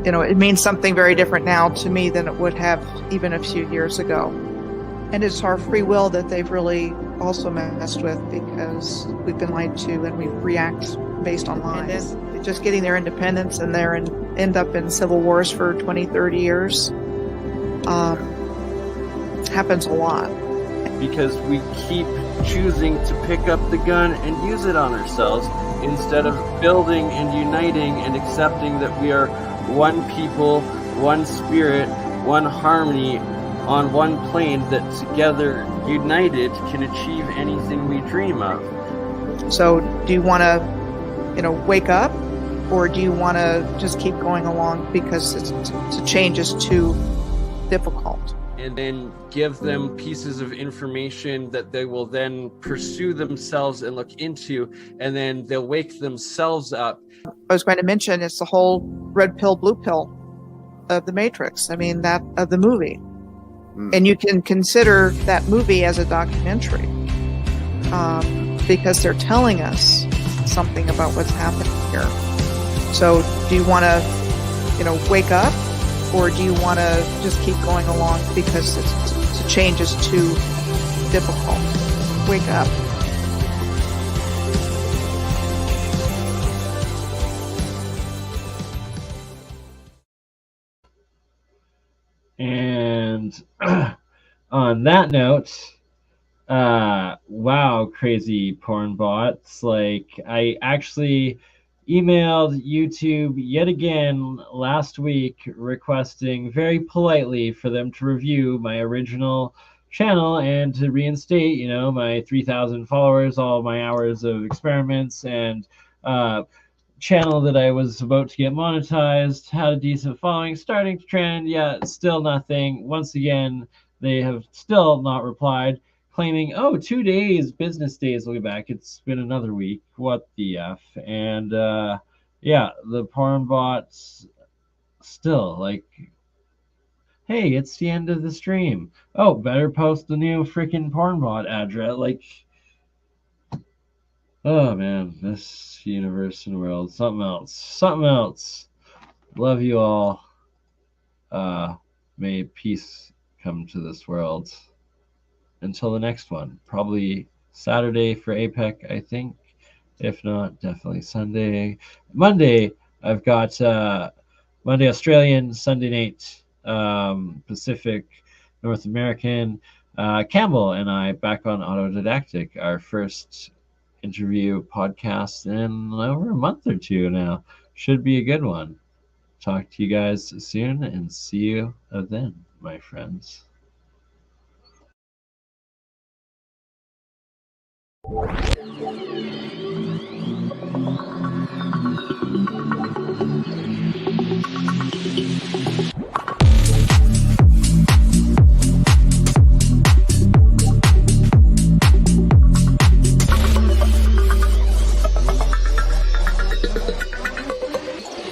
you know, it means something very different now to me than it would have even a few years ago. And it's our free will that they've really also messed with, because we've been lied to and we react based on lies. And just getting their independence and end up in civil wars for 20, 30 years happens a lot. Because we keep choosing to pick up the gun and use it on ourselves instead of building and uniting and accepting that we are one people, one spirit, one harmony on one plane that together, united, can achieve anything we dream of. So do you want to, wake up, or do you want to just keep going along because the change is too difficult? And then give them pieces of information that they will then pursue themselves and look into, and then they'll wake themselves up. I was going to mention it's the whole red pill, blue pill of the Matrix. I mean, that of the movie. And you can consider that movie as a documentary because they're telling us something about what's happening here. So do you want to, wake up, or do you want to just keep going along because the change is too difficult? Wake up. And on that note, wow, crazy porn bots. Like, I actually emailed YouTube yet again last week requesting very politely for them to review my original channel and to reinstate, my 3,000 followers, all my hours of experiments, and channel that I was about to get monetized, had a decent following, starting to trend, still nothing. Once again, they have still not replied, claiming, 2 days, business days, will be back. It's been another week. What the F? And the porn bots still like, hey, it's the end of the stream. Oh, better post the new freaking porn bot address. Like, oh man, this universe and world, something else. Love you all. May peace come to this world. Until the next one, probably Saturday for APEC, I think. If not, definitely Sunday. Monday, I've got Monday Australian, Sunday night Pacific, North American. Campbell and I back on Autodidactic, our first interview podcast in over a month or two now. Should be a good one. Talk to you guys soon, and see you then, my friends. Thank you.